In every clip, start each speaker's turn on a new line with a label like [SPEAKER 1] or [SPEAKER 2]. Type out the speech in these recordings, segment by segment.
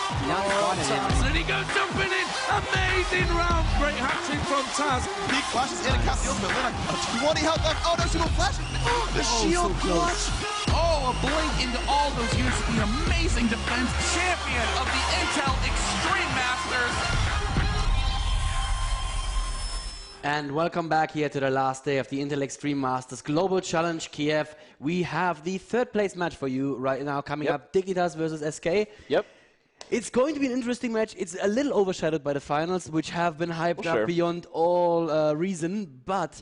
[SPEAKER 1] And he goes jumping in. Amazing round. Great hat-trick from Taz.
[SPEAKER 2] Big flashes in and counts the ultimate. Luna, a 20 health left. Oh no, she will flash. The shield clutch.
[SPEAKER 1] Oh, a blink into all those units. The amazing defense champion of the Intel Extreme Masters.
[SPEAKER 3] And welcome back here to the last day of the Intel Extreme Masters Global Challenge Kiev. We have the third place match for you right now coming up. Dignitas versus SK.
[SPEAKER 4] Yep.
[SPEAKER 3] It's going to be an interesting match. It's a little overshadowed by the finals, which have been hyped up beyond all reason. But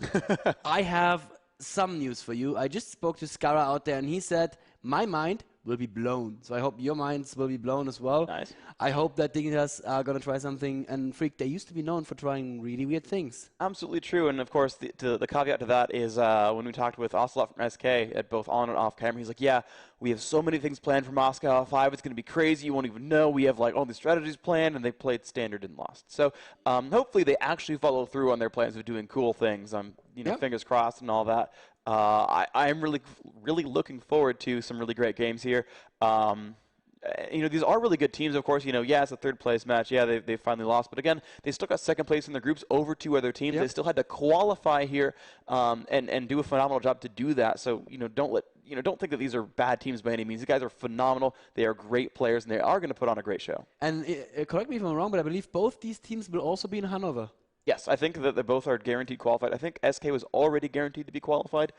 [SPEAKER 3] I have some news for you. I just spoke to Skara out there, and he said, my mind will be blown. So I hope your minds will be blown as well.
[SPEAKER 4] Nice.
[SPEAKER 3] I hope that Dignitas are going to try something. And Freak, they used to be known for trying really weird things.
[SPEAKER 4] Absolutely true. And of course, the caveat to that is when we talked with Ocelot from SK at both on and off camera, he's like, yeah, we have so many things planned for Moscow 5. It's going to be crazy. You won't even know. We have like all these strategies planned, and they played standard and lost. So hopefully they actually follow through on their plans of doing cool things. Fingers crossed and all that. I'm really looking forward to some really great games here. These are really good teams, of course. Yeah, it's a third place match. Yeah, they finally lost, but again, they still got second place in their groups over two other teams. They still had to qualify here and do a phenomenal job to do that. So don't think that these are bad teams by any means. These guys are phenomenal. They are great players, and they are going to put on a great show. And
[SPEAKER 3] correct me if I'm wrong, but I believe both these teams will also be in Hanover.
[SPEAKER 4] Yes, I think that they both are guaranteed qualified. I think SK was already guaranteed to be qualified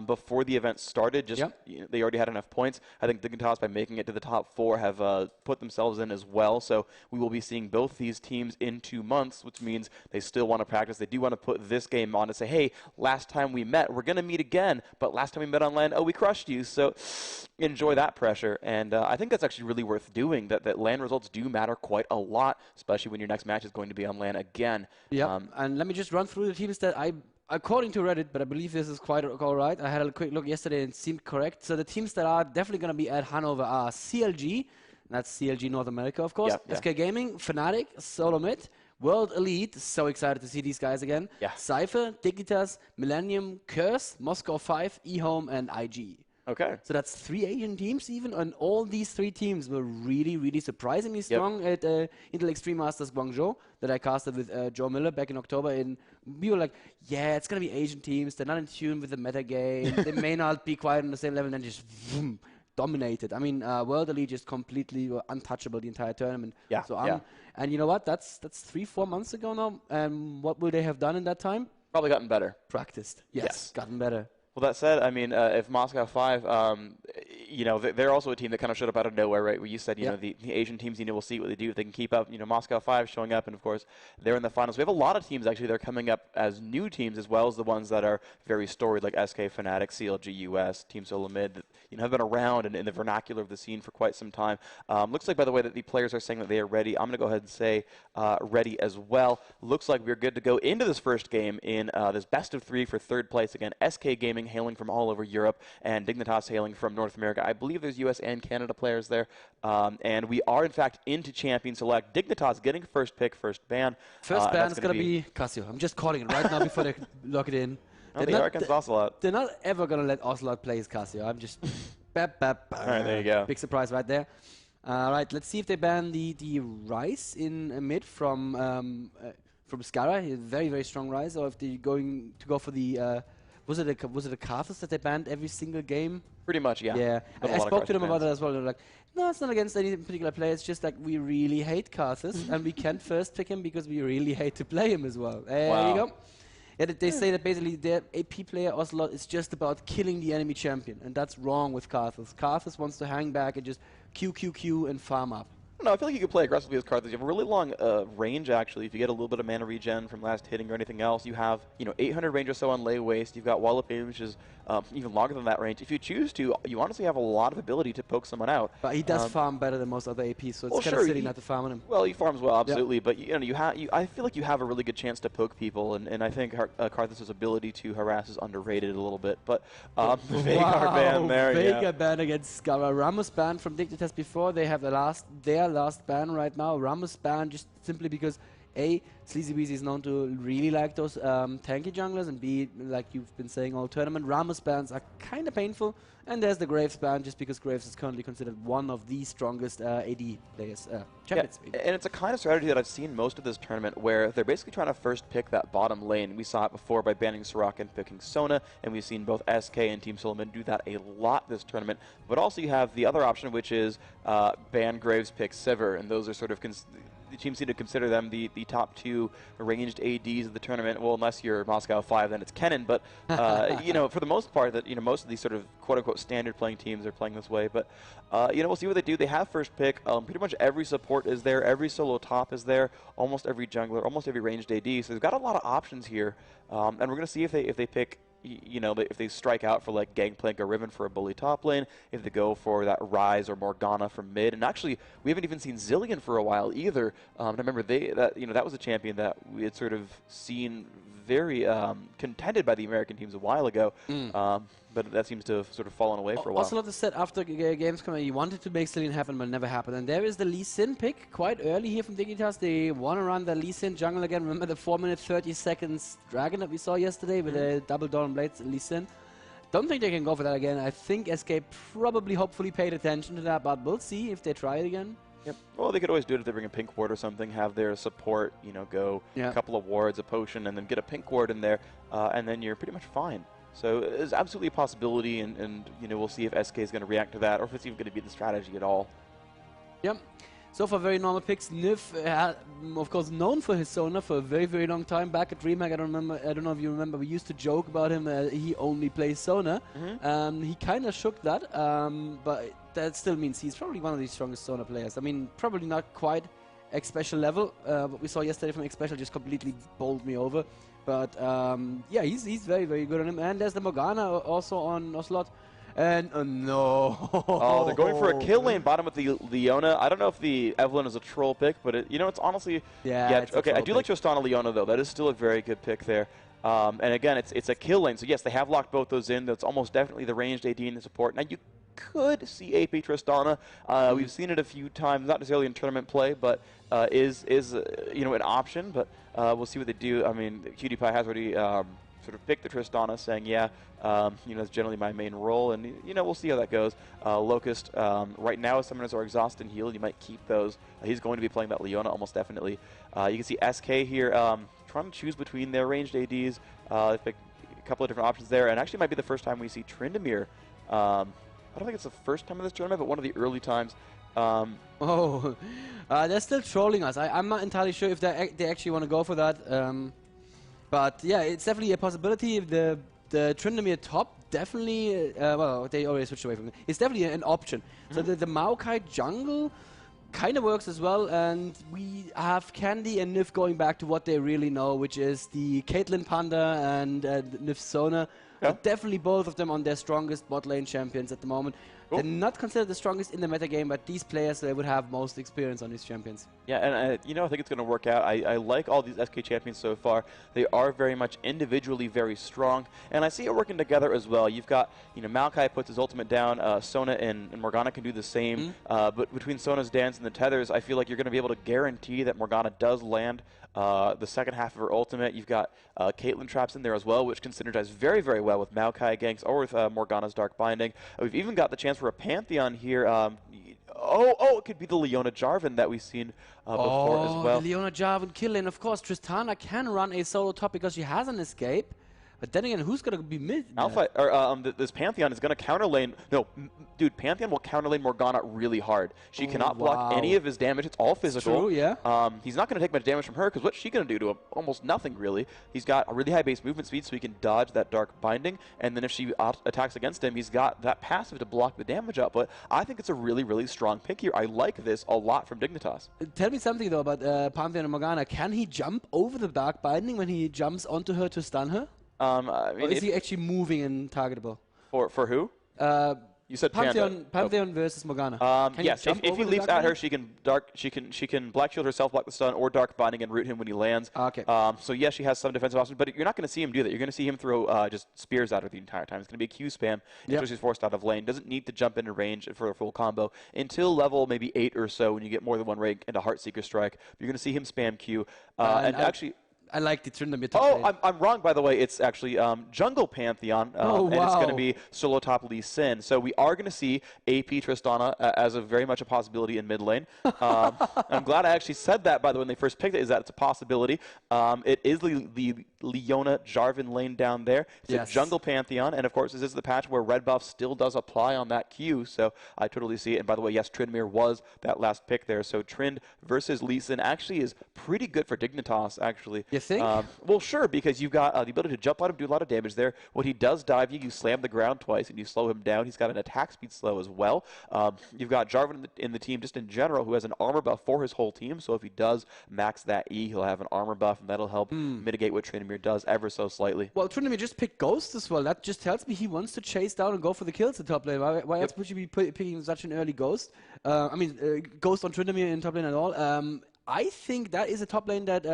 [SPEAKER 4] before the event started. They already had enough points. I think Dignitas, by making it to the top 4, have put themselves in as well. So we will be seeing both these teams in 2 months, which means they still want to practice. They do want to put this game on to say, hey, last time we met, we're going to meet again. But last time we met on LAN, oh, we crushed you. So enjoy that pressure. And I think that's actually really worth doing, that LAN results do matter quite a lot, especially when your next match is going to be on LAN again.
[SPEAKER 3] Yeah. And let me just run through the teams that according to Reddit, but I believe this is quite all right. I had a quick look yesterday and it seemed correct. So the teams that are definitely going to be at Hanover are CLG, that's CLG North America, of course, SK Gaming, Fnatic, Solomid, World Elite, so excited to see these guys again, Cypher, Dignitas, Millennium, Curse, Moscow 5, eHome, and IG.
[SPEAKER 4] Okay.
[SPEAKER 3] So that's 3 Asian teams even, and all these 3 teams were really, really surprisingly strong at Intel Extreme Masters Guangzhou that I casted with Joe Miller back in October. And we were like, yeah, it's going to be Asian teams. They're not in tune with the meta game. They may not be quite on the same level, and then just dominated. I mean, World Elite just completely were untouchable the entire tournament.
[SPEAKER 4] Yeah.
[SPEAKER 3] So and you know what? That's 3-4 months ago now. And what will they have done in that time?
[SPEAKER 4] Probably gotten better.
[SPEAKER 3] Practiced. Yes. Gotten better.
[SPEAKER 4] Well, that said, I mean, if Moscow 5, they're also a team that kind of showed up out of nowhere, right? Where you said, the Asian teams, we'll see what they do if they can keep up. Moscow 5 showing up, and of course, they're in the finals. We have a lot of teams, actually, that are coming up as new teams, as well as the ones that are very storied, like SK, Fnatic, CLG US, Team Solomid, that have been around in the vernacular of the scene for quite some time. Looks like, by the way, that the players are saying that they are ready. I'm going to go ahead and say ready as well. Looks like we're good to go into this first game in this best of 3 for third place. Again, SK Gaming hailing from all over Europe, and Dignitas hailing from North America. I believe there's US and Canada players there. And we are, in fact, into Champion Select. Dignitas getting first pick, first ban.
[SPEAKER 3] First ban is going to be Casio. I'm just calling it right now before they lock it in.
[SPEAKER 4] They are against Ocelot.
[SPEAKER 3] They're not ever going to let Ocelot play as Casio. I'm just... All right,
[SPEAKER 4] there you go.
[SPEAKER 3] Big surprise right there. All right, let's see if they ban the Rise in mid from Skara. Very, very strong Rise. Or if they're going to go for the... Was it a Karthus that they banned every single game?
[SPEAKER 4] Pretty much, yeah.
[SPEAKER 3] Yeah, I spoke to them about that as well. They're like, no, it's not against any particular player. It's just like we really hate Karthus, and we can't first pick him because we really hate to play him as well. There you go. Yeah, they say that basically their AP player Ocelot is just about killing the enemy champion, and that's wrong with Karthus. Karthus wants to hang back and just Q and farm up.
[SPEAKER 4] No, I feel like you can play aggressively as Karthus. You have a really long range, actually. If you get a little bit of mana regen from last hitting or anything else, you have 800 range or so on lay waste. You've got wallop aim, which is even longer than that range. If you choose to, you honestly have a lot of ability to poke someone out.
[SPEAKER 3] But he does farm better than most other APs, so it's kind of silly not to farm on him.
[SPEAKER 4] Well, he farms well, absolutely. But I feel like you have a really good chance to poke people, and I think Karthus' ability to harass is underrated a little bit. But Veigar ban there,
[SPEAKER 3] Veigar ban against Skara. Ramos ban from Dignitas before. They have their last ban right now. Ramos ban just simply because A, Sleazy Weezy is known to really like those tanky junglers, and B, like you've been saying all tournament, Rammus bans are kind of painful, and there's the Graves ban, just because Graves is currently considered one of the strongest AD players, champions.
[SPEAKER 4] Yeah, and it's a kind of strategy that I've seen most of this tournament, where they're basically trying to first pick that bottom lane. We saw it before by banning Soraka and picking Sona, and we've seen both SK and Team Solomon do that a lot this tournament. But also you have the other option, which is ban Graves, pick Sivir, and those are sort of the teams seem to consider them the top 2 ranged ADs of the tournament. Well, unless you're Moscow 5, then it's Kennen. But you know, for the most part, that most of these sort of quote-unquote standard playing teams are playing this way. But we'll see what they do. They have first pick. Pretty much every support is there. Every solo top is there. Almost every jungler. Almost every ranged AD. So they've got a lot of options here. And we're gonna see if they pick. If they strike out for like Gangplank or Riven for a bully top lane, if they go for that Ryze or Morgana from mid, and actually we haven't even seen Zillion for a while either. I remember that was a champion that we had sort of seen very contended by the American teams a while ago, but that seems to have sort of fallen away for a while.
[SPEAKER 3] Ocelot said after Gamescom he wanted to make Zillion happen, but never happened. And there is the Lee Sin pick quite early here from Dignitas. They want to run the Lee Sin jungle again. Remember the 4-minute 30 seconds dragon that we saw yesterday with the double Dawn Blades Lee Sin? Don't think they can go for that again. I think SK probably, hopefully paid attention to that, but we'll see if they try it again.
[SPEAKER 4] Yep. Well, they could always do it if they bring a pink ward or something, have their support, go a couple of wards, a potion, and then get a pink ward in there, and then you're pretty much fine. So it's absolutely a possibility, and we'll see if SK is going to react to that, or if it's even going to be the strategy at all.
[SPEAKER 3] Yep. So far, very normal picks. Niv, of course, known for his Sona for a very, very long time. Back at DreamHack, I don't know if you remember, we used to joke about him. He only plays Sona. He kind of shook that, but that still means he's probably one of the strongest Sona players. I mean, probably not quite X-Special level. What we saw yesterday from X-Special just completely bowled me over. But yeah, he's very, very good on him. And there's the Morgana also on Ocelot. And no.
[SPEAKER 4] Oh, they're going for a kill lane bottom with the Leona. I don't know if the Evelynn is a troll pick, but it's honestly...
[SPEAKER 3] Yeah, it's
[SPEAKER 4] okay, I do like Tristana Leona, though. That is still a very good pick there. And again, it's a kill lane. So yes, they have locked both those in. That's almost definitely the ranged AD and the support. Now, you could see AP Tristana. We've seen it a few times, not necessarily in tournament play, but is an option. But we'll see what they do. I mean, Cutie Pie has already... sort of picked the Tristana, saying, yeah, that's generally my main role, and, we'll see how that goes. Locust, right now, his summoners are exhaust and heal. You might keep those. He's going to be playing that Leona almost definitely. You can see SK here trying to choose between their ranged ADs. They picked a couple of different options there, and actually might be the first time we see Tryndamere. I don't think it's the first time in this tournament, but one of the early times.
[SPEAKER 3] They're still trolling us. I'm not entirely sure if they actually want to go for that. But yeah, it's definitely a possibility. The Tryndamere top definitely, well, they already switched away from it. It's definitely an option. So the Maokai jungle kind of works as well, and we have Candy and Niv going back to what they really know, which is the Caitlyn Panda and Niv Sona.
[SPEAKER 4] Yeah.
[SPEAKER 3] Definitely both of them on their strongest bot lane champions at the moment. Cool. They're not considered the strongest in the metagame, but these players, they would have most experience on these champions. Yeah,
[SPEAKER 4] and I think it's going to work out. I like all these SK champions so far. They are very much individually very strong, and I see it working together as well. You've got, Maokai puts his ultimate down. Sona and Morgana can do the same, but between Sona's dance and the tethers, I feel like you're going to be able to guarantee that Morgana does land the second half of her ultimate. You've got Caitlyn traps in there as well, which can synergize very, very well with Maokai ganks or with Morgana's Dark Binding. We've even got the chance for a Pantheon here. It could be the Leona Jarvan that we've seen before as well.
[SPEAKER 3] The Leona Jarvan kill lane. Of course, Tristana can run a solo top because she has an escape. But then again, who's going to be mid?
[SPEAKER 4] This Pantheon is going to counter lane. No, dude, Pantheon will counter lane Morgana really hard. She cannot block any of his damage. It's all physical.
[SPEAKER 3] True, yeah.
[SPEAKER 4] He's not going to take much damage from her because what's she going to do to him? Almost nothing, really. He's got a really high base movement speed, so he can dodge that Dark Binding. And then if she attacks against him, he's got that passive to block the damage up. But I think it's a really, really strong pick here. I like this a lot from Dignitas.
[SPEAKER 3] Tell me something, though, about Pantheon and Morgana. Can he jump over the Dark Binding when he jumps onto her to stun her?
[SPEAKER 4] I mean,
[SPEAKER 3] or is he actually moving and targetable?
[SPEAKER 4] For who? You said Panda.
[SPEAKER 3] Pantheon versus Morgana.
[SPEAKER 4] Yes, if he leaps at her, she can Black Shield herself, block the stun, or Dark Binding and root him when he lands.
[SPEAKER 3] Okay.
[SPEAKER 4] So yes, she has some defensive options, but you're not going to see him do that. You're going to see him throw just spears at her the entire time. It's going to be a Q spam until she's forced out of lane. Doesn't need to jump into range for a full combo until level maybe 8 or so when you get more than one rank into Heartseeker Strike. You're going to see him spam Q. Actually,
[SPEAKER 3] I like the Tryndamere top lane.
[SPEAKER 4] I'm wrong, by the way. It's actually Jungle Pantheon, and it's going to be solo top Lee Sin. So we are going to see AP Tristana as very much a possibility in mid lane. I'm glad I actually said that, by the way, when they first picked it, is that it's a possibility. It is the Leona Jarvan lane down there. It's a Jungle Pantheon, and of course, this is the patch where red buff still does apply on that Q, so I totally see it. And by the way, yes, Tryndamere was that last pick there. So Trynd versus Lee Sin actually is pretty good for Dignitas, actually.
[SPEAKER 3] You think?
[SPEAKER 4] Well, sure, because you've got the ability to jump on him, do a lot of damage there. When he does dive you, you slam the ground twice and you slow him down. He's got an attack speed slow as well. You've got Jarvan in the team just in general who has an armor buff for his whole team, so if he does max that E, he'll have an armor buff, and that'll help mitigate what Tryndamere does ever so slightly.
[SPEAKER 3] Well, Tryndamere just picked Ghost as well. That just tells me he wants to chase down and go for the kills at top lane. Why else would you be picking such an early Ghost? Ghost on Tryndamere in top lane at all. I think that is a top lane that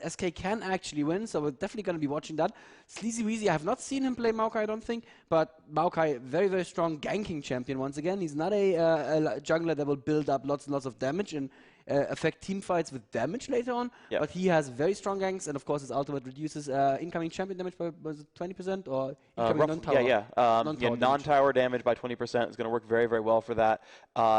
[SPEAKER 3] SK can actually win, so we're definitely going to be watching that. Sleazy Weezy, I have not seen him play Maokai, I don't think, but Maokai, very, very strong ganking champion once again. He's not a jungler that will build up lots and lots of damage and affect team fights with damage later on, but he has very strong ganks, and of course his ultimate reduces incoming champion damage by 20% or incoming non-tower?
[SPEAKER 4] Non-tower damage by 20% is going to work very, very well for that.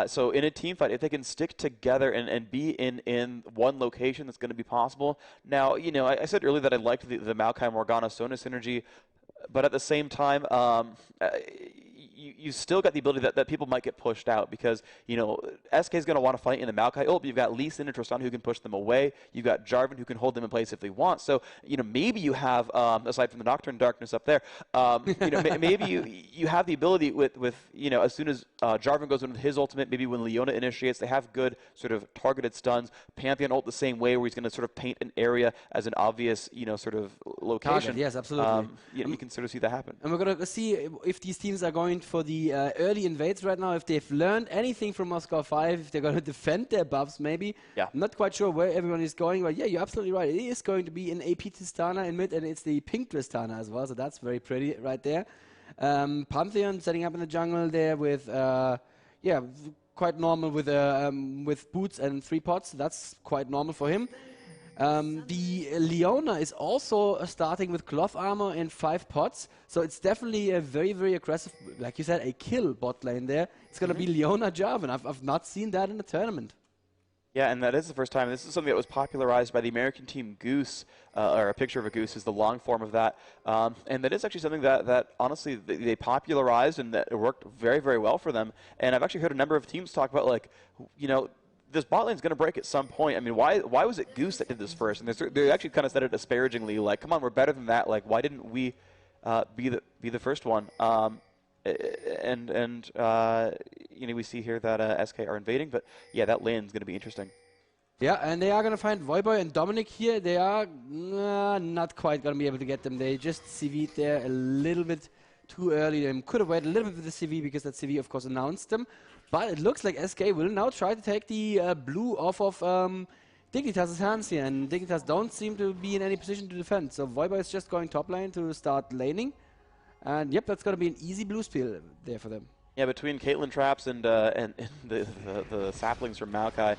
[SPEAKER 4] So in a team fight, if they can stick together and be in one location, that's going to be possible. Now, I said earlier that I liked the Maokai Morgana Sona synergy, but at the same time, you still got the ability that people might get pushed out because, SK is going to want to fight in the Maokai ult, but you've got Lee Sin and Tristana who can push them away. You've got Jarvan who can hold them in place if they want. So, maybe you have, aside from the Nocturne Darkness up there, maybe you have the ability with as soon as Jarvan goes in with his ultimate, maybe when Leona initiates, they have good sort of targeted stuns. Pantheon ult the same way where he's going to sort of paint an area as an obvious, sort of location.
[SPEAKER 3] Target, yes, absolutely.
[SPEAKER 4] You can sort of see that happen.
[SPEAKER 3] And we're going to see if these teams are going for the early invades right now, if they've learned anything from Moscow 5, if they're going to defend their buffs maybe. I'm not quite sure where everyone is going, but yeah, you're absolutely right. It is going to be an AP Tristana in mid, and it's the pink Tristana as well, so that's very pretty right there. Pantheon setting up in the jungle there with, quite normal with boots and 3 pots. That's quite normal for him. The Leona is also starting with cloth armor and 5 pots, so it's definitely a very, very aggressive, like you said, a kill bot lane there. It's going to be Leona Jarvan. I've not seen that in the tournament.
[SPEAKER 4] Yeah, and that is the first time. This is something that was popularized by the American team Goose, or a picture of a goose is the long form of that. And that is actually something that honestly, they popularized and that it worked very, very well for them. And I've actually heard a number of teams talk about, like, this bot lane's going to break at some point. I mean, why was it Goose that did this first? And they actually kind of said it disparagingly, like, come on, we're better than that. Like, why didn't we be the first one? We see here that SK are invading, but yeah, that lane's going to be interesting.
[SPEAKER 3] Yeah, and they are going to find Voyboy and Dominic here. They are not quite going to be able to get them. They just CV'd there a little bit too early. They could have waited a little bit with the CV because that CV, of course, announced them. But it looks like SK will now try to take the blue off of Dignitas' hands here. And Dignitas don't seem to be in any position to defend. So Voyboy is just going top lane to start laning. And yep, that's going to be an easy blue spiel there for them.
[SPEAKER 4] Yeah, between Caitlyn traps and the saplings from Maokai,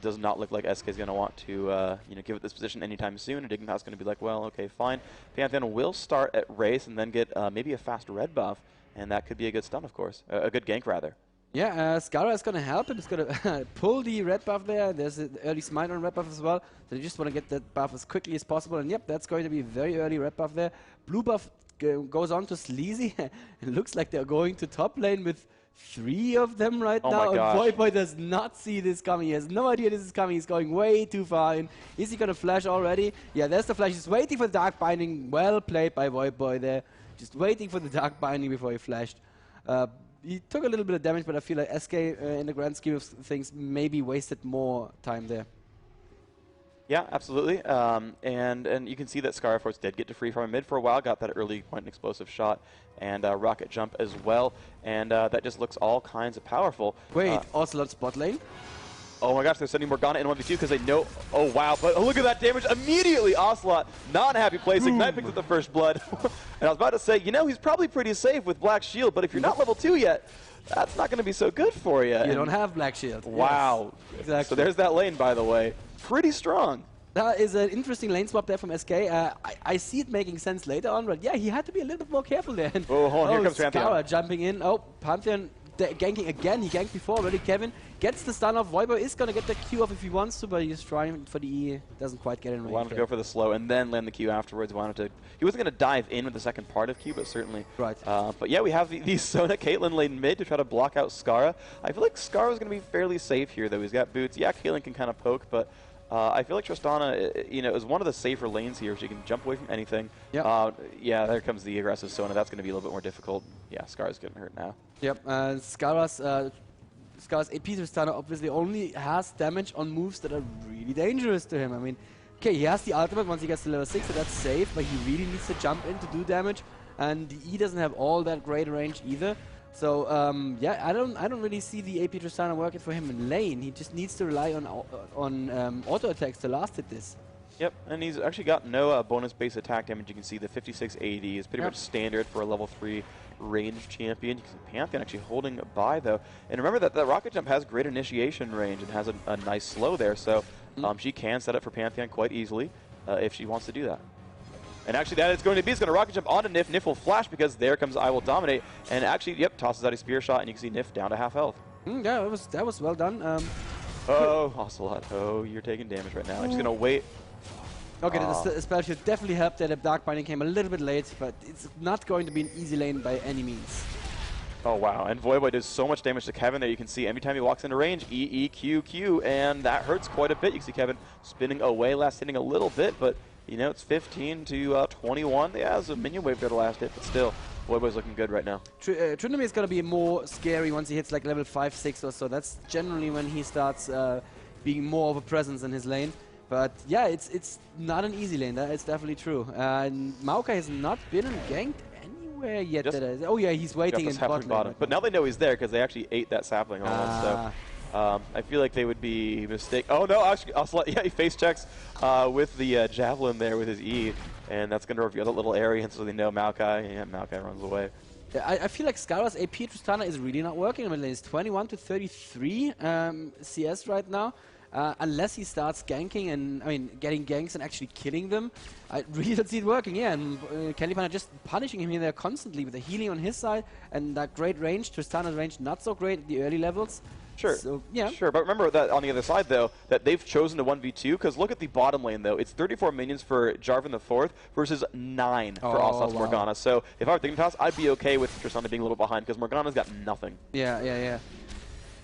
[SPEAKER 4] does not look like SK is going to want to give it this position anytime soon. And Dignitas is going to be like, well, okay, fine. Pantheon will start at race and then get maybe a fast red buff, and that could be a good stun, of course, a good gank rather.
[SPEAKER 3] Yeah, Skara is going to help him. It's going to pull the red buff there. There's an early smite on red buff as well. So they just want to get that buff as quickly as possible. And yep, that's going to be a very early red buff there. Blue buff goes on to Sleazy. It looks like they're going to top lane with 3 of them right now. And Voyboy does not see this coming. He has no idea this is coming. He's going way too far in. Is he going to flash already? Yeah, there's the flash. He's waiting for the Dark Binding. Well played by Voyboy there. Just waiting for the Dark Binding before he flashed. He took a little bit of damage, but I feel like SK, in the grand scheme of things, maybe wasted more time there.
[SPEAKER 4] Yeah, absolutely. And you can see that Scar, of course, did get to free from mid for a while, got that early point and explosive shot, and rocket jump as well, and that just looks all kinds of powerful.
[SPEAKER 3] Wait, Ocelot's bot lane?
[SPEAKER 4] Oh my gosh, they're sending Morgana in 1v2 because they know. Oh wow, but look at that damage immediately. Ocelot, not a happy place. Ignite picks up the first blood. And I was about to say, you know, he's probably pretty safe with Black Shield, but if you're not level 2 yet, that's not going to be so good for you.
[SPEAKER 3] You don't have Black Shield.
[SPEAKER 4] Wow.
[SPEAKER 3] Yes, exactly.
[SPEAKER 4] So there's that lane, by the way. Pretty strong.
[SPEAKER 3] That is an interesting lane swap there from SK. I see it making sense later on, but yeah, he had to be a little bit more careful there.
[SPEAKER 4] Oh, hold on, here comes
[SPEAKER 3] Scara
[SPEAKER 4] Pantheon.
[SPEAKER 3] jumping in. Oh, Pantheon ganking again. He ganked before already. Kevin gets the stun off. Voibo is going to get the Q off if he wants to, but he's trying for the E. Doesn't quite get in range.
[SPEAKER 4] Wanted to go for the slow and then land the Q afterwards. He wasn't going to dive in with the second part of Q, but certainly.
[SPEAKER 3] Right.
[SPEAKER 4] But yeah, we have the Sona Caitlyn lane mid to try to block out Scara. I feel like Scara is going to be fairly safe here, though. He's got boots. Yeah, Caitlyn can kind of poke, but I feel like Tristana, you know, is one of the safer lanes here. She can jump away from anything.
[SPEAKER 3] Yep.
[SPEAKER 4] Yeah, there comes the aggressive Sona. That's going to be a little bit more difficult. Yeah, Scara's getting hurt now.
[SPEAKER 3] Yep. Scara's AP Tristana obviously only has damage on moves that are really dangerous to him. I mean, okay, he has the ultimate once he gets to level 6, so that's safe, but he really needs to jump in to do damage, and the E doesn't have all that great range either. So yeah, I don't really see the AP Tristana working for him in lane. He just needs to rely on auto attacks to last hit this.
[SPEAKER 4] Yep, and he's actually got no bonus base attack damage. You can see the 56 AD is pretty much standard for a level 3 ranged champion. You can see Pantheon actually holding by, though. And remember that rocket jump has great initiation range and has a nice slow there, so she can set up for Pantheon quite easily if she wants to do that. And actually that is going to be, it's going to rocket jump onto Nif. Nif will flash because there comes I Will Dominate. And actually, yep, tosses out a spear shot, and you can see Nif down to half health.
[SPEAKER 3] Yeah, that was well done.
[SPEAKER 4] Oh, Ocelot. Oh, you're taking damage right now. I'm just going to wait.
[SPEAKER 3] Okay, the spell should definitely help that the Dark Binding came a little bit late, but it's not going to be an easy lane by any means.
[SPEAKER 4] Oh, wow. And Voiboy does so much damage to Kevin there. You can see every time he walks into range, E, E, Q, Q, and that hurts quite a bit. You can see Kevin spinning away, last hitting a little bit, but you know, it's 15 to 21. Yeah, there's a minion wave there to last hit, but still, Voiboy's looking good right now.
[SPEAKER 3] Trinity is going to be more scary once he hits like level 5, 6 or so. That's generally when he starts being more of a presence in his lane. But yeah, it's not an easy lane. That is definitely true. And Maokai has not been ganked anywhere yet. Oh yeah, he's waiting in bottom.
[SPEAKER 4] But now they know he's there because they actually ate that sapling almost. So I feel like they would be mistaken. Oh no, actually, yeah, he face checks with the javelin there with his E, and that's going to reveal that little area, and so they know Maokai. Yeah, Maokai runs away.
[SPEAKER 3] Yeah, I feel like Scara's AP Tristana is really not working. I mean, it's 21 to 33 CS right now. Unless he starts ganking and, I mean, getting ganks and actually killing them, I really don't see it working. Yeah, and Caliban just punishing him here there constantly with the healing on his side and that great range. Tristana's range not so great at the early levels.
[SPEAKER 4] Sure.
[SPEAKER 3] So, yeah.
[SPEAKER 4] Sure, but remember that on the other side, though, that they've chosen to 1v2, because look at the bottom lane, though. It's 34 minions for Jarvan IV versus 9 for Ocelot's Morgana. So if I were Dignitas, I'd be okay with Tristana being a little behind, because Morgana's got nothing.
[SPEAKER 3] Yeah.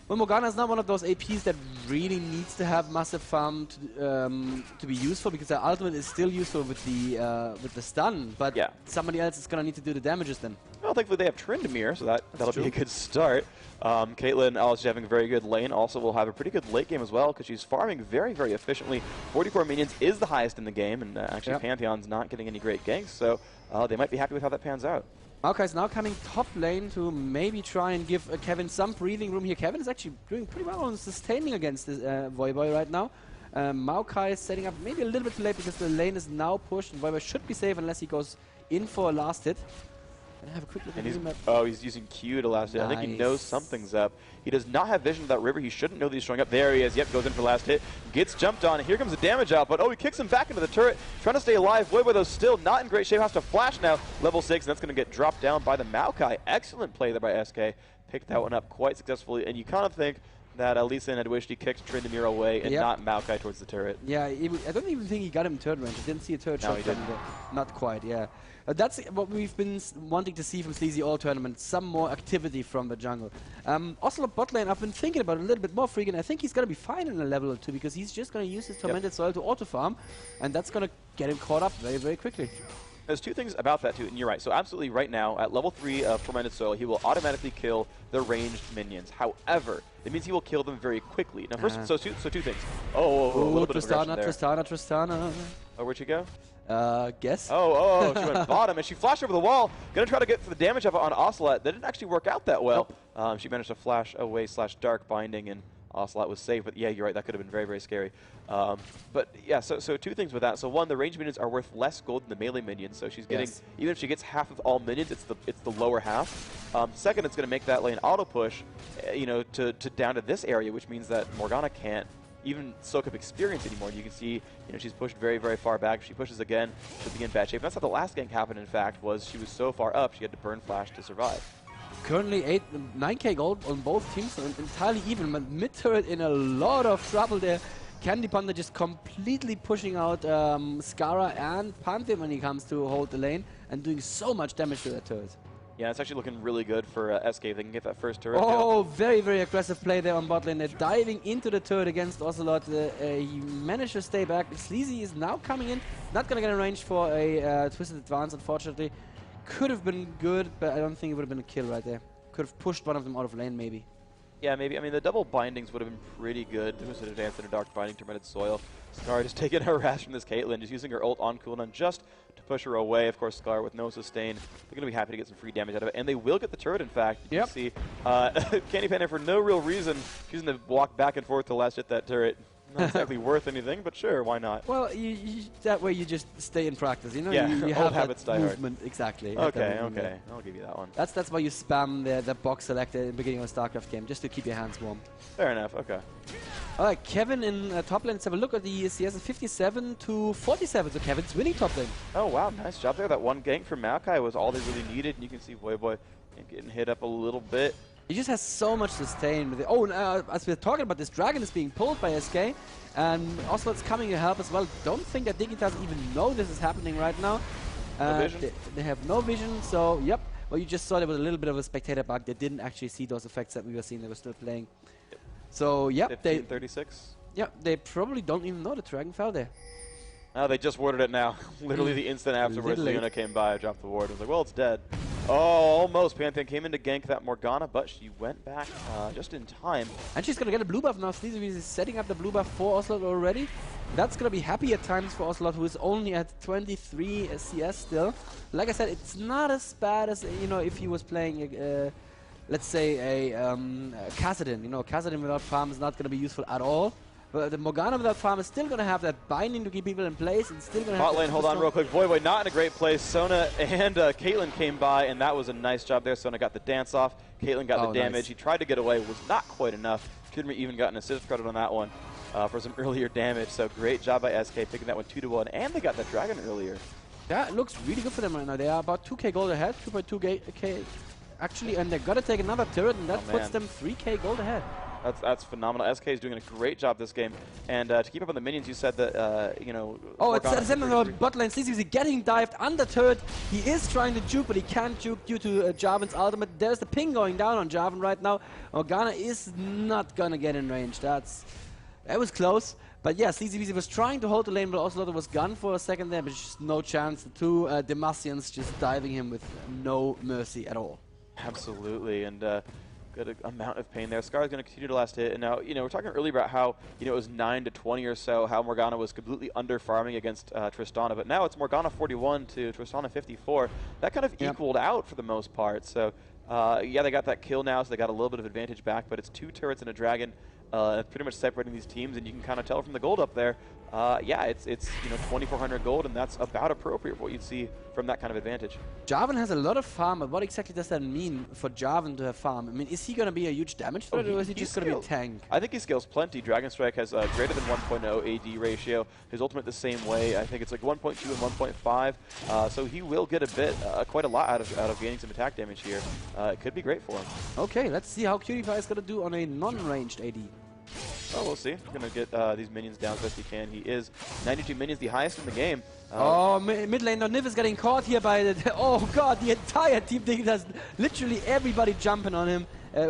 [SPEAKER 3] Well, Morgana is not one of those APs that really needs to have massive farm to be useful, because their ultimate is still useful with the stun, but somebody else is going to need to do the damages then.
[SPEAKER 4] Well, thankfully they have Tryndamere, so that'll be a good start. Caitlyn, obviously having a very good lane, also will have a pretty good late game as well, because she's farming very, very efficiently. 44 minions is the highest in the game, and actually Pantheon's not getting any great ganks, so they might be happy with how that pans out.
[SPEAKER 3] Maokai is now coming top lane to maybe try and give Kevin some breathing room here. Kevin is actually doing pretty well on sustaining against this Voiboy right now. Maokai is setting up maybe a little bit too late because the lane is now pushed, and Voiboy should be safe unless he goes in for a last hit. And I have a quick look at the map.
[SPEAKER 4] Oh, he's using Q to last hit. I think he knows something's up. He does not have vision of that river. He shouldn't know that he's showing up. There he is. Yep, goes in for last hit. Gets jumped on. And here comes the damage output. Oh, he kicks him back into the turret. Trying to stay alive. Voiboy, though, still not in great shape. Has to flash now. Level 6, and that's going to get dropped down by the Maokai. Excellent play there by SK. Picked that one up quite successfully. And you kind of think that Lisa had wished he kicked Tryndamere away and not Maokai towards the turret.
[SPEAKER 3] Yeah, I don't even think he got him turret range. I didn't see a turret shot. Not quite, yeah. That's what we've been wanting to see from Sleazy all tournament, some more activity from the jungle. Ocelot bot lane, I've been thinking about it a little bit more freaking. I think he's going to be fine in a level or two, because he's just going to use his Tormented Soil to auto-farm, and that's going to get him caught up very, very quickly.
[SPEAKER 4] There's two things about that too, and you're right. So absolutely right now, at level 3 of Fermented Soil, he will automatically kill the ranged minions. However, it means he will kill them very quickly. Now first, so two things. Oh, a little bit of aggression there.
[SPEAKER 3] Tristana.
[SPEAKER 4] Oh, where'd she go?
[SPEAKER 3] Guess?
[SPEAKER 4] Oh, she went bottom, and she flashed over the wall. Gonna try to get the damage of it on Ocelot. That didn't actually work out that well. Nope. She managed to flash away / dark binding, and Ocelot was safe. But yeah, you're right, that could have been very, very scary. But yeah, so two things with that. So one, the ranged minions are worth less gold than the melee minions, so she's getting, even if she gets half of all minions, it's the lower half. Second, it's gonna make that lane auto push, you know, to down to this area, which means that Morgana can't even soak up experience anymore. You can see, you know, she's pushed very, very far back. If she pushes again, she'll be in bad shape. And that's how the last gank happened, in fact, was she was so far up, she had to burn flash to survive.
[SPEAKER 3] Currently 9k gold on both teams, so entirely even, but mid-turret in a lot of trouble there. Candy Panda just completely pushing out Skara and Pantheon when he comes to hold the lane and doing so much damage to that turret.
[SPEAKER 4] Yeah, it's actually looking really good for SK if they can get that first turret.
[SPEAKER 3] Oh, very, very aggressive play there on bot lane. They're diving into the turret against Ocelot. He managed to stay back. Sleazy is now coming in. Not going to get in range for a Twisted Advance, unfortunately. Could have been good, but I don't think it would have been a kill right there. Could have pushed one of them out of lane, maybe.
[SPEAKER 4] Yeah, maybe. I mean, the double bindings would have been pretty good. There was an advance in a dark binding, Tormented Soil. Scar just taking a harass from this Caitlyn, just using her ult on cooldown just to push her away. Of course, Scar with no sustain. They're going to be happy to get some free damage out of it. And they will get the turret, in fact. You can see Candy Panda, for no real reason, choosing to walk back and forth to last hit that turret. Not exactly worth anything, but sure, why not?
[SPEAKER 3] Well, that way you just stay in practice, you know?
[SPEAKER 4] Yeah,
[SPEAKER 3] you have
[SPEAKER 4] habits die
[SPEAKER 3] movement, exactly.
[SPEAKER 4] Okay, I'll give you that one.
[SPEAKER 3] That's why you spam the box selector in the beginning of a StarCraft game, just to keep your hands warm.
[SPEAKER 4] Fair enough, okay.
[SPEAKER 3] All right, Kevin in top lane. Let's have a look at the CS. 57 to 47, so Kevin's winning top lane.
[SPEAKER 4] Oh, wow, nice job there. That one gank from Maokai was all they really needed, and you can see Voyboy getting hit up a little bit.
[SPEAKER 3] He just has so much sustain with it. Oh, and as we're talking about, this dragon is being pulled by SK, and Ocelot's coming to help as well. Don't think that Dignitas even know this is happening right now.
[SPEAKER 4] No vision.
[SPEAKER 3] They have no vision, so yep. Well, you just saw there was a little bit of a spectator bug. They didn't actually see those effects that we were seeing. They were still playing. Yep. So yep,
[SPEAKER 4] 36.
[SPEAKER 3] Yep, they probably don't even know the dragon fell there.
[SPEAKER 4] Oh, they just warded it now. Literally the instant afterwards, Leona came by, dropped the ward. I was like, well, it's dead. Oh, almost. Pantheon came in to gank that Morgana, but she went back just in time.
[SPEAKER 3] And she's going to get a blue buff now. Sleazy is setting up the blue buff for Ocelot already. That's going to be happy at times for Ocelot, who is only at 23 CS still. Like I said, it's not as bad as, you know, if he was playing, let's say, a Kassadin. You know, Kassadin without farm is not going to be useful at all. But the Morgana without farm is still going to have that binding to keep people in place, and still going to have...
[SPEAKER 4] Bot lane, hold on real quick. Voyboy not in a great place. Sona and Caitlyn came by, and that was a nice job there. Sona got the dance off. Caitlyn got the damage. Nice. He tried to get away, was not quite enough. Couldn't even got an assist credit on that one for some earlier damage. So great job by SK picking that one 2-1, and they got that dragon earlier.
[SPEAKER 3] Yeah, it looks really good for them right now. They are about 2k gold ahead, 2.2k actually, and they're going to take another turret, and that puts them 3k gold ahead.
[SPEAKER 4] That's phenomenal. SK is doing a great job this game. And to keep up on the minions, you said that, you know...
[SPEAKER 3] Oh, it's another bot lane. Sleazy getting dived under turret. He is trying to juke, but he can't juke due to Jarvan's ultimate. There's the ping going down on Jarvan right now. Morgana is not going to get in range. That was close. But yeah, Sleazy was trying to hold the lane, but Ocelot was gone for a second there, but just no chance. The two Demacians just diving him with no mercy at all.
[SPEAKER 4] Absolutely. And... good amount of pain there. Scar is going to continue to last hit. And now, you know, we're talking earlier about how, you know, it was 9 to 20 or so, how Morgana was completely under farming against Tristana. But now it's Morgana 41 to Tristana 54. That kind of equaled out for the most part. So, yeah, they got that kill now, so they got a little bit of advantage back. But it's 2 turrets and a dragon, pretty much separating these teams. And you can kind of tell from the gold up there, yeah, it's you know, 2,400 gold, and that's about appropriate for what you'd see from that kind of advantage.
[SPEAKER 3] Jarvan has a lot of farm, but what exactly does that mean for Jarvan to have farm? I mean, is he going to be a huge damage threat, or is he just going to be a tank?
[SPEAKER 4] I think he scales plenty. Dragon Strike has greater than 1.0 AD ratio. His ultimate the same way. I think it's like 1.2 and 1.5. So he will get a bit, quite a lot out of gaining some attack damage here. It could be great for him.
[SPEAKER 3] Okay, let's see how Cutie-Pie is going to do on a non-ranged AD.
[SPEAKER 4] Oh, we'll see. He's going to get these minions down as best he can. He is 92 minions, the highest in the game.
[SPEAKER 3] Oh, mid lane, Niv is getting caught here by the... Oh, God, the entire team Dignitas, literally everybody jumping on him.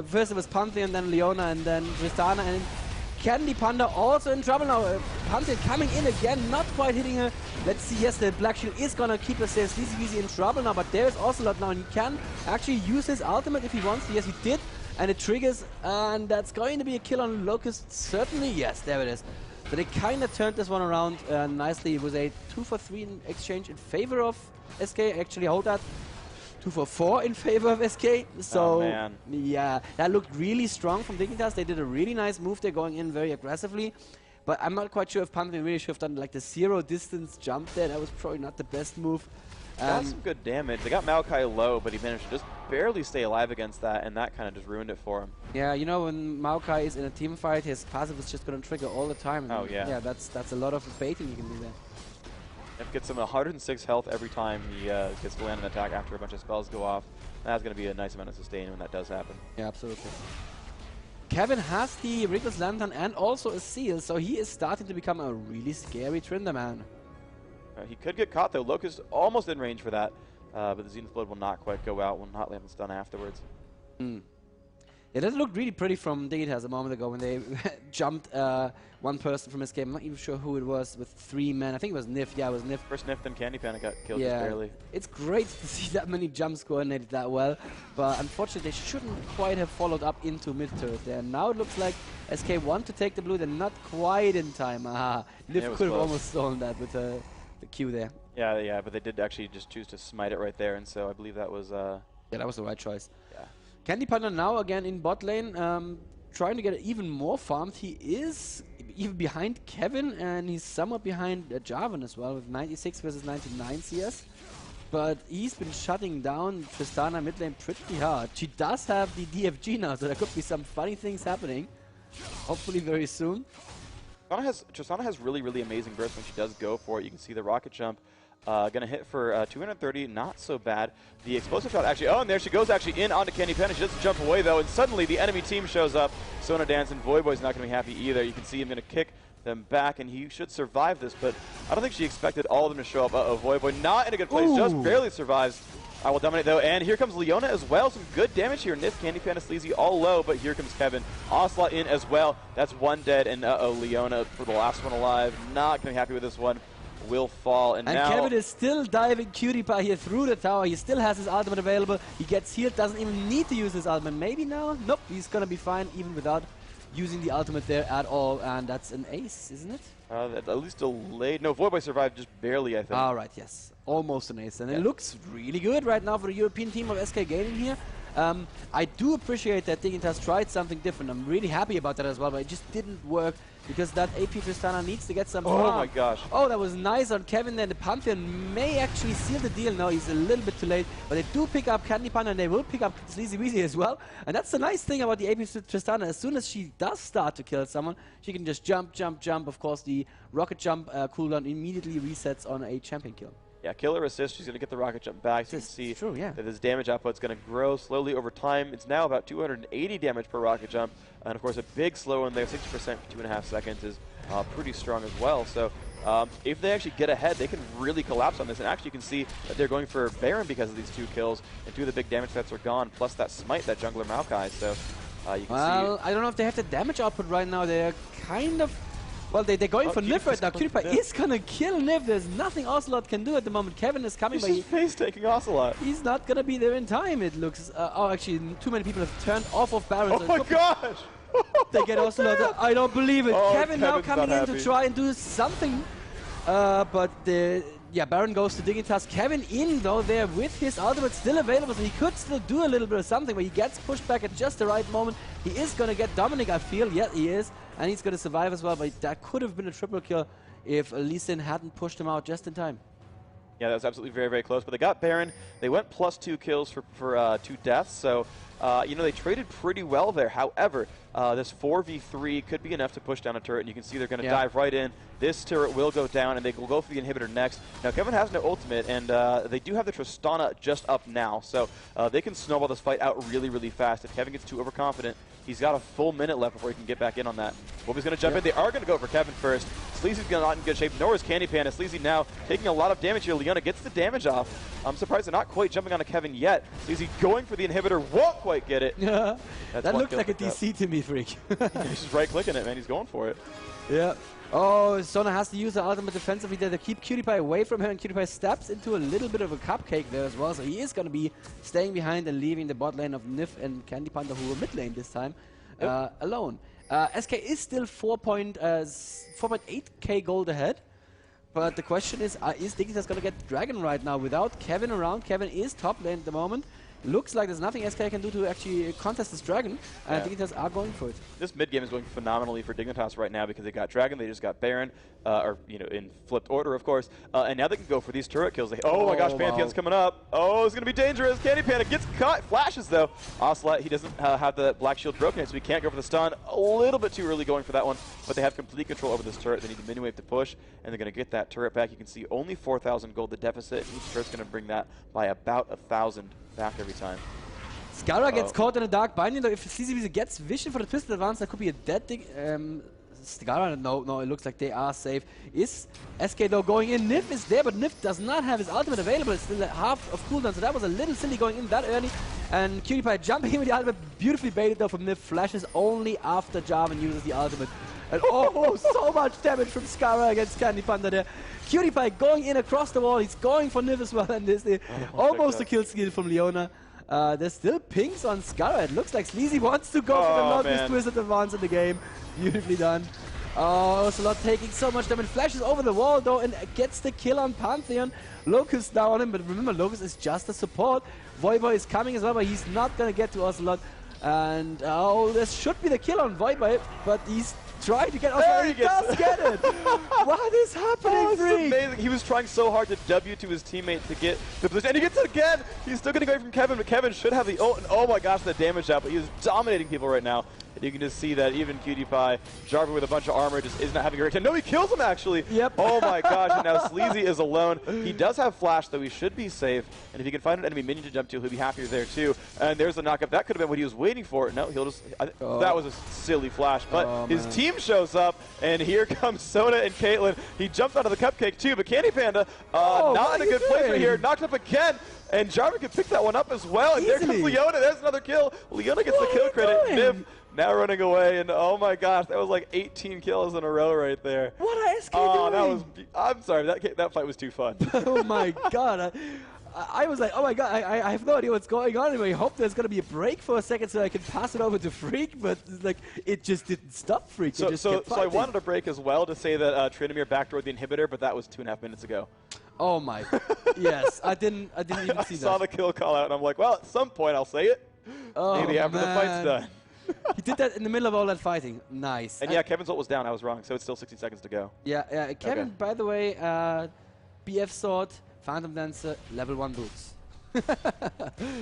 [SPEAKER 3] First it was Pantheon, then Leona, and then Tristana, and Candy Panda also in trouble now. Panther coming in again, not quite hitting her. Let's see, yes, the Black Shield is gonna keep us there. Sleazy in trouble now, but there's Ocelot now, and he can actually use his ultimate if he wants to. Yes, he did, and it triggers, and that's going to be a kill on Locust, certainly. Yes, there it is. So they kind of turned this one around nicely. It was a 2-for-3 in exchange in favor of SK. Actually, hold that. 2-for-4 in favor of SK. So, yeah, that looked really strong from Dignitas. They did a really nice move. They're going in very aggressively. But I'm not quite sure if Panther really should have done like the 0 distance jump there. That was probably not the best move.
[SPEAKER 4] Got some good damage. They got Maokai low, but he managed to just barely stay alive against that, and that kind of just ruined it for him.
[SPEAKER 3] Yeah, you know, when Maokai is in a team fight, his passive is just going to trigger all the time.
[SPEAKER 4] Oh, yeah.
[SPEAKER 3] Yeah, that's a lot of baiting you can do there.
[SPEAKER 4] It gets him 106 health every time he gets to land an attack after a bunch of spells go off. That's going to be a nice amount of sustain when that does happen.
[SPEAKER 3] Yeah, absolutely. Kevin has the Rigorous Lantern and also a seal, so he is starting to become a really scary Trinder man.
[SPEAKER 4] He could get caught though. Locust almost in range for that, but the Zenith Blood will not quite go out, will not land the stun afterwards.
[SPEAKER 3] Yeah, that looked really pretty from Dignitas a moment ago when they jumped one person from escape. I'm not even sure who it was with 3 men. I think it was Nif. Yeah, it was Nif.
[SPEAKER 4] First Nif, then Candy Panic got killed just barely.
[SPEAKER 3] It's great to see that many jumps coordinated that well, but unfortunately they shouldn't quite have followed up into mid-turret there. Now it looks like SK want to take the blue. They're not quite in time. Nif could have almost stolen that with the Q there.
[SPEAKER 4] Yeah, but they did actually just choose to smite it right there, and so I believe that was...
[SPEAKER 3] yeah, that was the right choice.
[SPEAKER 4] Yeah.
[SPEAKER 3] Candy Panda now again in bot lane, trying to get even more farmed. He is even behind Kevin, and he's somewhat behind Jarvan as well with 96 versus 99 CS. But he's been shutting down Tristana mid lane pretty hard. She does have the DFG now, so there could be some funny things happening. Hopefully very soon.
[SPEAKER 4] Tristana has really, really amazing burst when she does go for it. You can see the rocket jump. Gonna hit for 230, not so bad. The explosive shot actually, and there she goes actually in onto Candy Panda. She doesn't jump away though, and suddenly the enemy team shows up. Sona Dance and Voyboy's not gonna be happy either. You can see him gonna kick them back, and he should survive this, but I don't think she expected all of them to show up. Voyboy not in a good place, just barely survives. I will dominate though, and here comes Leona as well. Some good damage here. Nif, Candy Panda, Sleazy all low, but here comes Kevin. Ocelot in as well. That's one dead, and Leona for the last one alive. Not gonna be happy with this one. Will fall, and now
[SPEAKER 3] Kevin is still diving Cutie Pie here through the tower. He still has his ultimate available. He gets healed, doesn't even need to use his ultimate. Maybe now? Nope, he's gonna be fine even without using the ultimate there at all, and that's an ace, isn't it?
[SPEAKER 4] At least delayed. No, Voidboy survived just barely, I think.
[SPEAKER 3] All right, yes. Almost an ace, and it looks really good right now for the European team of SK Gaming here. I do appreciate that Dignitas tried something different. I'm really happy about that as well, but it just didn't work because that AP Tristana needs to get some farm.
[SPEAKER 4] Oh my gosh.
[SPEAKER 3] Oh, that was nice on Kevin there. The Pantheon may actually seal the deal. No, he's a little bit too late, but they do pick up Candy Panda, and they will pick up Sleazy Weezy as well. And that's the nice thing about the AP Tristana. As soon as she does start to kill someone, she can just jump. Of course, the rocket jump cooldown immediately resets on a champion kill.
[SPEAKER 4] Yeah, killer assist. She's going to get the rocket jump back. So you can see that his damage output is going to grow slowly over time. It's now about 280 damage per rocket jump. And of course, a big slow in there, 60% for 2.5 seconds is pretty strong as well. So if they actually get ahead, they can really collapse on this. And actually, you can see that they're going for Baron because of these 2 kills. And 2 of the big damage threats are gone, plus that smite, that jungler Maokai. So you can see.
[SPEAKER 3] I don't know if they have the damage output right now. They're kind of... Well, they're going for Nif right now. Cutie Pie is going to kill Nif. There's nothing Ocelot can do at the moment. Kevin is coming,
[SPEAKER 4] but he's face taking Ocelot.
[SPEAKER 3] He's not going to be there in time, it looks. Oh, actually, too many people have turned off of Baron.
[SPEAKER 4] Oh my gosh!
[SPEAKER 3] They get Ocelot. I don't believe it.
[SPEAKER 4] Oh,
[SPEAKER 3] Kevin now coming in to try and do something. But Baron goes to Dignitas. Kevin in, though, there with his ultimate still available, so he could still do a little bit of something, but he gets pushed back at just the right moment. He is going to get Dominic, I feel. Yeah, he is. And he's going to survive as well, but that could have been a triple kill if Lee Sin hadn't pushed him out just in time.
[SPEAKER 4] Yeah, that was absolutely very, very close. But they got Baron. They went plus 2 kills for 2 deaths. So, you know, they traded pretty well there. However, this 4v3 could be enough to push down a turret. And you can see they're going to dive right in. This turret will go down, and they will go for the inhibitor next. Now, Kevin has no ultimate, and they do have the Tristana just up now. So they can snowball this fight out really, really fast. If Kevin gets too overconfident, he's got a full minute left before he can get back in on that. Voidboy's going to jump in. They are going to go for Kevin first. Sleazy's not in good shape, nor is Candy Panda. Sleazy now taking a lot of damage here. Leona gets the damage off. I'm surprised they're not quite jumping onto Kevin yet. Sleazy going for the inhibitor, won't quite get it.
[SPEAKER 3] Yeah, that looked like a
[SPEAKER 4] picked up.
[SPEAKER 3] DC to me, Freak.
[SPEAKER 4] He's just right-clicking it, man. He's going for it.
[SPEAKER 3] Yeah. Oh, Sona has to use the ultimate defensively there to keep QtPie away from him, and QtPie steps into a little bit of a cupcake there as well, so he is going to be staying behind and leaving the bot lane of Nif and Candy Panda, who were mid lane this time, alone. SK is still 4.8k gold ahead, but the question is Dignitas going to get Dragon right now without Kevin around? Kevin is top lane at the moment. Looks like there's nothing SK can do to actually contest this Dragon, and Dignitas are going for it.
[SPEAKER 4] This mid game is going phenomenally for Dignitas right now because they got Dragon, they just got Baron, or in flipped order, of course, and now they can go for these turret kills. Oh my gosh, Pantheon's coming up. Oh, it's going to be dangerous. Candy Panda gets cut, flashes though. Ocelot, he doesn't have the black shield broken yet, so he can't go for the stun. A little bit too early going for that one, but they have complete control over this turret. They need the mini wave to push, and they're going to get that turret back. You can see only 4,000 gold the deficit. Each turret's going to bring that by about 1,000 back every time.
[SPEAKER 3] Skara gets caught in a dark binding, though. If CCB gets vision for the twisted advance, that could be a dead Skara, no, it looks like they are safe. Is SK though going in? Nif is there, but Nif does not have his ultimate available. It's still half of cooldown, so that was a little silly going in that early. And QtPie jumping in with the ultimate, beautifully baited though from Nif, flashes only after Jarvan uses the ultimate. And oh, so much damage from Skara against Candy Panda there. QtPie going in across the wall, he's going for Nif as well, and this is almost a kill steal from Leona. There's still pings on Skara. It looks like Sleazy wants to go for the longest twisted advance in the game. Beautifully done. Oh, Ocelot taking so much damage. Flashes over the wall though and gets the kill on Pantheon. Locust now on him, but remember, Locust is just a support. Voiboy is coming as well, but he's not going to get to Ocelot. And oh, this should be the kill on Voiboy, but he's trying to get Ocelot. He does get it! What is happening, Freak?
[SPEAKER 4] Amazing. He was trying so hard to W to his teammate to get the position, and he gets it again! He's still getting away from Kevin, but Kevin should have the ult, and oh my gosh, the damage out, but he is dominating people right now. And you can just see that even QtPie, Jarvan with a bunch of armor, just is not having a great time. No, he kills him actually!
[SPEAKER 3] Yep.
[SPEAKER 4] Oh my gosh, and now Sleazy is alone. He does have flash, though he should be safe, and if he can find an enemy minion to jump to, he'll be happier there too. And there's the knockup. That could have been what he was waiting for. No, he'll just... That was a silly flash, but his team shows up, and here comes Sona and Caitlyn. He jumped out of the cupcake too, but Candy Panda not in a good place right here. Knocked up again, and Jarvan can pick that one up as well. And there comes Leona. There's another kill. Leona gets the kill credit. Nif now running away, and oh my gosh, that was like 18 kills in a row right there.
[SPEAKER 3] What are SK doing?
[SPEAKER 4] That was... I'm sorry, that fight was too fun.
[SPEAKER 3] Oh my god. I was like, oh my god, I have no idea what's going on anymore. I hope there's going to be a break for a second so I can pass it over to Freak, but like it just didn't stop Freak.
[SPEAKER 4] So I wanted a break as well to say that Tryndamere backdoored the inhibitor, but that was 2.5 minutes ago.
[SPEAKER 3] Oh my, yes, I didn't even see that.
[SPEAKER 4] I saw the kill call out, and I'm like, well, at some point I'll say it. Maybe after the fight's done.
[SPEAKER 3] He did that in the middle of all that fighting. Nice.
[SPEAKER 4] And yeah, Kevin's ult was down. I was wrong, so it's still 16 seconds to go.
[SPEAKER 3] Yeah, Kevin, by the way, BF Sword, Phantom Dancer, level 1 boots.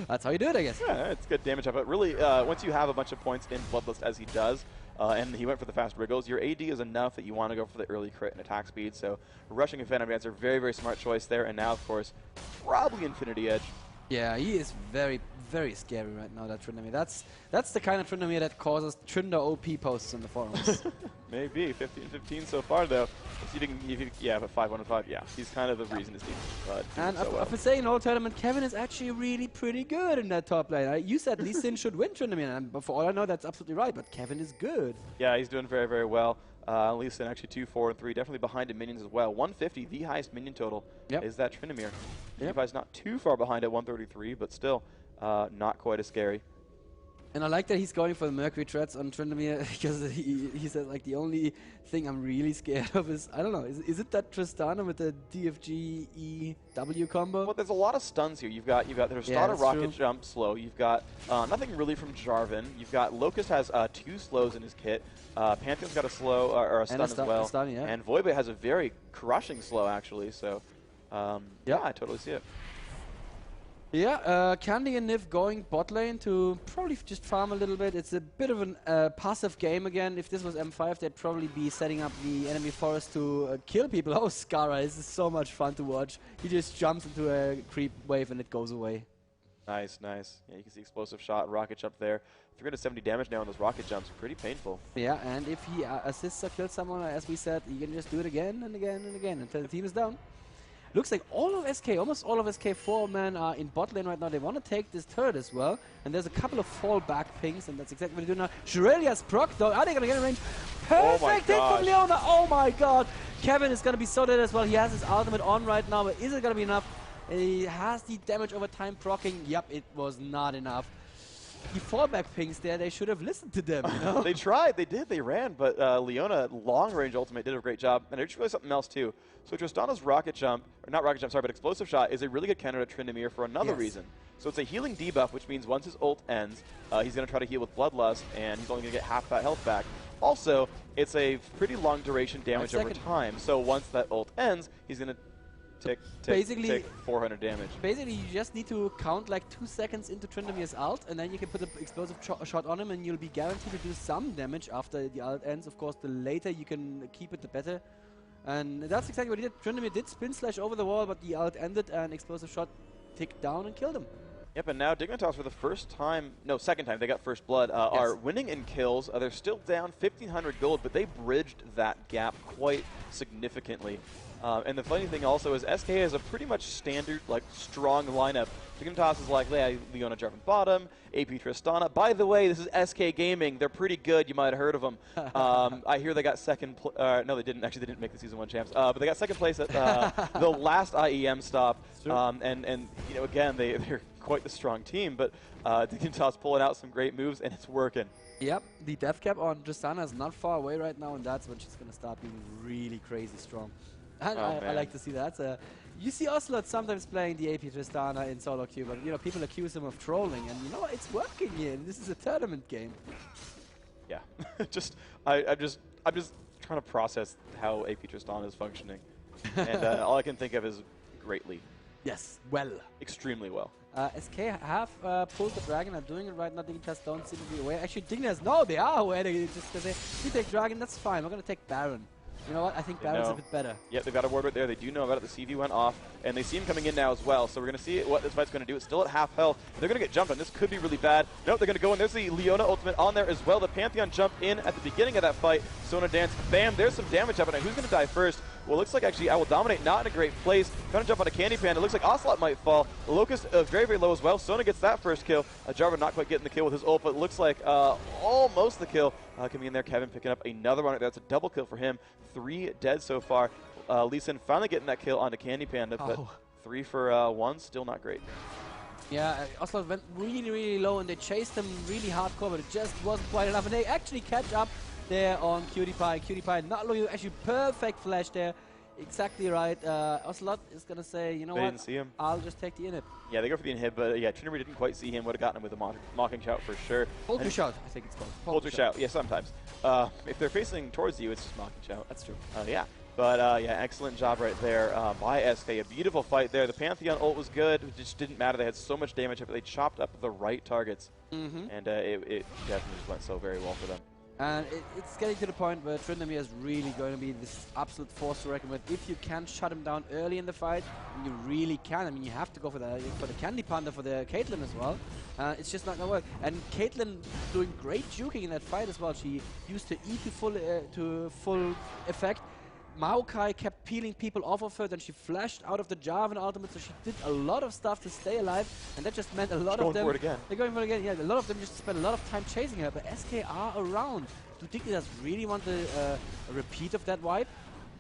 [SPEAKER 3] That's how you do it, I guess.
[SPEAKER 4] Yeah, it's good damage up. But really, once you have a bunch of points in Bloodlust as he does, and he went for the fast wriggles, your AD is enough that you want to go for the early crit and attack speed. So rushing a Phantom Dancer, very, very smart choice there. And now, of course, probably Infinity Edge.
[SPEAKER 3] Yeah, he is very, very scary right now, that Tryndamere. That's the kind of Tryndamere that causes Tryndamere OP posts on the forums.
[SPEAKER 4] Maybe 15 so far though. Yeah, but 5-1-5. Yeah, he's kind of the reason his team.
[SPEAKER 3] And I've saying in the whole tournament, Kevin is actually really pretty good in that top lane. You said Lee Sin should win Tryndamere, and for all I know, that's absolutely right. But Kevin is good.
[SPEAKER 4] Yeah, he's doing very, very well. Lee Sin actually 2, 4, and 3, definitely behind in minions as well. 150, the highest minion total, is that Tryndamere. Dignitas not too far behind at 133, but still not quite as scary.
[SPEAKER 3] And I like that he's going for the Mercury Treads on Tryndamere because he said like the only thing I'm really scared of is, I don't know, is it that Tristana with the DFG EW combo?
[SPEAKER 4] Well, there's a lot of stuns here. You've got the Tristana rocket jump slow. You've got nothing really from Jarvan. You've got Locust has 2 slows in his kit. Pantheon's got a slow or a stun as well. And Voiboy has a very crushing slow actually. So yeah, I totally see it.
[SPEAKER 3] Yeah, Candy and Nif going bot lane to probably just farm a little bit. It's a bit of a passive game again. If this was M5, they'd probably be setting up the enemy forest to kill people. Oh, Skara, this is so much fun to watch. He just jumps into a creep wave and it goes away.
[SPEAKER 4] Nice, nice. Yeah, you can see explosive shot, rocket jump there. 370 damage now on those rocket jumps. Pretty painful.
[SPEAKER 3] Yeah, and if he assists or kills someone, as we said, you can just do it again and again and again until the team is down. Looks like all of SK, almost all of SK 4 men are in bot lane right now. They want to take this turret as well. And there's a couple of fallback pings, and that's exactly what they're doing now. Shirelia's proc, though. Are they going to get in range? Perfect hit from Leona. Oh my god. Kevin is going to be so dead as well. He has his ultimate on right now, but is it going to be enough? He has the damage over time proccing. Yep, it was not enough. The fallback pings there, they should have listened to them, you know?
[SPEAKER 4] They tried, they did, they ran, but Leona, long-range ultimate, did a great job. And I just realized something else, too. So Tristana's rocket jump, or not rocket jump, sorry, but explosive shot is a really good counter to Tryndamere for another reason. So it's a healing debuff, which means once his ult ends, he's going to try to heal with Bloodlust, and he's only going to get half that health back. Also, it's a pretty long duration damage over time, so once that ult ends, he's going to take 400 damage.
[SPEAKER 3] Basically, you just need to count like 2 seconds into Tryndamere's ult, and then you can put an explosive shot on him, and you'll be guaranteed to do some damage after the ult ends. Of course, the later you can keep it, the better. And that's exactly what he did. Tryndamere did spin slash over the wall, but the ult ended, and explosive shot ticked down and killed him.
[SPEAKER 4] Yep, and now Dignitas for the first time, no, second time, they got first blood, are winning in kills. They're still down 1,500 gold, but they bridged that gap quite significantly. And the funny thing also is SK has a pretty much standard, like, strong lineup. Dignitas is like, yeah, Leona Jarvan bottom, AP Tristana. By the way, this is SK Gaming. They're pretty good. You might have heard of them. I hear they got second. No, they didn't. Actually, they didn't make the Season 1 champs. But they got second place at the last IEM stop. And you know, again, they're quite the strong team. But Dignitas pulling out some great moves, and it's working.
[SPEAKER 3] Yep, the death cap on Tristana is not far away right now, and that's when she's going to start being really crazy strong. And I like to see that. You see Ocelot sometimes playing the AP Tristana in solo queue, but you know, people accuse him of trolling, and you know what? It's working here. This is a tournament game.
[SPEAKER 4] Yeah, I'm just trying to process how AP Tristana is functioning, and all I can think of is greatly.
[SPEAKER 3] Yes, well.
[SPEAKER 4] Extremely well.
[SPEAKER 3] SK have pulled the dragon, are doing it right now. Dignitas don't seem to be aware. Actually, Dignitas, no, they are aware. They're just going to say, we take dragon, that's fine. We're going to take Baron. You know what? I think Baron's a bit better. Yep,
[SPEAKER 4] they've got a ward right there. They do know about it. The CV went off, and they see him coming in now as well. So we're going to see what this fight's going to do. It's still at half health. They're going to get jumped on. This could be really bad. Nope, they're going to go in. There's the Leona ultimate on there as well. The Pantheon jumped in at the beginning of that fight. Sona dance. Bam, there's some damage happening. Who's going to die first? Well, it looks like actually I Will Dominate not in a great place. Trying to jump on a Candy Panda. It looks like Ocelot might fall. The Locust very, very low as well. Sona gets that first kill. Jarvan not quite getting the kill with his ult, but it looks like almost the kill. Coming in there, Kevin picking up another one. That's a double kill for him. 3 dead so far. Lee Sin finally getting that kill onto Candy Panda, but 3 for 1, still not great.
[SPEAKER 3] Yeah, Ocelot went really, really low, and they chased him really hardcore, but it just wasn't quite enough. And they actually catch up there on QtPie. QtPie not looking, actually perfect flash there. Exactly right. Ocelot is going to say, you know what?
[SPEAKER 4] Didn't see him.
[SPEAKER 3] I'll just take the inhib.
[SPEAKER 4] Yeah, they go for the inhib, but yeah, Tryndamere didn't quite see him. Would have gotten him with a mocking shout for sure.
[SPEAKER 3] Poultry shout, I think it's called.
[SPEAKER 4] Poultry shout, yeah, sometimes. If they're facing towards you, it's just mocking shout.
[SPEAKER 3] That's true.
[SPEAKER 4] Yeah. But yeah, excellent job right there by SK. A beautiful fight there. The Pantheon ult was good. It just didn't matter. They had so much damage, but they chopped up the right targets. And it definitely just went so very well for them.
[SPEAKER 3] And it's getting to the point where Tryndamere is really going to be this absolute force to reckon with. If you can shut him down early in the fight, you really can. I mean, you have to go for the Candy Panda for the Caitlyn as well. It's just not going to work. And Caitlyn doing great juking in that fight as well. She used her E to full effect. Maokai kept peeling people off of her, then she flashed out of the Jarvan ultimate, so she did a lot of stuff to stay alive, and that just meant a lot of them... They're going for it again. Yeah, a lot of them just spent a lot of time chasing her, but SK are around. Do Dignitas really want a repeat of that wipe?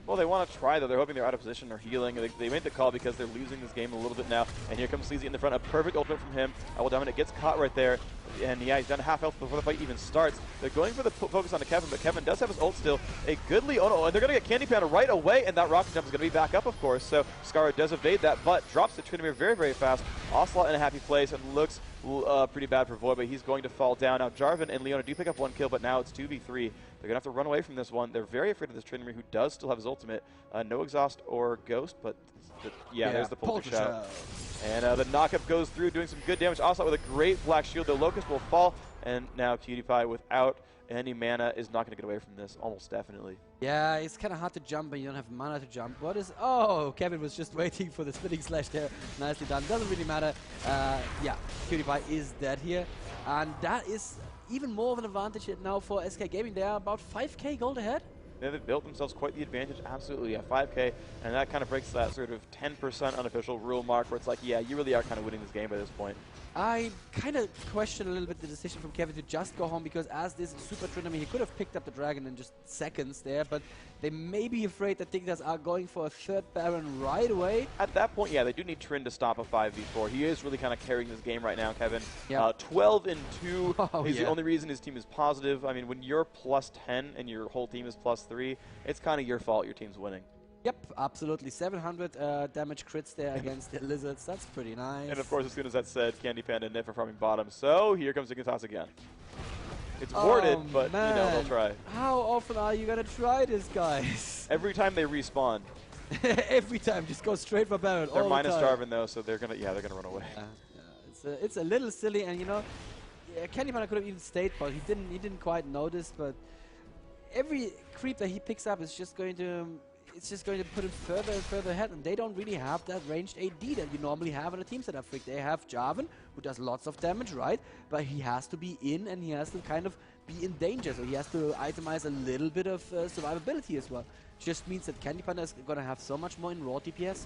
[SPEAKER 4] Well, they want to try, though. They're hoping they're out of position or healing. They made the call because they're losing this game a little bit now. And here comes Sleazy in the front. A perfect ultimate from him. Will Dominate gets caught right there. And yeah, he's down to half health before the fight even starts. They're going for the focus onto Kevin, but Kevin does have his ult still. A good lead. Oh no, and they're going to get Candy Panda right away, and that rocket jump is going to be back up, of course. So Scarra does evade that, but drops to Tryndamere very, very fast. Ocelot in a happy place, and looks pretty bad for Void, but he's going to fall down. Now Jarvan and Leona do pick up 1 kill, but now it's 2v3. They're going to have to run away from this one. They're very afraid of this Tryndamere, who does still have his ultimate. No exhaust or ghost, but yeah, there's the Poultry Shout. And the knockup goes through, doing some good damage. Ocelot with a great black shield. The Locust will fall, and now QtPie without any mana is not going to get away from this, almost definitely.
[SPEAKER 3] Yeah, it's kind of hard to jump when you don't have mana to jump. What is... Oh, Kevin was just waiting for the splitting slash there. Nicely done. Doesn't really matter. Yeah, PewDiePie is dead here. And that is even more of an advantage now for SK Gaming. They are about 5k gold ahead.
[SPEAKER 4] Yeah, they've built themselves quite the advantage, absolutely, at 5k, and that kind of breaks that sort of 10% unofficial rule mark where it's like, yeah, you really are kind of winning this game by this point.
[SPEAKER 3] I kind of question a little bit the decision from Kevin to just go home, because as this super Trinity, he could have picked up the dragon in just seconds there, but they may be afraid that Dignitas are going for a third Baron right away.
[SPEAKER 4] At that point, yeah, they do need Trin to stop a 5v4. He is really kind of carrying this game right now, Kevin.
[SPEAKER 3] Yep.
[SPEAKER 4] 12-2 is the
[SPEAKER 3] yeah.
[SPEAKER 4] only reason his team is positive. I mean, when you're +10 and your whole team is +3, it's kind of your fault your team's winning.
[SPEAKER 3] Yep, absolutely. 700 damage crits there against the Lizards. That's pretty nice.
[SPEAKER 4] And of course, as soon as that's said, Candy Panda and Nip are farming bottom. So here comes Dignitas again. It's warded, but
[SPEAKER 3] man.
[SPEAKER 4] you know, they'll try.
[SPEAKER 3] How often are you gonna try this, guys?
[SPEAKER 4] Every time they respawn.
[SPEAKER 3] Every time, just go straight for Baron.
[SPEAKER 4] They're
[SPEAKER 3] all
[SPEAKER 4] minus
[SPEAKER 3] the time.
[SPEAKER 4] Jarvan though, so they're gonna run away.
[SPEAKER 3] It's a little silly, and you know, yeah, Candy Panda could have even stayed, but he didn't quite notice. But every creep that he picks up is just going to. It's just going to put him further and further ahead, and they don't really have that ranged AD that you normally have on a team setup. They have Jarvan, who does lots of damage, right? But he has to be in, and he has to kind of be in danger, so he has to itemize a little bit of survivability as well. Just means that Candy Panda is going to have so much more in raw DPS.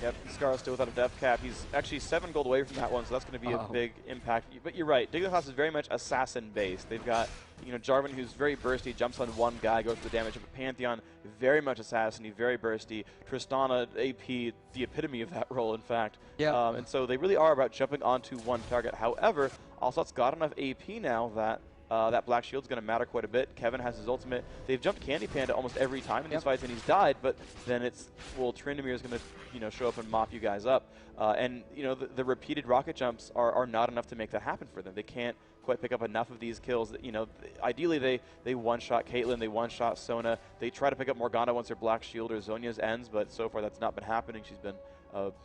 [SPEAKER 4] Yep, Scar still without a death cap. He's actually 7 gold away from that one, so that's going to be a big impact. But you're right, Dignitas is very much assassin-based. They've got, you know, Jarvan, who's very bursty, jumps on one guy, goes for the damage. But Pantheon, very much assassin-y, very bursty. Tristana, AP, the epitome of that role, in fact.
[SPEAKER 3] Yeah.
[SPEAKER 4] And so they really are about jumping onto one target. However, Ocelot's got enough AP now that that Black Shield's going to matter quite a bit. Kevin has his ultimate. They've jumped Candy Panda almost every time in these fights, and he's died. But then it's, well, Tryndamere is going to, you know, show up and mop you guys up. And you know, the repeated rocket jumps are not enough to make that happen for them. They can't quite pick up enough of these kills. You know, ideally they one-shot Caitlyn, they one-shot Sona. They try to pick up Morgana once their Black Shield or Zhonya's ends, but so far that's not been happening. She's been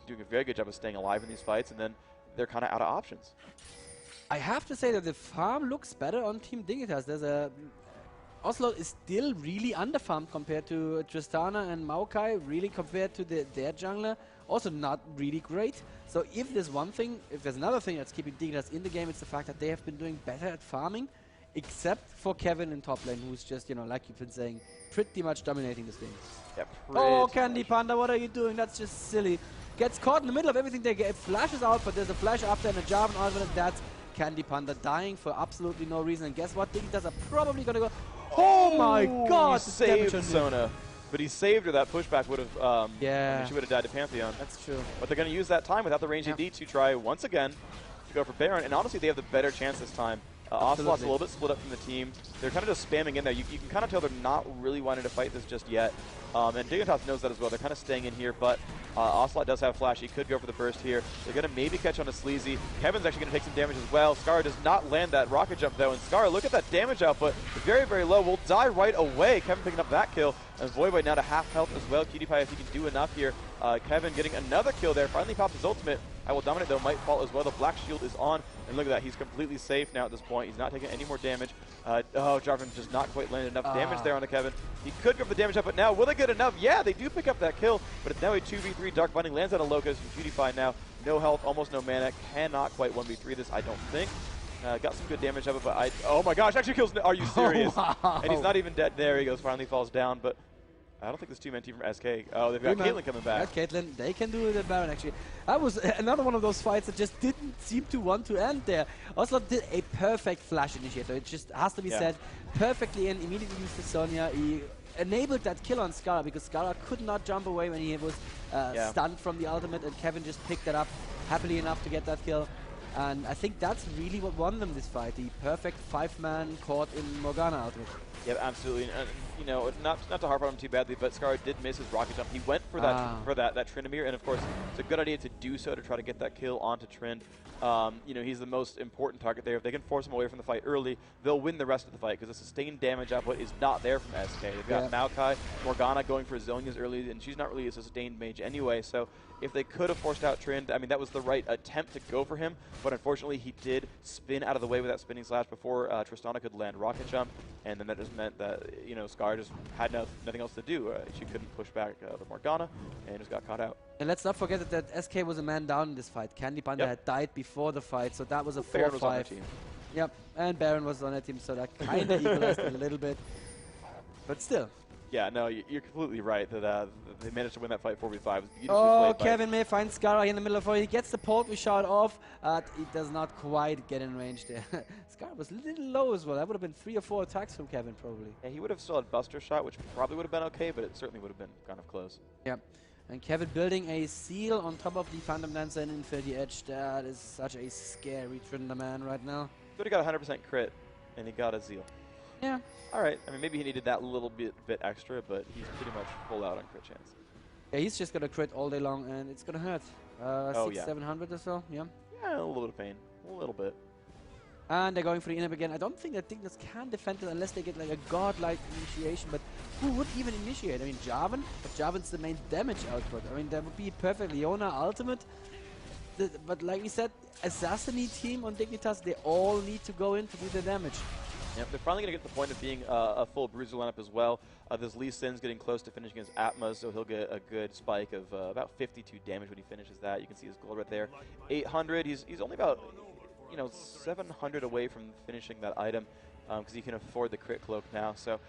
[SPEAKER 4] doing a very good job of staying alive in these fights, and then they're kind of out of options.
[SPEAKER 3] I have to say that the farm looks better on Team Dignitas. There's a... Ocelot is still really underfarmed compared to Tristana and Maokai, really compared to their jungler. Also not really great. So if there's one thing, if there's another thing that's keeping Dignitas in the game, it's the fact that they have been doing better at farming, except for Kevin in top lane, who's just, you know, like you've been saying, pretty much dominating this game.
[SPEAKER 4] Yeah,
[SPEAKER 3] Oh, Candy Panda, what are you doing? That's just silly. Gets caught in the middle of everything. They get flashes out, but there's a flash after and a Jarvan ultimate. That's Candy Panda dying for absolutely no reason. And guess what? Dignitas are probably going to go... Oh my god!
[SPEAKER 4] He saved Sona. But he saved her. That pushback would have... I mean, she would have died to Pantheon.
[SPEAKER 3] That's true.
[SPEAKER 4] But they're going to use that time without the range AD to try once again to go for Baron. And honestly, they have the better chance this time. Ocelot's a little bit split up from the team. They're kind of just spamming in there. You can kind of tell they're not really wanting to fight this just yet. And Dignitas knows that as well. They're kind of staying in here, but Ocelot does have Flash. He could go for the burst here. They're going to maybe catch on a Sleazy. Kevin's actually going to take some damage as well. Scar does not land that rocket jump, though. And Scar, look at that damage output. Very, very low. Will die right away. Kevin picking up that kill. And Voivod now to half health as well. PewDiePie, if he can do enough here. Kevin getting another kill there. Finally pops his ultimate. I will dominate, though, might fall as well. The Black Shield is on. And look at that. He's completely safe now at this point. He's not taking any more damage. Jarvan just not quite landed enough damage there on the Kevin. He could go for the damage up, but now will they get enough? Yeah, they do pick up that kill, but it's now a 2v3. Dark Binding lands on a Locust from PewDiePie now. No health, almost no mana. Cannot quite 1v3 this, I don't think. Got some good damage of it, but oh my gosh, actually kills. Are you serious?
[SPEAKER 3] Wow.
[SPEAKER 4] And he's not even dead. There he goes, finally falls down, but I don't think this two-man team from SK. Oh, they've got Caitlyn coming back.
[SPEAKER 3] Yeah, Caitlyn, they can do the Baron, actually. That was another one of those fights that just didn't seem to want to end there. Ocelot did a perfect flash initiator. It just has to be said. Perfectly in, immediately used to Sonya. He enabled that kill on Scala because Scala could not jump away when he was stunned from the ultimate, and Kevin just picked that up happily enough to get that kill. And I think that's really what won them this fight. The perfect 5-man caught in Morgana ultimate.
[SPEAKER 4] Yeah, absolutely. And, you know, not to harp on him too badly, but Scar did miss his rocket jump. He went for that Tryndamere, and of course, it's a good idea to do so to try to get that kill onto Trynd. You know, he's the most important target there. If they can force him away from the fight early, they'll win the rest of the fight because the sustained damage output is not there from SK. They've got Maokai, Morgana going for Zhonya's early, and she's not really a sustained mage anyway. So if they could have forced out Trynd, I mean, that was the right attempt to go for him, but unfortunately, he did spin out of the way with that spinning slash before Tristana could land rocket jump, and then that just meant that, you know, Scar just had nothing else to do. She couldn't push back the Morgana and just got caught out.
[SPEAKER 3] And let's not forget that SK was a man down in this fight. Candy Panda had died before the fight, so that was a 4-5. Yep, and Baron was on their team, so that kind of equalized it a little bit. But still.
[SPEAKER 4] Yeah, no, you're completely right that they managed to win that fight 4v5.
[SPEAKER 3] Oh, Kevin May finds Scar in the middle of it. He gets the poultry shot off, but he does not quite get in range there. Scar was a little low as well. That would have been 3 or 4 attacks from Kevin, probably.
[SPEAKER 4] Yeah, he would have still had Buster Shot, which probably would have been okay, but it certainly would have been kind of close.
[SPEAKER 3] Yep. And Kevin building a seal on top of the Phantom Dancer and Infinity Edge. That is such a scary Tryndamere man right now.
[SPEAKER 4] Could have got a 100% crit, and he got a Zeal.
[SPEAKER 3] Yeah.
[SPEAKER 4] All right. I mean, maybe he needed that little bit extra, but he's pretty much full out on crit chance.
[SPEAKER 3] Yeah, he's just gonna crit all day long, and it's gonna hurt. 700 or so. Yeah.
[SPEAKER 4] Yeah, a little bit of pain, a little bit.
[SPEAKER 3] And they're going for the inhib again. I don't think that Dignitas can defend it unless they get like a godlike initiation. But who would even initiate? I mean, Jarvan. But Jarvan's the main damage output. I mean, that would be perfect. Leona ultimate. But like we said, Assassin team on Dignitas, they all need to go in to do the damage.
[SPEAKER 4] Yep, they're finally going to get to the point of being a full bruiser lineup as well. This Lee Sin's getting close to finishing his Atma, so he'll get a good spike of about 52 damage when he finishes that. You can see his gold right there. 800, he's only about, you know, 700 away from finishing that item because he can afford the crit cloak now. So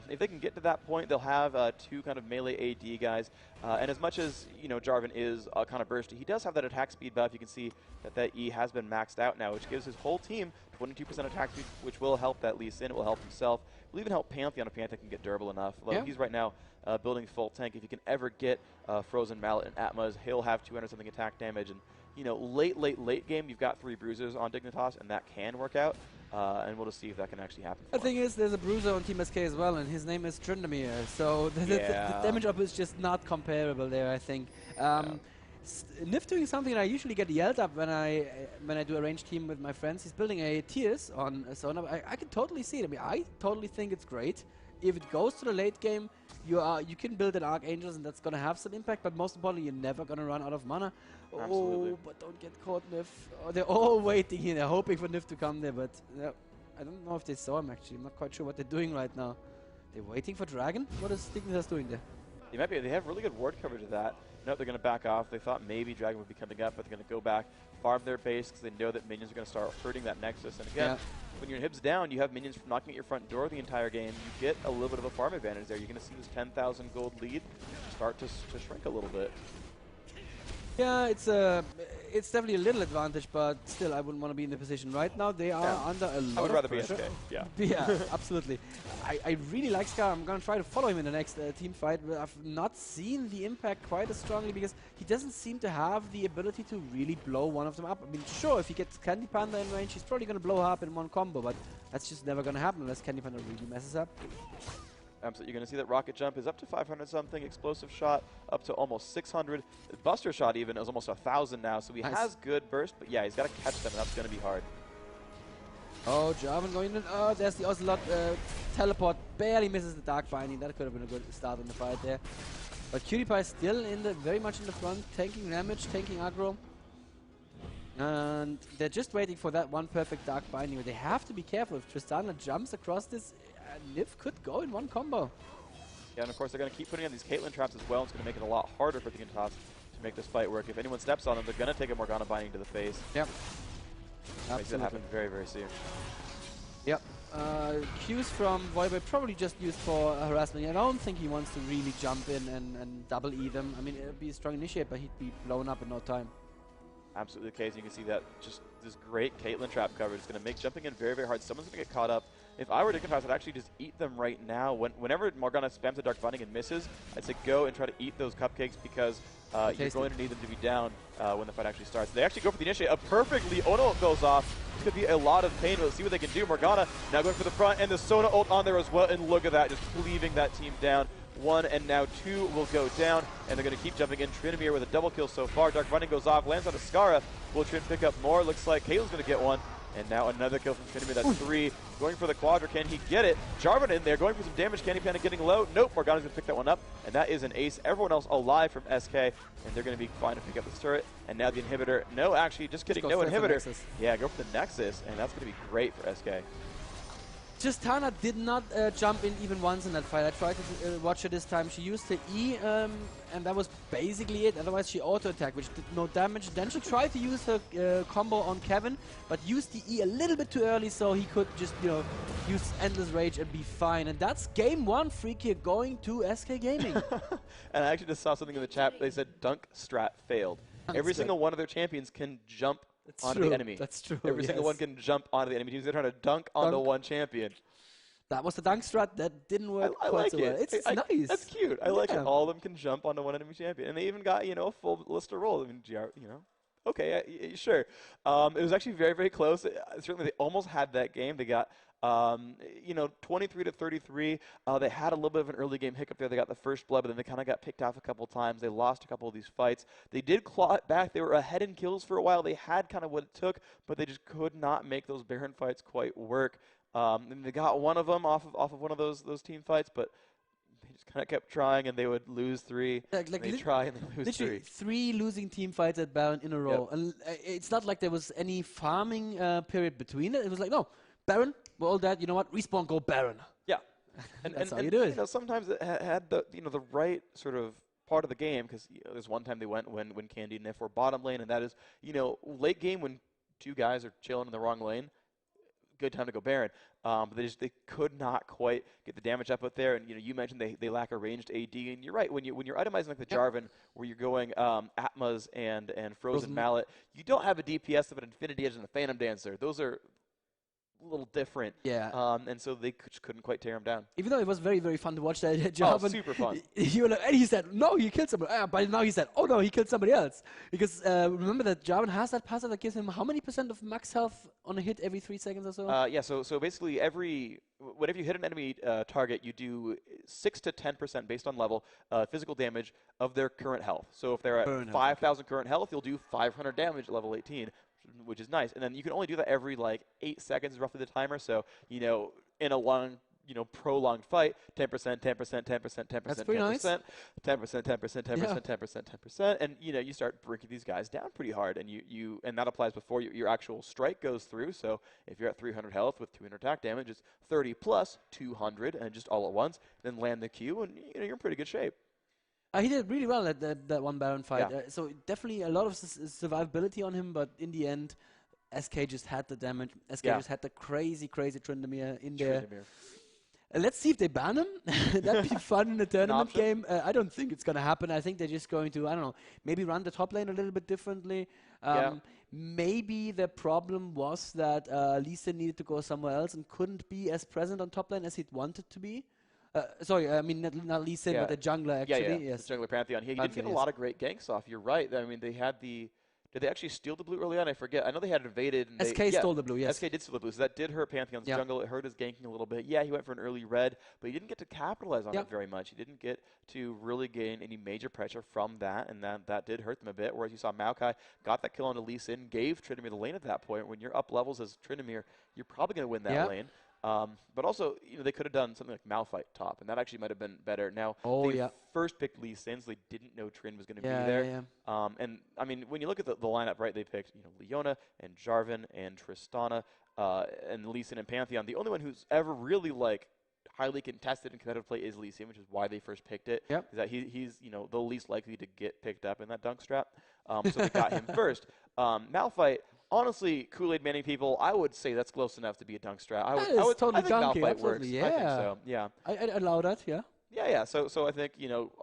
[SPEAKER 4] if they can get to that point, they'll have 2 kind of melee AD guys. And as much as, you know, Jarvan is kind of bursty, he does have that attack speed buff. You can see that E has been maxed out now, which gives his whole team 22% attack speed, which will help that Lee Sin. It will help himself. It will even help Pantheon if Pantheon can get durable enough. Like he's right now building full tank. If he can ever get Frozen Mallet and Atmas, he'll have 200-something attack damage. And, you know, late game, you've got 3 bruisers on Dignitas, and that can work out. And we'll just see if that can actually happen.
[SPEAKER 3] The thing is, there's a bruiser on Team SK as well, and his name is Tryndamere. So the damage up is just not comparable there, I think. Nif doing something that I usually get yelled up when I do a range team with my friends. He's building a Tears on Sona. I can totally see it. I mean, I totally think it's great. If it goes to the late game, you can build an Archangels, and that's gonna have some impact. But most importantly, you're never gonna run out of mana.
[SPEAKER 4] Absolutely.
[SPEAKER 3] Oh, but don't get caught, Nif. Oh, they're all waiting here. They're hoping for Nif to come there, but I don't know if they saw him actually. I'm not quite sure what they're doing right now. They're waiting for Dragon. What is Dignitas doing there?
[SPEAKER 4] They might be. They have really good ward coverage of that. No, they're going to back off. They thought maybe Dragon would be coming up, but they're going to go back, farm their base because they know that minions are going to start hurting that Nexus. And again, when your inhib's down, you have minions knocking at your front door the entire game. You get a little bit of a farm advantage there. You're going to see this 10,000 gold lead start to shrink a little bit.
[SPEAKER 3] Yeah, it's definitely a little advantage, but still, I wouldn't want to be in the position right now. They are under a lot
[SPEAKER 4] I would rather
[SPEAKER 3] of pressure.
[SPEAKER 4] be SK.
[SPEAKER 3] Yeah, absolutely. I really like Scar. I'm going to try to follow him in the next team fight, but I've not seen the impact quite as strongly because he doesn't seem to have the ability to really blow one of them up. I mean, sure, if he gets Candy Panda in range, he's probably going to blow her up in one combo, but that's just never going to happen unless Candy Panda really messes up.
[SPEAKER 4] Absolutely. You're going to see that Rocket Jump is up to 500-something, Explosive Shot up to almost 600. Buster Shot even is almost 1,000 now, so he has good burst, but yeah, he's got to catch them, and that's going to be hard.
[SPEAKER 3] Oh, Jarvan going in. Oh, there's the Ocelot teleport. Barely misses the Dark Binding. That could have been a good start on the fight there. But Cutie Pie still very much in the front, tanking damage, tanking aggro. And they're just waiting for that one perfect Dark Binding. They have to be careful. If Tristana jumps across this, Nif could go in one combo.
[SPEAKER 4] Yeah, and of course they're going to keep putting on these Caitlyn traps as well. It's going to make it a lot harder for Dignitas to make this fight work. If anyone steps on them, they're going to take a Morgana Binding to the face.
[SPEAKER 3] Yep.
[SPEAKER 4] Makes it happen very, very soon.
[SPEAKER 3] Yep. Qs from Voivod probably just used for harassment. I don't think he wants to really jump in and double E them. I mean, it would be a strong initiate, but he'd be blown up in no time.
[SPEAKER 4] Absolutely the case. You can see that just this great Caitlyn trap coverage is going to make jumping in very, very hard. Someone's going to get caught up. if I were Dignitas, I'd actually just eat them right now. Whenever Morgana spams the Dark Binding and misses, I'd say go and try to eat those cupcakes because you're going to need them to be down when the fight actually starts. They actually go for the initiate. A perfect Leona goes off. This could be a lot of pain, but let's see what they can do. Morgana now going for the front, and the Sona ult on there as well, and look at that, just cleaving that team down. 1 and now 2 will go down, and they're going to keep jumping in. Trinimir with a double kill so far. Dark Binding goes off, lands on Ascara. Will Trin pick up more? Looks like Kale's going to get one. And now another kill from Trinimir. That's 3. Going for the Quadra. Can he get it? Jarvan in there going for some damage. Can he Panic getting low? Nope. Morgana's going to pick that one up. And that is an ace. Everyone else alive from SK. And they're going to be fine to pick up this turret. And now the inhibitor. No, actually, just kidding. No inhibitor. Yeah, go for the Nexus. And that's going to be great for SK.
[SPEAKER 3] Just Tana did not jump in even once in that fight. I tried to watch her this time. She used the E, and that was basically it. Otherwise, she auto-attacked, which did no damage. Then she tried to use her combo on Kevin, but used the E a little bit too early, so he could just, use Endless Rage and be fine. And that's game 1 free kick going to SK Gaming.
[SPEAKER 4] And I actually just saw something in the chat. They said Dunk Strat failed. Every single one of their champions can jump onto the enemy.
[SPEAKER 3] That's true.
[SPEAKER 4] Every single one can jump onto the enemy teams. They're trying to dunk onto one champion.
[SPEAKER 3] That was the dunk strat. That didn't work
[SPEAKER 4] I
[SPEAKER 3] quite
[SPEAKER 4] like
[SPEAKER 3] so
[SPEAKER 4] it.
[SPEAKER 3] well. It's nice.
[SPEAKER 4] That's cute. I like it. All of them can jump onto one enemy champion. And they even got, a full list of roles. I mean, okay, sure. It was actually very, very close. Certainly, they almost had that game. They got 23 to 33. They had a little bit of an early game hiccup there. They got the first blood, but then they kind of got picked off a couple times. They lost a couple of these fights. They did claw it back. They were ahead in kills for a while. They had kind of what it took, but they just could not make those Baron fights quite work. And they got one of them off of one of those team fights, but they just kind of kept trying, and they would lose 3. They try and they lose
[SPEAKER 3] literally
[SPEAKER 4] 3.
[SPEAKER 3] 3 losing team fights at Baron in a row.
[SPEAKER 4] Yep.
[SPEAKER 3] And it's not like there was any farming period between it. It was like, no, Baron, we're all dead. You know what? Respawn, go Baron.
[SPEAKER 4] Yeah.
[SPEAKER 3] That's how you do it.
[SPEAKER 4] Sometimes it had the the right sort of part of the game, because there's one time they went when Candy and Nif were bottom lane, and that is late game when 2 guys are chilling in the wrong lane. Good time to go Baron, but they could not quite get the damage up out there. And you mentioned they lack a ranged AD, and you're right, when you're itemizing like the Jarvan, where you're going Atmas and Frozen Mallet, you don't have a DPS of an Infinity Edge and a Phantom Dancer. Those are a little different.
[SPEAKER 3] Yeah.
[SPEAKER 4] And so they just couldn't quite tear him down.
[SPEAKER 3] Even though it was very, very fun to watch that Jarvan.
[SPEAKER 4] Oh, super fun.
[SPEAKER 3] And he said, no, he killed somebody. But now he said, oh, no, he killed somebody else. Because remember that Jarvan has that passive that gives him how many % of max health on a hit every 3 seconds or so?
[SPEAKER 4] Yeah, so basically whenever you hit an enemy target, you do 6 to 10% based on level physical damage of their current health. So if they're at 5,000 current health, you'll do 500 damage at level 18. Which is nice. And then you can only do that every 8 seconds is roughly the timer. So, in a long, prolonged fight, 10%, 10%, 10%, 10%,
[SPEAKER 3] That's pretty
[SPEAKER 4] 10%,
[SPEAKER 3] nice.
[SPEAKER 4] 10%, 10%, 10%, 10%, 10%, and you start breaking these guys down pretty hard, and and that applies before your actual strike goes through. So if you're at 300 health with 200 attack damage, it's 30 plus 200, and just all at once, then land the Q, and you're in pretty good shape.
[SPEAKER 3] He did really well at that one Baron fight.
[SPEAKER 4] Yeah.
[SPEAKER 3] So definitely a lot of survivability on him, but in the end, SK just had the damage. SK just had the crazy Tryndamere in there. Let's see if they ban him. That'd be fun in a tournament game. I don't think it's going to happen. I think they're just going to, I don't know, maybe run the top lane a little bit differently. Maybe the problem was that Lee Sin needed to go somewhere else and couldn't be as present on top lane as he'd wanted to be. Sorry, I mean not Lee Sin, but the jungler actually.
[SPEAKER 4] Yes, the jungler Pantheon. He did get a lot of great ganks off. You're right. I mean, they had the. Did they actually steal the blue early on? I forget. I know they had invaded. And
[SPEAKER 3] SK stole the blue, yes.
[SPEAKER 4] SK did steal the blue, so that did hurt Pantheon's jungle. It hurt his ganking a little bit. Yeah, he went for an early red, but he didn't get to capitalize on it very much. He didn't get to really gain any major pressure from that, and that did hurt them a bit. Whereas you saw Maokai got that kill onto Lee Sin, gave Tryndamere the lane at that point. When you're up levels as Tryndamere, you're probably going to win that lane. But also, they could have done something like Malphite top, and that actually might have been better. Now, they first picked Lee Sin, so they didn't know Trin was going to be there. And, I mean, when you look at the lineup, right, they picked, Leona and Jarvan and Tristana and Lee Sin and Pantheon. The only one who's ever really, highly contested in competitive play is Lee Sin, which is why they first picked it. Is that he's the least likely to get picked up in that dunk strap. So they got him first. Malphite. Honestly, Kool-Aid Manning people, I would say that's close enough to be a dunk strat. I think
[SPEAKER 3] totally
[SPEAKER 4] Malphite works.
[SPEAKER 3] Yeah.
[SPEAKER 4] I think so. Yeah.
[SPEAKER 3] I allow that. Yeah.
[SPEAKER 4] Yeah. So I think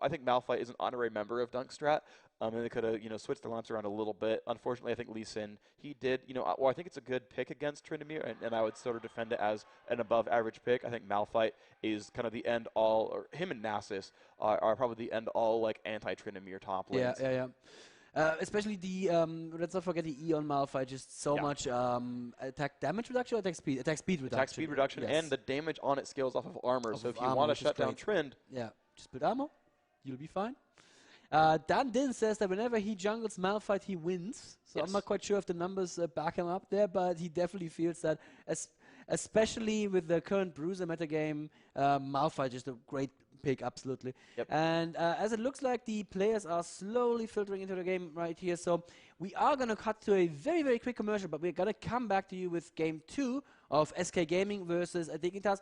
[SPEAKER 4] I think Malphite is an honorary member of Dunk Strat. And they could have switched the lineups around a little bit. Unfortunately, I think Lee Sin, he did well. I think it's a good pick against Tryndamere, and I would sort of defend it as an above average pick. I think Malphite is kind of the end all, or him and Nasus are probably the end all like anti Tryndamere top lanes.
[SPEAKER 3] Yeah. Especially the let's not forget the E on Malphite, just so much attack damage reduction or attack speed reduction.
[SPEAKER 4] Attack speed reduction,
[SPEAKER 3] yes.
[SPEAKER 4] and the damage on it scales off of armor. So if you want to shut down Trynd,
[SPEAKER 3] just put armor, you'll be fine. Dan Din says that whenever he jungles Malphite, he wins. So I'm not quite sure if the numbers back him up there, but he definitely feels that, especially with the current Bruiser metagame, Malphite is a great pick, absolutely.
[SPEAKER 4] Yep.
[SPEAKER 3] And as it looks like the players are slowly filtering into the game right here, so we are going to cut to a very, very quick commercial, but we're going to come back to you with Game 2 of SK Gaming versus Dignitas.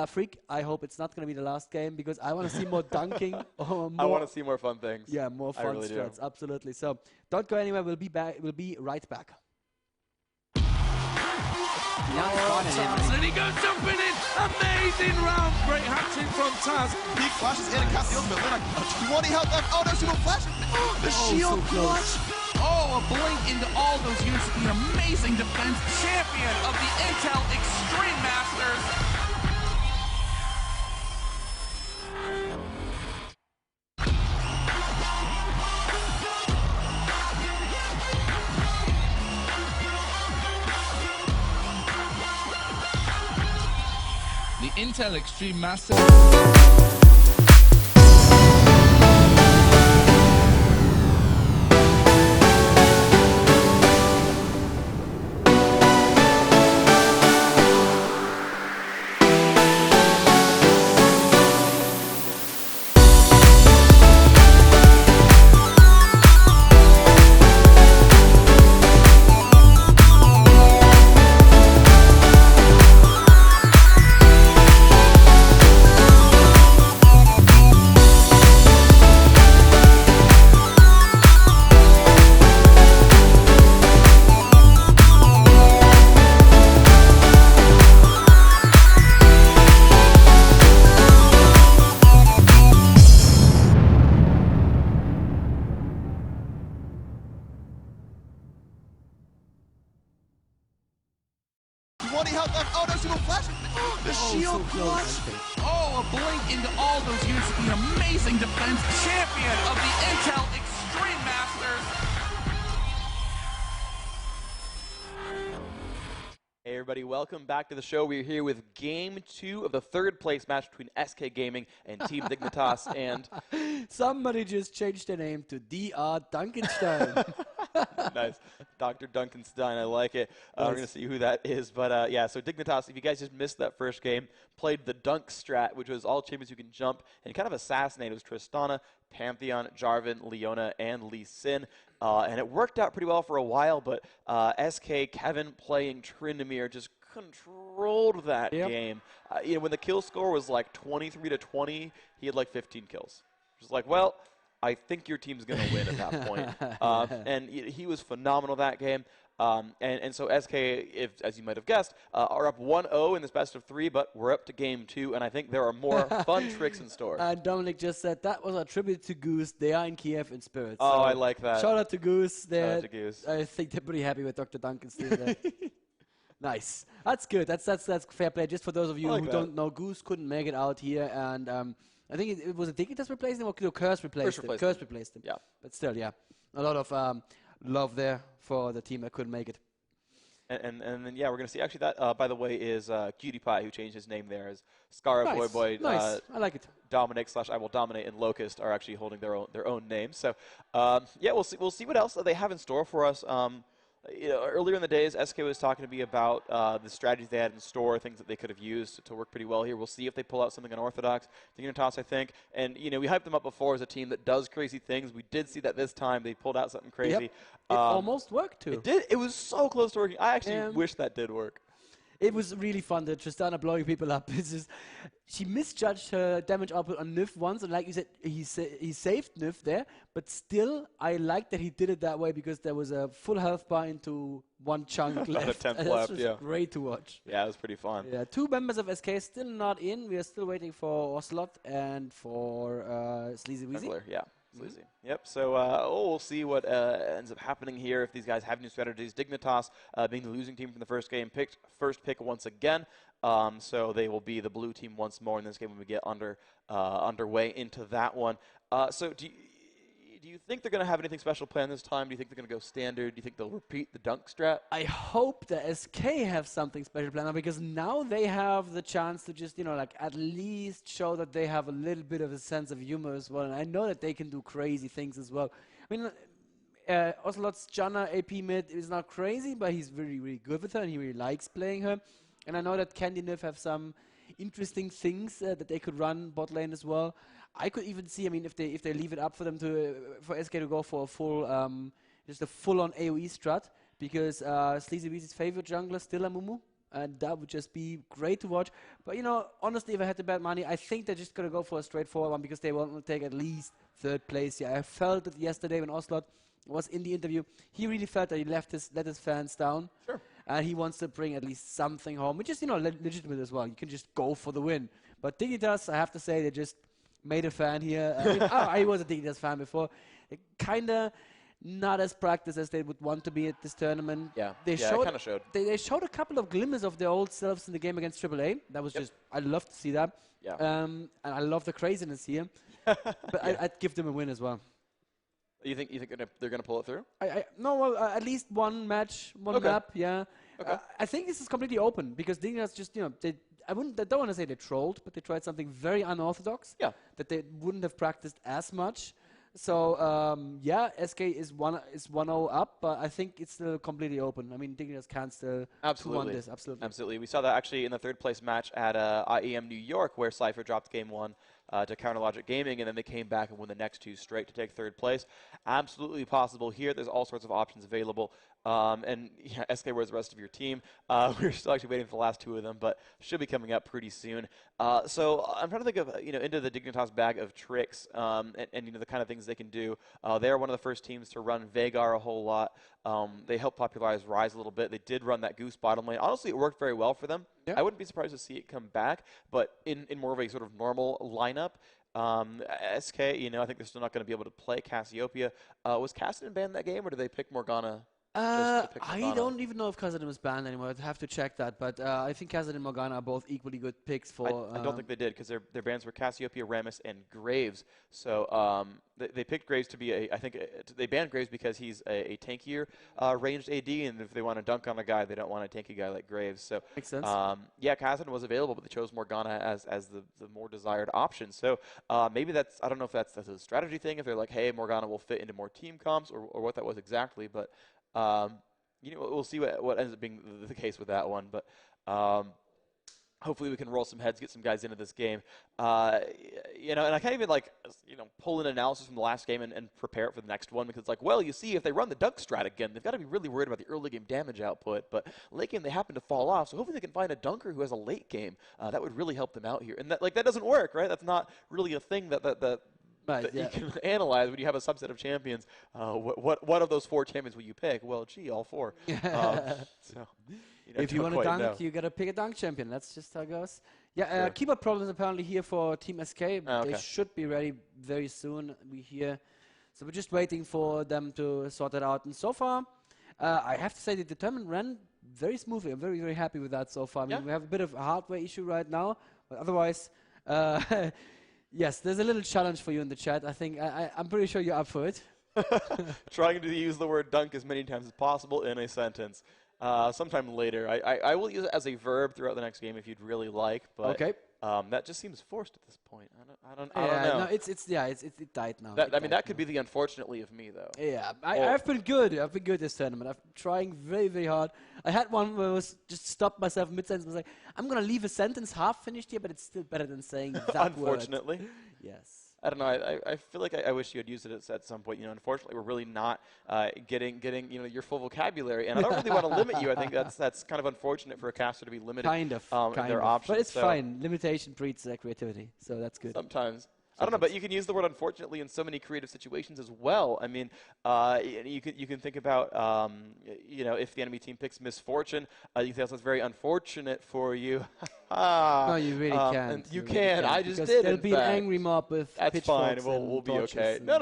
[SPEAKER 3] Freak, I hope it's not going to be the last game, because I want to see more dunking. Or more
[SPEAKER 4] I want to see more fun things.
[SPEAKER 3] Yeah, more fun
[SPEAKER 4] really
[SPEAKER 3] strats, absolutely. So don't go anywhere, we'll be right back.
[SPEAKER 1] And he goes jumping in. Amazing round. Great hatching from Taz.
[SPEAKER 2] Big flashes in and casts the ultimate. Lina, 20 health left. Oh no, she will flash. The shield clutch.
[SPEAKER 1] Oh, a blink into all those units. The amazing defense. Champion of the Intel Extreme Masters. The Intel Extreme Master.
[SPEAKER 2] Oh no, she will flash. The shield clutch.
[SPEAKER 1] Oh, a blink into all those units. The amazing defense. Champion of the Intel Extreme Masters.
[SPEAKER 4] Hey everybody, welcome back to the show. We're here with Game 2 of the third place match between SK Gaming and Team Dignitas, and
[SPEAKER 3] somebody just changed their name to Dr. Dunkenstein.
[SPEAKER 4] Nice. Dr. Dunkenstein, I like it. We're going to see who that is. But yeah, so Dignitas, if you guys just missed that first game, played the Dunk Strat, which was all champions who can jump and kind of assassinate. It was Tristana, Pantheon, Jarvan, Leona, and Lee Sin. And it worked out pretty well for a while, but SK, Kevin playing Tryndamere just controlled that game. When the kill score was like 23-20, he had like 15 kills. Just like, well, I think your team's going to win at that point. And he was phenomenal that game. And so SK, as you might have guessed, are up 1-0 in this best of 3, but we're up to Game 2, and I think there are more fun tricks in store.
[SPEAKER 3] And Dominic just said that was a tribute to Goose. They are in Kiev in spirit.
[SPEAKER 4] Oh,
[SPEAKER 3] so
[SPEAKER 4] I like that.
[SPEAKER 3] Shout out to Goose.
[SPEAKER 4] Shout out to Goose.
[SPEAKER 3] I think they're pretty happy with Dr. Duncanstein there. Nice. That's good. That's fair play. Just for those of you who don't know, Goose couldn't make it out here, and I think it was a Dignitas replaced him or Curse replaced him. Curse replaced him.
[SPEAKER 4] Yeah.
[SPEAKER 3] But still, yeah. A lot of love there for the team that couldn't make it.
[SPEAKER 4] And then, yeah, we're going to see. Actually, that, by the way, is Cutie Pie, who changed his name there. As Scara Boy.
[SPEAKER 3] Nice. I like it.
[SPEAKER 4] Dominic / I Will Dominate and Locust are actually holding their own names. So, yeah, we'll see what else they have in store for us. Earlier in the days, SK was talking to me about the strategies they had in store, things that they could have used to work pretty well here. We'll see if they pull out something unorthodox. Dignitas, I think. And, we hyped them up before as a team that does crazy things. We did see that this time. They pulled out something crazy.
[SPEAKER 3] Yep. It almost worked, too.
[SPEAKER 4] It did. It was so close to working. I actually wish that did work.
[SPEAKER 3] It was really fun, the Tristana blowing people up. It's just, she misjudged her damage output on Nif once, and like you said, he saved Nif there, but still, I like that he did it that way because there was a full health bar into one chunk left.
[SPEAKER 4] About a 10th
[SPEAKER 3] and
[SPEAKER 4] left,
[SPEAKER 3] that's
[SPEAKER 4] yeah.
[SPEAKER 3] just great to watch.
[SPEAKER 4] Yeah, it was pretty fun.
[SPEAKER 3] Yeah, 2 members of SK still not in. We are still waiting for Ocelot and for Sleazy Weezy.
[SPEAKER 4] Jungler, yeah. Sleazy. Yep. So we'll see what ends up happening here if these guys have new strategies. Dignitas, being the losing team from the first game, picked first pick once again. So they will be the blue team once more in this game when we get underway into that one. So do you think they're going to have anything special planned this time? Do you think they're going to go standard? Do you think they'll repeat the dunk strat?
[SPEAKER 3] I hope the SK have something special planned because now they have the chance to just, like at least show that they have a little bit of a sense of humor as well. And I know that they can do crazy things as well. I mean, Ocelot's Janna AP mid is not crazy, but he's really, really good with her and he really likes playing her. And I know that Candy Nif have some interesting things that they could run bot lane as well. I could even see, I mean, if they leave it up for them for SK to go for a full, just a full-on AOE strat, because Sleazy Weezy's favorite jungler still a Mumu, and that would just be great to watch. But honestly, if I had to bet money, I think they're just gonna go for a straightforward one because they want to take at least 3rd place. Yeah, I felt it yesterday when Ocelot was in the interview. He really felt that he let his fans down. Sure. And he wants to bring at least something home, which is legitimate as well. You can just go for the win. But Dignitas, I have to say, they just made a fan here. I mean, I was a Dignitas fan before. Kinda not as practiced as they would want to be at this tournament.
[SPEAKER 4] Yeah,
[SPEAKER 3] they
[SPEAKER 4] kind of showed.
[SPEAKER 3] They showed a couple of glimmers of their old selves in the game against AAA. That was just, I love to see that.
[SPEAKER 4] Yeah.
[SPEAKER 3] And I love the craziness here. But I'd give them a win as well.
[SPEAKER 4] You think they're gonna pull it through?
[SPEAKER 3] No, well, at least one match, one map, yeah.
[SPEAKER 4] Okay.
[SPEAKER 3] I think this is completely open because Dignitas just, I don't want to say they trolled, but they tried something very unorthodox.
[SPEAKER 4] Yeah. That
[SPEAKER 3] they wouldn't have practiced as much. So SK is 1-0 up, but I think it's still completely open. I mean, Dignitas can still win this.
[SPEAKER 4] Absolutely. We saw that actually in the 3rd place match at IEM New York, where Cypher dropped game 1 to Counter Logic Gaming, and then they came back and won the next 2 straight to take 3rd place. Absolutely possible here. There's all sorts of options available. And SK, where's the rest of your team? We're still actually waiting for the last 2 of them, but should be coming up pretty soon. So I'm trying to think of into the Dignitas bag of tricks and the kind of things they can do. They're one of the first teams to run Veigar a whole lot. They helped popularize Ryze a little bit. They did run that Goose bottom lane. Honestly, it worked very well for them. Yeah. I wouldn't be surprised to see it come back, but in more of a sort of normal lineup. SK, I think they're still not going to be able to play Cassiopeia. Was Kassadin banned that game, or did they pick Morgana?
[SPEAKER 3] I don't even know if Kassadin was banned anymore. I'd have to check that. But I think Kassadin and Morgana are both equally good picks for...
[SPEAKER 4] I don't think they did, because their bans were Cassiopeia, Rammus, and Graves. So they picked Graves to be they banned Graves because he's a tankier ranged AD, and if they want to dunk on a guy, they don't want a tanky guy like Graves. So
[SPEAKER 3] makes sense.
[SPEAKER 4] Yeah, Kassadin was available, but they chose Morgana as the more desired option. So maybe that's, I don't know if that's a strategy thing, if they're like, hey, Morgana will fit into more team comps, or what that was exactly, but... we'll see what ends up being the case with that one, but hopefully we can roll some heads, get some guys into this game. And I can't even pull an analysis from the last game and prepare it for the next one, because it's like, well, you see, if they run the dunk strat again, they've got to be really worried about the early game damage output, but late game they happen to fall off, so hopefully they can find a dunker who has a late game. That would really help them out here, and that doesn't work, right? That's not really a thing that you can analyze when you have a subset of champions. What of those 4 champions will you pick? Well, gee, all 4. So,
[SPEAKER 3] if you want to dunk, you got to pick a dunk champion. That's just how it goes. Yeah, sure. Keyboard problems apparently here for Team SK. Okay. They should be ready very soon, we hear. So we're just waiting for them to sort it out. And so far, I have to say the tournament ran very smoothly. I'm very, very happy with that so far. I mean, we have a bit of a hardware issue right now, but otherwise... yes, there's a little challenge for you in the chat. I think I'm pretty sure you're up for it.
[SPEAKER 4] Trying to use the word dunk as many times as possible in a sentence. Sometime later. I will use it as a verb throughout the next game if you'd really like, but that just seems forced at this point. I don't know.
[SPEAKER 3] No, it died now.
[SPEAKER 4] That could be the unfortunately of me, though.
[SPEAKER 3] Yeah, I've been good. I've been good this tournament. I've been trying very, very hard. I had one where I was just stopped myself mid-sentence. I was like, I'm going to leave a sentence half finished here, but it's still better than saying that
[SPEAKER 4] Unfortunately.
[SPEAKER 3] word. Yes.
[SPEAKER 4] I don't know. I feel like I wish you had used it at some point. You know, unfortunately, we're really not getting your full vocabulary, and I don't really want to limit you. I think that's kind of unfortunate for a caster to be limited.
[SPEAKER 3] Kind of.
[SPEAKER 4] Their options.
[SPEAKER 3] But it's fine. Limitation breeds creativity, so that's good.
[SPEAKER 4] Sometimes. I don't know, but you can use the word unfortunately in so many creative situations as well. I mean, you can think about, if the enemy team picks misfortune, you think that's very unfortunate for you.
[SPEAKER 3] No, you really can't.
[SPEAKER 4] And you can. I just
[SPEAKER 3] because
[SPEAKER 4] did.
[SPEAKER 3] There'll be an angry mob with
[SPEAKER 4] That's fine.
[SPEAKER 3] pitchforks
[SPEAKER 4] We'll be okay. No.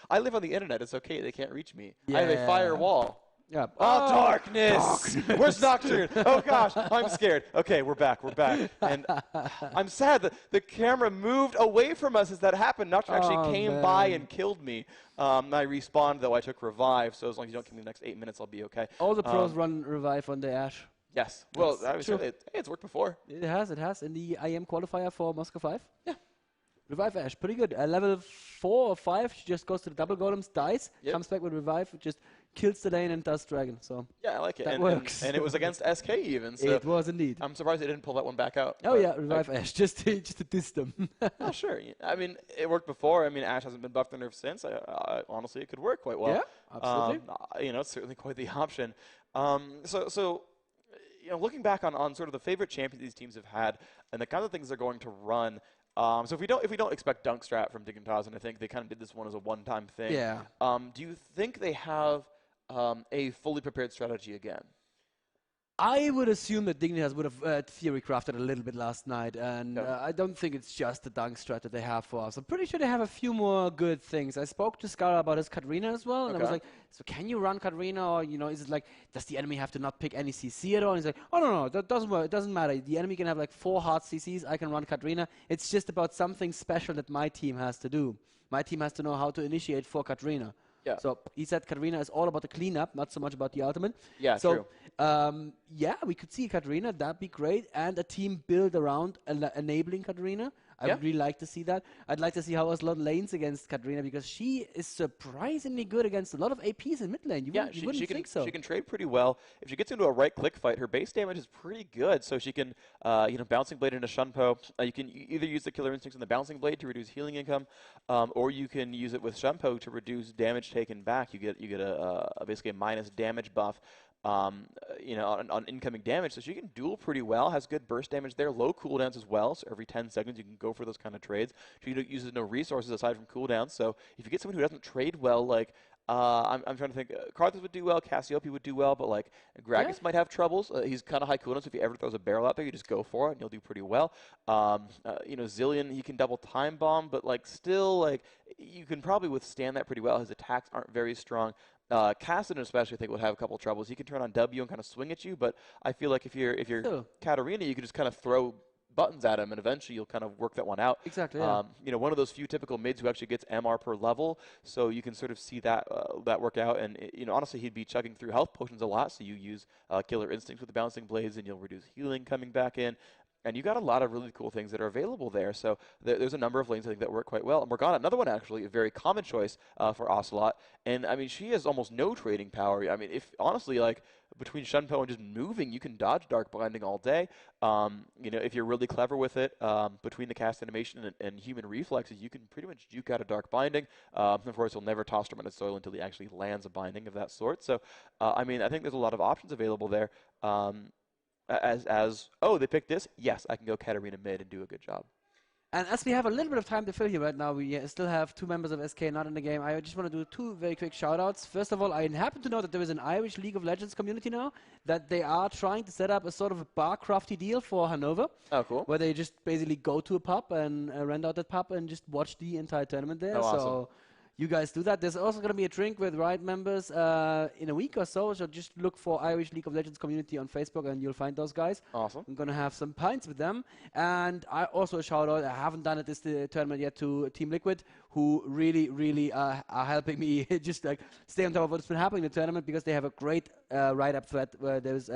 [SPEAKER 4] I live on the internet. It's okay. They can't reach me.
[SPEAKER 3] Yeah.
[SPEAKER 4] I have a firewall.
[SPEAKER 3] Yeah.
[SPEAKER 4] Oh, darkness! Where's Nocturne? Oh gosh, I'm scared. Okay, we're back. And I'm sad that the camera moved away from us as that happened. Nocturne actually came by and killed me. I respawned, though I took revive, so as long as you don't kill me in the next 8 minutes, I'll be okay.
[SPEAKER 3] All the pros run revive on the Ashe.
[SPEAKER 4] Yes. Well, it's worked before.
[SPEAKER 3] It has. In the IEM qualifier for Moscow 5.
[SPEAKER 4] Yeah.
[SPEAKER 3] Revive Ashe, pretty good. Level 4 or 5, she just goes to the double golems, dies, comes back with revive, just kills the lane and does dragon. So
[SPEAKER 4] yeah, I like it.
[SPEAKER 3] That works.
[SPEAKER 4] And it was against SK even. So
[SPEAKER 3] it was indeed.
[SPEAKER 4] I'm surprised they didn't pull that one back out.
[SPEAKER 3] Oh yeah, revive Ashe, just to diss them.
[SPEAKER 4] Oh sure. I mean, it worked before. I mean, Ashe hasn't been buffed or nerfed since. Honestly, it could work quite well.
[SPEAKER 3] Yeah, absolutely.
[SPEAKER 4] It's certainly quite the option. So looking back on sort of the favorite champions these teams have had and the kind of things they're going to run. So if we don't expect dunk strat from Dignitas, and I think they kind of did this one as a one-time thing.
[SPEAKER 3] Yeah.
[SPEAKER 4] Do you think they have a fully prepared strategy again?
[SPEAKER 3] I would assume that Dignitas would have theory crafted a little bit last night, and I don't think it's just the dunk strat that they have for us. I'm pretty sure they have a few more good things. I spoke to Skara about his Katarina as well, and I was like, so can you run Katarina, or is it like, does the enemy have to not pick any CC at all? And he's like, oh no, that doesn't work. It doesn't matter. The enemy can have like 4 hard CCs. I can run Katarina. It's just about something special that my team has to do. My team has to know how to initiate for Katarina.
[SPEAKER 4] Yeah.
[SPEAKER 3] So he said Katarina is all about the cleanup, not so much about the ultimate.
[SPEAKER 4] Yeah,
[SPEAKER 3] so,
[SPEAKER 4] true.
[SPEAKER 3] We could see Katarina. That'd be great. And a team build around enabling Katarina. I would really like to see that. I'd like to see how Ocelot lanes against Katarina because she is surprisingly good against a lot of APs in mid lane. You wouldn't think so.
[SPEAKER 4] She can trade pretty well. If she gets into a right-click fight, her base damage is pretty good. So she can, Bouncing Blade into Shunpo. You can either use the Killer Instincts in the Bouncing Blade to reduce healing income, or you can use it with Shunpo to reduce damage taken back. You get basically a minus damage buff. On incoming damage, so she can duel pretty well, has good burst damage there, low cooldowns as well, so every 10 seconds you can go for those kind of trades. She uses no resources aside from cooldowns, so if you get someone who doesn't trade well, like, I'm trying to think, Karthus would do well, Cassiope would do well, but like, Gragas might have troubles. He's kind of high cooldown, so if he ever throws a barrel out there, you just go for it, and you'll do pretty well. Zillion, he can double time bomb, but like, still, like, you can probably withstand that pretty well. His attacks aren't very strong. Kassadin especially, I think, would have a couple troubles. He can turn on W and kind of swing at you, but I feel like if you're Katarina, you can just kind of throw buttons at him, and eventually you'll kind of work that one out.
[SPEAKER 3] Exactly. Yeah.
[SPEAKER 4] One of those few typical mids who actually gets MR per level, so you can sort of see that work out. And honestly, he'd be chugging through health potions a lot. So you use Killer Instincts with the Bouncing Blades, and you'll reduce healing coming back in. And you got a lot of really cool things that are available there. So there's a number of lanes I think that work quite well. And Morgana, another one actually, a very common choice for Ocelot. And I mean, she has almost no trading power. I mean, if honestly, like between Shunpo and just moving, you can dodge Dark Blinding all day. If you're really clever with it, between the cast animation and human reflexes, you can pretty much juke out a Dark Binding. Of course, he'll never toss Tormented Soil until he actually lands a binding of that sort. So, I think there's a lot of options available there. They picked this? Yes, I can go Katarina mid and do a good job.
[SPEAKER 3] And as we have a little bit of time to fill here right now, we still have 2 members of SK not in the game. I just want to do 2 very quick shout-outs. First of all, I happen to know that there is an Irish League of Legends community now, that they are trying to set up a sort of a bar crafty deal for Hanover.
[SPEAKER 4] Oh, cool.
[SPEAKER 3] Where they just basically go to a pub and rent out that pub and just watch the entire tournament there.
[SPEAKER 4] Oh, awesome.
[SPEAKER 3] So you guys do that. There's also going to be a drink with Riot members in a week or so just look for Irish League of Legends community on Facebook and you'll find those guys.
[SPEAKER 4] Awesome.
[SPEAKER 3] I'm going to have some pints with them. And I also a shout out, I haven't done it this tournament yet, to Team Liquid, who really are helping me just like stay on top of what's been happening in the tournament, because they have a great write-up thread where there's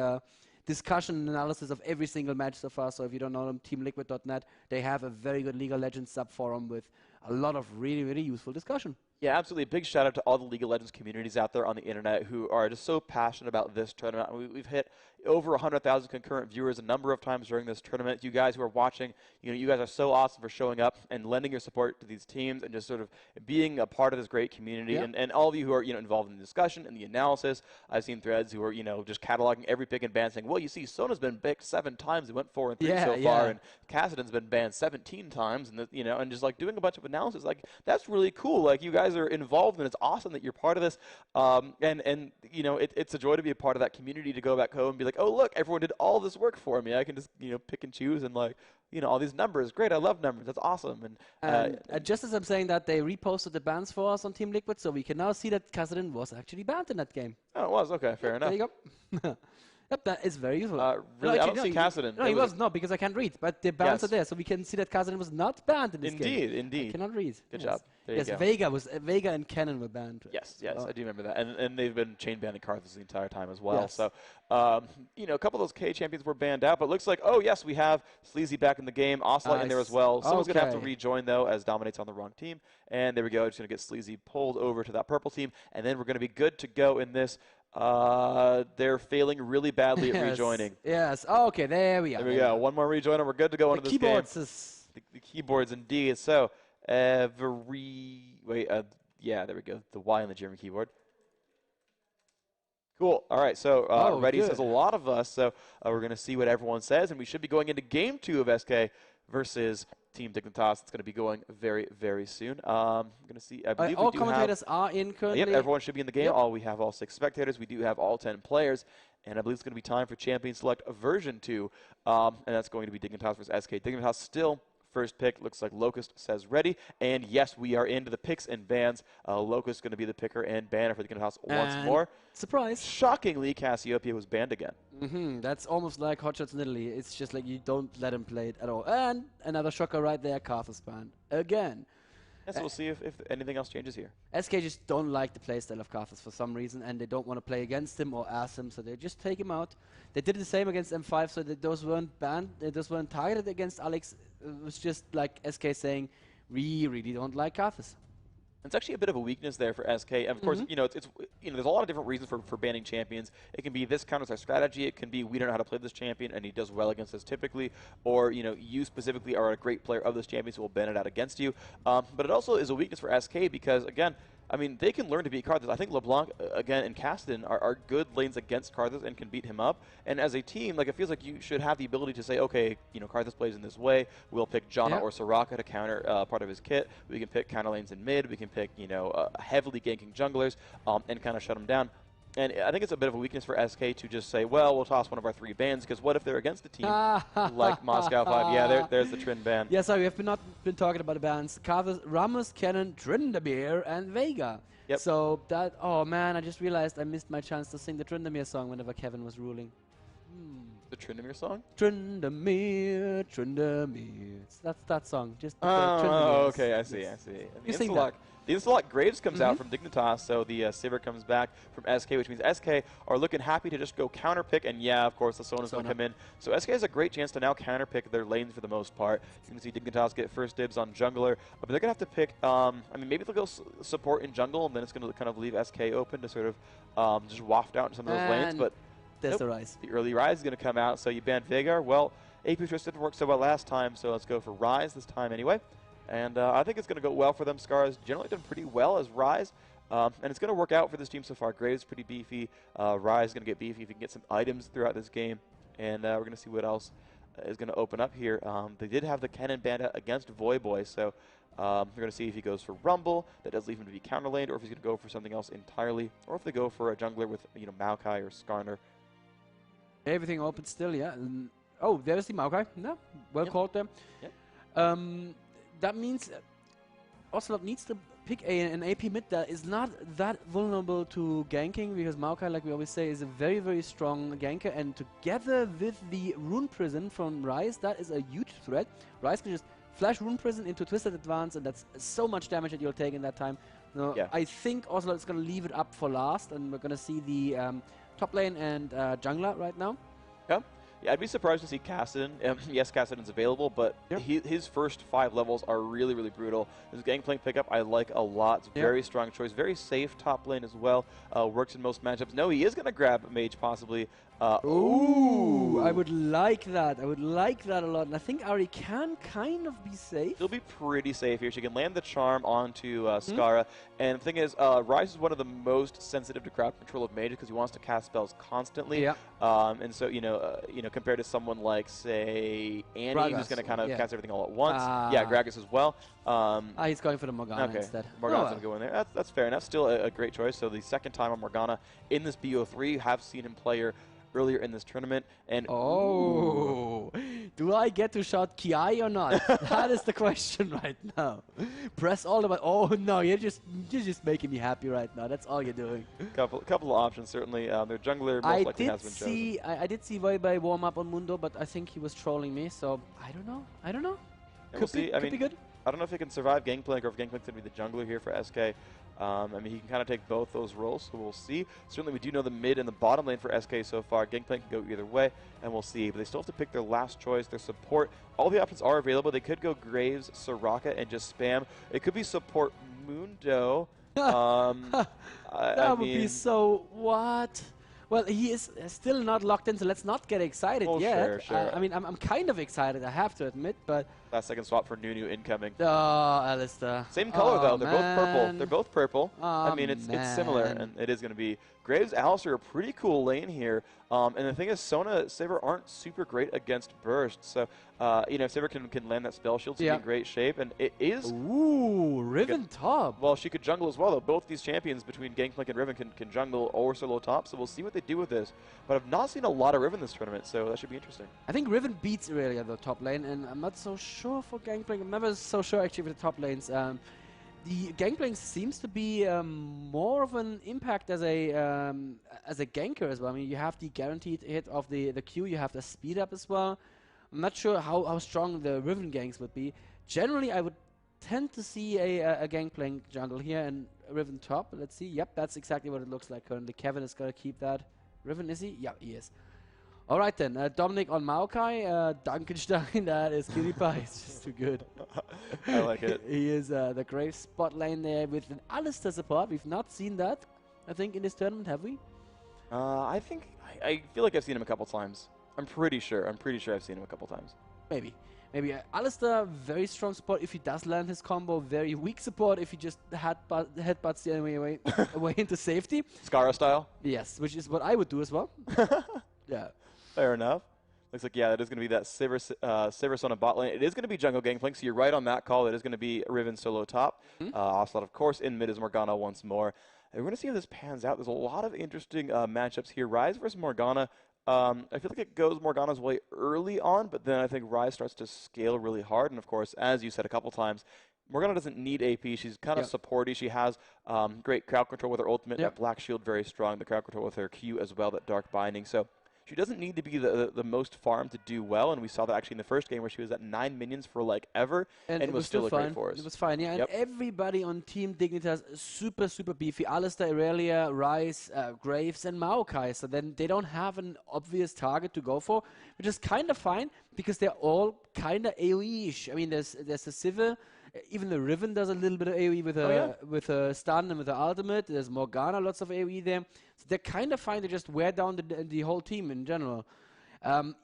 [SPEAKER 3] discussion and analysis of every single match so far. So if you don't know them, teamliquid.net, they have a very good League of Legends sub-forum with a lot of really, really useful discussion.
[SPEAKER 4] Yeah, absolutely. Big shout out to all the League of Legends communities out there on the internet who are just so passionate about this tournament. We've hit over 100,000 concurrent viewers a number of times during this tournament. You guys who are watching, you guys are so awesome for showing up and lending your support to these teams and just sort of being a part of this great community.
[SPEAKER 3] Yep.
[SPEAKER 4] And all of you who are involved in the discussion and the analysis. I've seen threads who are just cataloging every pick and ban, saying, well, you see, Sona's been picked 7 times. He went 4 and 3 so far, and Kassadin's been banned 17 times, and and just like doing a bunch of analysis. Like, that's really cool. Like, you guys are involved, and it's awesome that you're part of this. It's a joy to be a part of that community, to go back home and be like, oh, look, everyone did all this work for me. I can just pick and choose and like all these numbers. Great, I love numbers. That's awesome. And
[SPEAKER 3] just as I'm saying that, they reposted the bans for us on Team Liquid, so we can now see that Kassadin was actually banned in that game.
[SPEAKER 4] Oh, it was? Okay, fair enough.
[SPEAKER 3] There you go. Yep, that is very useful.
[SPEAKER 4] Really, I don't see Kassadin.
[SPEAKER 3] No, he wasn't. No, because I can't read. But the bans
[SPEAKER 4] Yes.
[SPEAKER 3] are there, so we can see that Kassadin was not banned in this game.
[SPEAKER 4] Indeed.
[SPEAKER 3] I cannot read.
[SPEAKER 4] Good
[SPEAKER 3] Yes.
[SPEAKER 4] job. There
[SPEAKER 3] Yes,
[SPEAKER 4] you go.
[SPEAKER 3] Vega and Cannon were banned.
[SPEAKER 4] Yes,
[SPEAKER 3] Oh.
[SPEAKER 4] I do remember that. And they've been chain banning Karthus the entire time as well.
[SPEAKER 3] Yes.
[SPEAKER 4] So, a couple of those K champions were banned out, but looks like, oh, yes, we have Sleazy back in the game, Ocelot in there as well. Someone's going to have to
[SPEAKER 3] Okay.
[SPEAKER 4] rejoin, though, as Dominate's on the wrong team. And there we go. Just going to get Sleazy pulled over to that purple team, and then we're going to be good to go in this. They're failing really badly at rejoining.
[SPEAKER 3] Yes. Oh, okay, there we are.
[SPEAKER 4] There we go. One more rejoin, and we're good to go into this game.
[SPEAKER 3] Keyboards is...
[SPEAKER 4] The keyboards, indeed. So, yeah, there we go. The Y on the German keyboard. Cool. All right. So, Ready
[SPEAKER 3] good.
[SPEAKER 4] says a lot of us. So, we're going to see what everyone says, and we should be going into Game 2 of SK versus Team Dignitas. It's going to be going very, very soon. I'm going to see. I believe
[SPEAKER 3] all
[SPEAKER 4] we do
[SPEAKER 3] commentators are in currently.
[SPEAKER 4] Yep, everyone should be in the game.
[SPEAKER 3] Yep.
[SPEAKER 4] We have all 6 spectators. We do have all 10 players. And I believe it's going to be time for Champion Select version 2. And that's going to be Dignitas versus SK. Dignitas still first pick. Looks like Locust says ready. And yes, we are into the picks and bans. Locust is going to be the picker and banner for Dignitas once more.
[SPEAKER 3] Surprise.
[SPEAKER 4] Shockingly, Cassiopeia was banned again.
[SPEAKER 3] That's almost like Hotshots in Italy. It's just like you don't let him play it at all. And another shocker right there, Karthus banned again.
[SPEAKER 4] Yes, we'll see if anything else changes here.
[SPEAKER 3] SK just don't like the playstyle of Karthus for some reason, and they don't want to play against him or ask him, so they just take him out. They did the same against M5, so that those weren't banned, those weren't targeted against Alex. It was just like SK saying, we really don't like Karthus.
[SPEAKER 4] It's actually a bit of a weakness there for SK. And of course, there's a lot of different reasons for banning champions. It can be this counters our strategy. It can be we don't know how to play this champion and he does well against us typically. Or, you specifically are a great player of this champion, so we'll ban it out against you. But it also is a weakness for SK because, again, I mean, they can learn to beat Karthus. I think LeBlanc, again, and Kassadin are good lanes against Karthus and can beat him up. And as a team, like, it feels like you should have the ability to say, okay, Karthus plays in this way. We'll pick Janna or Soraka to counter part of his kit. We can pick counter lanes in mid. We can pick, heavily ganking junglers and kind of shut them down. And I think it's a bit of a weakness for SK to just say, well, we'll toss one of our 3 bans, because what if they're against a team like Moscow 5? Yeah, there's the Trin ban.
[SPEAKER 3] Yeah, sorry, we have not been talking about the bans. Karthus, Ramos, Cannon, Tryndamere, and Vega.
[SPEAKER 4] Yep.
[SPEAKER 3] So that, oh man, I just realized I missed my chance to sing the Tryndamere song whenever Kevin was ruling.
[SPEAKER 4] The Tryndamere song?
[SPEAKER 3] Tryndamere, Tryndamere. That's that song. Just
[SPEAKER 4] oh, okay, I see.
[SPEAKER 3] You sing that.
[SPEAKER 4] The Insolok Graves comes out from Dignitas, so the Sivir comes back from SK, which means SK are looking happy to just go counter pick, and yeah, of course, the Sona's going to come in. So SK has a great chance to now counter pick their lanes for the most part. You can see Dignitas get first dibs on jungler, but they're going to have to pick, maybe they'll go support in jungle, and then it's going to kind of leave SK open to sort of just waft out in some of those lanes, but
[SPEAKER 3] there's the Rise.
[SPEAKER 4] The early Rise is going to come out, so you ban Veigar. Well, AP Twist didn't work so well last time, so let's go for Rise this time anyway. And I think it's going to go well for them. Scar's generally done pretty well as Rise. And it's going to work out for this team so far. Graves pretty beefy. Rise is going to get beefy if he can get some items throughout this game. And we're going to see what else is going to open up here. They did have the Cannon Bandit against Voyboy, so we're going to see if he goes for Rumble. That does leave him to be counter laned, or if he's going to go for something else entirely, or if they go for a jungler with Maokai or Skarner.
[SPEAKER 3] Everything open still, yeah. Oh, there's the Maokai. No, well called there.
[SPEAKER 4] Yep.
[SPEAKER 3] That means Ocelot needs to pick an AP mid that is not that vulnerable to ganking, because Maokai, like we always say, is a very, very strong ganker, and together with the Rune Prison from Rise, that is a huge threat. Rise can just flash Rune Prison into Twisted Advance, and that's so much damage that you'll take in that time. No, I think Ocelot is going to leave it up for last, and we're going to see the top lane and jungler right now.
[SPEAKER 4] Yeah. Yeah, I'd be surprised to see Kassadin. Yes, Kassadin's available, but his first 5 levels are really, really brutal. His Gangplank pickup I like a lot. It's a very strong choice. Very safe top lane as well. Works in most matchups. No, he is going to grab Mage possibly.
[SPEAKER 3] Ooh, I would like that. I would like that a lot. And I think Ari can kind of be safe.
[SPEAKER 4] She'll be pretty safe here. She can land the charm onto Skara. And the thing is, Ryze is one of the most sensitive to crowd control of mages because he wants to cast spells constantly.
[SPEAKER 3] Yeah.
[SPEAKER 4] And so, compared to someone like, say, Annie,
[SPEAKER 3] Gragas,
[SPEAKER 4] who's going to kind of cast everything all at once. Yeah, Gragas as well.
[SPEAKER 3] He's going for the Morgana instead.
[SPEAKER 4] Morgana's going to go in there. That's fair enough. Still a great choice. So the second time on Morgana in this BO3, have seen him play her earlier in this tournament. And
[SPEAKER 3] do I get to shout Kiai or not? That is the question right now. Press all the way. Oh no, you're just making me happy right now. That's all you're doing.
[SPEAKER 4] Couple of options certainly. Their jungler most likely has been chosen.
[SPEAKER 3] I did see Voibai warm up on Mundo, but I think he was trolling me. So I don't know.
[SPEAKER 4] Yeah, we'll see.
[SPEAKER 3] Could be good.
[SPEAKER 4] I don't know if he can survive Gangplank or if Gangplank's going to be the jungler here for SK. I mean, he can kind of take both those roles, so we'll see. Certainly, we do know the mid and the bottom lane for SK so far. Gangplank can go either way, and we'll see. But they still have to pick their last choice, their support. All the options are available. They could go Graves, Soraka, and just spam. It could be support Mundo.
[SPEAKER 3] That would be so... What? Well, he is still not locked in, so let's not get excited yet.
[SPEAKER 4] Sure.
[SPEAKER 3] I mean, I'm kind of excited, I have to admit, but...
[SPEAKER 4] Last second swap for Nunu incoming.
[SPEAKER 3] Oh, Alistair.
[SPEAKER 4] Same color, though. They're both purple. They're both purple.
[SPEAKER 3] Oh,
[SPEAKER 4] I mean, it's similar, and it is going to be... Graves, Alistair, a pretty cool lane here. And the thing is, Sona, Saber aren't super great against burst. So, if Saber can land that spell shield, she'll be in great shape. And it is...
[SPEAKER 3] Ooh, Riven top.
[SPEAKER 4] Well, she could jungle as well, though. Both these champions between Gangplank and Riven can jungle or solo top. So we'll see what they do with this. But I've not seen a lot of Riven this tournament, so that should be interesting.
[SPEAKER 3] I think Riven beats Irelia the top lane, and I'm not so sure for Gangplank. I'm never so sure actually with the top lanes. The Gangplank seems to be more of an impact as a ganker as well. I mean, you have the guaranteed hit of the Q, you have the speed up as well. I'm not sure how strong the Riven ganks would be. Generally, I would tend to see a Gangplank jungle here and Riven top. Let's see. Yep, that's exactly what it looks like currently. Kevin is going to keep that. Riven, is he? Yeah, he is. All right then, Dominic on Maokai, Dunkenstein, that is Cutie Pie. It's just too good.
[SPEAKER 4] I like it.
[SPEAKER 3] He is the Graves spot lane there with an Alistair support. We've not seen that, I think, in this tournament, have we?
[SPEAKER 4] I feel like I've seen him a couple times. I'm pretty sure I've seen him a couple times.
[SPEAKER 3] Maybe. Alistair, very strong support if he does land his combo. Very weak support if he just headbutts the enemy away into safety.
[SPEAKER 4] Skara style?
[SPEAKER 3] Yes, which is what I would do as well. Yeah.
[SPEAKER 4] Fair enough. Looks like, that is going to be that Saber Sona bot lane. It is going to be jungle Gangplank, so you're right on that call. It is going to be Riven solo top. Ocelot, of course, in mid is Morgana once more. And we're going to see how this pans out. There's a lot of interesting matchups here. Ryze versus Morgana. I feel like it goes Morgana's way early on, but then I think Ryze starts to scale really hard. And, of course, as you said a couple times, Morgana doesn't need AP. She's kind of supporty. She has great crowd control with her ultimate. That Black Shield, very strong. The crowd control with her Q as well, that Dark Binding. So she doesn't need to be the most farmed to do well, and we saw that actually in the first game where she was at 9 minions for like ever, and it was still a great force.
[SPEAKER 3] It was fine, yeah. And everybody on Team Dignitas super beefy. Alistair, Irelia, Ryze, Graves, and Maokai. So then they don't have an obvious target to go for, which is kind of fine because they're all kind of AoE-ish. I mean, there's a Sivir. Even the Riven does a little bit of AoE with a stun and with the ultimate. There's Morgana, lots of AoE there. So they're kind of fine to just wear down the whole team in general.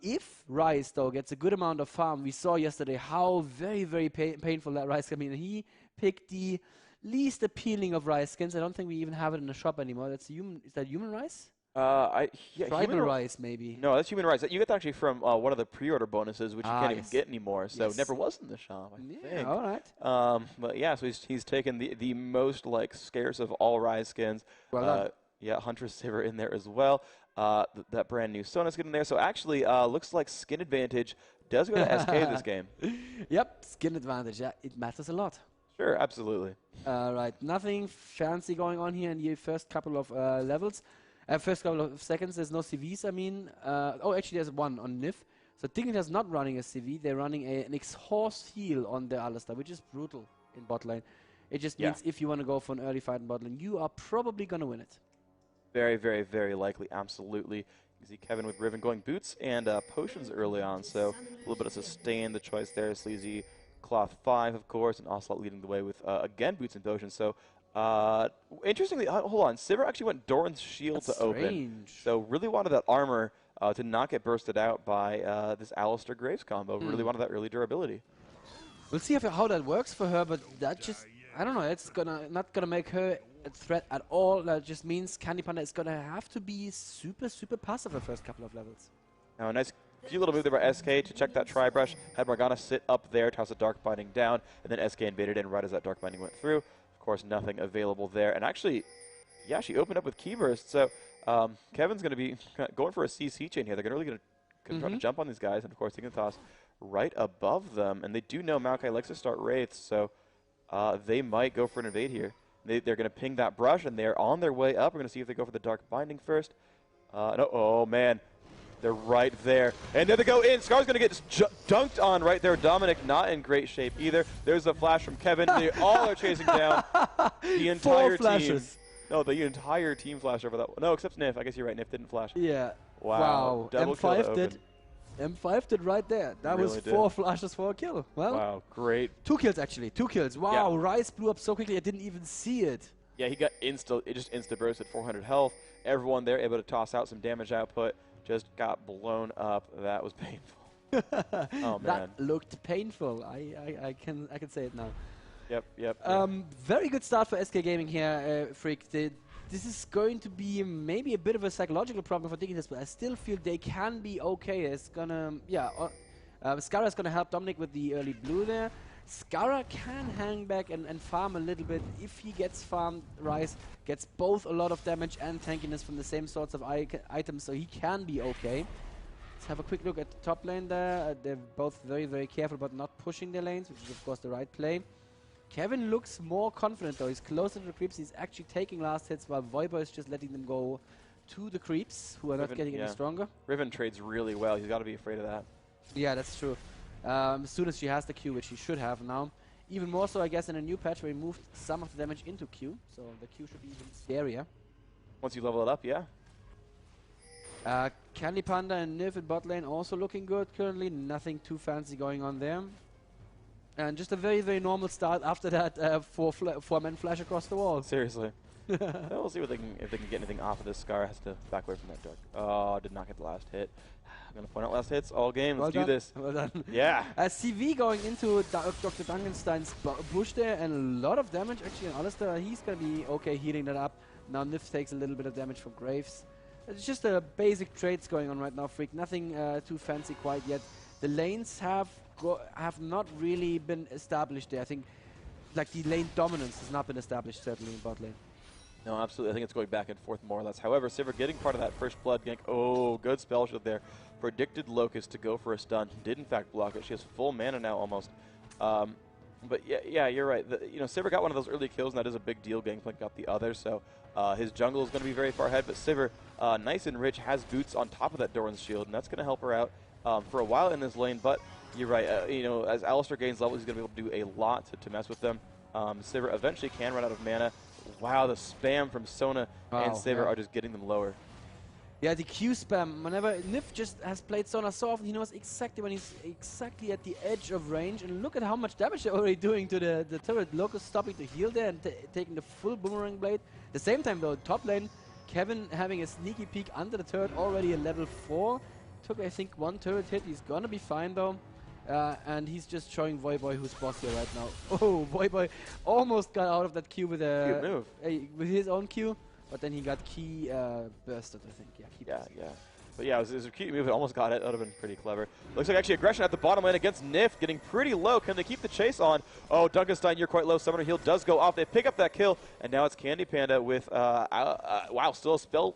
[SPEAKER 3] If Ryze, though, gets a good amount of farm, we saw yesterday how very painful that Ryze can be. And he picked the least appealing of Ryze skins. I don't think we even have it in the shop anymore. That's human. Is that human Ryze?
[SPEAKER 4] Tribal
[SPEAKER 3] Ryze, maybe.
[SPEAKER 4] No, that's human Ryze. You get that actually from one of the pre-order bonuses, which you can't even get anymore. So never was in the shop, I think.
[SPEAKER 3] All right.
[SPEAKER 4] But yeah, so he's taken the most like scarce of all Ryze skins.
[SPEAKER 3] Well done.
[SPEAKER 4] Yeah, Huntress Saber in there as well. That brand new Sona skin in there. So actually, looks like skin advantage does go to SK this game.
[SPEAKER 3] Yep, skin advantage. Yeah, it matters a lot.
[SPEAKER 4] Sure, absolutely.
[SPEAKER 3] Right, nothing fancy going on here in the first couple of levels. First couple of seconds, there's no CVs, I mean. Actually, there's one on Nif. So Dignitas not running a CV. They're running an exhaust heal on the Alistair, which is brutal in bot lane. It just means if you want to go for an early fight in bot lane, you are probably going to win it.
[SPEAKER 4] Very likely, absolutely. You see Kevin with Riven going boots and potions early on, so a little bit of sustain the choice there. Sleazy Cloth 5, of course, and Ocelot leading the way with, again, boots and potions. So, interestingly, hold on, Sivir actually went Doran's shield
[SPEAKER 3] That's
[SPEAKER 4] to open.
[SPEAKER 3] strange.
[SPEAKER 4] So really wanted that armor to not get bursted out by this Alistair Graves combo. Really wanted that early durability.
[SPEAKER 3] We'll see how that works for her, but that just, I don't know, it's not gonna make her a threat at all. That just means Candy Panda is gonna have to be super, super passive the first couple of levels.
[SPEAKER 4] Now a nice cute little move there by SK to check that Tri-Brush. Had Morgana sit up there, toss a Dark Binding down, and then SK invaded in right as that Dark Binding went through. Of course, nothing available there. And actually, yeah, she opened up with Key Burst, so Kevin's going to be going for a CC chain here. They're really going to try to jump on these guys, and of course, Dignitas right above them. And they do know Maokai likes to start Wraiths, so they might go for an invade here. They're going to ping that brush, and they're on their way up. We're going to see if they go for the Dark Binding first. No, oh, man. They're right there. And there they go in. Scar's going to get dunked on right there. Dominic not in great shape either. There's a flash from Kevin. They all are chasing down the entire team. No, the entire team flashed over that one. No, except Nif. I guess you're right. Nif didn't flash.
[SPEAKER 3] Yeah.
[SPEAKER 4] Wow. Double
[SPEAKER 3] M5 did. M5 did right there. That
[SPEAKER 4] really
[SPEAKER 3] was 4 flashes for a kill. Well,
[SPEAKER 4] wow, great.
[SPEAKER 3] 2 kills actually. 2 kills. Wow,
[SPEAKER 4] Yeah.
[SPEAKER 3] Rice blew up so quickly I didn't even see it.
[SPEAKER 4] Yeah, he got it just insta-burst at 400 health. Everyone there able to toss out some damage output. Just got blown up. That was painful. Oh, man.
[SPEAKER 3] That looked painful. I can say it now.
[SPEAKER 4] Yep.
[SPEAKER 3] Very good start for SK Gaming here, Freak. This is going to be maybe a bit of a psychological problem for Dignitas, but I still feel they can be okay. It's gonna, Skara is gonna help Dominic with the early blue there. Skara can hang back and farm a little bit. If he gets farmed, Rice gets both a lot of damage and tankiness from the same sorts of items, so he can be okay. Let's have a quick look at the top lane there. They're both very, very careful about not pushing their lanes, which is of course the right play. Kevin looks more confident though. He's closer to the creeps. He's actually taking last hits while Voibo is just letting them go to the creeps, who are not getting any stronger.
[SPEAKER 4] Riven trades really well. He's got to be afraid of that.
[SPEAKER 3] Yeah, that's true. As soon as she has the Q, which she should have now. Even more so, I guess, in a new patch where he moved some of the damage into Q. So the Q should be even scarier.
[SPEAKER 4] Once you level it up, yeah.
[SPEAKER 3] Candy Panda and Nif in bot lane also looking good currently. Nothing too fancy going on there. And just a very, very normal start after that 4-man flash across the wall.
[SPEAKER 4] Seriously. We'll see what if they can get anything off of this. Scar has to back away from that dark. Oh, did not get the last hit. I'm going to point out last hits all game. Let's do this.
[SPEAKER 3] Well done.
[SPEAKER 4] Yeah.
[SPEAKER 3] CV going into Dr. Duncanstein's bush there, and a lot of damage actually on Alistair. He's going to be okay healing that up. Now Nif takes a little bit of damage from Graves. It's just a basic trades going on right now, Freak. Nothing too fancy quite yet. The lanes have not really been established there. I think like the lane dominance has not been established certainly in bot lane.
[SPEAKER 4] No, absolutely. I think it's going back and forth more or less. However, Sivir getting part of that first blood gank. Oh, good spell shield there. Predicted Locust to go for a stun. Did in fact block it. She has full mana now almost. But yeah, you're right. Sivir got one of those early kills, and that is a big deal. Gangplank got the other, so his jungle is going to be very far ahead. But Sivir, nice and rich, has boots on top of that Doran's shield, and that's going to help her out for a while in this lane. But you're right. As Alistair gains level, he's going to be able to do a lot to mess with them. Sivir eventually can run out of mana. Wow, the spam from Sona and Sivir are just getting them lower.
[SPEAKER 3] Yeah, the Q spam. Whenever Nif just has played Sona so often, he knows exactly when he's exactly at the edge of range. And look at how much damage they're already doing to the turret. Locust stopping to heal there and taking the full boomerang blade. At the same time, though, top lane, Kevin having a sneaky peek under the turret, already a level 4. Took, I think, 1 turret hit. He's gonna be fine, though. And he's just showing Voiboy who's boss here right now. Oh, Voiboy almost got out of that Q with with his own Q. But then he got key bursted, I think.
[SPEAKER 4] Yeah. But yeah, it was a cute move. It almost got it. That would have been pretty clever. Looks like actually aggression at the bottom lane against Nif, getting pretty low. Can they keep the chase on? Oh, Duncanstein, you're quite low. Summoner heal does go off. They pick up that kill, and now it's Candy Panda with, wow, still a spell,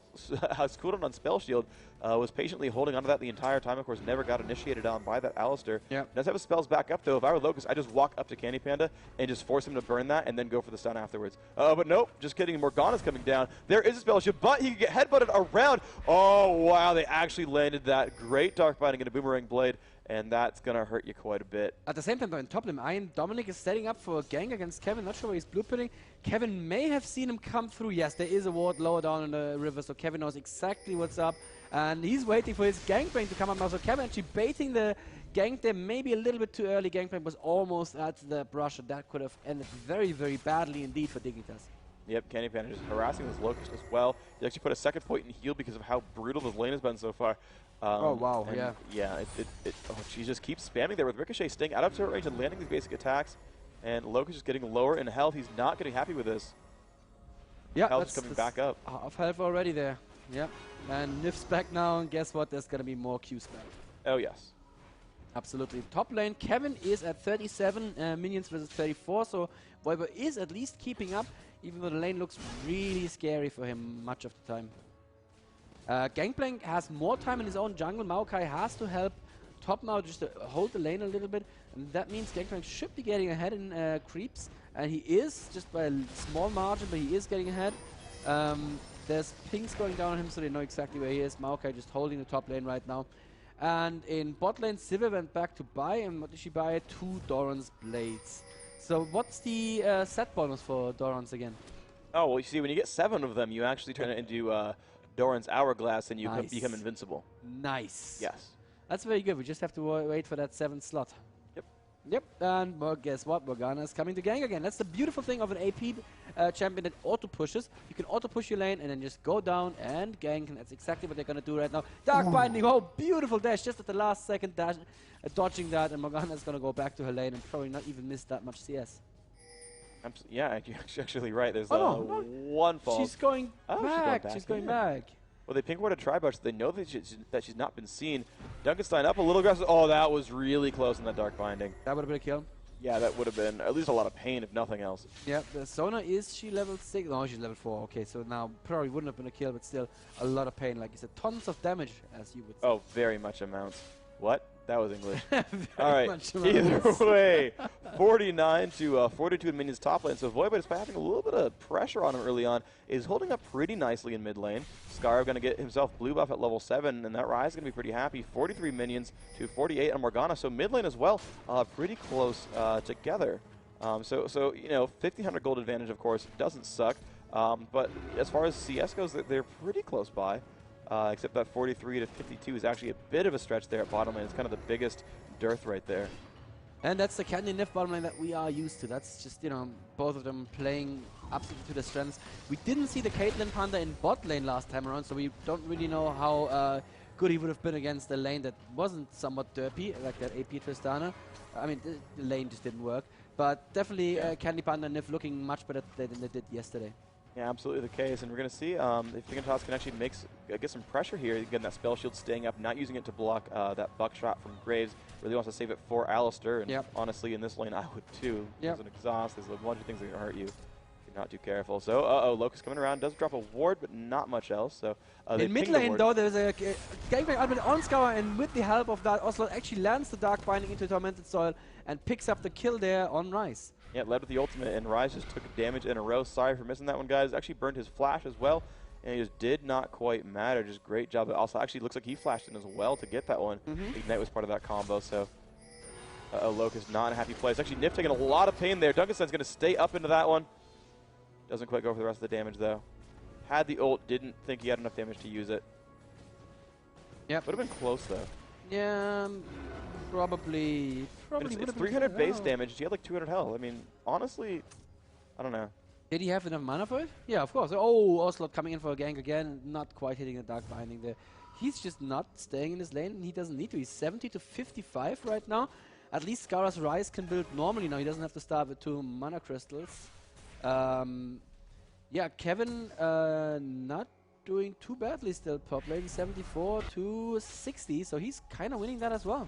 [SPEAKER 4] has cooldown on Spell Shield. Was patiently holding onto that the entire time. Of course, never got initiated on by that Alistair.
[SPEAKER 3] Yep.
[SPEAKER 4] Does have his spells back up, though. If I were Locust, I just walk up to Candy Panda and just force him to burn that and then go for the stun afterwards. But nope, just kidding. Morgana's coming down. There is a spell shield, but he can get headbutted around. Oh, wow, they actually landed that. Great Dark Binding and a Boomerang Blade, and that's going to hurt you quite a bit.
[SPEAKER 3] At the same time, though, in top lane, Dominic is setting up for a gank against Kevin. Not sure where he's blueprinting. Kevin may have seen him come through. Yes, there is a ward lower down in the river, so Kevin knows exactly what's up. And he's waiting for his Gangplank to come up now. So Kevin actually baiting the gank there, maybe a little bit too early. Gangplank was almost at the brush, and that could have ended very, very badly indeed for Dignitas.
[SPEAKER 4] Yep, Candy Panda just harassing this Locust as well. He actually put a second point in heal because of how brutal this lane has been so far.
[SPEAKER 3] Oh, wow, yeah.
[SPEAKER 4] Yeah, she just keeps spamming there with Ricochet staying out of turret range and landing these basic attacks. And Locust is getting lower in health. He's not getting happy with this.
[SPEAKER 3] Yeah,
[SPEAKER 4] health is coming back up.
[SPEAKER 3] Half health already there. Yeah, and Nif's back now, and guess what? There's gonna be more Qs back.
[SPEAKER 4] Oh yes,
[SPEAKER 3] absolutely. Top lane, Kevin is at 37 minions versus 34, so Voivo is at least keeping up, even though the lane looks really scary for him much of the time. Gangplank has more time in his own jungle. Maokai has to help top now just to hold the lane a little bit, and that means Gangplank should be getting ahead in creeps, and he is, just by a small margin, but he is getting ahead. There's pings going down on him, so they know exactly where he is. Maokai just holding the top lane right now. And in bot lane, Sivir went back to buy, and what did she buy? 2 Doran's Blades. So what's the set bonus for Doran's again?
[SPEAKER 4] Oh, well, you see, when you get 7 of them, you actually turn it into Doran's Hourglass, and you become invincible.
[SPEAKER 3] Nice.
[SPEAKER 4] Yes.
[SPEAKER 3] That's very good. We just have to wait for that 7th slot.
[SPEAKER 4] Yep.
[SPEAKER 3] Yep, and well, guess what? Morgana is coming to gank again. That's the beautiful thing of an AP champion that auto-pushes. You can auto-push your lane and then just go down and gank, and that's exactly what they're going to do right now. Dark Binding, oh, beautiful dash, just at the last second, dash, dodging that, and Morgana is going to go back to her lane and probably not even miss that much CS.
[SPEAKER 4] Yeah, you're actually right. There's one fall.
[SPEAKER 3] She's going back. She's going back.
[SPEAKER 4] Well, they pink ward a tri-bush. They know that she's not been seen. Duncanstein up a little aggressive. Oh, that was really close in that Dark Binding.
[SPEAKER 3] That would have been a kill.
[SPEAKER 4] Yeah, that would have been at least a lot of pain, if nothing else.
[SPEAKER 3] Yeah, the Sona, is she level 6? No, she's level 4. Okay, so now probably wouldn't have been a kill, but still a lot of pain. Like you said, tons of damage, as you would say.
[SPEAKER 4] Oh, very much amounts. What? That was English.
[SPEAKER 3] All
[SPEAKER 4] right. Either way, 49 to 42 in minions top lane. So Voivod, despite having a little bit of pressure on him early on, is holding up pretty nicely in mid lane. Scarab going to get himself blue buff at level 7, and that Ryze is going to be pretty happy. 43 minions to 48 on Morgana. So mid lane as well, pretty close together. So you know, 1,500 gold advantage, of course, doesn't suck. But as far as CS goes, they're pretty close by. Except that 43 to 52 is actually a bit of a stretch there at bottom lane. It's kind of the biggest dearth right there.
[SPEAKER 3] And that's the Candy Nif bottom lane that we are used to. That's just, you know, both of them playing absolutely to their strengths. We didn't see the Caitlyn Panda in bot lane last time around, so we don't really know how good he would have been against a lane that wasn't somewhat derpy, like that AP Tristana. I mean, the lane just didn't work. But definitely Candy Panda and Nif looking much better today than they did yesterday.
[SPEAKER 4] Yeah, absolutely the case, and we're going to see if Dignitas can actually get some pressure here. Again, that spell shield staying up, not using it to block that buckshot from Graves. Really wants to save it for Alistair, and honestly, in this lane, I would too. There's an exhaust, there's a bunch of things that can hurt you if you're not too careful. So, Locust coming around, does drop a ward, but not much else. So
[SPEAKER 3] in mid lane, though, there's a Gangplank ultimate on Scour, and with the help of that, Oslo actually lands the Dark Binding into Tormented Soil and picks up the kill there on Ryze.
[SPEAKER 4] Yeah, led with the ultimate, and Ryze just took damage in a row. Sorry for missing that one, guys. Actually burned his flash as well, and it just did not quite matter. Just great job. It also actually looks like he flashed in as well to get that one. Ignite was part of that combo, so Locust not in a happy place. Actually, Nif taking a lot of pain there. Duncanstein's going to stay up into that one. Doesn't quite go for the rest of the damage, though. Had the ult, didn't think he had enough damage to use it.
[SPEAKER 3] Yep.
[SPEAKER 4] Would have been close, though.
[SPEAKER 3] Yeah, probably
[SPEAKER 4] it's 300 base damage. He had like 200 health. I mean, honestly, I don't know.
[SPEAKER 3] Did he have enough mana for it? Yeah, of course. Oh, Ocelot coming in for a gank again. Not quite hitting the Dark Binding there. He's just not staying in his lane, and he doesn't need to. He's 70 to 55 right now. At least Scarra's Ryze can build normally now. He doesn't have to start with 2 mana crystals. Yeah, Kevin not doing too badly still. Top lane 74 to 60, so he's kind of winning that as well.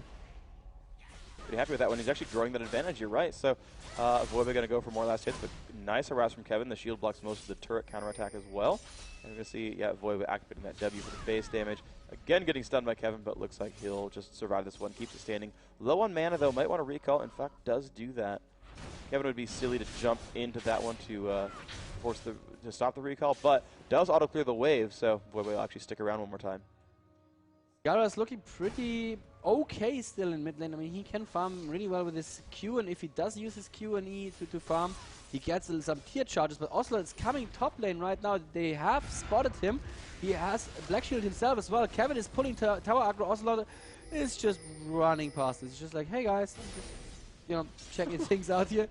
[SPEAKER 4] Pretty happy with that one. He's actually growing that advantage, you're right. So Voivod going to go for more last hits, but nice harass from Kevin. The shield blocks most of the turret counterattack as well. And we're going to see, Voivod activating that W for the base damage. Again, getting stunned by Kevin, but looks like he'll just survive this one. Keeps it standing. Low on mana, though. Might want to recall. In fact, does do that. Kevin would be silly to jump into that one to stop the recall, but does auto-clear the wave, so Voivod will actually stick around one more time.
[SPEAKER 3] Gara's looking pretty okay still in mid lane. I mean, he can farm really well with his Q, and if he does use his Q and E to farm, He gets some tier charges, but Oslo is coming top lane right now. They have spotted him. He has Black Shield himself as well. Kevin is pulling tower aggro. Oslo is just running past this. He's just like, hey guys, I'm just, you know, checking things out here.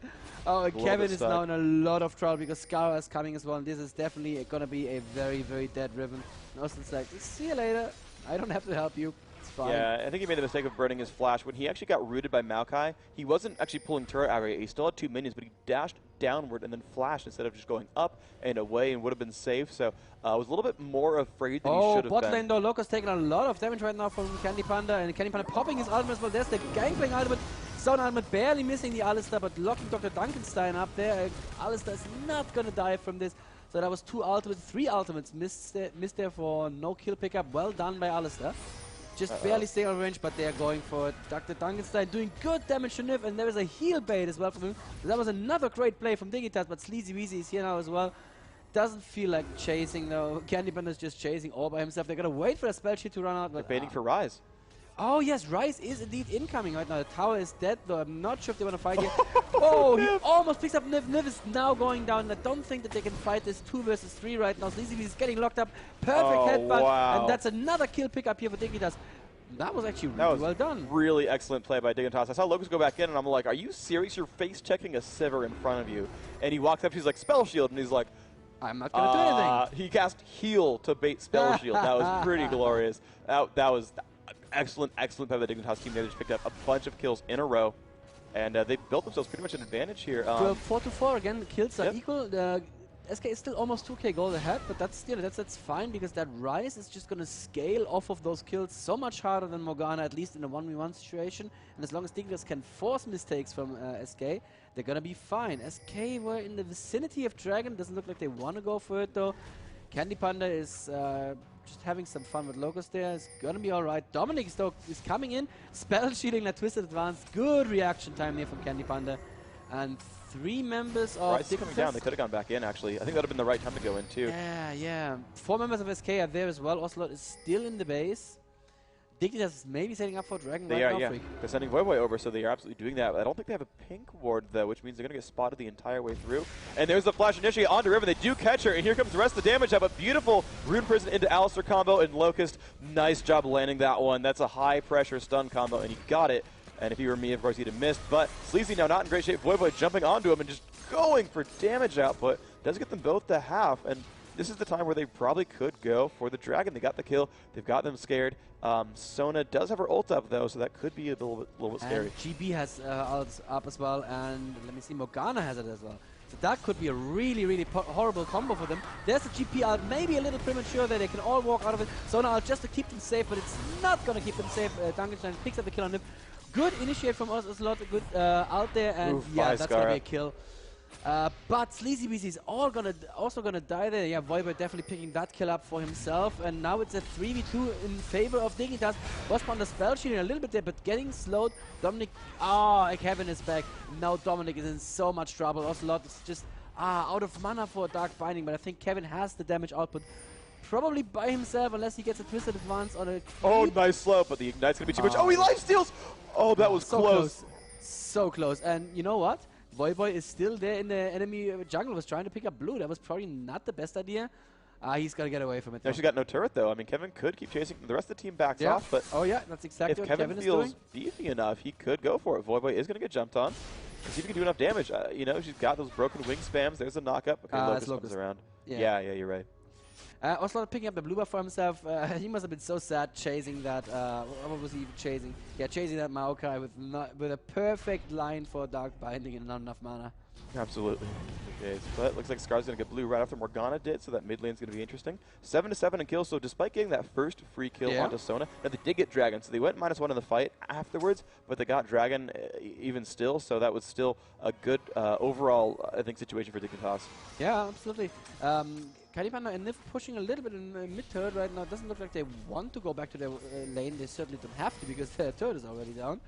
[SPEAKER 3] Oh, Kevin is now in a lot of trouble because Scar is coming as well, and this is definitely going to be a very, very dead Riven. And Oslo's like, see you later. I don't have to help you. It's fine.
[SPEAKER 4] Yeah, I think he made the mistake of burning his flash. When he actually got rooted by Maokai, he wasn't actually pulling turret aggro. He still had 2 minions, but he dashed downward and then flashed instead of just going up and away and would have been safe. So I was a little bit more afraid than he should have been.
[SPEAKER 3] Bot lane though, Loco's taking a lot of damage right now from Candy Panda, and Candy Panda popping his ultimate as well. There's the Gangplank ultimate. Zone ultimate barely missing the Alistar, but locking Dr. Duncanstein up there. Alistar is not gonna die from this. So that was 2 ultimates, 3 ultimates missed there for no kill pickup. Well done by Alistar. Just barely staying on range, but they are going for it. Dr. Duncanstein doing good damage to Niv, and there is a heal bait as well from him. That was another great play from Dignitas, but Sleazy Weezy is here now as well. Doesn't feel like chasing though. Candy Panda is just chasing all by himself. They're gonna wait for the spell sheet to run out. But
[SPEAKER 4] they're baiting for Rise.
[SPEAKER 3] Oh yes, Rise is indeed incoming right now. The tower is dead though. I'm not sure if they want to fight here. Oh, he almost picks up Niv. Niv is now going down. I don't think that they can fight this 2 versus 3 right now. Sleazy Weezy is getting locked up. Perfect headbutt.
[SPEAKER 4] Wow.
[SPEAKER 3] And that's another kill pickup here for Dignitas. That was actually really well done.
[SPEAKER 4] Really excellent play by Dignitas. I saw Locust go back in, and I'm like, are you serious? You're face-checking a Sivir in front of you. And he walks up, he's like, Spell Shield, and he's like,
[SPEAKER 3] I'm not going to do anything.
[SPEAKER 4] He cast Heal to bait Spell Shield. That was pretty glorious. That was excellent play by the Dignitas team. They just picked up a bunch of kills in a row, and they built themselves pretty much an advantage here.
[SPEAKER 3] 4-4 again, the kills are equal. SK is still almost 2k gold ahead, but that's fine because that Rise is just going to scale off of those kills so much harder than Morgana, at least in a 1v1 situation. And as long as Dignitas can force mistakes from SK, they're going to be fine. SK were in the vicinity of Dragon. Doesn't look like they want to go for it though. Candy Panda is just having some fun with Locust there. It's going to be alright. Dominic is coming in, spell shielding that Twisted Advance. Good reaction time there from Candy Panda. And 3 members of
[SPEAKER 4] Rise is coming down. They could have gone back in, actually. I think that would have been the right time to go in, too.
[SPEAKER 3] Yeah. 4 members of SK are there as well. Ocelot is still in the base. Dignitas is maybe setting up for Dragon right now, Freak.
[SPEAKER 4] They're sending Voivoi over, so they are absolutely doing that. I don't think they have a pink ward, though, which means they're going to get spotted the entire way through. And there's the flash initiate onto Riven. They do catch her, and here comes the rest of the damage up. A beautiful Rune Prison into Alistar combo, and Locust, nice job landing that one. That's a high-pressure stun combo, and he got it. And if he were me, of course, he'd have missed. But Sleazy now not in great shape. Voivoi jumping onto him and just going for damage output. Does get them both to half. And this is the time where they probably could go for the Dragon. They got the kill. They've got them scared. Sona does have her ult up, though, so that could be a little bit scary.
[SPEAKER 3] And GB has ults up as well. And let me see, Morgana has it as well. So that could be a really, really horrible combo for them. There's the GP ult, maybe a little premature there. They can all walk out of it. Sona ult just to keep them safe, but it's not going to keep them safe. Duncanstein picks up the kill on him. Good initiate from us, a lot of good out there, and that's gonna be a kill. But Sleazy Weezy is also gonna die there. Yeah, Voivod definitely picking that kill up for himself, and now it's a 3v2 in favor of Dignitas. Boss on the spell shielding a little bit there, but getting slowed. Dominic, Kevin is back. Now Dominic is in so much trouble. Ocelot is just out of mana for Dark Binding, but I think Kevin has the damage output. Probably by himself, unless he gets a Twisted Advance on a...
[SPEAKER 4] Oh, nice slow, but the Ignite's going to be too much. Oh, he lifesteals! Oh, that was close.
[SPEAKER 3] So close. And you know what? Voivoi is still there in the enemy jungle, was trying to pick up blue. That was probably not the best idea. He's got to get away from it.
[SPEAKER 4] No, she's got no turret, though. I mean, Kevin could keep chasing. The rest of the team backs off, but...
[SPEAKER 3] Oh, yeah, that's exactly what Kevin is doing.
[SPEAKER 4] If Kevin feels beefy enough, he could go for it. Voivoi is going to get jumped on. See if he can do enough damage. You know, she's got those broken wing spams. There's a knock-up. Okay, Locust comes around. Yeah, you're right.
[SPEAKER 3] Ocelot picking up the blue buff for himself. He must have been so sad chasing that. What was he even chasing? Yeah, chasing that Maokai with a perfect line for Dark Binding and not enough mana.
[SPEAKER 4] Absolutely. Okay, but it looks like Scar's going to get blue right after Morgana did, so that mid lane's going to be interesting. 7-7 in kills, so despite getting that first free kill onto Sona, now they did get Dragon, so they went -1 in the fight afterwards, but they got Dragon even still, so that was still a good overall, I think, situation for Dignitas. Yeah,
[SPEAKER 3] absolutely. Candy Panda and Niv pushing a little bit in mid-turret right now. It doesn't look like they want to go back to their lane. They certainly don't have to because their turret is already down.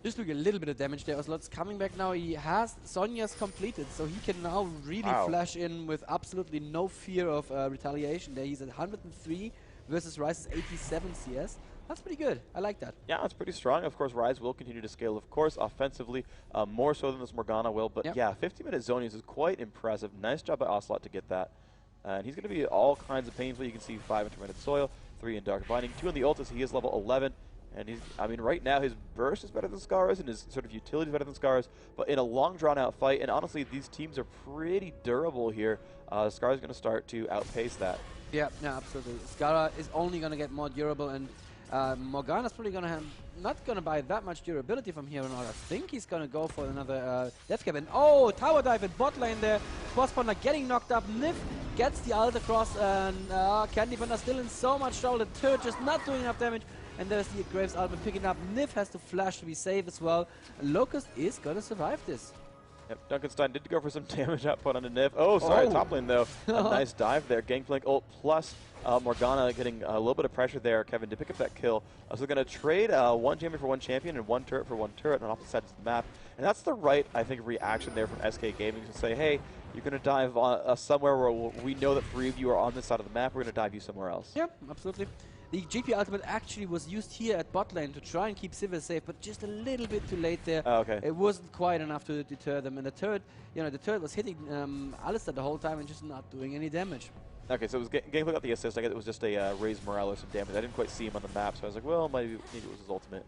[SPEAKER 3] Just doing a little bit of damage there. Ocelot's coming back now. He has Sonya's completed, so he can now really flash in with absolutely no fear of retaliation there. He's at 103 versus Rice's 87 CS. That's pretty good. I like that.
[SPEAKER 4] Yeah, it's pretty strong. Of course, Rise will continue to scale, of course, offensively, more so than this Morgana will. But yeah, 50-minute zonies is quite impressive. Nice job by Ocelot to get that. And he's going to be all kinds of painful. You can see 5 in Tormented Soil, 3 in Dark Binding, 2 in the Ultis. He is level 11. And he's, I mean, right now his burst is better than Scar's and his sort of utility is better than Scar's. But in a long, drawn-out fight, and honestly, these teams are pretty durable here. Scar's going to start to outpace that.
[SPEAKER 3] Yeah, absolutely. Scara is only going to get more durable, and Morgana's probably going to have not going to buy that much durability from here on out. I think he's going to go for another death cap. And oh, tower dive in bot lane there. Boss Ponder getting knocked up. Nif gets the ult across, and Candy Panda still in so much trouble. The turret just not doing enough damage. And there's the Graves ultimate picking up. Nif has to flash to be safe as well. Locust is going to survive this.
[SPEAKER 4] Yep, Duncanstein did go for some damage output on the Nif. Oh, sorry, top lane though. A nice dive there. Gangplank ult plus Morgana getting a little bit of pressure there. Kevin to pick up that kill. So going to trade 1 champion for 1 champion and 1 turret for 1 turret on opposite sides of the map. And that's the right, I think, reaction there from SK Gaming to say, hey, you're going to dive on, somewhere where we know that 3 of you are on this side of the map. We're going to dive you somewhere else.
[SPEAKER 3] Yep, absolutely. The GP ultimate actually was used here at bot lane to try and keep Sivir safe, but just a little bit too late there.
[SPEAKER 4] Oh, okay.
[SPEAKER 3] It wasn't quite enough to deter them, and the turret, the turret was hitting Alistar the whole time and just not doing any damage.
[SPEAKER 4] Okay, so it was Gangplank got the assist. I guess it was just a raised morale or some damage. I didn't quite see him on the map, so I was like, well, maybe it was his ultimate.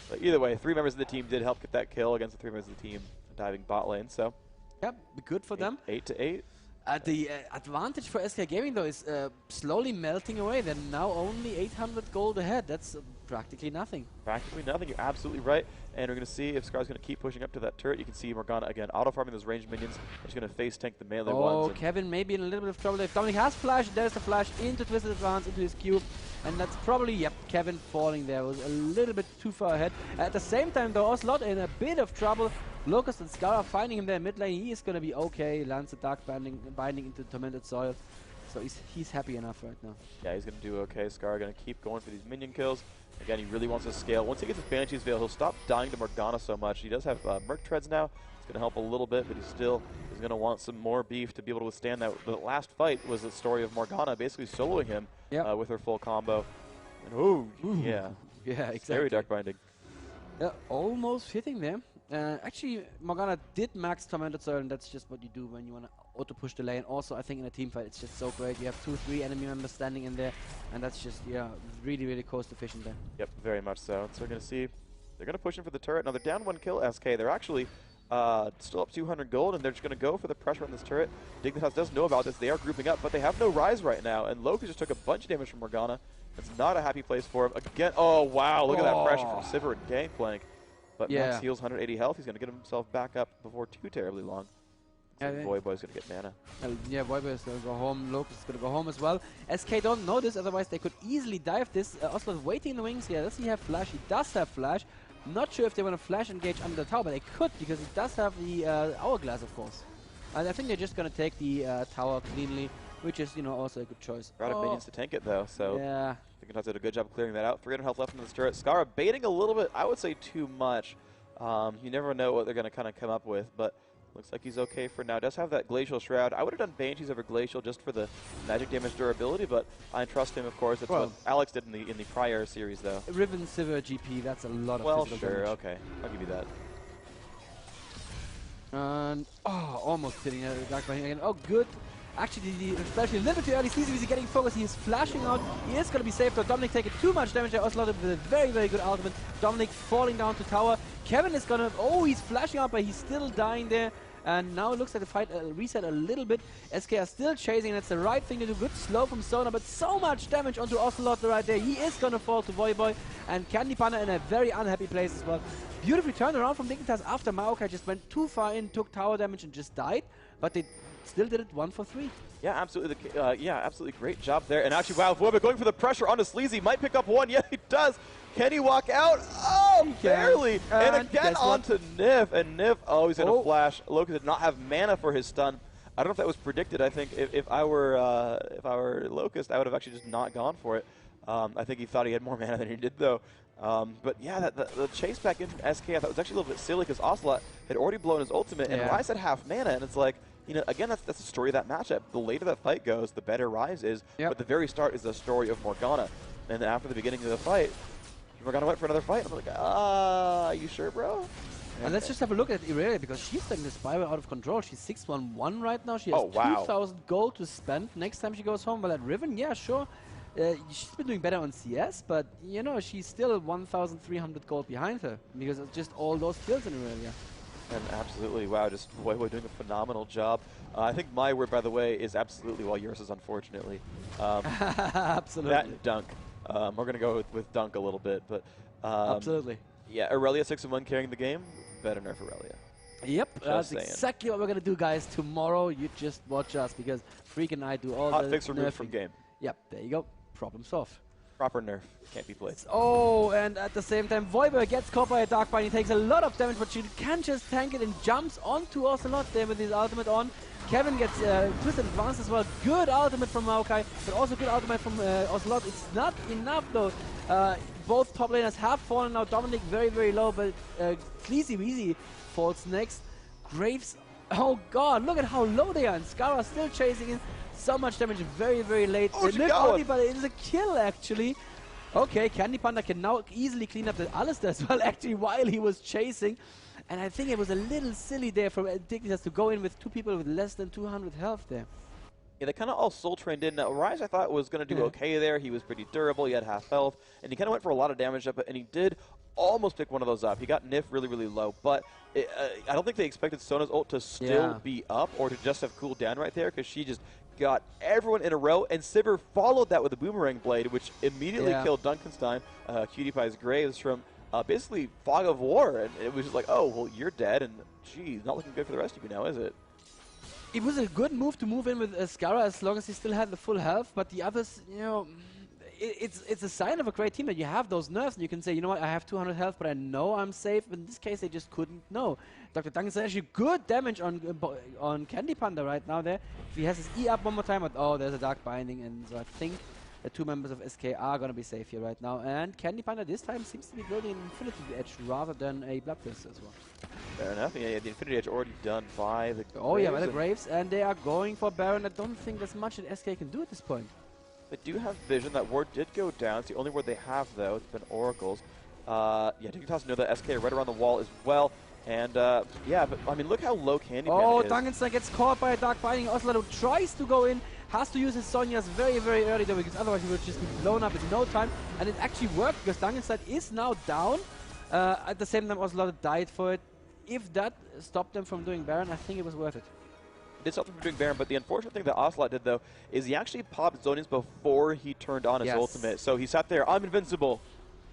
[SPEAKER 4] But either way, 3 members of the team did help get that kill against the 3 members of the team diving bot lane. So
[SPEAKER 3] yep, good for them.
[SPEAKER 4] 8 to 8.
[SPEAKER 3] The advantage for SK Gaming, though, is slowly melting away. They're now only 800 gold ahead. That's practically nothing.
[SPEAKER 4] Practically nothing. You're absolutely right. And we're going to see if Scar's going to keep pushing up to that turret. You can see Morgana, again, auto-farming those ranged minions. She's going to face tank the melee ones.
[SPEAKER 3] Oh, Kevin may be in a little bit of trouble. If Dominic has flash, there's the flash into Twisted Advance, into his cube. And that's probably, yep, Kevin falling there. Was a little bit too far ahead. At the same time, though, Ocelot in a bit of trouble. Locust and Scar finding him there mid lane. He is going to be okay. Lands the Dark Binding into Tormented Soil. So he's happy enough right now. Yeah,
[SPEAKER 4] he's going to do okay. Scar going to keep going for these minion kills. Again, he really wants to scale. Once he gets his Banshee's Veil, he'll stop dying to Morgana so much. He does have Merc Treads now. It's going to help a little bit, but he still is going to want some more beef to be able to withstand that. The last fight was the story of Morgana basically soloing him with her full combo. And ooh. Yeah, exactly. Very Dark Binding.
[SPEAKER 3] Yeah, almost hitting there. Actually, Morgana did max Tormented Soil, and that's just what you do when you want to auto-push the lane. Also, I think in a team fight, it's just so great. You have 2-3 enemy members standing in there, and that's just, really, really cost-efficient there.
[SPEAKER 4] Yep, very much so. So we're going to see, they're going to push in for the turret. Now, they're down 1 kill, SK. They're actually still up 200 gold, and they're just going to go for the pressure on this turret. Dignitas does know about this. They are grouping up, but they have no Rise right now, and Loki just took a bunch of damage from Morgana. It's not a happy place for him. Again, oh, wow, look at that pressure from Sivir and Gangplank. But Max heals 180 health. He's going to get himself back up before too terribly long. Voyboy's going to get mana.
[SPEAKER 3] Voyboy is going to go home. Locust is going to go home as well. SK don't know this, otherwise they could easily dive this. Ocelot waiting in the wings. Yeah, does he have flash? He does have flash. Not sure if they want to flash engage under the tower, but they could, because he does have the hourglass, of course. And I think they're just going to take the tower cleanly, which is, also a good choice.
[SPEAKER 4] We're out of minions to tank it, though, so Dignitas did a good job of clearing that out. 300 health left in this turret. Scara baiting a little bit, I would say too much. You never know what they're going to kind of come up with, but looks like he's okay for now. Does have that Glacial Shroud. I would have done Banshees over Glacial just for the magic damage durability, but I trust him, of course. That's what Alex did in the prior series, though.
[SPEAKER 3] Riven Sivir GP, that's a lot of physical damage.
[SPEAKER 4] Okay. I'll give you that.
[SPEAKER 3] And, almost hitting a Dark Binding again. Oh, good. Actually, especially a little bit too early. CZVZ getting focused. He is flashing out. He is going to be safe, though. Dominic taking too much damage there. Ocelot with a very, very good ultimate. Dominic falling down to tower. Kevin is going to... Oh, he's flashing out, but he's still dying there. And now it looks like the fight reset a little bit. SK are still chasing, and it's the right thing to do. Good slow from Sona, but so much damage onto Ocelot right there. He is going to fall to Voyboy. And Candy Panda in a very unhappy place as well. Beautifully turned around from Dignitas after Maokai just went too far in, took tower damage, and just died. But they still did it 1 for 3.
[SPEAKER 4] Yeah, absolutely. Absolutely great job there. And actually, wow, Voyboy going for the pressure onto Sleazy. Might pick up 1. Yeah, he does. Can he walk out? Oh, barely. And again onto Nif. And Nif, he's going to flash. Loki did not have mana for his stun. I don't know if that was predicted. I think if I were Locust, I would have actually just not gone for it. I think he thought he had more mana than he did, though. But yeah, the chase back in from SK, I thought was actually a little bit silly because Ocelot had already blown his ultimate, and Rise had half mana, and it's like, again, that's the story of that matchup. The later that fight goes, the better Rise is, but the very start is the story of Morgana. And then after the beginning of the fight, Morgana went for another fight. I'm like, you sure, bro?
[SPEAKER 3] And let's just have a look at Irelia, because she's taking the spiral out of control. She's 6-1-1 right now. She has 2,000 gold to spend next time she goes home. Well, at Riven, yeah, sure. She's been doing better on CS, but, you know, she's still 1,300 gold behind her because of just all those kills in Irelia.
[SPEAKER 4] And absolutely, wow, just Voivod doing a phenomenal job. I think my word, by the way, is absolutely, while yours is unfortunately.
[SPEAKER 3] Absolutely.
[SPEAKER 4] That and Dunk. We're going to go with Dunk a little bit, but...
[SPEAKER 3] absolutely.
[SPEAKER 4] Yeah, Irelia 6-1 carrying the game. Better nerf Irelia.
[SPEAKER 3] Yep, that's exactly what we're going to do, guys. Tomorrow, you just watch us, because Freak and I do all the
[SPEAKER 4] hot fix removed from game.
[SPEAKER 3] Yep, there you go. Problem solved.
[SPEAKER 4] Proper nerf. Can't be played.
[SPEAKER 3] Oh, and at the same time, Voivod gets caught by a Dark Bind. He takes a lot of damage, but she can just tank it and jumps onto Ocelot there with his ultimate on. Kevin gets Twisted Advance as well. Good ultimate from Maokai, but also good ultimate from Ocelot. It's not enough, though. Both top laners have fallen now. Dominic very, very low, but Cleezy Weezy falls next. Graves, oh god, look at how low they are. And Scara still chasing in. So much damage very, very late.
[SPEAKER 4] Oh,
[SPEAKER 3] but it is a kill, actually. Okay, Candy Panda can now easily clean up the Alistair as well, actually, while he was chasing. And I think it was a little silly there from Dignitas to go in with two people with less than 200 health there.
[SPEAKER 4] Yeah, they kind of all soul trained in. Now, Rise, I thought, was going to do okay there. He was pretty durable. He had half health. And he kind of went for a lot of damage up, and he did almost pick one of those up. He got Nif really, really low. But I don't think they expected Sona's ult to still be up or to just have cooled down right there, because she just got everyone in a row. And Sivir followed that with a Boomerang Blade, which immediately killed Dunkenstein, Cutie Pie's Graves, from basically Fog of War. And it was just like, oh, well, you're dead. And, geez, not looking good for the rest of you now, is it?
[SPEAKER 3] It was a good move to move in with Scara as long as he still had the full health, but the others, you know, it's a sign of a great team that you have those nerfs and you can say, you know what, I have 200 health, but I know I'm safe. But in this case, they just couldn't know. Dr. Duncan said actually good damage on Candy Panda right now there. If he has his E up one more time, but oh, there's a Dark Binding, and so I think the two members of SK are going to be safe here right now. And Candy Panda this time seems to be building an Infinity Edge rather than a Bloodthirst as well.
[SPEAKER 4] Fair enough. Yeah, the Infinity Edge already done by the
[SPEAKER 3] Oh yeah, by the Graves, and they are going for Baron. I don't think there's much that SK can do at this point.
[SPEAKER 4] They do have vision. That ward did go down. It's the only ward they have, though. It's been Oracles. Yeah, Dignitas know that SK are right around the wall as well. And, yeah, but, I mean, look how low Candy Panda is.
[SPEAKER 3] Duncanstein gets caught by a Dark Binding. Ocelot tries to go in, has to use his Sonias very, very early, though, because otherwise he would just be blown up in no time. And it actually worked, because Duncanstein is now down. At the same time, Ocelot died for it. If that stopped them from doing Baron, I think it was worth it.
[SPEAKER 4] Did stop them from doing Baron, but the unfortunate thing that Ocelot did, though, is he actually popped Zonians before he turned on his ultimate. So he sat there, I'm invincible.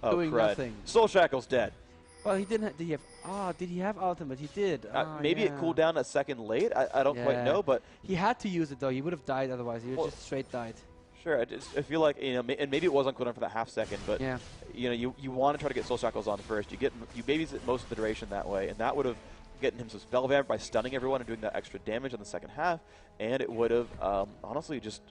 [SPEAKER 4] Oh,
[SPEAKER 3] doing
[SPEAKER 4] crud.
[SPEAKER 3] nothing.
[SPEAKER 4] Soul Shackle's dead.
[SPEAKER 3] Well, he didn't. Did he have? Did he have ultimate? He did.
[SPEAKER 4] Maybe it cooled down a second late. I don't quite know, but
[SPEAKER 3] he had to use it though. He would have died otherwise. He would just straight died.
[SPEAKER 4] Sure. I feel like, you know, and maybe it was on cooldown for that half second, but you know, you want to try to get Soul Shackles on first. You babysit most of the duration that way, and that would have gotten him some spell vamp by stunning everyone and doing that extra damage in the second half, and it would have honestly just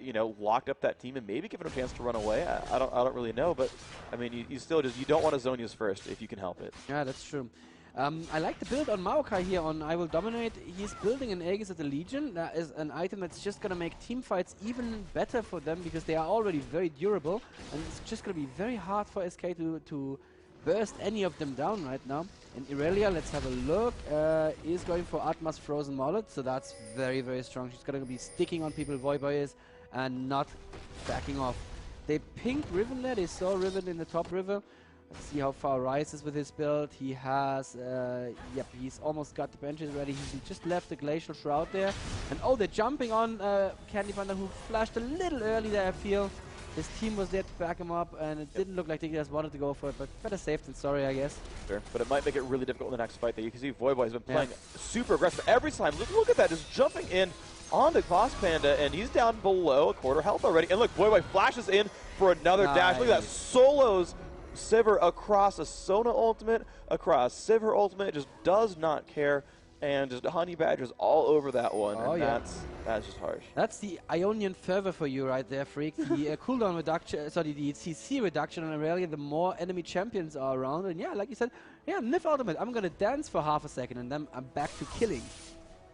[SPEAKER 4] you know, locked up that team and maybe given them a chance to run away. I don't really know, but I mean, you still just, you don't want to Zonia's first if you can help it.
[SPEAKER 3] Yeah, that's true. I like the build on Maokai here on I Will Dominate. He's building an Aegis at the Legion. That is an item that's just going to make team fights even better for them because they are already very durable, and it's just going to be very hard for SK to burst any of them down right now. And Irelia, let's have a look, is going for Atma's Frozen Mallet, so that's very, very strong. She's going to be sticking on people, Voivod is, and not backing off. They pinged Riven there, they saw Riven in the top river. Let's see how far Rise is with his build. He has, yep, he's almost got the benches ready. He just left the Glacial Shroud there. And oh, they're jumping on Candy Panda, who flashed a little early there, I feel. His team was there to back him up, and it didn't look like Dignitas wanted to go for it, but better safe than sorry, I guess.
[SPEAKER 4] Sure, but it might make it really difficult in the next fight. That you can see Voivod has been playing super aggressive every time. Look at that, just jumping in on the Boss Panda, and he's down below a quarter health already. And look, Voivod flashes in for another dash. Look at that, solos Sivir across a Sona ultimate, across Sivir ultimate, just does not care. And just honey badgers all over that one, and that's just harsh.
[SPEAKER 3] That's the Ionian fervor for you right there, Freak. The cooldown reduction, sorry, the CC reduction on Irelia, the more enemy champions are around. And yeah, like you said, yeah, Nif ultimate, I'm going to dance for half a second, and then I'm back to killing.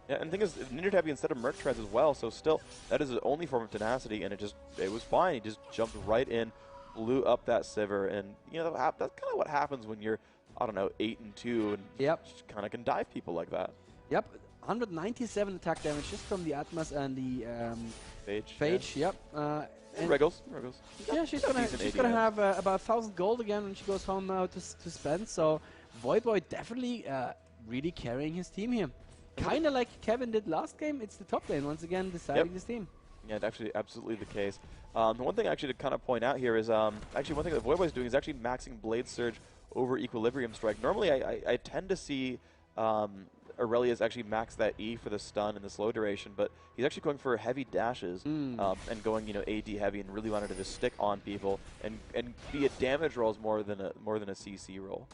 [SPEAKER 4] Yeah, and the thing is, Ninja Tabby instead of Merc Treads as well, so still, that is his only form of tenacity, and it was fine. He just jumped right in, blew up that Sivir, and you know that's kind of what happens when you're, I don't know, 8-2 and just kind of can dive people like that.
[SPEAKER 3] Yep, 197 attack damage just from the Atmas and the
[SPEAKER 4] Phage.
[SPEAKER 3] Yep.
[SPEAKER 4] And Wriggles.
[SPEAKER 3] Yeah, she's gonna have about 1,000 gold again when she goes home now to spend. So Voyboy definitely really carrying his team here. Kind of like Kevin did last game. It's the top lane once again deciding this team.
[SPEAKER 4] Yeah, it's actually absolutely the case. The one thing actually to kind of point out here is actually one thing that Voyboy is doing is actually maxing Blade Surge over Equilibrium Strike. Normally I tend to see Aurelius actually max that E for the stun and the slow duration, but he's actually going for heavy dashes and going, you know, AD heavy and really wanted to just stick on people and be a damage roll more than a CC roll.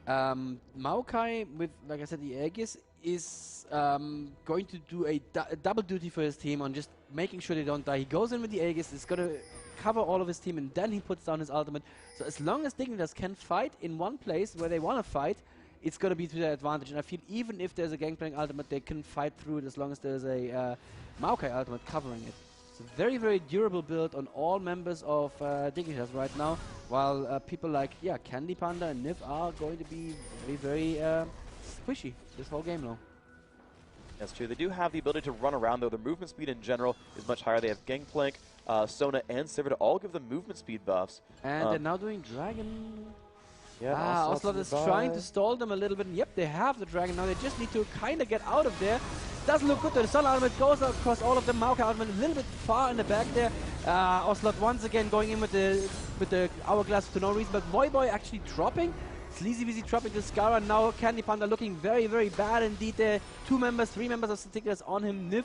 [SPEAKER 3] Maokai with, like I said, the Aegis is going to do a double duty for his team on just making sure they don't die. He goes in with the Aegis, is going to cover all of his team, and then he puts down his ultimate. So as long as Dignitas can fight in one place where they want to fight, it's going to be to their advantage. And I feel even if there's a Gangplank ultimate, they can fight through it as long as there's a Maokai ultimate covering it. It's a very, very durable build on all members of Dignitas right now, while people like Candy Panda and Niv are going to be very, very squishy this whole game long.
[SPEAKER 4] That's true. They do have the ability to run around, though. Their movement speed in general is much higher. They have Gangplank, Sona, and Sivir to all give them movement speed buffs.
[SPEAKER 3] And they're now doing Dragon.
[SPEAKER 4] Yeah,
[SPEAKER 3] Ocelot is trying to stall them a little bit. Yep, they have the Dragon now. They just need to kind of get out of there. Doesn't look good. The Sun Ultimate goes across all of them. Maokai Ultimate a little bit far in the back there. Ocelot once again going in with the Hourglass for no reason, but Voyboy actually dropping. Sleazy Wheezy dropping the Scara. Now Candy Panda looking very, very bad indeed there. 3 members of Dignitas on him. Niv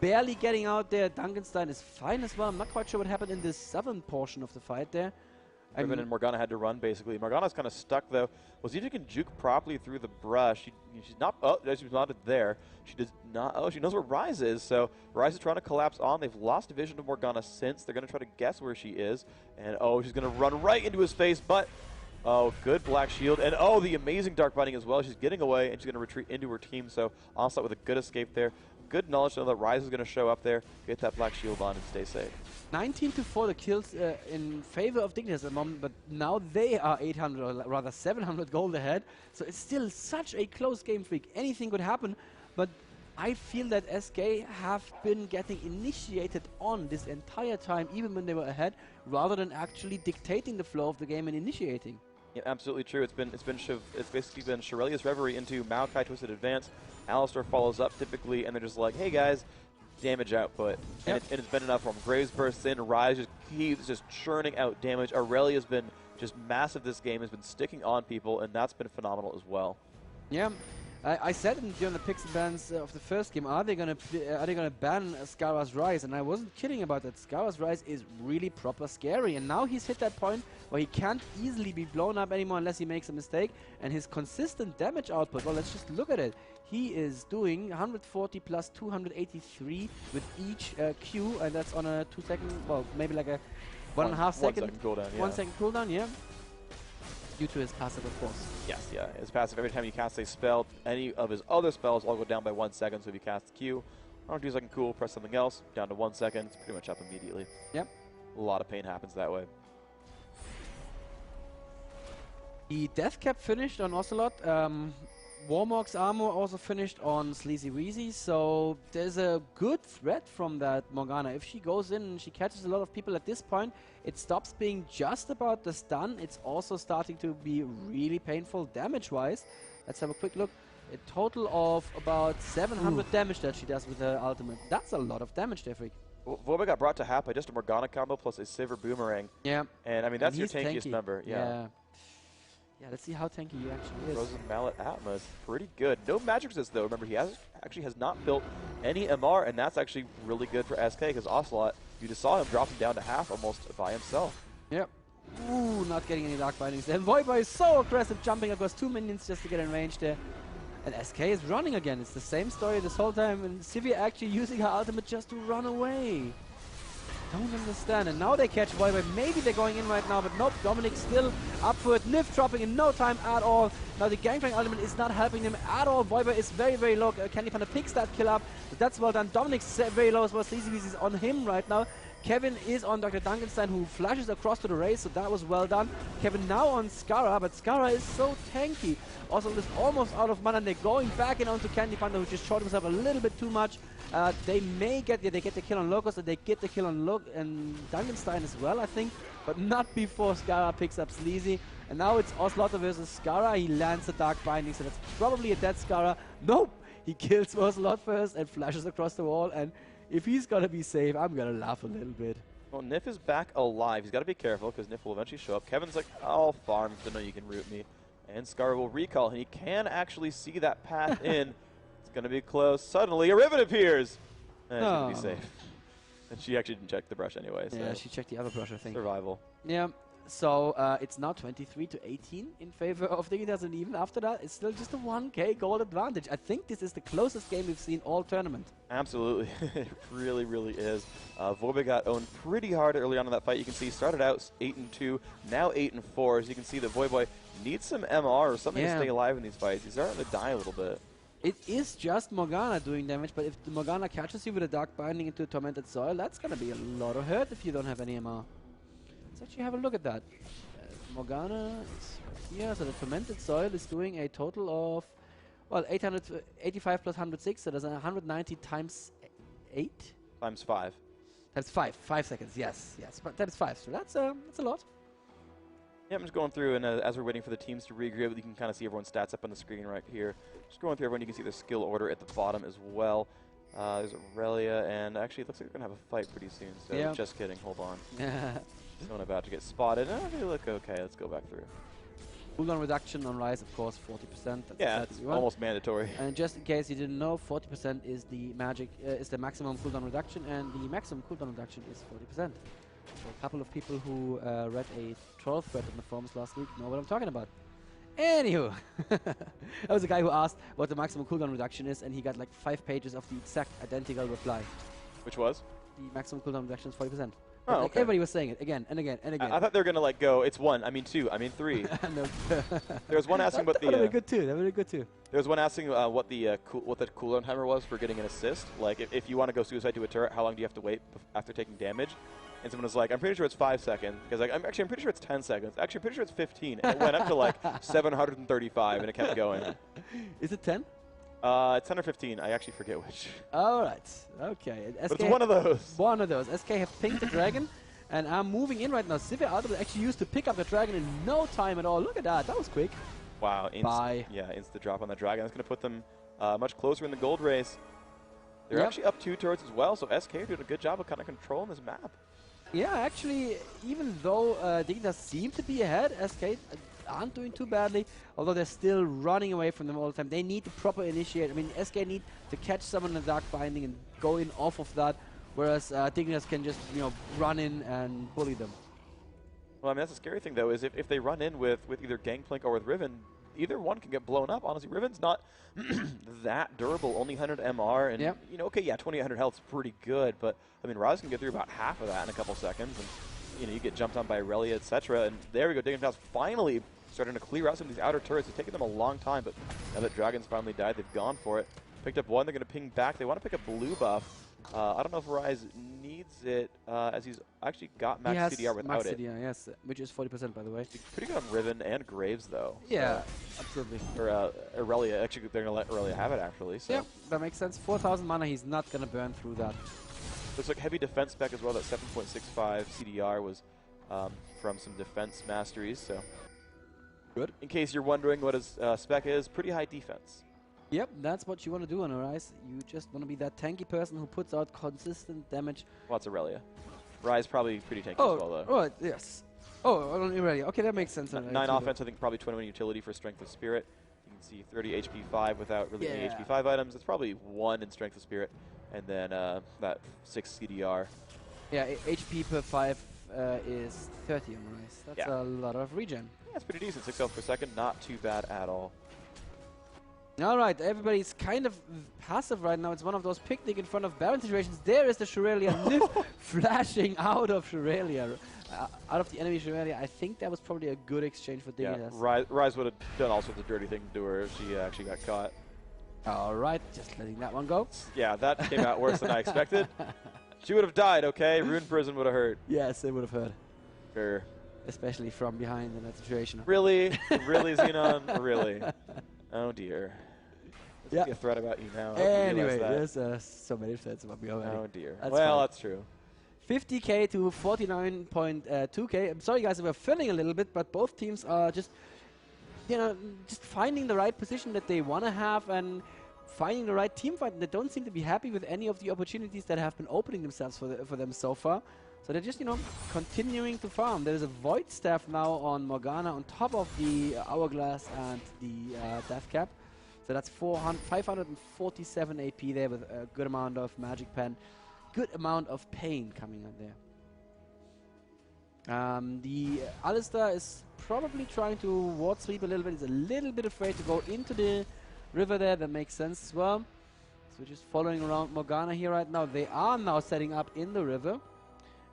[SPEAKER 3] barely getting out there. Duncanstein is fine as well. I'm not quite sure what happened in the southern portion of the fight there.
[SPEAKER 4] Riven and Morgana had to run, basically. Morgana's kind of stuck, though. Well, see if she can juke properly through the brush. She's not... Oh, she's not there. She does not... Oh, she knows where Ryze is, so Ryze is trying to collapse on. They've lost vision of Morgana since. They're going to try to guess where she is. And, oh, she's going to run right into his face, but... Oh, good Black Shield. And, oh, the amazing Dark Binding as well. She's getting away, and she's going to retreat into her team, so Onslaught with a good escape there. Good knowledge to know that Ryze is going to show up there, get that Black Shield on, and stay safe. 19-4
[SPEAKER 3] the kills in favor of Dignitas at the moment, but now they are 800 or rather 700 gold ahead. So it's still such a close game, Freak. Anything could happen, but I feel that SK have been getting initiated on this entire time, even when they were ahead, rather than actually dictating the flow of the game and initiating.
[SPEAKER 4] Yeah, absolutely true. It's basically been Shirelius Reverie into Maokai Twisted Advance. Alistar follows up typically, and they're just like, hey guys, damage output. And it's been enough for him. Graves bursts in, Ryze just keeps just churning out damage. Aurelia's been just massive this game, has been sticking on people, and that's been phenomenal as well.
[SPEAKER 3] Yeah. I said during the picks and bans of the first game, are they gonna ban Scara's Ryze? And I wasn't kidding about that. Scara's Ryze is really proper scary, and now he's hit that point where he can't easily be blown up anymore unless he makes a mistake. And his consistent damage output, well, let's just look at it. He is doing 140 plus 283 with each Q, and that's on a 2-second, well, maybe like a 1.5 second.
[SPEAKER 4] 1 second cooldown, yeah.
[SPEAKER 3] 1 second cooldown, yeah. Due to his passive, of course.
[SPEAKER 4] Yes, yeah. His passive, every time you cast a spell, any of his other spells all go down by 1 second. So if you cast Q, on 2 second cool, press something else, down to 1 second. It's pretty much up immediately.
[SPEAKER 3] Yep.
[SPEAKER 4] A lot of pain happens that way.
[SPEAKER 3] The death cap finished on Ocelot. Warmog's armor also finished on Sleazy Wheezy, so there's a good threat from that Morgana. If she goes in and she catches a lot of people at this point, it stops being just about the stun. It's also starting to be really painful damage-wise. Let's have a quick look. A total of about 700 damage that she does with her ultimate. That's a lot of damage there, Freak.
[SPEAKER 4] Voyboy got brought to half by just a Morgana combo plus a Sivir Boomerang.
[SPEAKER 3] Yeah.
[SPEAKER 4] And I mean, that's your tankiest member.
[SPEAKER 3] Yeah. Yeah, let's see how tanky he actually is.
[SPEAKER 4] Frozen Mallet Atmos, pretty good. No magic resist though. Remember, he actually has not built any MR, and that's actually really good for SK because Ocelot, you just saw him dropping down to half almost by himself.
[SPEAKER 3] Yep. Ooh, not getting any Dark Bindings there. Voyboy is so aggressive, jumping across 2 minions just to get in range there. And SK is running again. It's the same story this whole time, and Sivir actually using her ultimate just to run away. Don't understand. And now they catch Voyboy. Maybe they're going in right now, but nope. Dominic still up for it. Niv dropping in no time at all. Now the Gangplank ultimate is not helping him at all. Voyboy is very, very low. Candy Panda picks that kill up. But that's well done. Dominic's very low as well. Sleazy Wheezy is on him right now. Kevin is on Dr. Duncanstein, who flashes across to the race, so that was well done. Kevin now on Skara, but Skara is so tanky. Also, is almost out of mana, and they're going back in onto Candy Panda, who just shot himself a little bit too much. They may get they get the kill on Locust, and they get the kill on Duncanstein as well, I think, but not before Skara picks up Sleazy. And now it's Oslotter versus Skara. He lands the Dark Binding, so that's probably a dead Skara. Nope! He kills Oslot first and flashes across the wall, and if he's gonna be safe, I'm gonna laugh a little bit.
[SPEAKER 4] Well, Nif is back alive. He's got to be careful because Nif will eventually show up. Kevin's like, I'll farm to know you can root me. And Scar will recall, and he can actually see that path in. It's going to be close. Suddenly, a Riven appears! And it's going to be safe. And she actually didn't check the brush anyway. So
[SPEAKER 3] Yeah, she checked the other brush, I think.
[SPEAKER 4] Survival.
[SPEAKER 3] Yeah. So it's now 23-18 in favor of Dignitas, and even after that, it's still just a 1k gold advantage. I think this is the closest game we've seen all tournament.
[SPEAKER 4] Absolutely. It really, really is. Vorbey got owned pretty hard early on in that fight. You can see started out 8-2, now 8-4. As you can see that Voyboy needs some MR or something to stay alive in these fights. He's starting to die a little bit. It
[SPEAKER 3] is just Morgana doing damage, but if the Morgana catches you with a Dark Binding into a Tormented Soil, that's going to be a lot of hurt if you don't have any MR. Let's actually have a look at that. Morgana is right here, so the Tormented Soil is doing a total of, well, 885 plus 106, so there's 190 times 8?
[SPEAKER 4] Times 5.
[SPEAKER 3] That's 5. 5 seconds, yes, but that is 5, so that's a lot.
[SPEAKER 4] Yeah, I'm just going through, and as we're waiting for the teams to regroup, you can kind of see everyone's stats up on the screen right here. Just going through everyone, you can see their skill order at the bottom as well. There's Aurelia, and actually it looks like we're going to have a fight pretty soon, so just kidding, hold on. Someone about to get spotted. Oh, they look okay. Let's go back through.
[SPEAKER 3] Cooldown reduction on Rise, of course, 40%.
[SPEAKER 4] That's almost mandatory.
[SPEAKER 3] And just in case you didn't know, 40% is the maximum cooldown reduction, and the maximum cooldown reduction is 40%. So a couple of people who read a troll thread in the forums last week know what I'm talking about. Anywho, that was a guy who asked what the maximum cooldown reduction is, and he got like 5 pages of the exact identical reply.
[SPEAKER 4] Which was?
[SPEAKER 3] The maximum cooldown reduction is 40%.
[SPEAKER 4] Oh,
[SPEAKER 3] like everybody was saying it again and again and again.
[SPEAKER 4] I thought they were gonna like go. It's 1. I mean 2. I mean 3.
[SPEAKER 3] No.
[SPEAKER 4] There was one asking what the.
[SPEAKER 3] That would be good too. That would be good too.
[SPEAKER 4] There was one asking what the cooldown timer was for getting an assist. Like if you want to go suicide to a turret, how long do you have to wait after taking damage? And someone was like, I'm pretty sure it's 5 seconds. Because like, I'm pretty sure it's 10 seconds. Actually, I'm pretty sure it's 15. And it went up to like 735, and it kept going.
[SPEAKER 3] Is it 10?
[SPEAKER 4] It's 10 or 15. I actually forget which.
[SPEAKER 3] All right. Okay.
[SPEAKER 4] But it's one of those.
[SPEAKER 3] One of those. SK have pinged the dragon. And I'm moving in right now. Sivir Ultimate actually used to pick up the dragon in no time at all. Look at that. That was quick.
[SPEAKER 4] Wow.
[SPEAKER 3] Bye.
[SPEAKER 4] Yeah, insta drop on the dragon. That's going to put them much closer in the gold race. They're actually up 2 turrets as well, so SK are doing a good job of kind of controlling this map.
[SPEAKER 3] Yeah, actually, even though Dignitas seem to be ahead, SK aren't doing too badly, although they're still running away from them all the time. They need to proper initiate. I mean, SK need to catch someone in the Dark Binding and go in off of that, whereas Dignitas can just, run in and bully them.
[SPEAKER 4] Well, I mean, that's the scary thing, though, is if they run in with either Gangplank or with Riven, either one can get blown up. Honestly, Riven's not that durable, only 100 MR, and, okay, yeah, 2800 health's pretty good, but, I mean, Raz can get through about half of that in a couple seconds, and, you get jumped on by Aurelia, etc., and there we go, Dignitas finally starting to clear out some of these outer turrets. It's taken them a long time, but now that Dragons finally died, they've gone for it. Picked up one, they're going to ping back. They want to pick up blue buff. I don't know if Rise needs it, as he's actually got max CDR without it.
[SPEAKER 3] CDR, yes, which is 40% by the way.
[SPEAKER 4] Pretty good on Riven and Graves, though.
[SPEAKER 3] Yeah, absolutely.
[SPEAKER 4] Or Aurelia, actually, they're going to let Aurelia have it, actually. So.
[SPEAKER 3] Yeah, that makes sense. 4,000 mana, he's not going to burn through that.
[SPEAKER 4] Looks like heavy defense spec as well. That 7.65 CDR was from some defense masteries, so.
[SPEAKER 3] Good.
[SPEAKER 4] In case you're wondering what his spec is, pretty high defense.
[SPEAKER 3] Yep, that's what you want to do on Rise. You just want to be that tanky person who puts out consistent damage.
[SPEAKER 4] Well, it's Aurelia. Rise probably pretty tanky as well, though.
[SPEAKER 3] Oh, yes. Oh, Aurelia. Okay, that makes sense.
[SPEAKER 4] 9 offense, I think probably 21 utility for Strength of Spirit. You can see 30 HP 5 without really any HP 5 items. It's probably 1 in Strength of Spirit, and then that 6 CDR.
[SPEAKER 3] Yeah, HP per 5 is 30 on Rise. That's a lot of regen.
[SPEAKER 4] Yeah, it's pretty decent. 6 health per second, not too bad at all.
[SPEAKER 3] All right, everybody's kind of passive right now. It's one of those picnic in front of Baron situations. There is the Shurelia Nif flashing out of Shurelia, out of the enemy Shurelia. I think that was probably a good exchange for Dignitas.
[SPEAKER 4] Yeah, Rise would have done all sorts of dirty things to her if she actually got caught.
[SPEAKER 3] All right, just letting that one go.
[SPEAKER 4] Yeah, that came out worse than I expected. She would have died, okay? Rune Prison would have hurt.
[SPEAKER 3] Yes, they would have heard.
[SPEAKER 4] Sure.
[SPEAKER 3] Especially from behind in that situation.
[SPEAKER 4] Really? Really, Xenon? Really? Oh, dear. There's
[SPEAKER 3] Yeah.
[SPEAKER 4] a threat about you now. I hope you
[SPEAKER 3] Anyway,
[SPEAKER 4] realize that.
[SPEAKER 3] there's so many threats about me already.
[SPEAKER 4] Oh, dear.
[SPEAKER 3] That's
[SPEAKER 4] Well,
[SPEAKER 3] fine.
[SPEAKER 4] that's true.
[SPEAKER 3] 50k to 49.2k. I'm sorry, guys, if we're filling a little bit, but both teams are just, you know, just finding the right position that they want to have and finding the right team fight. And they don't seem to be happy with any of the opportunities that have been opening themselves for them so far. So they're just, you know, continuing to farm. There's a Void Staff now on Morgana on top of the Hourglass and the Death Cap. So that's 547 AP there with a good amount of Magic Pen. Good amount of pain coming out there. The Alistair is probably trying to ward sweep a little bit. He's a little bit afraid to go into the river there. That makes sense as well. So we're just following around Morgana here right now. They are now setting up in the river.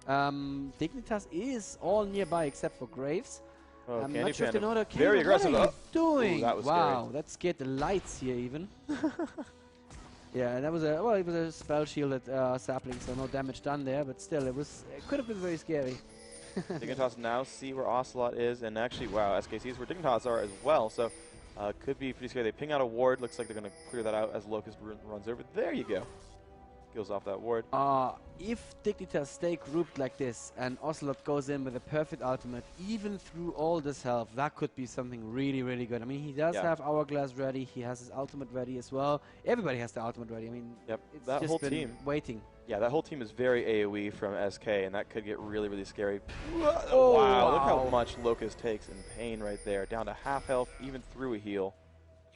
[SPEAKER 3] Dignitas is all nearby except for Graves.
[SPEAKER 4] Oh,
[SPEAKER 3] I'm
[SPEAKER 4] Candy
[SPEAKER 3] not sure if they
[SPEAKER 4] Panda.
[SPEAKER 3] know that.
[SPEAKER 4] Very aggressive.
[SPEAKER 3] What are you
[SPEAKER 4] Oh.
[SPEAKER 3] doing?
[SPEAKER 4] Ooh, that was
[SPEAKER 3] wow,
[SPEAKER 4] scary.
[SPEAKER 3] that scared the lights here even. Yeah, and that was a, well, it was a spell shielded sapling, so no damage done there, but still, it could have been very scary.
[SPEAKER 4] Dignitas now see where Ocelot is, and actually, wow, SK sees where Dignitas are as well, so could be pretty scary. They ping out a ward. Looks like they're going to clear that out as Locust runs over. There you go. Kills off that ward.
[SPEAKER 3] If Dignitas stay grouped like this and Ocelot goes in with a perfect ultimate, even through all this health, that could be something really, really good. I mean, he does have Hourglass ready. He has his ultimate ready as well. Everybody has the ultimate ready. I mean, it's
[SPEAKER 4] that
[SPEAKER 3] just
[SPEAKER 4] whole
[SPEAKER 3] been
[SPEAKER 4] team
[SPEAKER 3] waiting.
[SPEAKER 4] Yeah, that whole team is very AoE from SK, and that could get really, really scary.
[SPEAKER 3] Oh,
[SPEAKER 4] wow, look how much Locust takes in pain right there. Down to half health, even through a heal.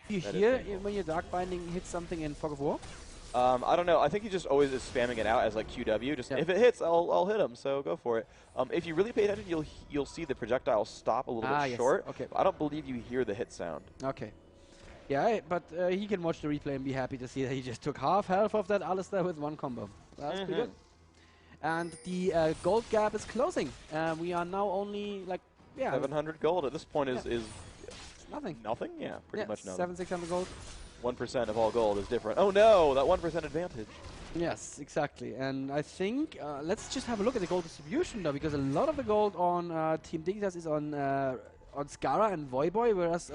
[SPEAKER 3] You
[SPEAKER 4] That
[SPEAKER 3] hear
[SPEAKER 4] is painful.
[SPEAKER 3] when your Dark Binding hits something in Fog of War?
[SPEAKER 4] I don't know. I think he just always is spamming it out as like QW. Just if it hits, I'll hit him. So go for it. If you really pay attention, you'll see the projectile stop a little bit short.
[SPEAKER 3] Okay.
[SPEAKER 4] I don't believe you hear the hit sound.
[SPEAKER 3] Okay. Yeah, but he can watch the replay and be happy to see that he just took half health of that Alistair with one combo. That's pretty good. And the gold gap is closing. We are now only like
[SPEAKER 4] 700 gold at this point is
[SPEAKER 3] nothing.
[SPEAKER 4] Nothing? Yeah, pretty much nothing.
[SPEAKER 3] 600 gold.
[SPEAKER 4] 1% of all gold is different. Oh no, that 1% advantage.
[SPEAKER 3] Yes, exactly. And I think let's just have a look at the gold distribution though, because a lot of the gold on Team Dignitas is on Skara and Voyboy, whereas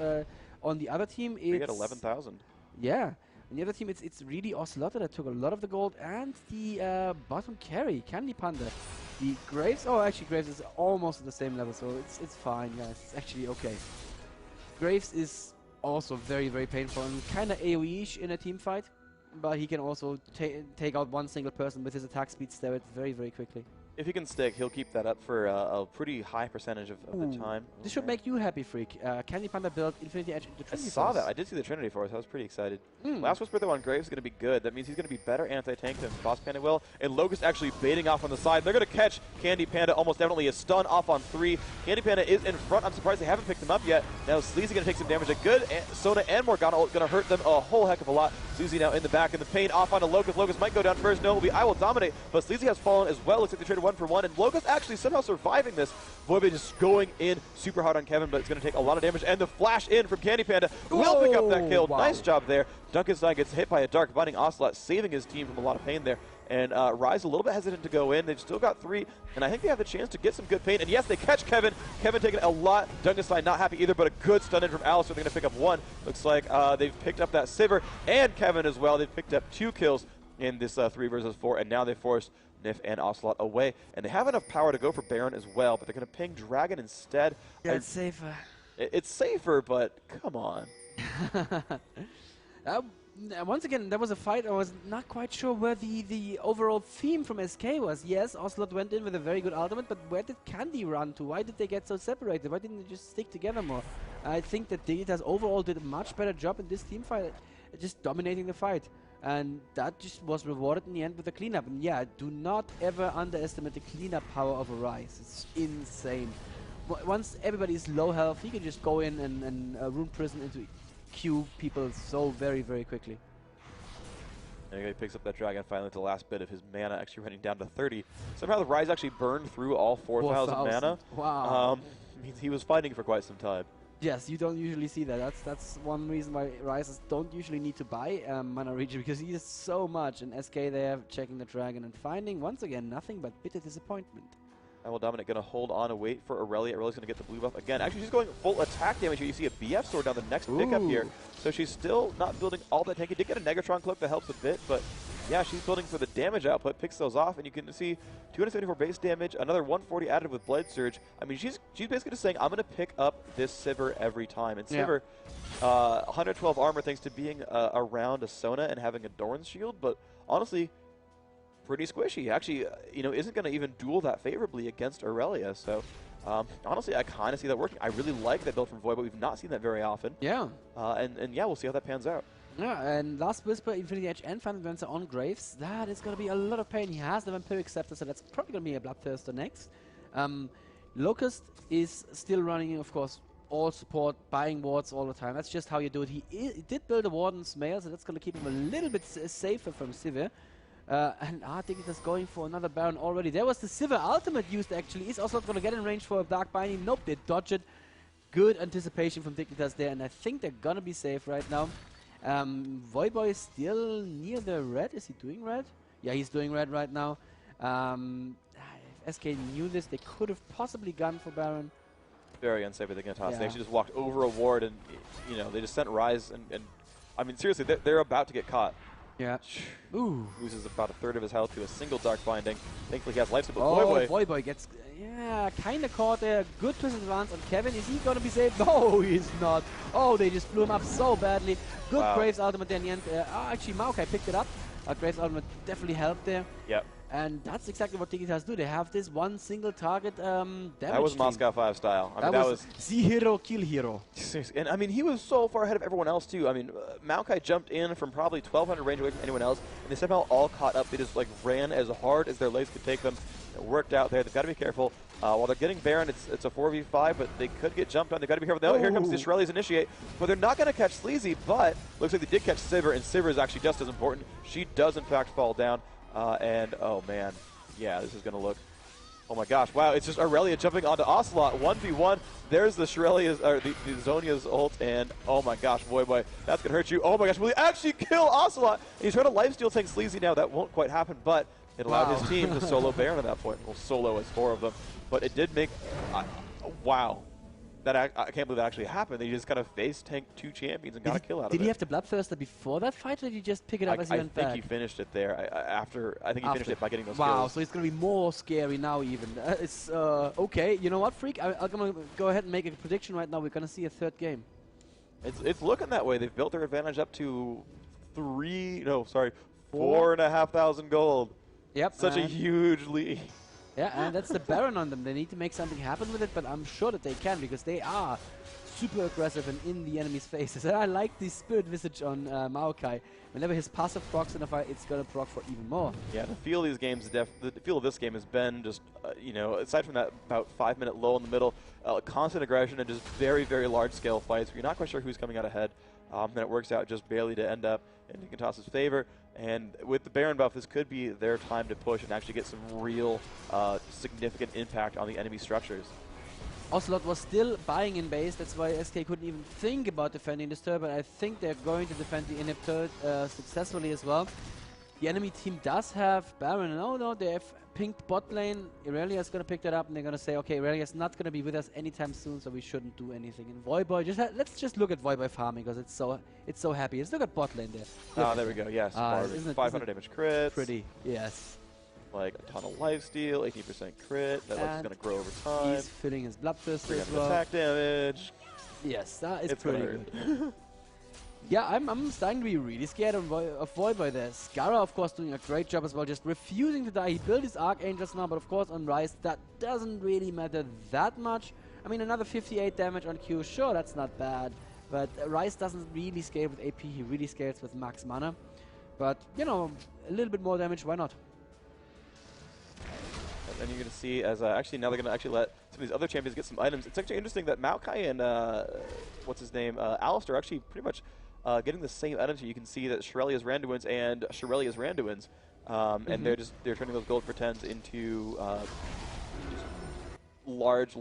[SPEAKER 3] on the other team it's...
[SPEAKER 4] We get 11,000.
[SPEAKER 3] Yeah. On the other team it's really Ocelot that took a lot of the gold, and the bottom carry, Candy Panda. The Graves, actually Graves is almost at the same level, so it's fine, guys. It's actually okay. Graves is also very, very painful and kind of AoE-ish in a team fight, but he can also take out one single person with his attack speed steroid very, very quickly.
[SPEAKER 4] If he can stick, he'll keep that up for a pretty high percentage of the time.
[SPEAKER 3] This should make you happy, Freak. Candy Panda built Infinity Edge into
[SPEAKER 4] I
[SPEAKER 3] Trinity
[SPEAKER 4] saw
[SPEAKER 3] Force.
[SPEAKER 4] that. I did see the Trinity Force. I was pretty excited. Last Whisper, though, on Graves is going to be good. That means he's going to be better anti-tank than Boss Panda will. And Locust actually baiting off on the side. They're going to catch Candy Panda almost definitely. A stun off on 3. Candy Panda is in front. I'm surprised they haven't picked him up yet. Now Sleazy going to take some damage. A good Sona and Morgana going to hurt them a whole heck of a lot. Sleazy now in the back, and the pain off onto Locust. Locust might go down first. No, it will be I will dominate. But Sleazy has fallen as well. Looks like they traded 1 for 1. And Locust actually somehow surviving this. Voyboy just going in super hard on Kevin, but it's going to take a lot of damage. And the flash in from Candy Panda will pick up that kill.
[SPEAKER 3] Wow.
[SPEAKER 4] Nice job there. Duncanstein gets hit by a Dark Binding Ocelot, saving his team from a lot of pain there. And Rise a little bit hesitant to go in. They've still got 3, and I think they have the chance to get some good pain. And yes, they catch Kevin. Kevin taking a lot. Duncanstein not happy either, but a good stun in from Alistair. They're going to pick up 1. Looks like they've picked up that Sivir and Kevin as well. They've picked up 2 kills in this 3 versus 4, and now they forced Nif and Ocelot away. And they have enough power to go for Baron as well, but they're going to ping Dragon instead.
[SPEAKER 3] Yeah, it's safer.
[SPEAKER 4] It's safer, but come on.
[SPEAKER 3] Once again, there was a fight. I was not quite sure where the overall theme from SK was. Yes, Ocelot went in with a very good ultimate, but where did Candy run to? Why did they get so separated? Why didn't they just stick together more? I think that Dignitas overall did a much better job in this team fight, just dominating the fight. And that just was rewarded in the end with the cleanup. And yeah, do not ever underestimate the cleanup power of a Rise. It's insane. Once everybody is low health, he can just go in and Rune Prison into Q people so very, very quickly.
[SPEAKER 4] And he picks up that Dragon finally with the last bit of his mana, actually running down to 30. Somehow the Rise actually burned through all 4,000 mana.
[SPEAKER 3] Wow.
[SPEAKER 4] Means he was fighting for quite some time.
[SPEAKER 3] Yes, you don't usually see that. That's one reason why Rises don't usually need to buy Mana Regen, because he is so much. And SK there checking the dragon and finding, once again, nothing but bitter disappointment.
[SPEAKER 4] And will Dominic going to hold on and wait for Aurelia. Aurelia's going to get the blue buff again. Actually, she's going full attack damage here. You see a BF sword down the next pickup here. So she's still not building all that tanky. Did get a Negatron cloak that helps a bit, but yeah, she's building for the damage output, picks those off, and you can see 274 base damage, another 140 added with Blade Surge. I mean, she's basically just saying, I'm going to pick up this Sivir every time. And Sivir, 112 armor thanks to being around a Sona and having a Doran's shield, but honestly, pretty squishy. Actually, you know, isn't going to even duel that favorably against Aurelia. So, honestly, I kind of see that working. I really like that build from Void, but we've not seen that very often.
[SPEAKER 3] Yeah.
[SPEAKER 4] And yeah, we'll see how that pans out.
[SPEAKER 3] Yeah, and Last Whisper, Infinity Edge, and Final Advancer on Graves. That is going to be a lot of pain. He has the Vampiric Scepter, so that's probably going to be a Bloodthirster next. Locust is still running, of course, all support, buying wards all the time. That's just how you do it. He did build a Warden's Mail, so that's going to keep him a little bit safer from Sivir. And Dignitas going for another Baron already. There was the Sivir ultimate used, actually. Is also not going to get in range for a Dark Binding. Nope, they dodge it. Good anticipation from Dignitas there, and I think they're going to be safe right now. Voidboy is still near the red. Is he doing red? Yeah, he's doing red right now. If SK knew this, they could have possibly gone for Baron.
[SPEAKER 4] Very unsafe with Dignitas.
[SPEAKER 3] Yeah.
[SPEAKER 4] They actually just walked over a ward, and you know, they just sent Rise, and I mean, seriously, they're about to get caught.
[SPEAKER 3] Yeah. Ooh.
[SPEAKER 4] Loses about a third of his health to a single Dark Binding. Thankfully, he has life, but
[SPEAKER 3] Voidboy gets, kind of caught there. Good twisted advance on Kevin. Is he going to be saved? No, he's not. Oh, they just blew him up so badly. Good Graves ultimate there in the end. Actually, Maokai picked it up. Graves ultimate definitely helped there.
[SPEAKER 4] Yep.
[SPEAKER 3] And that's exactly what Dignitas do. They have this one single target damage.
[SPEAKER 4] That was Moscow 5 style. I mean, that was
[SPEAKER 3] the hero kill hero.
[SPEAKER 4] And I mean, he was so far ahead of everyone else too. I mean, Maokai jumped in from probably 1,200 range away from anyone else, and they somehow all caught up. They just like ran as hard as their legs could take them. It worked out there. They've got to be careful. While they're getting Baron, it's a 4v5, but they could get jumped on. They've got to be careful. Now, here comes the Shirelli's Initiate, but they're not going to catch Sleazy, but looks like they did catch Sivir, and Sivir is actually just as important. She does, in fact, fall down, and oh man. Yeah, this is going to look... Oh my gosh, wow, it's just Aurelia jumping onto Ocelot, 1v1. There's the Shirellia's, or the Zhonya's ult, and oh my gosh, boy, that's going to hurt you. Oh my gosh, will he actually kill Ocelot? And he's trying to lifesteal tank Sleazy now. That won't quite happen, but it allowed his team to solo Baron at that point. Well, solo as 4 of them. But it did make... wow. That I can't believe that actually happened. They just kind of face tanked 2 champions and got a kill out of it.
[SPEAKER 3] Did he have the Bloodthirster before that fight, or did he just pick it up as he went back?
[SPEAKER 4] I think he finished it there. I think he finished it by getting those
[SPEAKER 3] Wow,
[SPEAKER 4] kills.
[SPEAKER 3] so it's going to be more scary now even. It's, okay, you know what, Freak? I'm going to go ahead and make a prediction right now. We're going to see a 3rd game.
[SPEAKER 4] It's looking that way. They've built their advantage up to 4,500 gold.
[SPEAKER 3] Yep.
[SPEAKER 4] Such a huge lead.
[SPEAKER 3] Yeah, and that's the Baron on them. They need to make something happen with it, but I'm sure that they can, because they are super aggressive and in the enemy's faces. And I like the Spirit Visage on Maokai. Whenever his passive procs in a fight, it's going to proc for even more. Yeah,
[SPEAKER 4] the feel of these games, the feel of this game has been just, you know, aside from that about 5-minute lull in the middle, constant aggression and just very, very large-scale fights where you're not quite sure who's coming out ahead. Then it works out just barely to end up in Dignitas' favor. And with the Baron buff, this could be their time to push and actually get some real significant impact on the enemy structures.
[SPEAKER 3] Ocelot was still buying in base, that's why SK couldn't even think about defending this turret, but I think they're going to defend the inhib turret successfully as well. The enemy team does have Baron, no, they have pinked bot lane. Irelia is going to pick that up, and they're going to say, okay, Irelia is not going to be with us anytime soon, so we shouldn't do anything. And Voidboy, let's just look at Voidboy farming, because it's so happy. Let's look at bot lane there.
[SPEAKER 4] Oh, there we go, yes. 500 damage crits.
[SPEAKER 3] Pretty, yes.
[SPEAKER 4] Like a ton of lifesteal, 18% crit. That looks going to grow over time.
[SPEAKER 3] He's filling his Bloodthirster as
[SPEAKER 4] 300
[SPEAKER 3] well.
[SPEAKER 4] attack damage.
[SPEAKER 3] Yes, that is pretty good. Yeah, I'm starting to be really scared of Voidboy there. Skara, of course, doing a great job as well, just refusing to die. He built his Archangels now, but of course on Rise, that doesn't really matter that much. I mean, another 58 damage on Q, sure, that's not bad. But Rise doesn't really scale with AP, he really scales with max mana. But, you know, a little bit more damage, why not?
[SPEAKER 4] And you're going to see as actually now they're going to actually let some of these other champions get some items. It's actually interesting that Maokai and what's his name, Alistair, actually pretty much getting the same items here. You can see that Shirellia's Randuin's and Shirellia's Randuin's, and they're turning those gold for 10s into large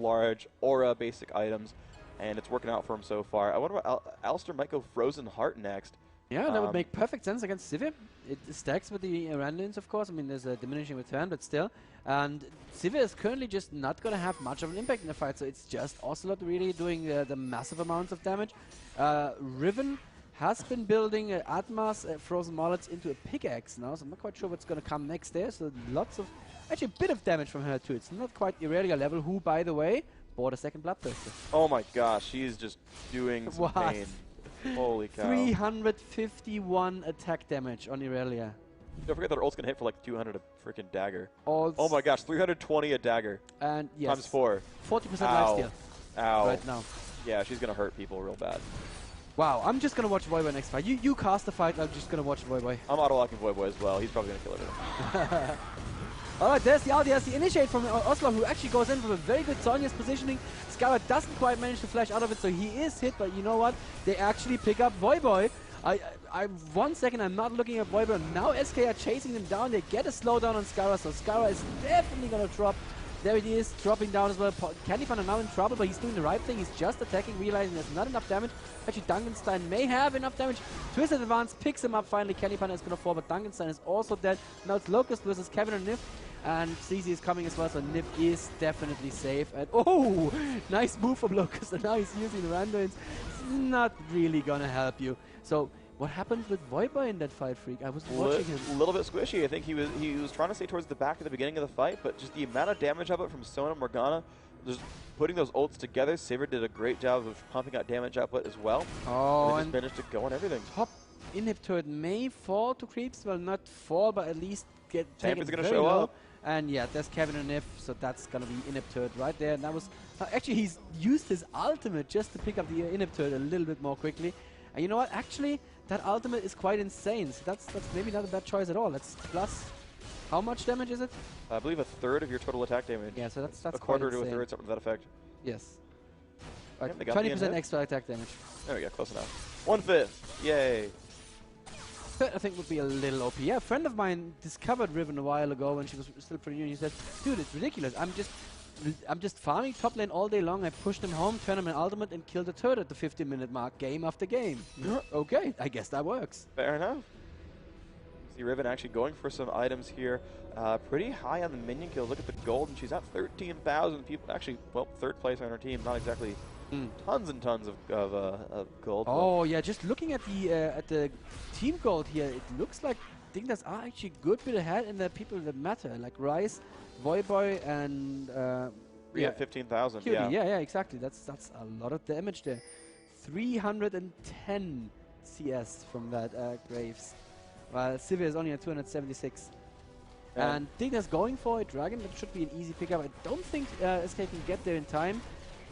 [SPEAKER 4] aura basic items. and it's working out for him so far. I wonder about Alistair might go Frozen Heart next.
[SPEAKER 3] Yeah, that would make perfect sense against Sivir. It stacks with the Randuins, of course. I mean, there's a diminishing return, but still. And Sivir is currently just not going to have much of an impact in the fight, so it's just Ocelot really doing the massive amounts of damage. Riven has been building Atma's Frozen Mallets into a pickaxe now, so I'm not quite sure what's going to come next there. So lots of, actually a bit of damage from her too. It's not quite Irelia level, who, by the way, bought a second Bloodthirster.
[SPEAKER 4] Oh my gosh, she's just doing some pain. Holy cow.
[SPEAKER 3] 351 attack damage on Irelia.
[SPEAKER 4] Don't forget that her ult's going to hit for like 200 a freaking dagger.
[SPEAKER 3] Ults
[SPEAKER 4] Oh my gosh, 320 a dagger.
[SPEAKER 3] and yes,
[SPEAKER 4] Times 4.
[SPEAKER 3] 40%
[SPEAKER 4] Ow.
[SPEAKER 3] lifesteal
[SPEAKER 4] Ow.
[SPEAKER 3] right now.
[SPEAKER 4] Yeah, she's going to hurt people real bad.
[SPEAKER 3] Wow, I'm just going to watch Voiboy next fight. You cast the fight, I'm just going to watch Voiboy.
[SPEAKER 4] I'm auto-locking Voiboy as well. He's probably going to kill everything.
[SPEAKER 3] Alright, there's the initiate from Oslo, who actually goes in from a very good Sonya's positioning. Scarra doesn't quite manage to flash out of it, so he is hit, but you know what? They actually pick up Voiboy. I 1 second, I'm not looking at Voiboy. Now SK are chasing them down. They get a slowdown on Scarra, so Scarra is definitely going to drop. There he is, dropping down as well. Candyfan are now in trouble, but he's doing the right thing. He's just attacking, realizing there's not enough damage. Actually, Duncanstein may have enough damage. Twisted Advance picks him up finally. Candyfan is going to fall, but Duncanstein is also dead. Now it's Locust versus Kevin and Nif. And CZ is coming as well, so Nif is definitely safe. And oh, nice move from Locust, and now he's using the Randuins. It's not really going to help you. So what happened with Voiboy in that fight, Freak? I was watching him.
[SPEAKER 4] A little bit squishy. I think he was trying to stay towards the back at the beginning of the fight, but just the amount of damage output from Sona Morgana, just putting those ults together, Sivir did a great job of pumping out damage output as well.
[SPEAKER 3] Oh,
[SPEAKER 4] and they just managed to go on everything.
[SPEAKER 3] Top inhib turret may fall to creeps. Well, not fall, but at least get taken
[SPEAKER 4] Champion's going to
[SPEAKER 3] very
[SPEAKER 4] show
[SPEAKER 3] low.
[SPEAKER 4] up.
[SPEAKER 3] And yeah, there's Kevin and Nif, so that's going to be inhib turret right there. And that was actually, he's used his ultimate just to pick up the inhib turret a little bit more quickly. And you know what? Actually, that ultimate is quite insane. So that's maybe not a bad choice at all. That's plus, how much damage is it?
[SPEAKER 4] I believe a third of your total attack damage.
[SPEAKER 3] Yeah, so that's
[SPEAKER 4] a
[SPEAKER 3] quite
[SPEAKER 4] quarter to a
[SPEAKER 3] insane.
[SPEAKER 4] third, something to that effect.
[SPEAKER 3] Yes.
[SPEAKER 4] Yep, they got the
[SPEAKER 3] 20%
[SPEAKER 4] inhib.
[SPEAKER 3] extra attack damage.
[SPEAKER 4] There we go, close enough. 1/5. Yay.
[SPEAKER 3] Third, I think, would be a little OP. Yeah, a friend of mine discovered Riven a while ago when she was still pretty new. He said, dude, it's ridiculous. I'm just farming top lane all day long. I pushed him home, turn him an ultimate, and killed a turret at the 15-minute mark, game after game. Okay, I guess that works.
[SPEAKER 4] Fair enough. See Riven actually going for some items here. Pretty high on the minion kills. Look at the gold, and she's at 13,000 people. Actually, well, third place on her team. Not exactly tons and tons of gold.
[SPEAKER 3] Oh yeah, just looking at the team gold here, it looks like Dignitas are actually a good bit ahead in the people that matter, like Rice, Voiboy, and
[SPEAKER 4] yeah, 15,000.
[SPEAKER 3] Cutie.
[SPEAKER 4] Yeah.
[SPEAKER 3] Yeah, exactly. That's a lot of damage there. 310 CS from that Graves, while Sivir is only at 276. And Dignitas going for a dragon. That should be an easy pickup. I don't think SK can get there in time.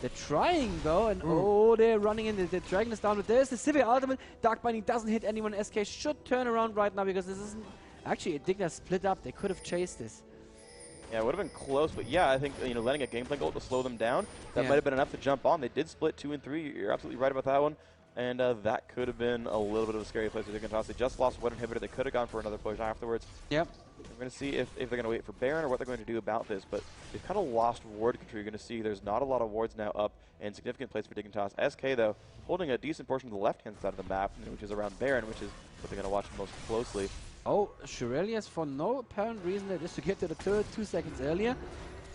[SPEAKER 3] They're trying though, and oh, they're running in. The dragon is down, but there's the Sivir ultimate. Dark Binding doesn't hit anyone. SK should turn around right now because this isn't actually Dignitas split up. They could have chased this.
[SPEAKER 4] Yeah, it would have been close, but yeah, I think letting a gameplay goal to slow them down, that might have been enough to jump on. They did split 2 and 3. You're absolutely right about that one. And that could have been a little bit of a scary place for Dignitas. They just lost one inhibitor. They could have gone for another push afterwards. Yep. We're going to see if they're going to wait for Baron or what they're going to do about this. But they've kind of lost ward control. You're going to see there's not a lot of wards now up in significant place for Dignitas. SK, though, holding a decent portion of the left-hand side of the map, which is around Baron, which is what they're going to watch most closely.
[SPEAKER 3] Oh, Shurelius, for no apparent reason, just to get to the turret 2 seconds earlier.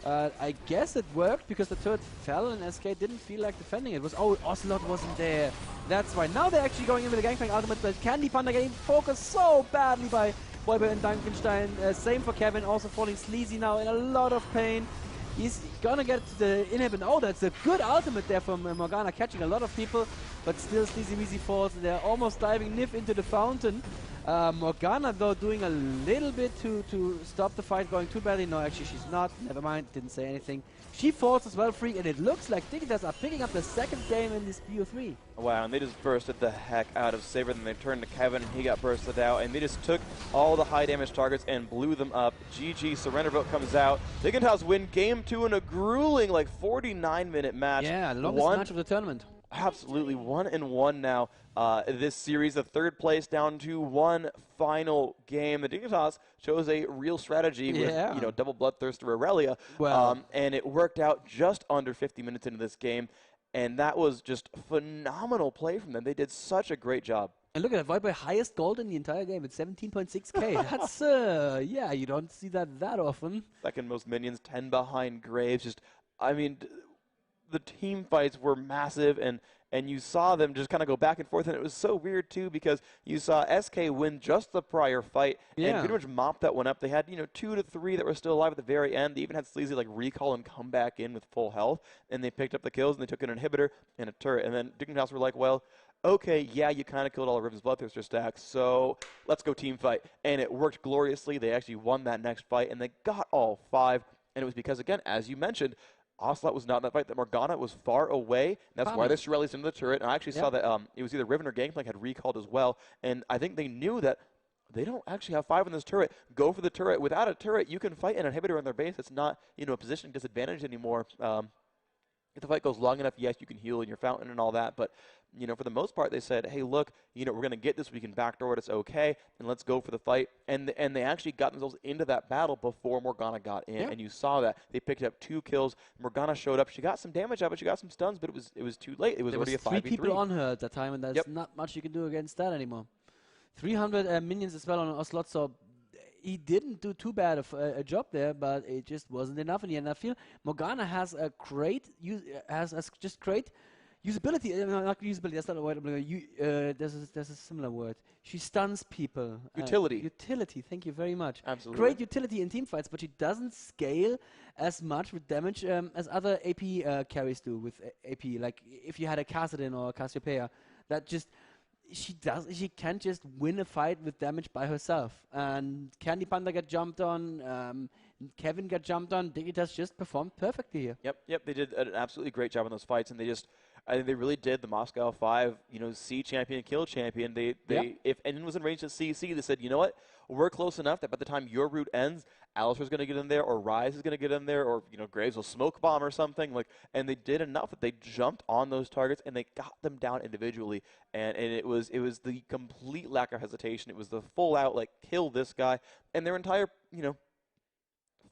[SPEAKER 3] I guess it worked because the turret fell and SK didn't feel like defending it. Oh, Ocelot wasn't there. That's why. Now they're actually going in with the Gangplank ultimate, but Candy Panda getting focused so badly by Voiboy and Duncanstein. Same for Kevin, also falling sleazy now in a lot of pain. He's gonna get to the inhib, and oh, that's a good ultimate there from Morgana, catching a lot of people, but still Sleazy Weezy falls. They're almost diving Nif into the fountain. Morgana, though, doing a little bit to stop the fight going too badly. No, actually, she's not. Never mind, didn't say anything. She falls as well, Freak, and it looks like Dignitas are picking up the second game in this BO3.
[SPEAKER 4] Wow, and they just bursted the heck out of Saber. Then they turned to Kevin, and he got bursted out, and they just took all the high damage targets and blew them up. GG, surrender vote comes out. Dignitas win game 2 in a grueling, like, 49-minute match.
[SPEAKER 3] Yeah, longest match of the tournament.
[SPEAKER 4] Absolutely, 1-1 now. This series, the third place down to one final game. The Dignitas chose a real strategy with, double Bloodthirster Aurelia, and it worked out just under 50 minutes into this game. And that was just phenomenal play from them. They did such a great job.
[SPEAKER 3] And look at that, Viper, highest gold in the entire game at 17.6k. That's, yeah, you don't see that often.
[SPEAKER 4] Second most minions, 10 behind Graves. Just, I mean, the team fights were massive, and you saw them just kind of go back and forth, and it was so weird, too, because you saw SK win just the prior fight, and pretty much mopped that one up. They had, 2 to 3 that were still alive at the very end. They even had Sleazy, recall and come back in with full health, and they picked up the kills, and they took an inhibitor and a turret. And then Dignitas were like, well, okay, yeah, you kind of killed all of Riven's Bloodthirster stacks, so let's go team fight. And it worked gloriously. They actually won that next fight, and they got all 5. And it was because, again, as you mentioned, Ocelot was not in that fight, that Morgana was far away, and that's why they Shirelli's into the turret. And I actually saw that it was either Riven or Gangplank had recalled as well, and I think they knew that they don't actually have 5 in this turret. Go for the turret. Without a turret, you can fight an inhibitor on their base. It's not, a positioning disadvantage anymore. If the fight goes long enough, yes, you can heal in your fountain and all that, but for the most part, they said, hey, look, we're going to get this. We can backdoor it. It's okay, and let's go for the fight. And they actually got themselves into that battle before Morgana got in, and you saw that. They picked up 2 kills. Morgana showed up. She got some damage out, but she got some stuns, but it was too late. It was already a 5v3.
[SPEAKER 3] There was 3 people on her at that time, and there's not much you can do against that anymore. 300 minions as well on Ocelot, so he didn't do too bad of a job there, but it just wasn't enough in the end. I feel Morgana has a great great usability. Not usability. That's not a word. There's a similar word. She stuns people.
[SPEAKER 4] Utility.
[SPEAKER 3] Utility. Thank you very much.
[SPEAKER 4] Absolutely.
[SPEAKER 3] Great utility in team fights, but she doesn't scale as much with damage as other AP carries do with AP. Like if you had a Kassadin or a Cassiopeia, that just she can't just win a fight with damage by herself. And Candy Panda got jumped on, Kevin got jumped on, Dignitas just performed perfectly here.
[SPEAKER 4] Yep, they did an absolutely great job in those fights, and I think they really did the Moscow 5, C champion, kill champion. If anyone was in range to CC, they said, you know what, we're close enough that by the time your route ends, Alistair's going to get in there, or Rise is going to get in there, or Graves will smoke bomb or something. And they did enough that they jumped on those targets and they got them down individually. And it was the complete lack of hesitation. It was the full out kill this guy, and their entire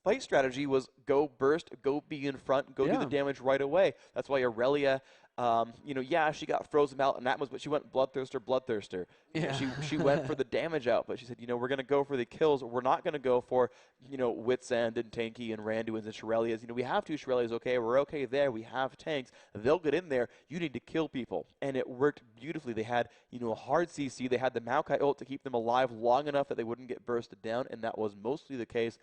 [SPEAKER 4] fight strategy was go burst, go be in front, go do the damage right away. That's why Aurelia, she got frozen out, and that was, but she went Bloodthirster.
[SPEAKER 3] Yeah.
[SPEAKER 4] She went for the damage out, but she said, we're going to go for the kills. We're not going to go for, Wits End and Tanky and Randuin's and Shirelias. We have 2 Shirelias, okay, we're okay there. We have tanks. They'll get in there. You need to kill people. And it worked beautifully. They had, a hard CC. They had the Maokai ult to keep them alive long enough that they wouldn't get bursted down, and that was mostly the case.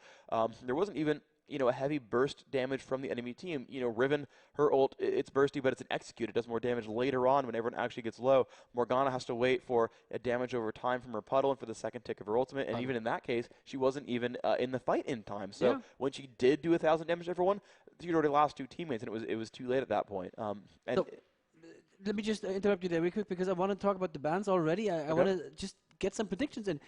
[SPEAKER 4] There wasn't even a heavy burst damage from the enemy team. Riven, her ult, it's bursty, but it's an execute. It does more damage later on when everyone actually gets low. Morgana has to wait for a damage over time from her puddle and for the second tick of her ultimate, and even in that case, she wasn't even in the fight in time. So when she did do 1,000 damage to everyone, she'd already lost 2 teammates, and it was too late at that point.
[SPEAKER 3] Let me just interrupt you there real quick, because I want to talk about the bans already. I want to just get some predictions in.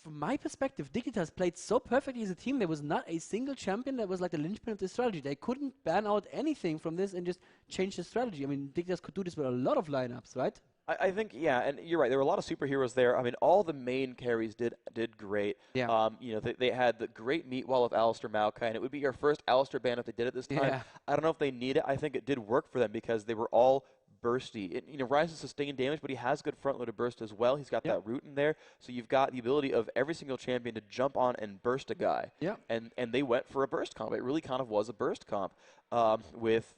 [SPEAKER 3] From my perspective, Dignitas played so perfectly as a team. There was not a single champion that was like the linchpin of the strategy. They couldn't ban out anything from this and just change the strategy. I mean, Dignitas could do this with a lot of lineups, right?
[SPEAKER 4] I think, and you're right. There were a lot of superheroes there. I mean, all the main carries did great.
[SPEAKER 3] Yeah.
[SPEAKER 4] They had the great meat wall of Alistair Maokai, and it would be your first Alistair ban if they did it this time.
[SPEAKER 3] Yeah.
[SPEAKER 4] I don't know if they need it. I think it did work for them because they were all bursty. Rise has sustained damage, but he has good front-loaded burst as well. He's got that root in there, so you've got the ability of every single champion to jump on and burst a guy.
[SPEAKER 3] Yeah.
[SPEAKER 4] And they went for a burst comp. It really kind of was a burst comp with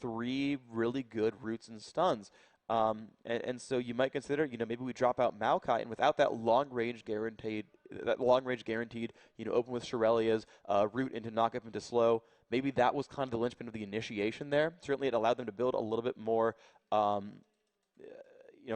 [SPEAKER 4] 3 really good roots and stuns. And so you might consider, maybe we drop out Maokai, and without that long range guaranteed, open with Shirelia's root into knock up into slow. Maybe that was kind of the linchpin of the initiation there. Certainly, it allowed them to build a little bit more,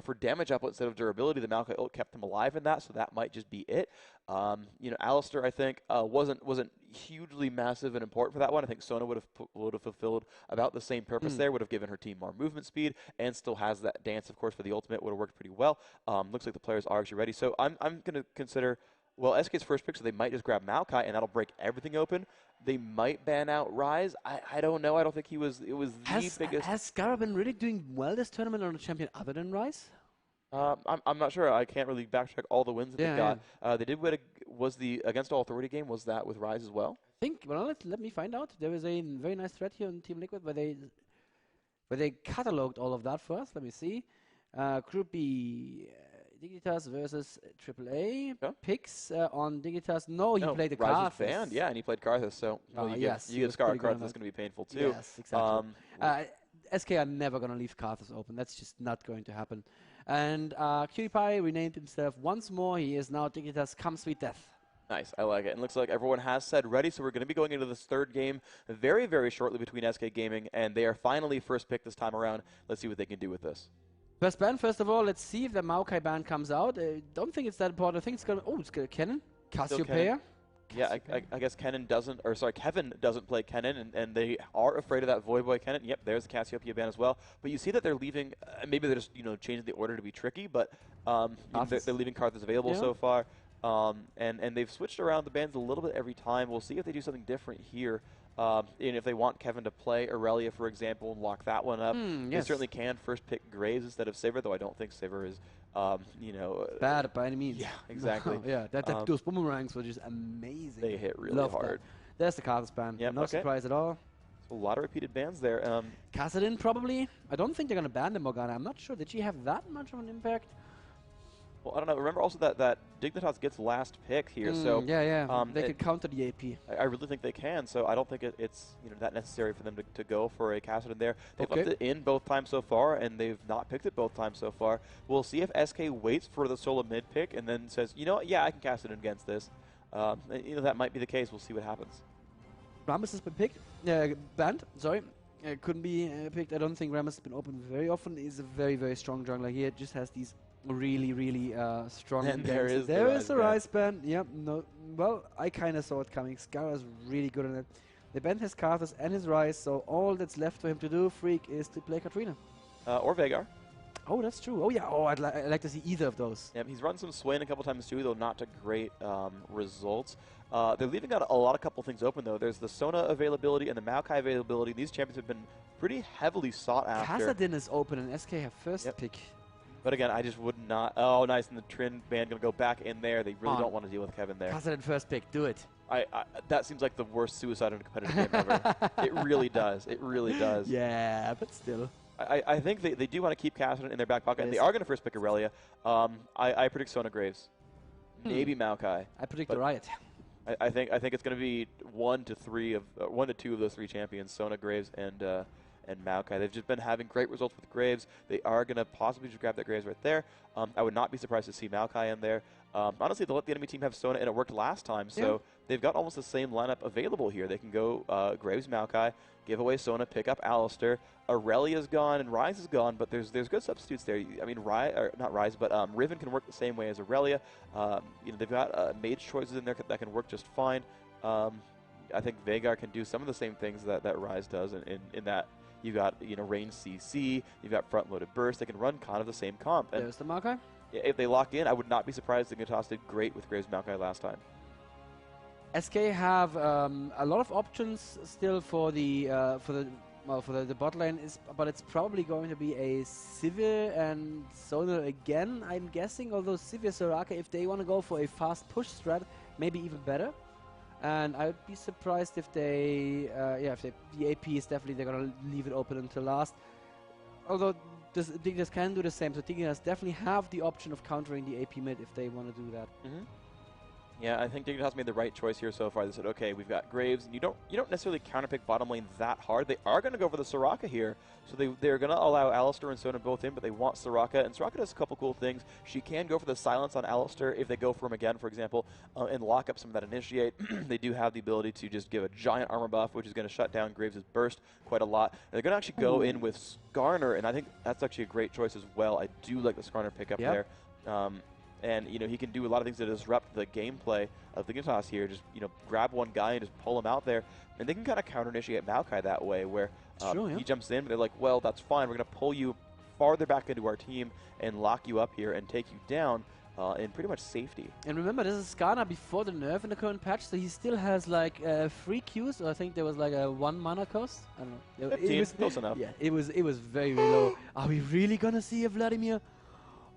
[SPEAKER 4] for damage output instead of durability. The Maokai ult kept them alive in that, so that might just be it. Alistair, I think, wasn't hugely massive and important for that one. I think Sona would have fulfilled about the same purpose there. Would have given her team more movement speed, and still has that dance, of course, for the ultimate. Would have worked pretty well. Looks like the players are actually ready. So I'm going to consider. Well, SK's first pick, so they might just grab Maokai, and that'll break everything open. They might ban out Rise. I don't know. I don't think it was the biggest.
[SPEAKER 3] Has Scarra been really doing well this tournament on a champion other than Rise?
[SPEAKER 4] I'm not sure. I can't really backtrack all the wins that they got. They did win. Was the Against All Authority game, was that with Rise as well?
[SPEAKER 3] I think. Well, let me find out. There is a very nice thread here on Team Liquid where they where they cataloged all of that for us. Let me see. Group B, Dignitas versus AAA.
[SPEAKER 4] Okay.
[SPEAKER 3] Picks on Dignitas. No, he played the
[SPEAKER 4] Rise was
[SPEAKER 3] Karthus.
[SPEAKER 4] banned, yeah, and he played Karthus, so you
[SPEAKER 3] yes,
[SPEAKER 4] get Scar Karthus,
[SPEAKER 3] good
[SPEAKER 4] that's going to be painful too.
[SPEAKER 3] Yes, exactly. SK are never going to leave Karthus open. That's just not going to happen. And QPie renamed himself once more. He is now Dignitas Come Sweet Death.
[SPEAKER 4] Nice, I like it. And looks like everyone has said ready, so we're going to be going into this third game very, very shortly between SK Gaming, and they are finally first pick this time around. Let's see what they can do with this.
[SPEAKER 3] Best ban, first of all, let's see if the Maokai ban comes out. I don't think it's that important. I think it's going to... Oh, it's going to Kennen. Cassiopeia.
[SPEAKER 4] Yeah, I guess Kevin doesn't play Kennen, and they are afraid of that Void Boy Kennen. Yep, there's the Cassiopeia ban as well. But you see that they're leaving, maybe they're just, changing the order to be tricky, but they're leaving Karthus available so far. And they've switched around the bans a little bit every time. We'll see if they do something different here. And if they want Kevin to play Aurelia, for example, and lock that one up, they certainly can first pick Graves instead of Saber, though I don't think Saber is,
[SPEAKER 3] bad by any means.
[SPEAKER 4] Yeah, exactly.
[SPEAKER 3] No, yeah, those boomerangs were just amazing.
[SPEAKER 4] They hit really hard.
[SPEAKER 3] There's the Karthus ban.
[SPEAKER 4] Yep,
[SPEAKER 3] no surprise at all.
[SPEAKER 4] So a lot of repeated bans there.
[SPEAKER 3] Kassadin probably. I don't think they're going to ban the Morgana. I'm not sure. Did she have that much of an impact?
[SPEAKER 4] Well, I don't know. Remember also that Dignitas gets last pick here, so
[SPEAKER 3] they could counter the AP.
[SPEAKER 4] I really think they can. So I don't think it's that necessary for them to go for a Kassadin there. They've left it in both times so far, and they've not picked it both times so far. We'll see if SK waits for the solo mid pick and then says, you know what, yeah, I can Kassadin against this. That might be the case. We'll see what happens.
[SPEAKER 3] Rammus has been picked, banned. Sorry. Couldn't be picked. I don't think Rammus has been opened very often. He's a very, very strong jungler here. Just has these really, really strong.
[SPEAKER 4] And there is
[SPEAKER 3] the Rise ban. Yep. No. Well, I kind of saw it coming. Scara's really good on it. They banned his Karthus and his Rise, so all that's left for him to do, Freak, is to play Katrina.
[SPEAKER 4] Or Veigar.
[SPEAKER 3] Oh, that's true. Oh, yeah. Oh, I'd like to see either of those.
[SPEAKER 4] Yeah, he's run some Swain a couple times too, though not to great results. They're leaving out a couple things open, though. There's the Sona availability and the Maokai availability. These champions have been pretty heavily sought after.
[SPEAKER 3] Kassadin is open, and SK have first pick.
[SPEAKER 4] But again, I just would not. Oh, nice. And the Trin band going to go back in there. They really don't want to deal with Kevin there.
[SPEAKER 3] Kassadin first pick. Do it.
[SPEAKER 4] That seems like the worst suicide in a competitive game ever. It really does. It really does.
[SPEAKER 3] Yeah, but still.
[SPEAKER 4] I think they do want to keep Kassadin in their back pocket, and they are going to first pick Aurelia. I predict Sona Graves. Maybe Maokai.
[SPEAKER 3] I predict the Riot.
[SPEAKER 4] I think it's going to be 1 to 2 of those 3 champions, Sona, Graves, and Maokai. They've just been having great results with Graves. They are going to possibly just grab that Graves right there. I would not be surprised to see Maokai in there. Honestly, they'll let the enemy team have Sona, and it worked last time, so they've got almost the same lineup available here. They can go Graves, Maokai, give away Sona, pick up Alistar. Aurelia's gone and Rise is gone, but there's good substitutes there. I mean, Riven can work the same way as Aurelia. They've got mage choices in there that can work just fine. I think Veigar can do some of the same things that Rise does in that you've got range CC, you've got front-loaded burst. They can run kind of the same comp. And
[SPEAKER 3] there's the Maokai.
[SPEAKER 4] If they lock in, I would not be surprised if Dignitas did great with Graves Maokai last time.
[SPEAKER 3] SK have a lot of options still for the bot lane, but it's probably going to be a Sivir and Sona again, I'm guessing. Although Sivir Soraka, if they want to go for a fast push strat, maybe even better. And I would be surprised if the AP is definitely, they're going to leave it open until last. Although Dignitas can do the same, so Dignitas definitely have the option of countering the AP mid if they want to do that.
[SPEAKER 4] Yeah, I think Dignitas made the right choice here so far. They said, okay, we've got Graves, and you don't necessarily counterpick bottom lane that hard. They are going to go for the Soraka here, so they're going to allow Alistar and Sona both in, but they want Soraka, and Soraka does a couple cool things. She can go for the silence on Alistar if they go for him again, for example, and lock up some of that initiate. They do have the ability to just give a giant armor buff, which is going to shut down Graves' burst quite a lot. And they're going to actually go in with Skarner, and I think that's actually a great choice as well. I do like the Skarner pickup there. And, he can do a lot of things to disrupt the gameplay of Dignitas here. Just, grab one guy and just pull him out there. And they can kind of counter-initiate Maokai that way, where he jumps in, but they're like, well, that's fine. We're going to pull you farther back into our team and lock you up here and take you down in pretty much safety.
[SPEAKER 3] And remember, this is Skarner before the nerf in the current patch, so he still has, 3 Qs. Or I think there was, a 1 mana cost. I don't know.
[SPEAKER 4] 15, close enough.
[SPEAKER 3] Yeah, it was very, very low. Are we really going to see a Vladimir?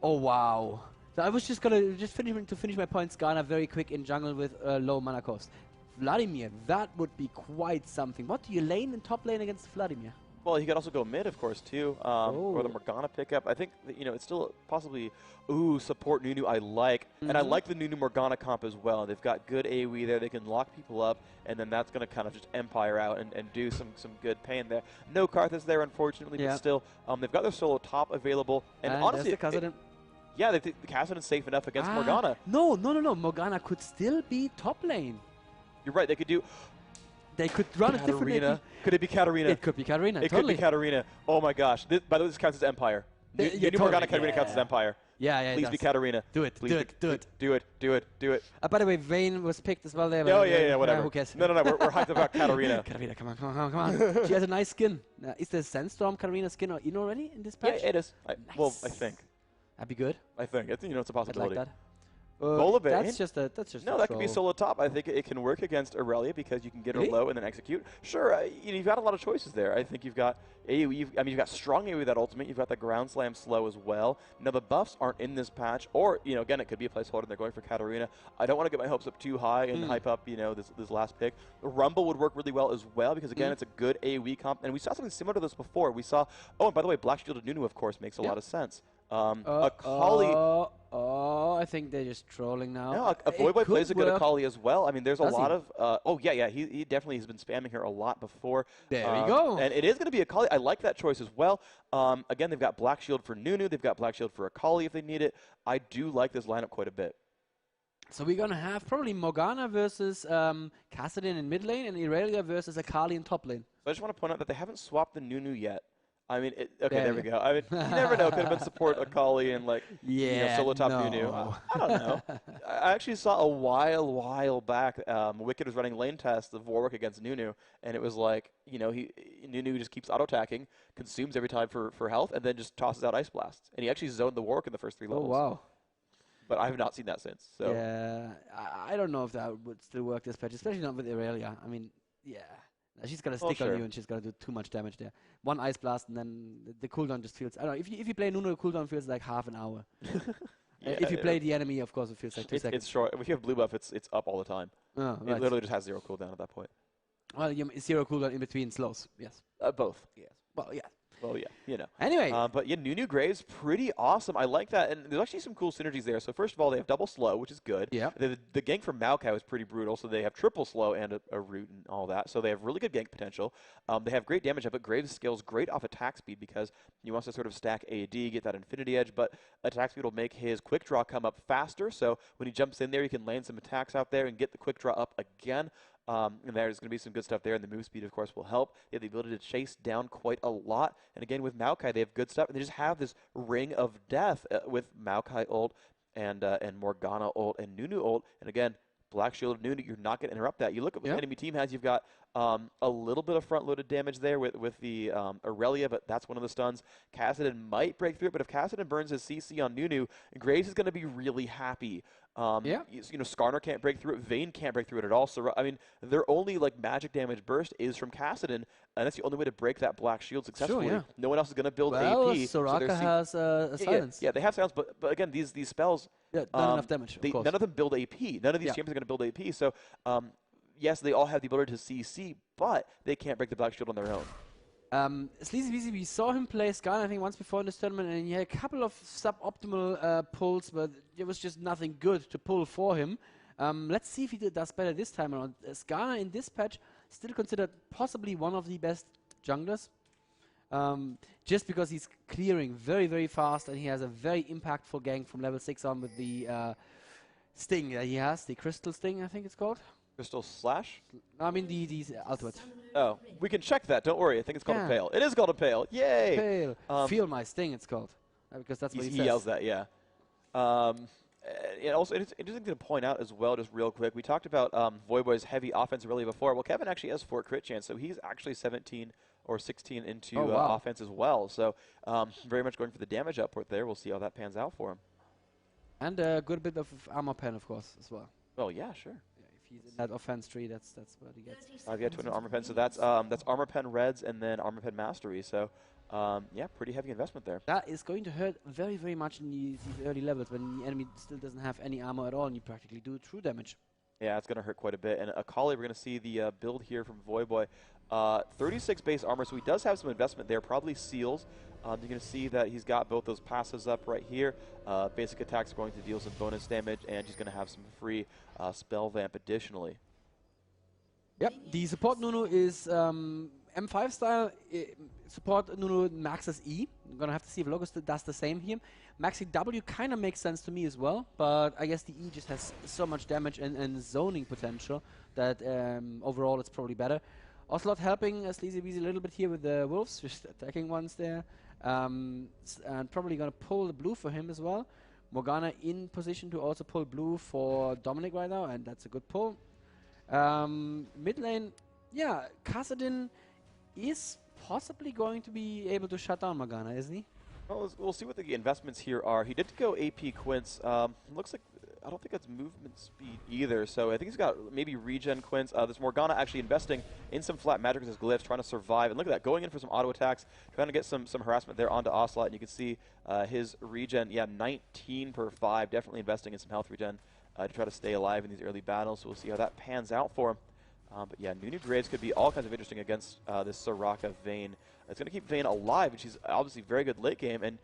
[SPEAKER 3] Oh, wow. So I was just gonna finish my point. Skarner very quick in jungle with low mana cost. Vladimir, that would be quite something. What do you lane in top lane against Vladimir?
[SPEAKER 4] Well, he could also go mid, of course, too, or the Morgana pickup. I think that, it's still possibly support Nunu. I like, and I like the Nunu Morgana comp as well. They've got good AoE there. They can lock people up, and then that's going to kind of just empire out and do some good pain there. No Karthus there, unfortunately, but still, they've got their solo top available, and honestly, yeah, the Kassadin's safe enough against Morgana.
[SPEAKER 3] No. Morgana could still be top lane.
[SPEAKER 4] You're right. They could do.
[SPEAKER 3] They could run a different AP.
[SPEAKER 4] Could it be Katarina?
[SPEAKER 3] It could be Katarina,
[SPEAKER 4] It
[SPEAKER 3] totally.
[SPEAKER 4] could be Katarina. Oh my gosh. By the way, this counts as Empire. Nunu Morgana Katarina counts as Empire.
[SPEAKER 3] Yeah,
[SPEAKER 4] Please be Katarina.
[SPEAKER 3] Do it,
[SPEAKER 4] Please
[SPEAKER 3] do it.
[SPEAKER 4] Do it.
[SPEAKER 3] By the way, Vayne was picked as well there.
[SPEAKER 4] Oh, yeah, whatever.
[SPEAKER 3] Who cares?
[SPEAKER 4] No, we're hyped about Katarina.
[SPEAKER 3] Katarina, come on. She has a nice skin. Is the Sandstorm Katarina skin in already in this patch?
[SPEAKER 4] Yeah, it is.
[SPEAKER 3] Nice.
[SPEAKER 4] Well, I think.
[SPEAKER 3] That'd be good.
[SPEAKER 4] I think. It's a possibility.
[SPEAKER 3] I'd like that.
[SPEAKER 4] That's
[SPEAKER 3] just a
[SPEAKER 4] no, that could be solo top. I think it can work against Aurelia because you can get her low and then execute. Sure, you've got a lot of choices there. I think you've got AoE. You've got strong AoE with that ultimate. You've got the ground slam slow as well. Now the buffs aren't in this patch, or again, it could be a placeholder. And they're going for Katarina. I don't want to get my hopes up too high and hype up this last pick. Rumble would work really well as well because again, it's a good AoE comp, and we saw something similar to this before. We saw. Oh, and by the way, Black Shielded Nunu, of course, makes a lot of sense. Akali.
[SPEAKER 3] I think they're just trolling now.
[SPEAKER 4] No, a Voyboy plays a good Akali as well. I mean, there's a lot of. He definitely has been spamming her a lot before.
[SPEAKER 3] There you go.
[SPEAKER 4] And it is going to be Akali. I like that choice as well. Again, they've got Black Shield for Nunu. They've got Black Shield for Akali if they need it. I do like this lineup quite a bit.
[SPEAKER 3] So we're going to have probably Morgana versus Kassadin in mid lane and Irelia versus Akali in top lane.
[SPEAKER 4] So I just want to point out that they haven't swapped the Nunu yet. I mean, there we go. I mean, you never know. Could have been support Akali and solo top Nunu. I don't know. I actually saw a while back. Wicked was running lane tests of Warwick against Nunu, and it was like Nunu just keeps auto attacking, consumes every time for health, and then just tosses out Ice Blast. And he actually zoned the Warwick in the first 3 levels.
[SPEAKER 3] Oh wow!
[SPEAKER 4] But I have not seen that since. So
[SPEAKER 3] yeah, I don't know if that would still work this patch, especially not with Irelia. I mean, yeah. She's going to stick on you, and she's going to do too much damage there. One Ice Blast, and then the cooldown just feels... I don't know, if you play Nunu, the cooldown feels like half an hour. If you play the enemy, of course, it feels like 2 seconds.
[SPEAKER 4] It's short. If you have blue buff, it's up all the time.
[SPEAKER 3] Oh,
[SPEAKER 4] right. It literally just has 0 cooldown at that point.
[SPEAKER 3] Well, 0 cooldown in between slows, yes.
[SPEAKER 4] Both.
[SPEAKER 3] Yes. Well, yeah.
[SPEAKER 4] Well, yeah,
[SPEAKER 3] Anyway.
[SPEAKER 4] But yeah, Nunu Graves, pretty awesome. I like that. And there's actually some cool synergies there. So first of all, they have double slow, which is good.
[SPEAKER 3] Yeah.
[SPEAKER 4] The gank from Maokai is pretty brutal. So they have triple slow and a root and all that. So they have really good gank potential. They have great damage up, but Graves scales great off attack speed because he wants to sort of stack AD, get that infinity edge. But attack speed will make his quick draw come up faster. So when he jumps in there, he can land some attacks out there and get the quick draw up again. And there's going to be some good stuff there, and the move speed, of course, will help. They have the ability to chase down quite a lot. And again, with Maokai, they have good stuff, and they just have this ring of death with Maokai ult and Morgana ult and Nunu ult. And again, Black Shield of Nunu, you're not going to interrupt that. You look at what the enemy team has. You've got a little bit of front-loaded damage there with the Aurelia, but that's one of the stuns. Kassadin might break through it, but if Kassadin burns his CC on Nunu, Graves is going to be really happy. Skarner can't break through it. Vayne can't break through it at all. So I mean, their only magic damage burst is from Kassadin, and that's the only way to break that Black Shield successfully.
[SPEAKER 3] Sure, yeah.
[SPEAKER 4] No one else is going to build AP.
[SPEAKER 3] Soraka has silence.
[SPEAKER 4] Yeah, they have silence, but again, these spells.
[SPEAKER 3] Yeah, not enough damage.
[SPEAKER 4] None of them build AP. None of these champions are going to build AP. So yes, they all have the ability to CC, but they can't break the Black Shield on their own.
[SPEAKER 3] Sleazy, we saw him play Sky, I think, once before in this tournament, and he had a couple of suboptimal pulls, but there was just nothing good to pull for him. Let's see if he does better this time around. Sky in this patch still considered possibly one of the best junglers, just because he's clearing very, very fast, and he has a very impactful gank from level 6 on with the sting that he has, the Crystal Sting, I think it's called.
[SPEAKER 4] Crystal Slash?
[SPEAKER 3] I mean the ultimate.
[SPEAKER 4] Oh, we can check that. Don't worry. I think it's called a Pale. It is called a Pale. Yay!
[SPEAKER 3] Pale. Feel my sting, it's called. Because that's what he says.
[SPEAKER 4] He yells that, yeah. And also, it's interesting to point out as well, just real quick, we talked about Voyboy's heavy offense really before. Well, Kevin actually has 4 crit chance, so he's actually 17 or 16 into offense as well. So very much going for the damage output there. We'll see how that pans out for him.
[SPEAKER 3] And a good bit of armor pen, of course, as well.
[SPEAKER 4] Well, yeah, sure.
[SPEAKER 3] He's in that offense tree, that's what he gets.
[SPEAKER 4] 200 armor pen, so that's armor pen reds and then armor pen mastery. So yeah, pretty heavy investment there.
[SPEAKER 3] That is going to hurt very, very much in these early levels when the enemy still doesn't have any armor at all and you practically do true damage.
[SPEAKER 4] Yeah, it's going to hurt quite a bit. And Akali, we're going to see the build here from Voyboy. 36 base armor, so he does have some investment there, probably seals. You're going to see that he's got both those passives up right here. Basic attacks going to deal some bonus damage, and he's going to have some free spell vamp additionally.
[SPEAKER 3] Yep, the support Nunu is M5 style. Support Nunu maxes E. I'm going to have to see if Locust does the same here. Maxing W kind of makes sense to me as well, but I guess the E just has so much damage and zoning potential that overall it's probably better. Ocelot helping Sleazy Weezy a little bit here with the Wolves, just attacking ones there. And probably going to pull the blue for him as well. Morgana in position to also pull blue for Dominic right now, and that's a good pull. Mid lane, yeah, Kassadin is possibly going to be able to shut down Morgana, isn't he?
[SPEAKER 4] Well, we'll see what the investments here are. He did go AP Quince. Looks like, I don't think that's movement speed either, so I think he's got maybe regen Quince. There's Morgana actually investing in some flat magic with his glyphs, trying to survive. And look at that, going in for some auto attacks, trying to get some harassment there onto Ocelot. And you can see his regen, yeah, 19 per 5, definitely investing in some health regen to try to stay alive in these early battles. So we'll see how that pans out for him. But yeah, Nunu Graves could be all kinds of interesting against this Soraka Vayne. It's going to keep Vayne alive, and she's obviously very good late game. And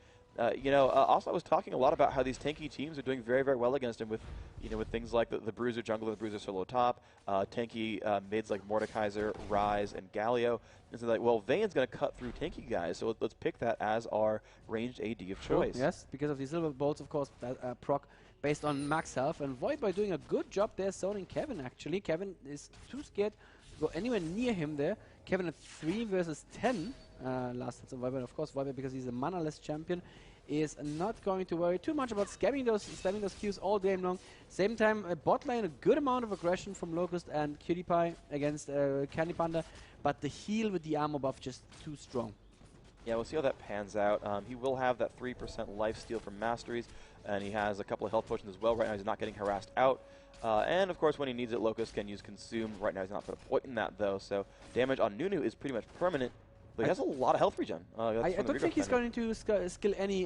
[SPEAKER 4] you know, also I was talking a lot about how these tanky teams are doing very, very well against him with, you know, with things like the Bruiser jungle and the Bruiser solo top, tanky mids like Mordekaiser, Ryze, and Galio. And so like, well, Vayne's going to cut through tanky guys, so let's pick that as our ranged AD of choice.
[SPEAKER 3] Yes, because of these little bolts, of course, that proc based on max health. And Voidboy doing a good job there zoning Kevin, actually. Kevin is too scared to go anywhere near him there. Kevin at 3 versus 10 last hits on Voidboy. Of course, Voidboy, because he's a mana-less champion, is not going to worry too much about spamming those Qs all game long. Same time, bot lane, a good amount of aggression from Locust and Cutie Pie against Candy Panda, but the heal with the armor buff just too strong.
[SPEAKER 4] Yeah, we'll see how that pans out. He will have that 3% lifesteal from Masteries, and he has a couple of health potions as well. Right now he's not getting harassed out. And of course when he needs it, Locust can use Consume. Right now he's not put a point in that though, so damage on Nunu is pretty much permanent. But he has a lot of health regen.
[SPEAKER 3] I don't think he's going to skill any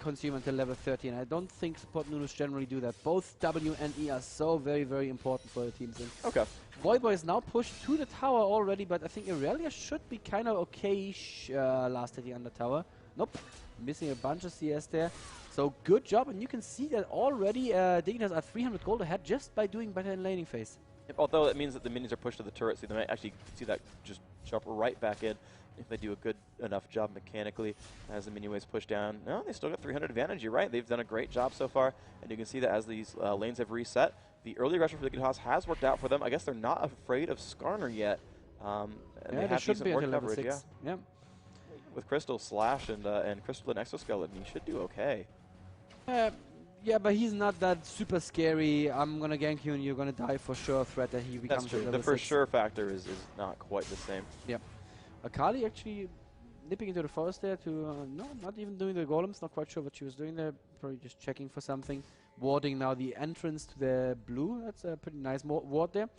[SPEAKER 3] Consume until level 13. I don't think support Nunus generally do that. Both W and E are so very, very important for the teams. And
[SPEAKER 4] okay.
[SPEAKER 3] Voidboy is now pushed to the tower already, but I think Irelia should be kind of okay-ish last hitting on the tower. Nope. Missing a bunch of CS there. So good job, and you can see that already Dignitas are 300 gold ahead just by doing better in laning phase.
[SPEAKER 4] Yep, although it means that the minions are pushed to the turret, so they might actually see that just jump right back in if they do a good enough job mechanically as the minion waves push down. No, they still got 300 advantage. You're right. They've done a great job so far, and you can see that as these lanes have reset, the early aggression for the Dignitas has worked out for them. I guess they're not afraid of Skarner yet.
[SPEAKER 3] Yeah,
[SPEAKER 4] they have
[SPEAKER 3] should be
[SPEAKER 4] more
[SPEAKER 3] until level
[SPEAKER 4] coverage,
[SPEAKER 3] 6. Yeah.
[SPEAKER 4] With Crystal Slash and Crystal and Exoskeleton, he should do okay.
[SPEAKER 3] Yeah, but he's not that super scary. I'm gonna gank you and you're gonna die for sure threat that he becomes.
[SPEAKER 4] That's true.
[SPEAKER 3] Level
[SPEAKER 4] The for
[SPEAKER 3] 6.
[SPEAKER 4] sure factor is not quite the same.
[SPEAKER 3] Yep. Akali actually nipping into the forest there to, no, not even doing the golems, not quite sure what she was doing there, probably just checking for something. Warding now the entrance to the blue, that's a pretty nice ward there.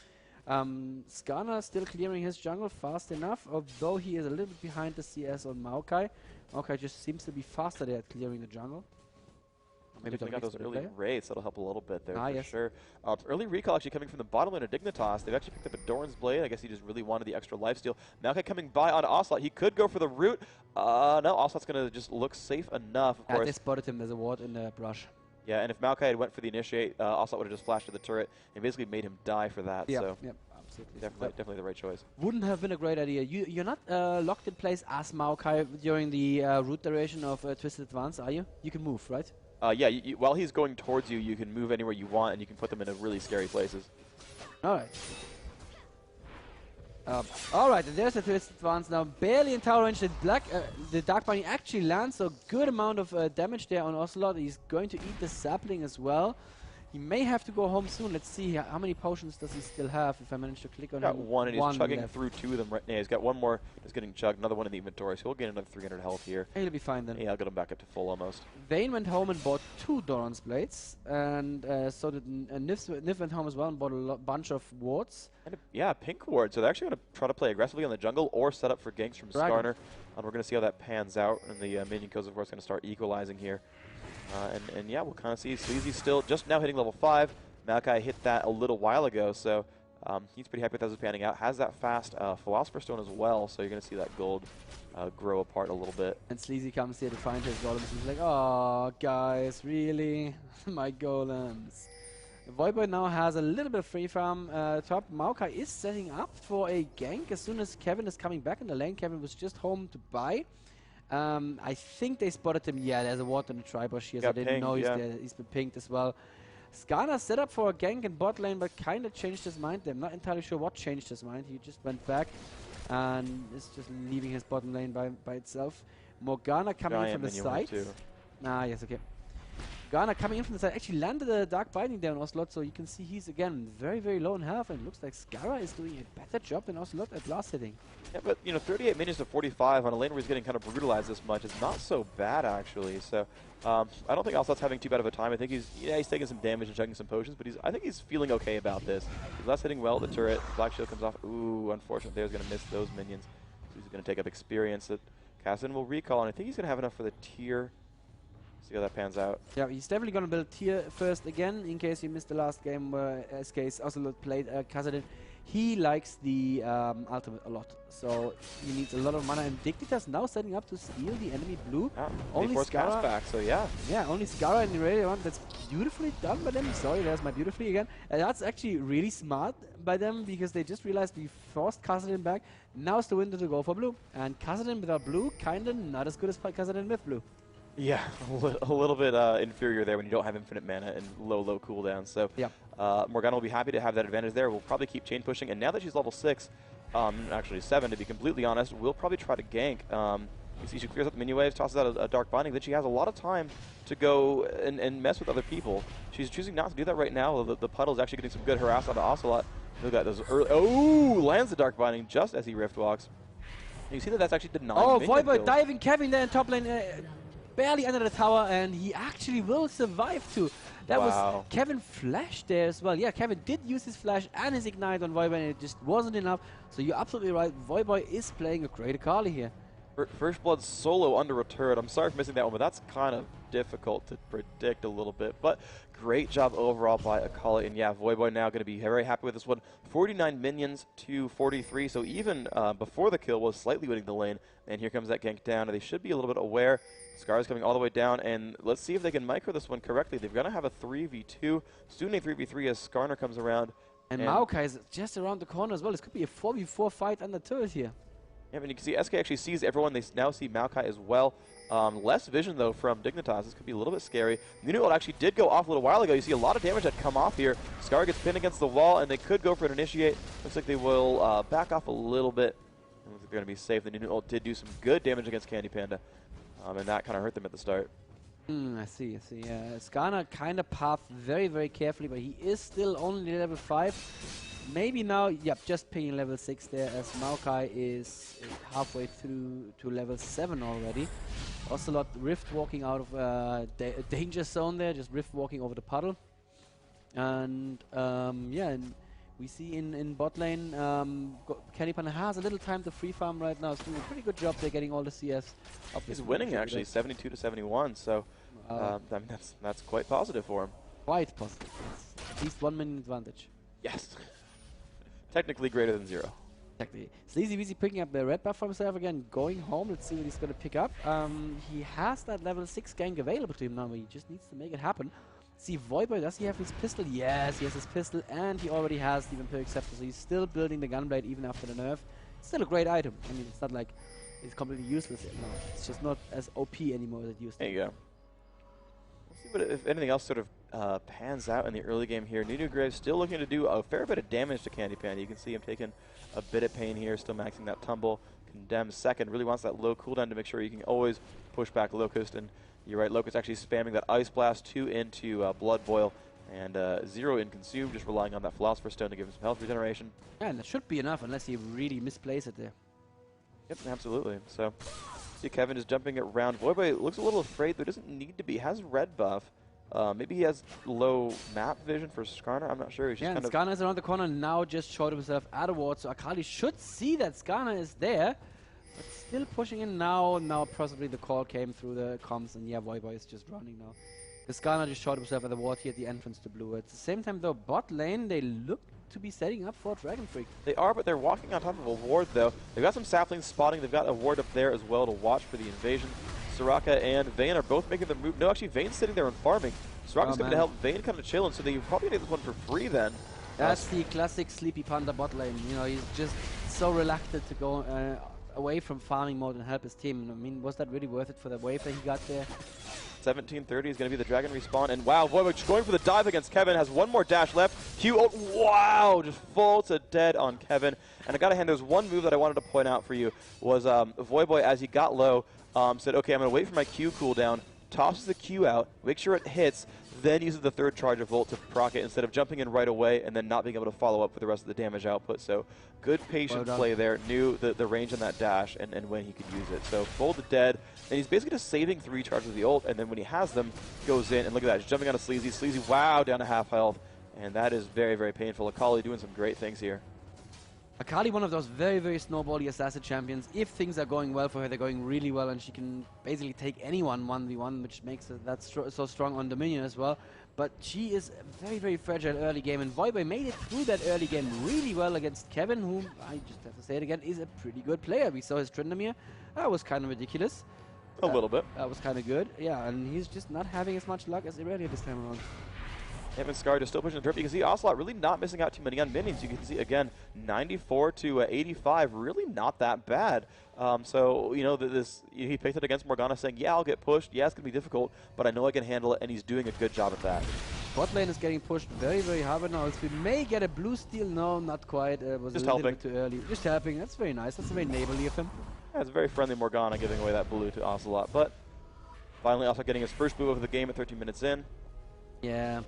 [SPEAKER 3] Skarner still clearing his jungle fast enough, although he is a little bit behind the CS on Maokai. Maokai just seems to be faster there at clearing the jungle.
[SPEAKER 4] Maybe they got those early raids, that'll help a little bit there for
[SPEAKER 3] yes.
[SPEAKER 4] sure. Early recall actually coming from the bottom lane of Dignitas. They've actually picked up a Doran's Blade. I guess he just really wanted the extra lifesteal. Maokai coming by on Ocelot. He could go for the root. No, Ocelot's going to just look safe enough, of course.
[SPEAKER 3] They spotted him. There's a ward in the brush.
[SPEAKER 4] Yeah, and if Maokai had went for the initiate, Ocelot would have just flashed to the turret and basically made him die for that.
[SPEAKER 3] Yep,
[SPEAKER 4] so
[SPEAKER 3] yep, absolutely.
[SPEAKER 4] Definitely the right choice.
[SPEAKER 3] Wouldn't have been a great idea. You're not locked in place as Maokai during the root duration of Twisted Advance, are you? You can move, right?
[SPEAKER 4] Yeah, while he's going towards you, you can move anywhere you want, and you can put them in really scary places.
[SPEAKER 3] All right. All right, and there's the Twisted Advance now, barely in tower range. The Dark Bunny actually lands, so good amount of damage there on Ocelot. He's going to eat the sapling as well. He may have to go home soon. Let's see how many potions does he still have. If I manage to click on him,
[SPEAKER 4] got one, and he's chugging
[SPEAKER 3] left
[SPEAKER 4] through 2 of them right now. He's got one more that's getting chugged, another one in the inventory, so he'll gain another 300 health here.
[SPEAKER 3] He'll be fine then.
[SPEAKER 4] Yeah, I'll get him back up to full almost.
[SPEAKER 3] Vayne went home and bought 2 Doran's Blades, and so did Nif went home as well and bought a bunch of wards.
[SPEAKER 4] And yeah, pink ward. So they're actually going to try to play aggressively on the jungle or set up for ganks from Skarner. And we're going to see how that pans out. And the minion codes, of course, going to start equalizing here. And yeah, we'll kind of see Sleazy still just now hitting level 5. Maokai hit that a little while ago, so He's pretty happy with how it's panning out. Has that fast Philosopher Stone as well, so you're going to see that gold grow apart a little bit.
[SPEAKER 3] And Sleazy comes here to find his golems. He's like, oh, guys, really? My golems. Voiboy now has a little bit of free farm top. Maokai is setting up for a gank as soon as Kevin is coming back in the lane. Kevin was just home to buy. I think they spotted him. Yeah, there's a ward on the tribush here, so I didn't know he's there. He's been pinged as well. Skarner set up for a gank in bot lane, but kind of changed his mind. I'm not entirely sure what changed his mind. He just went back and is just leaving his bottom lane by itself. Morgana coming in from the side. Ah, yes, okay. Morgana coming in from the side actually landed a Dark Binding there on Ocelot, so you can see he's again very, very low in health, and it looks like Skara is doing a better job than Ocelot at last hitting.
[SPEAKER 4] Yeah, but 38 minions to 45 on a lane where he's getting kind of brutalized this much is not so bad actually. So I don't think Ocelot's having too bad of a time. I think he's taking some damage and chugging some potions, but I think he's feeling okay about this. He's last hitting well at the turret. Black Shield comes off. Ooh, unfortunately, there's going to miss those minions. So he's going to take up experience that Kassadin will recall, and I think he's going to have enough for the tier. See how that pans out. Yeah,
[SPEAKER 3] he's definitely going to build tier first again, in case you missed the last game where SK's Ocelot played Kassadin. He likes the ultimate a lot, so he needs a lot of mana. And Dignitas now setting up to steal the enemy blue.
[SPEAKER 4] Yeah,
[SPEAKER 3] only
[SPEAKER 4] Skara back, so yeah.
[SPEAKER 3] Yeah, only Skara in the radio one. That's beautifully done by them. Sorry, there's my beautifully again. That's actually really smart by them, because they just realized we forced Kassadin back. Now it's the window to go for blue. And Kassadin without blue, kinda not as good as Kassadin with blue.
[SPEAKER 4] Yeah, a little bit inferior there when you don't have infinite mana and low cooldown. So
[SPEAKER 3] yeah.
[SPEAKER 4] Morgana will be happy to have that advantage there. We'll probably keep chain pushing, and now that she's level 6, actually 7 to be completely honest, we'll probably try to gank. You see she clears up the mini waves, tosses out a Dark Binding, then she has a lot of time to go and mess with other people. She's choosing not to do that right now. The puddle is actually getting some good harass onto Ocelot. Look at those early. Oh, lands the Dark Binding just as he rift walks. You see that's actually denying.
[SPEAKER 3] Oh, Voiboy diving Kevin there in top lane. Barely under the tower, and he actually will survive too. That was Kevin flash there as well. Yeah, Kevin did use his flash and his ignite on Voiboy, and it just wasn't enough. So you're absolutely right. Voiboy is playing a great Akali here.
[SPEAKER 4] First Blood solo under a turret. I'm sorry for missing that one, but that's kind of difficult to predict a little bit. But great job overall by Akali. And yeah, Voiboy now going to be very happy with this one. 49 minions to 43. So even before the kill was slightly winning the lane. And here comes that gank down. And they should be a little bit aware. Scar's coming all the way down. And let's see if they can micro this one correctly. They're going to have a 3v2. Soon a 3v3 as Skarner comes around.
[SPEAKER 3] And Maokai is just around the corner as well. This could be a 4v4 fight on the turret here.
[SPEAKER 4] Yeah, I mean, you can see SK actually sees everyone. They now see Maokai as well. Less vision, though, from Dignitas. This could be a little bit scary. Nunu actually did go off a little while ago. You see a lot of damage that come off here. Scar gets pinned against the wall, and they could go for an initiate. Looks like they will back off a little bit. Looks like they're going to be safe. The Nunu ult did do some good damage against Candy Panda, and that kind of hurt them at the start.
[SPEAKER 3] I see. Skarner kind of pathed very, very carefully, but he is still only level 5. Maybe now, yep, just pinging level 6 there, as Maokai is halfway through to level 7 already. Ocelot rift walking out of danger zone there, just rift walking over the puddle. And yeah, and we see in bot lane, Candy Panda has a little time to free farm right now. It's doing a pretty good job. They're getting all the CS up.
[SPEAKER 4] He's winning actually, 72 to 71. So I mean, that's quite positive for him.
[SPEAKER 3] Quite positive. Yes. At least 1 minute advantage.
[SPEAKER 4] Yes. Technically greater than 0.
[SPEAKER 3] Exactly. Sleazy Weezy picking up the red buff for himself again, going home. Let's see what he's going to pick up. He has that level 6 gank available to him now, but he just needs to make it happen. See, Voiboy, does he have his pistol? Yes, he has his pistol, and he already has the Vampiric Scepter, so he's still building the Gunblade even after the nerf. It's still a great item. I mean, it's not like it's completely useless. No, it's just not as OP anymore as it used to.
[SPEAKER 4] There you go. We'll see what if anything else sort of pans out in the early game here. Nunu Graves still looking to do a fair bit of damage to Candy Panda. You can see him taking a bit of pain here, still maxing that tumble. Condemned second, really wants that low cooldown to make sure you can always push back Locust. And you're right, Locust actually spamming that Ice Blast, 2 into Blood Boil, and 0 in Consume, just relying on that Philosopher's Stone to give him some health regeneration.
[SPEAKER 3] Yeah, and that should be enough unless he really misplays it there.
[SPEAKER 4] Yep, absolutely. So, see Kevin is jumping around. Voiboy looks a little afraid, but doesn't need to be. Has red buff. Maybe he has low map vision for Skarner. I'm not sure. He's just
[SPEAKER 3] and Skarner is around the corner now, just showed himself out of ward. So Akali should see that Skarner is there, but still pushing in now. Now possibly the call came through the comms, and yeah, Voiboy is just running now. The Skarner just showed himself at the ward here at the entrance to blue. At the same time, though, bot lane, they look to be setting up for Dragon Freak.
[SPEAKER 4] They are, but they're walking on top of a ward, though. They've got some saplings spotting. They've got a ward up there as well to watch for the invasion. Soraka and Vayne are both making their move. No, actually, Vayne's sitting there and farming. Soraka's going to help Vayne kind of chill, and so they probably get this one for free then.
[SPEAKER 3] That's the classic Sleepy Panda bot lane. You know, he's just so reluctant to go away from farming mode and help his team. I mean, was that really worth it for the wave that he got there?
[SPEAKER 4] 17:30 is going to be the Dragon respawn, and wow, Voivod going for the dive against Kevin, has one more dash left. Q ult, wow, just full to dead on Kevin. And I got to hand, there's one move that I wanted to point out for you, was Voivod, as he got low, said, okay, I'm going to wait for my Q cooldown, tosses the Q out, make sure it hits, then uses the third charge of Volt to proc it instead of jumping in right away and then not being able to follow up with the rest of the damage output. So good patient play there, knew the range on that dash and when he could use it. So full to dead, and he's basically just saving 3 charges of the ult, and then when he has them, goes in, and look at that, just jumping on a Sleazy. Sleazy, wow, down to half health, and that is very, very painful. Akali doing some great things here.
[SPEAKER 3] Akali, one of those very, very snowbally assassin champions. If things are going well for her, they're going really well, and she can basically take anyone 1v1, which makes her that so strong on Dominion as well. But she is a very, very fragile early game, and Voivod made it through that early game really well against Kevin, who, I just have to say it again, is a pretty good player. We saw his Tryndamere. That was kind of ridiculous.
[SPEAKER 4] A little bit.
[SPEAKER 3] That was kind of good. Yeah, and he's just not having as much luck as Irelia this time around.
[SPEAKER 4] Him and Scar just still pushing the turret. You can see Ocelot really not missing out too many on minions. You can see, again, 94 to 85, really not that bad. So, you know, he picked it against Morgana saying, yeah, I'll get pushed. Yeah, it's going to be difficult, but I know I can handle it, and he's doing a good job at that.
[SPEAKER 3] Bot lane is getting pushed very, very hard right now. We may get a blue steal. No, not quite. It was
[SPEAKER 4] just
[SPEAKER 3] a little bit too early. Just helping. That's very nice. That's very neighborly of him.
[SPEAKER 4] Yeah, it's a very friendly Morgana giving away that blue to Ocelot. But finally, Ocelot getting his first move of the game at 13 minutes in.
[SPEAKER 3] Yeah.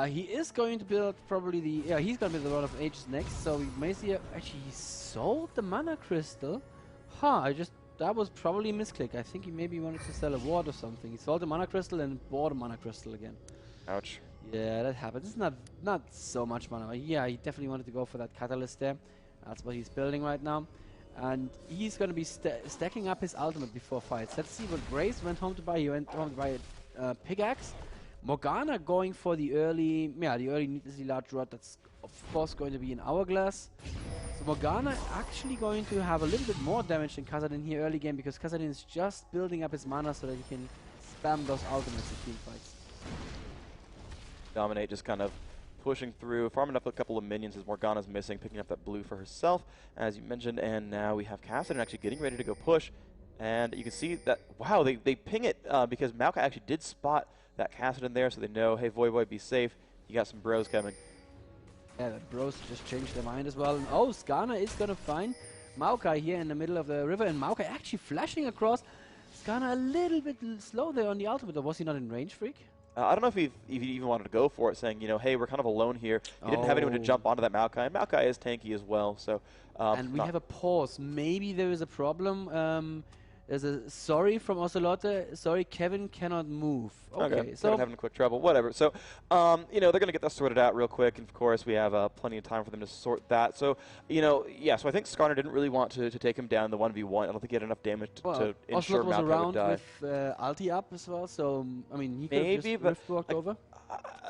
[SPEAKER 3] He is going to build probably the... Yeah, he's going to build a lot of Ages next, so we may see... Actually, he sold the Mana Crystal. Huh, that was probably a misclick. I think he maybe wanted to sell a ward or something. He sold the Mana Crystal and bought a Mana Crystal again. Ouch. Yeah, that happens. It's not so much mana. Yeah, he definitely wanted to go for that Catalyst there. That's what he's building right now. And he's going to be stacking up his ultimate before fights. Let's see what Grace went home to buy. He went home to buy a pickaxe. Morgana going for the early needlessly large rod. That's of course going to be an hourglass. So Morgana actually going to have a little bit more damage than Khazad here early game, because Khazad is just building up his mana so that he can spam those ultimates in team fights.
[SPEAKER 4] Dominate just kind of pushing through, farming up a couple of minions as Morgana's missing, picking up that blue for herself, as you mentioned, and now we have Kassadin actually getting ready to go push. And you can see that, wow, they ping it because Maokai actually did spot that Kassadin there, so they know, hey, Voivod, be safe. You got some bros coming.
[SPEAKER 3] Yeah, the bros just changed their mind as well. And oh, Skarner is going to find Maokai here in the middle of the river, and Maokai actually flashing across. Skarner a little bit slow there on the ultimate, or was he not in range, Freak?
[SPEAKER 4] I don't know if he even wanted to go for it, saying, you know, hey, we're kind of alone here. He didn't have anyone to jump onto that Maokai, and Maokai is tanky as well, so...
[SPEAKER 3] and we have a pause. Maybe there is a problem. There's a sorry from Ocelote. Sorry, Kevin cannot move. Okay,
[SPEAKER 4] so having quick trouble. Whatever. So, you know, they're going to get that sorted out real quick, and of course we have plenty of time for them to sort that. So, you know, yeah. So I think Skarner didn't really want to take him down the 1v1. I don't think he had enough damage to ensure
[SPEAKER 3] was
[SPEAKER 4] Maokai
[SPEAKER 3] around
[SPEAKER 4] would die.
[SPEAKER 3] with ulti up as well. So I mean, he could have just rift walked over.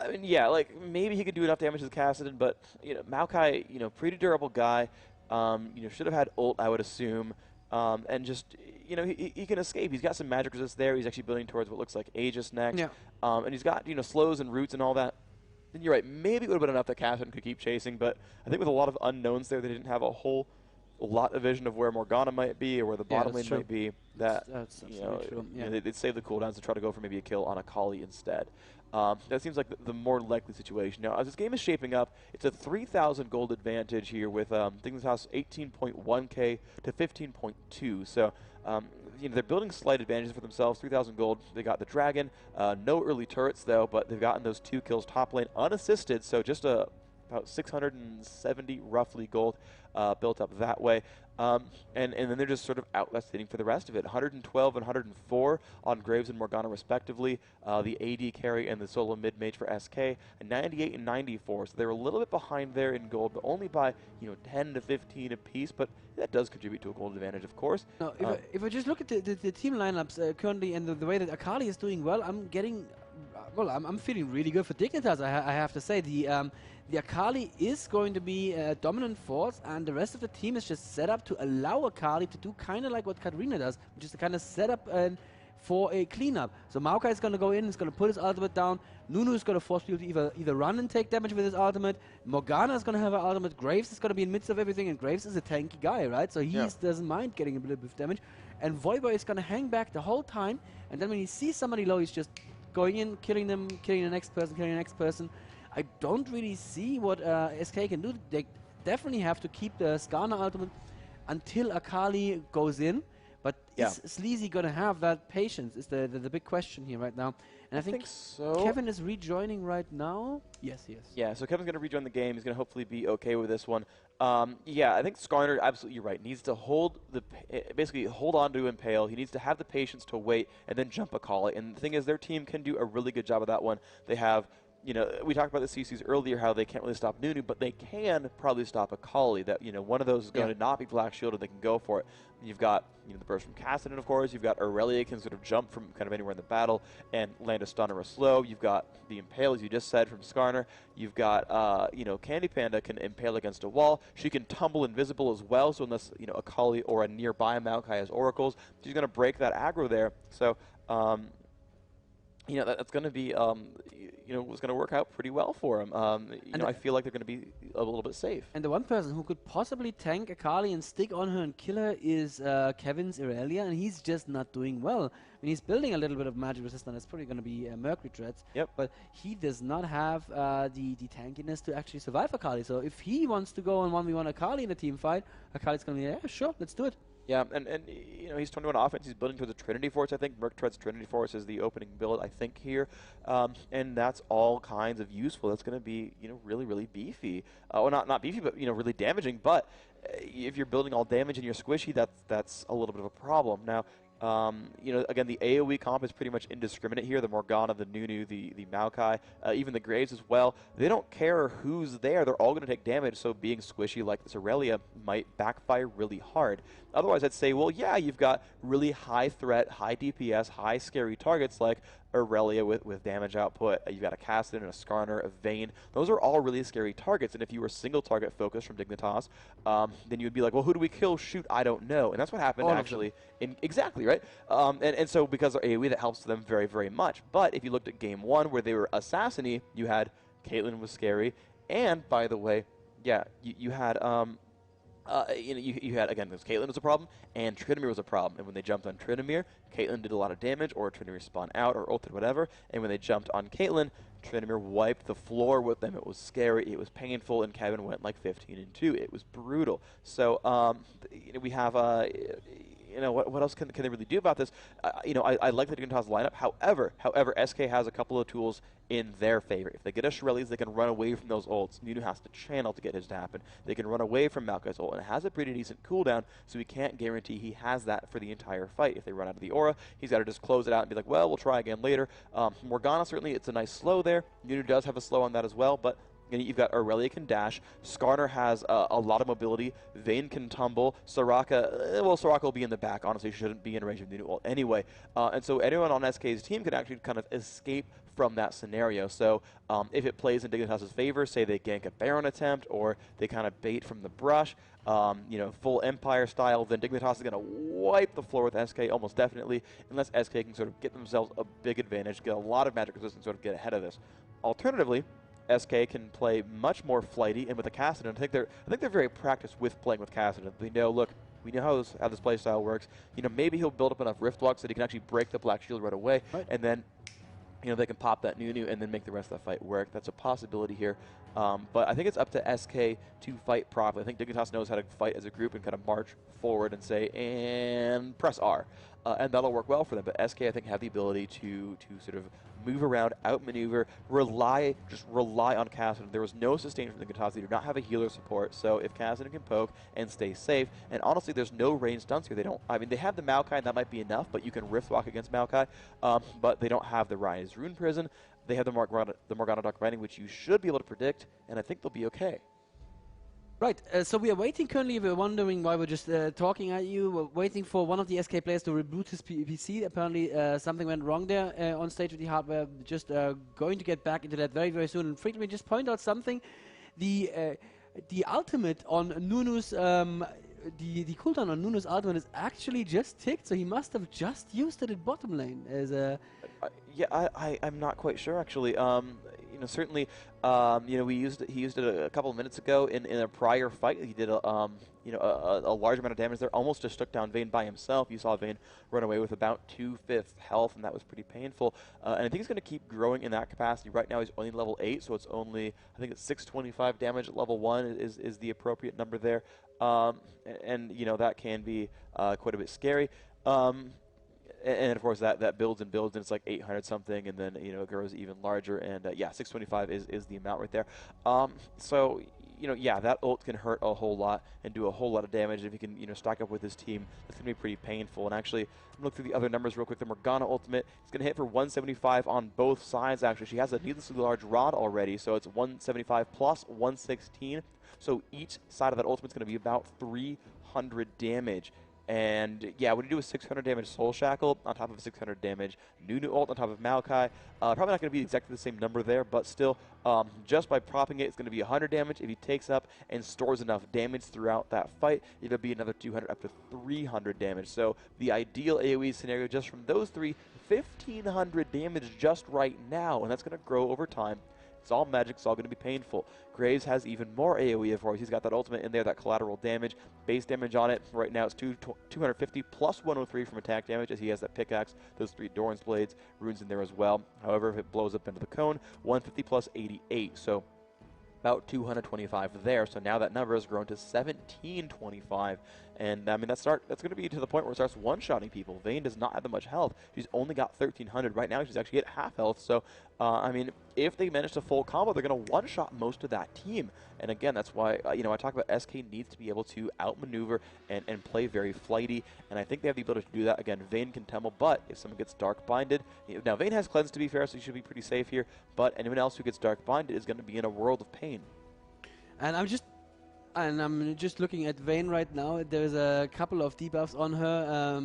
[SPEAKER 4] I mean, yeah, like maybe he could do enough damage to the Kassadin, but you know, Maokai, you know, pretty durable guy. You know, should have had ult, I would assume. And just, you know, he can escape. He's got some magic resist there. He's actually building towards what looks like Aegis next. Yeah. And he's got, you know, slows and roots and all that. And you're right, maybe it would have been enough that Kassadin could keep chasing, but I think with a lot of unknowns there, they didn't have a whole lot of vision of where Morgana might be or where the bottom lane might be. That's you know, true. Yeah. You know, they'd save the cooldowns to try to go for maybe a kill on Akali instead. That seems like the more likely situation. Now, as this game is shaping up, it's a 3,000 gold advantage here with Dignitas 18.1k to 15.2. So, you know, they're building slight advantages for themselves. 3,000 gold. They got the dragon. No early turrets though, but they've gotten those 2 kills top lane unassisted. So just about 670 roughly gold built up that way. And then they're just sort of outlasting for the rest of it. 112 and 104 on Graves and Morgana respectively. The AD carry and the solo mid mage for SK, and 98 and 94. So they're a little bit behind there in gold, but only by 10 to 15 apiece. But that does contribute to a gold advantage, of course.
[SPEAKER 3] Now, if I just look at the team lineups currently and the way that Akali is doing well, I'm Well, I'm feeling really good for Dignitas, I have to say. The Akali is going to be a dominant force, and the rest of the team is just set up to allow Akali to do kind of like what Katarina does, which is to kind of set up for a cleanup. So Maokai is going to go in, he's going to put his ultimate down. Nunu is going to force people to either run and take damage with his ultimate. Morgana is going to have an ultimate. Graves is going to be in the midst of everything, and Graves is a tanky guy, right? So he doesn't mind getting a little bit of damage. And Voivoy is going to hang back the whole time, and then when he sees somebody low, he's just going in, killing them, killing the next person, killing the next person. I don't really see what SK can do. They definitely have to keep the Skarner ultimate until Akali goes in. But is Sleazy going to have that patience is the big question here right now. And I think
[SPEAKER 4] so.
[SPEAKER 3] Kevin is rejoining right now. Yes, he is.
[SPEAKER 4] Yeah, so Kevin's going to rejoin the game. He's going to hopefully be okay with this one. Yeah, I think Skarner, absolutely right, needs to basically hold on to Impale. He needs to have the patience to wait and then jump Akali. And the thing is, their team can do a really good job of that one. They have, you know, we talked about the CCs earlier, how they can't really stop Nunu, but they can probably stop Akali. That, you know, one of those is going to not be Black Shielded. They can go for it. You've got, you know, the burst from Kassadin, of course. You've got Aurelia can sort of jump from kind of anywhere in the battle and land a stun or a slow. You've got the Impale, as you just said, from Skarner. You've got, you know, Candy Panda can impale against a wall. She can tumble invisible as well. So unless, you know, Akali or a nearby Maokai has oracles, she's going to break that aggro there. So, you know, that's going to be, you know, was going to work out pretty well for him. You know, I feel like they're going to be a little bit safe.
[SPEAKER 3] And the one person who could possibly tank Akali and stick on her and kill her is Kevin's Irelia, and he's just not doing well. I mean, he's building a little bit of magic resistance. It's probably going to be Mercury Treads.
[SPEAKER 4] Yep.
[SPEAKER 3] But he does not have the tankiness to actually survive Akali. So if he wants to go on 1v1 Akali in a team fight, Akali's going to be, yeah, sure, let's do it.
[SPEAKER 4] Yeah, and you know, he's 21 offense. He's building towards a Trinity Force, I think. Merc Tread's Trinity Force is the opening build, I think, here. And that's all kinds of useful. That's going to be, you know, really, really beefy. Well, not beefy, but, you know, really damaging. But if you're building all damage and you're squishy, that's a little bit of a problem. Now, you know, again, the AoE comp is pretty much indiscriminate here. The Morgana, the Nunu, the Maokai, even the Graves as well. They don't care who's there. They're all going to take damage, so being squishy like this Aurelia might backfire really hard. Otherwise, I'd say, well, yeah, you've got really high threat, high DPS, high scary targets like Aurelia with damage output. You've got a Kassadin, a Skarner, a Vayne. Those are all really scary targets, and if you were single target focused from Dignitas, then you would be like, well, who do we kill? Shoot, I don't know. And that's what happened actually. Exactly, right? And so because of AoE, that helps them very, very much. But if you looked at game one where they were Assassini, you had Caitlyn was scary, and by the way, yeah, you had you know, you had, again, because Caitlyn was a problem, and Tryndamere was a problem. And when they jumped on Tryndamere, Caitlyn did a lot of damage, or Tryndamere spawned out, or ulted, whatever. And when they jumped on Caitlyn, Tryndamere wiped the floor with them. It was scary, it was painful, and Kevin went like 15-2. It was brutal. So, you know, we have, you know, what else can they really do about this? You know, I like the Dignitas lineup. However, SK has a couple of tools in their favor. If they get a Shirelles, they can run away from those ults. Nunu has to channel to get his to happen. They can run away from Maokai's ult, and it has a pretty decent cooldown, so we can't guarantee he has that for the entire fight. If they run out of the aura, he's got to just close it out and be like, well, we'll try again later. Morgana, certainly, it's a nice slow there. Nunu does have a slow on that as well, but you've got Aurelia can dash. Skarner has a lot of mobility. Vayne can tumble. Soraka, well, Soraka will be in the back. Honestly, shouldn't be in range of Nunu ult anyway. And so anyone on SK's team could actually kind of escape from that scenario. So if it plays in Dignitas' favor, say they gank a Baron attempt, or they kind of bait from the brush, you know, full Empire style, then Dignitas is going to wipe the floor with SK almost definitely, unless SK can sort of get themselves a big advantage, get a lot of magic resistance, sort of get ahead of this. Alternatively, SK can play much more flighty, and with the Kassadin, I think they're very practiced with playing with Kassadin. They know, look, we know how this playstyle works. You know, maybe he'll build up enough Rift Walks that he can actually break the Black Shield right away, and then, you know, they can pop that Nunu and then make the rest of the fight work. That's a possibility here. But I think it's up to SK to fight properly. I think Dignitas knows how to fight as a group and kind of march forward and say, and press R. And that'll work well for them. But SK, I think, have the ability to sort of move around, outmaneuver, just rely on Kassadin. There was no sustain from Dignitas. They do not have a healer support. So if Kassadin can poke and stay safe, and honestly, there's no range stunts here. They don't. I mean, they have the Maokai, and that might be enough. But you can Rift Walk against Maokai. But they don't have the Rise Rune Prison. They have the Morgana Dark Binding, which you should be able to predict, and I think they'll be okay.
[SPEAKER 3] Right, so we are waiting currently. We're wondering why we're just talking at you. We're waiting for one of the SK players to reboot his PC. Apparently, something went wrong there on stage with the hardware. Just going to get back into that very, very soon. And frequently, just point out something. The ultimate on Nunu's, the cooldown on Nunu's ultimate is actually just ticked, so he must have just used it at bottom lane as a.
[SPEAKER 4] Yeah, I'm not quite sure actually. You know, certainly, you know, he used it a couple of minutes ago in a prior fight. He did you know, a large amount of damage there. Almost just took down Vayne by himself. You saw Vayne run away with about 2/5 health, and that was pretty painful. And I think he's going to keep growing in that capacity. Right now, he's only level 8, so it's only, I think it's 625 damage at level 1 is the appropriate number there. And you know, that can be quite a bit scary. And of course that builds and builds, and it's like 800 something, and then you know it grows even larger. And yeah, 625 is the amount right there. So you know, yeah, that ult can hurt a whole lot and do a whole lot of damage. If he can, you know, stack up with his team, that's gonna be pretty painful. And actually, I'm gonna look through the other numbers real quick. The Morgana ultimate is gonna hit for 175 on both sides. Actually, she has a needlessly large rod already, so it's 175 plus 116. So each side of that ultimate is gonna be about 300 damage. And yeah, when you do a 600 damage Soul Shackle on top of 600 damage Nunu ult on top of Maokai, probably not going to be exactly the same number there, but still, just by propping it, it's going to be 100 damage. If he takes up and stores enough damage throughout that fight, it'll be another 200 up to 300 damage. So the ideal AoE scenario just from those three, 1,500 damage just right now, and that's going to grow over time. It's all magic, it's all going to be painful. Graves has even more AoE, of course. He's got that ultimate in there, that collateral damage. Base damage on it right now is 250 plus 103 from attack damage, as he has that pickaxe, those 3 Doran's Blades, runes in there as well. However, if it blows up into the cone, 150 plus 88. So about 225 there. So now that number has grown to 1725. And I mean, that's going to be to the point where it starts one-shotting people. Vayne does not have that much health. She's only got 1,300 right now. She's actually at half health. So, I mean, if they manage to full combo, they're going to one-shot most of that team. And again, that's why, you know, I talk about SK needs to be able to outmaneuver and play very flighty. And I think they have the ability to do that. Again, Vayne can tumble, but if someone gets dark binded, now Vayne has cleanse to be fair, so he should be pretty safe here. But anyone else who gets dark binded is going to be in a world of pain.
[SPEAKER 3] And I'm just looking at Vayne right now. There's a couple of debuffs on her.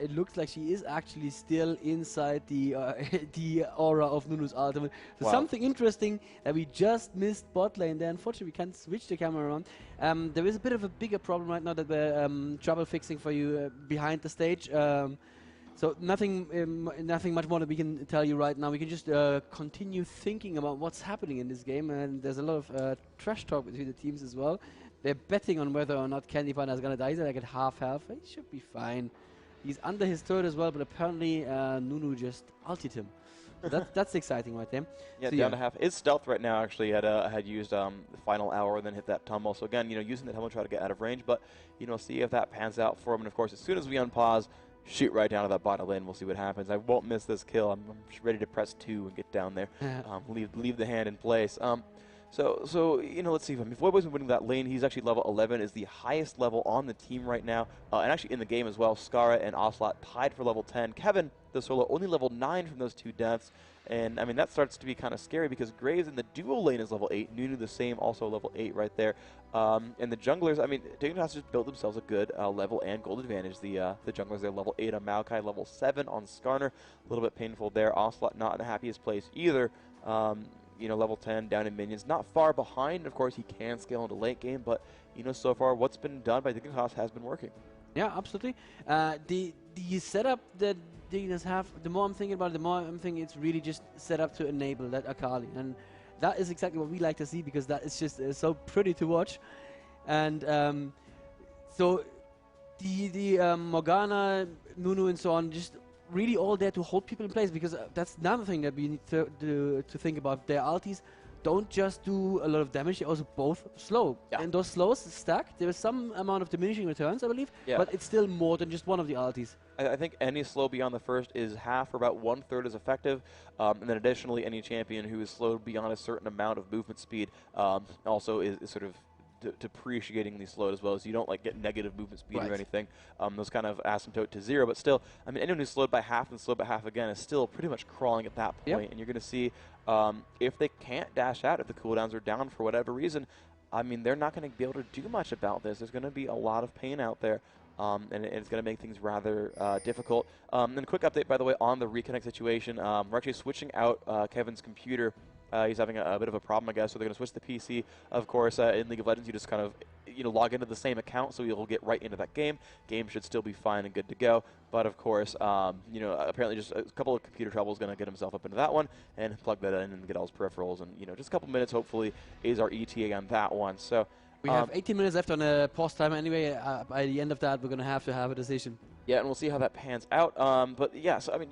[SPEAKER 3] It looks like she is actually still inside the the aura of Nunu's ultimate. So
[SPEAKER 4] wow.
[SPEAKER 3] Something interesting that we just missed bot lane there. Unfortunately, we can't switch the camera around. There is a bit of a bigger problem right now that we're trouble fixing for you behind the stage. So nothing much more that we can tell you right now. We can just continue thinking about what's happening in this game, and there's a lot of trash talk between the teams as well. They're betting on whether or not Candy Panda is gonna die. He's like at half health. He should be fine. He's under his turret as well, but apparently Nunu just ulted him. So that's exciting right there.
[SPEAKER 4] Yeah,
[SPEAKER 3] so
[SPEAKER 4] down to half. His stealth right now actually had used the final hour, then hit that tumble. So again, you know, using the tumble to try to get out of range, but you know, see if that pans out for him. And of course, as soon as we unpause, shoot right down to that bottom lane. We'll see what happens. I won't miss this kill. I'm ready to press 2 and get down there. Leave the hand in place. So you know, let's see. If Void Boy's winning that lane, he's actually level 11, is the highest level on the team right now, and actually in the game as well. Skara and Ocelot tied for level 10. Kevin, the solo, only level 9 from those 2 deaths. And I mean, that starts to be kind of scary because Graves in the dual lane is level 8. Nunu the same, also level 8 right there. And the junglers, I mean, Dignitas just built themselves a good level and gold advantage. The junglers, they're level 8 on Maokai, level 7 on Skarner. A little bit painful there. Ocelot not in the happiest place either. You know, level 10 down in minions. Not far behind. Of course, he can scale into late game, but, you know, so far what's been done by Dignitas has been working.
[SPEAKER 3] Yeah, absolutely. The setup that Dignitas have, the more I'm thinking about it, the more I'm thinking it's really just set up to enable that Akali. And that is exactly what we like to see, because that is just so pretty to watch. And so the Morgana, Nunu and so on, just really all there to hold people in place, because that's another thing that we need to think about. Their ultis don't just do a lot of damage, they're also both slow.
[SPEAKER 4] Yeah.
[SPEAKER 3] And those slows stack, there is some amount of diminishing returns, I believe, but it's still more than just one of the ultis.
[SPEAKER 4] I think any slow beyond the first is half or about 1/3 as effective, and then additionally any champion who is slowed beyond a certain amount of movement speed also is sort of depreciating the slowed as well, so you don't like get negative movement speed or anything. Those kind of asymptote to 0, but still, I mean, anyone who's slowed by half and slowed by half again is still pretty much crawling at that point. And you're going to see if they can't dash out, if the cooldowns are down for whatever reason, I mean, they're not going to be able to do much about this. There's going to be a lot of pain out there. And it's going to make things rather difficult. And a quick update, by the way, on the reconnect situation. We're actually switching out Kevin's computer. He's having a bit of a problem, I guess, so they're going to switch the PC. Of course, in League of Legends, you just kind of log into the same account, so you'll get right into that game. Game should still be fine and good to go. But of course, apparently just a couple of computer trouble is going to get himself up into that one and plug that in and get all his peripherals. And just a couple minutes, hopefully, is our ETA on that one. So.
[SPEAKER 3] We have 18 minutes left on a pause timer anyway. By the end of that, we're going to have a decision.
[SPEAKER 4] Yeah, and we'll see how that pans out. But yeah, so I mean,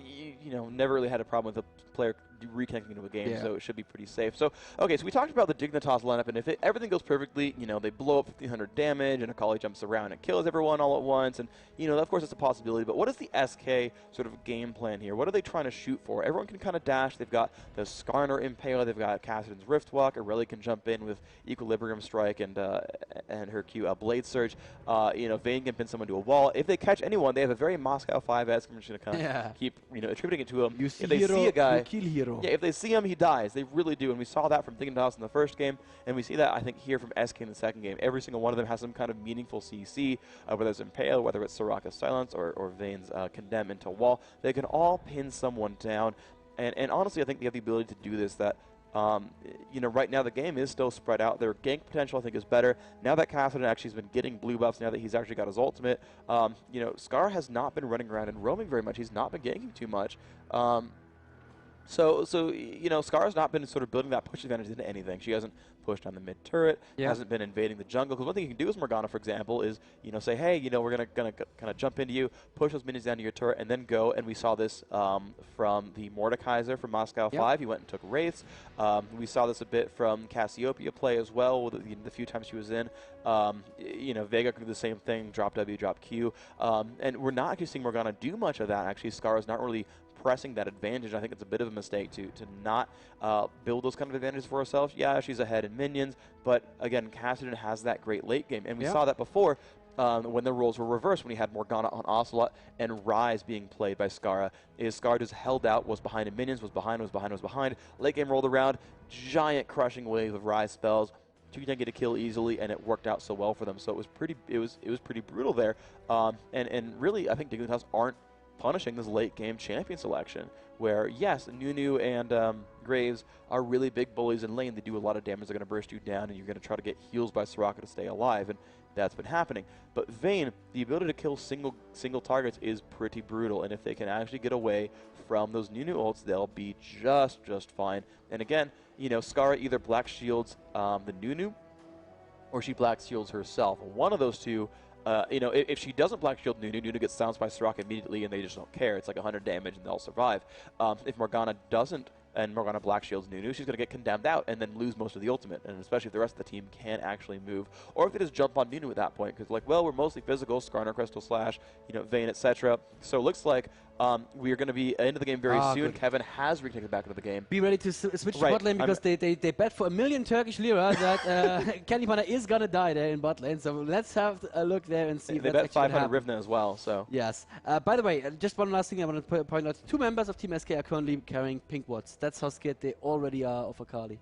[SPEAKER 4] never really had a problem with a player reconnecting into a game, so it should be pretty safe. So, okay, so we talked about the Dignitas lineup, and if everything goes perfectly, they blow up 1,500 damage, and Akali jumps around and kills everyone all at once, and, of course, it's a possibility. But what is the SK sort of game plan here? What are they trying to shoot for? Everyone can kind of dash. They've got the Skarner Impale. They've got Kassadin's Riftwalk. Aurelia can jump in with Equilibrium Strike and her Q Blade Surge. Vayne can pin someone to a wall. If they catch anyone, they have a very Moscow 5S. I'm just going to kind of keep, attributing it to him.
[SPEAKER 3] You see
[SPEAKER 4] if they
[SPEAKER 3] hero,
[SPEAKER 4] see a guy,
[SPEAKER 3] you kill hero.
[SPEAKER 4] Yeah, if they see him, he dies. They really do, and we saw that from Dignitas in the first game, and we see that, I think, here from SK in the second game. Every single one of them has some kind of meaningful CC, whether it's Impale, whether it's Soraka's Silence, or Vayne's Condemn into wall. They can all pin someone down, and honestly, I think they have the ability to do this. That right now the game is still spread out. Their gank potential, I think, is better. Now that Kassadin actually has been getting blue buffs, now that he's actually got his ultimate, Scar has not been running around and roaming very much. He's not been ganking too much. So Scar's not been sort of building that push advantage into anything. She hasn't pushed on the mid turret, hasn't been invading the jungle. Because one thing you can do as Morgana, for example, is say, hey, we're gonna kind of jump into you, push those minions down to your turret, and then go. And we saw this from the Mordekaiser from Moscow 5. He went and took wraiths. We saw this a bit from Cassiopeia play as well. With the few times she was in, Vega could do the same thing, drop W, drop Q, and we're not actually seeing Morgana do much of that. Actually, Scar is not really pressing that advantage. I think it's a bit of a mistake to not build those kind of advantages for herself. Yeah, she's ahead in minions, but again, Kassadin has that great late game, and we saw that before when the roles were reversed, when he had Morgana on Ocelot and Ryze being played by Skara. Scar just held out, was behind in minions, was behind. Late game rolled around, giant crushing wave of Ryze spells. Two didn't get a kill easily, and it worked out so well for them. So it was pretty brutal there, and really, I think Dignitas aren't punishing this late game champion selection, where yes, Nunu and Graves are really big bullies in lane. They do a lot of damage. They're going to burst you down, and you're going to try to get heals by Soraka to stay alive, and that's been happening. But Vayne, the ability to kill single targets is pretty brutal, and if they can actually get away from those Nunu ults, they'll be just fine. And again, Skara either black shields the Nunu, or she black shields herself. One of those two. If she doesn't black shield Nunu, Nunu gets silenced by Soraka immediately, and they just don't care. It's like 100 damage, and they'll survive. If Morgana doesn't, and Morgana black shields Nunu, she's going to get condemned out and then lose most of the ultimate, and especially if the rest of the team can't actually move. Or if they just jump on Nunu at that point, because we're mostly physical, Skarner, Crystal Slash, Vayne, etc. So it looks like we are going to be into the game very soon. Good. Kevin has reconnected back into the game.
[SPEAKER 3] Be ready to switch to bot lane, because they bet for 1 million Turkish lira that Kenny Pana is going to die there in bot lane. So let's have a look there and see if that's
[SPEAKER 4] bet 500 Rivna as well. So
[SPEAKER 3] yes. By the way, just one last thing I want to point out. 2 members of Team SK are currently carrying pink wards. That's how scared they already are of Akali.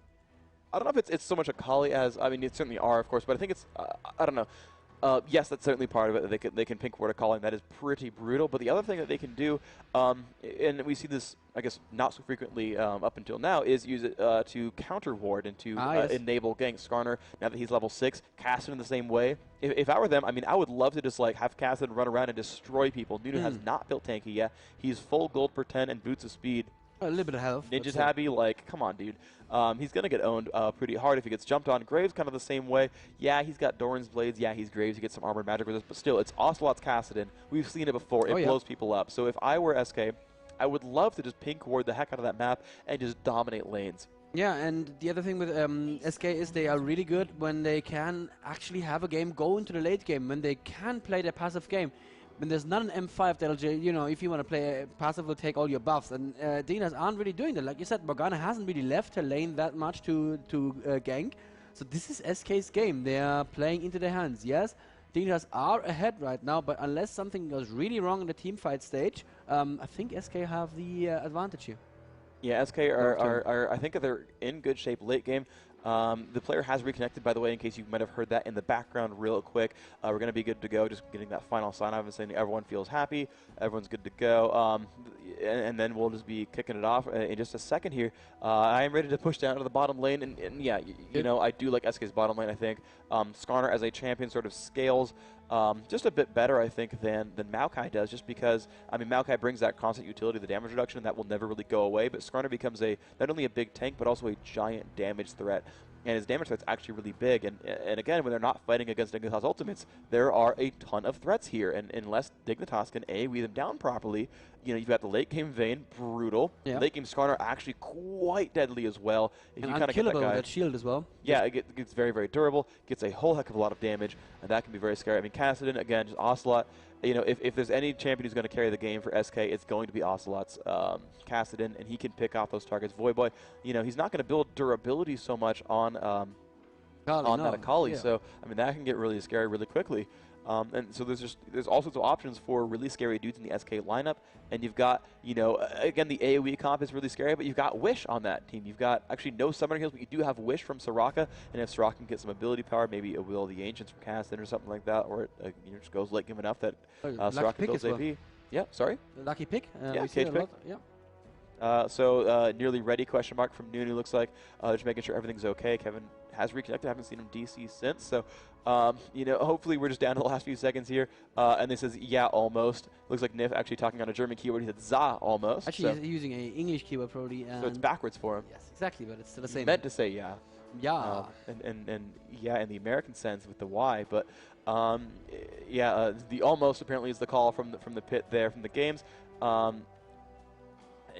[SPEAKER 4] I don't know if it's so much Akali as, I mean, it certainly are, of course, but I think it's, I don't know. Yes, that's certainly part of it. They can pink ward Akali, and that is pretty brutal. But the other thing that they can do, and we see this, I guess, not so frequently up until now, is use it to counter ward and to enable gank. Skarner, now that he's level 6, Kassadin the same way. If I were them, I mean, I would love to just have Kassadin run around and destroy people. Nunu has not built tanky yet. He's full gold per 10 and boots of speed.
[SPEAKER 3] A little bit of health.
[SPEAKER 4] Ninja's happy, come on, dude. He's going to get owned pretty hard if he gets jumped on. Graves kind of the same way. Yeah, he's got Doran's Blades. Yeah, he's Graves. He gets some armored magic resist. But still, it's Ocelot's Kassadin. We've seen it before. It blows people up. So if I were SK, I would love to just pink ward the heck out of that map and just dominate lanes.
[SPEAKER 3] Yeah, and the other thing with SK is they are really good when they can actually have a game go into the late game, when they can play their passive game. When there's not an M5 that'll, if you want to play passive, will take all your buffs. And Dignitas aren't really doing that. Like you said, Morgana hasn't really left her lane that much to gank. So this is SK's game. They are playing into their hands. Yes, Dignitas are ahead right now, but unless something goes really wrong in the team fight stage, I think SK have the advantage here.
[SPEAKER 4] Yeah, SK are I think they're in good shape late game. The player has reconnected, by the way, in case you might have heard that in the background real quick. We're going to be good to go, just getting that final sign-off and saying everyone feels happy, everyone's good to go, and then we'll just be kicking it off in just a second here. I am ready to push down to the bottom lane, and yeah, you know, I do like SK's bottom lane, I think. Skarner as a champion sort of scales just a bit better, I think, than Maokai does, just because, I mean, Maokai brings that constant utility, the damage reduction, and that will never really go away, but Skarner becomes not only a big tank, but also a giant damage threat. And his damage threat's actually really big. And again, when they're not fighting against Dignitas ultimates, there are a ton of threats here. And unless Dignitas can AoE them down properly, you know, you've got the late game Vayne, brutal.
[SPEAKER 3] Yeah.
[SPEAKER 4] Late game Skarner, actually quite deadly as well. If
[SPEAKER 3] And
[SPEAKER 4] you kind of get that
[SPEAKER 3] unkillable
[SPEAKER 4] guy,
[SPEAKER 3] with that shield as well.
[SPEAKER 4] yeah, it gets very, very durable. Gets a whole heck of a lot of damage, and that can be very scary. I mean, Kassadin, again, just Ocelot. You know, if there's any champion who's going to carry the game for SK, it's going to be Ocelot's Kassadin, and he can pick off those targets. Voyboy, you know, he's not going to build durability so much on that Akali, so I mean that can get really scary really quickly. And so there's all sorts of options for really scary dudes in the SK lineup, and you've got, you know, again, the AoE comp is really scary, but you've got Wish on that team. You've got actually no summoner heals, but you do have Wish from Soraka, and if Soraka can get some ability power, maybe a Will of the Ancients from Kassadin or something like that, or it you know, just goes late game enough that Soraka builds AP. Well. Yeah, sorry?
[SPEAKER 3] Lucky pick.
[SPEAKER 4] Yeah, cage pick.
[SPEAKER 3] Yeah.
[SPEAKER 4] So nearly ready, question mark, from Nunu, looks like. Just making sure everything's okay. Kevin has reconnected. I haven't seen him DC since. So, you know, hopefully we're just down to the last few seconds here. And this says, yeah, almost. Looks like Nif actually talking on a German keyword. He said, za, almost.
[SPEAKER 3] Actually, he's using an English keyword probably.
[SPEAKER 4] So it's backwards for him.
[SPEAKER 3] Yes, exactly, but it's still the same.
[SPEAKER 4] He meant to say yeah.
[SPEAKER 3] Yeah.
[SPEAKER 4] And yeah, in the American sense with the Y. But, yeah, the almost apparently is the call from the pit there, from the games.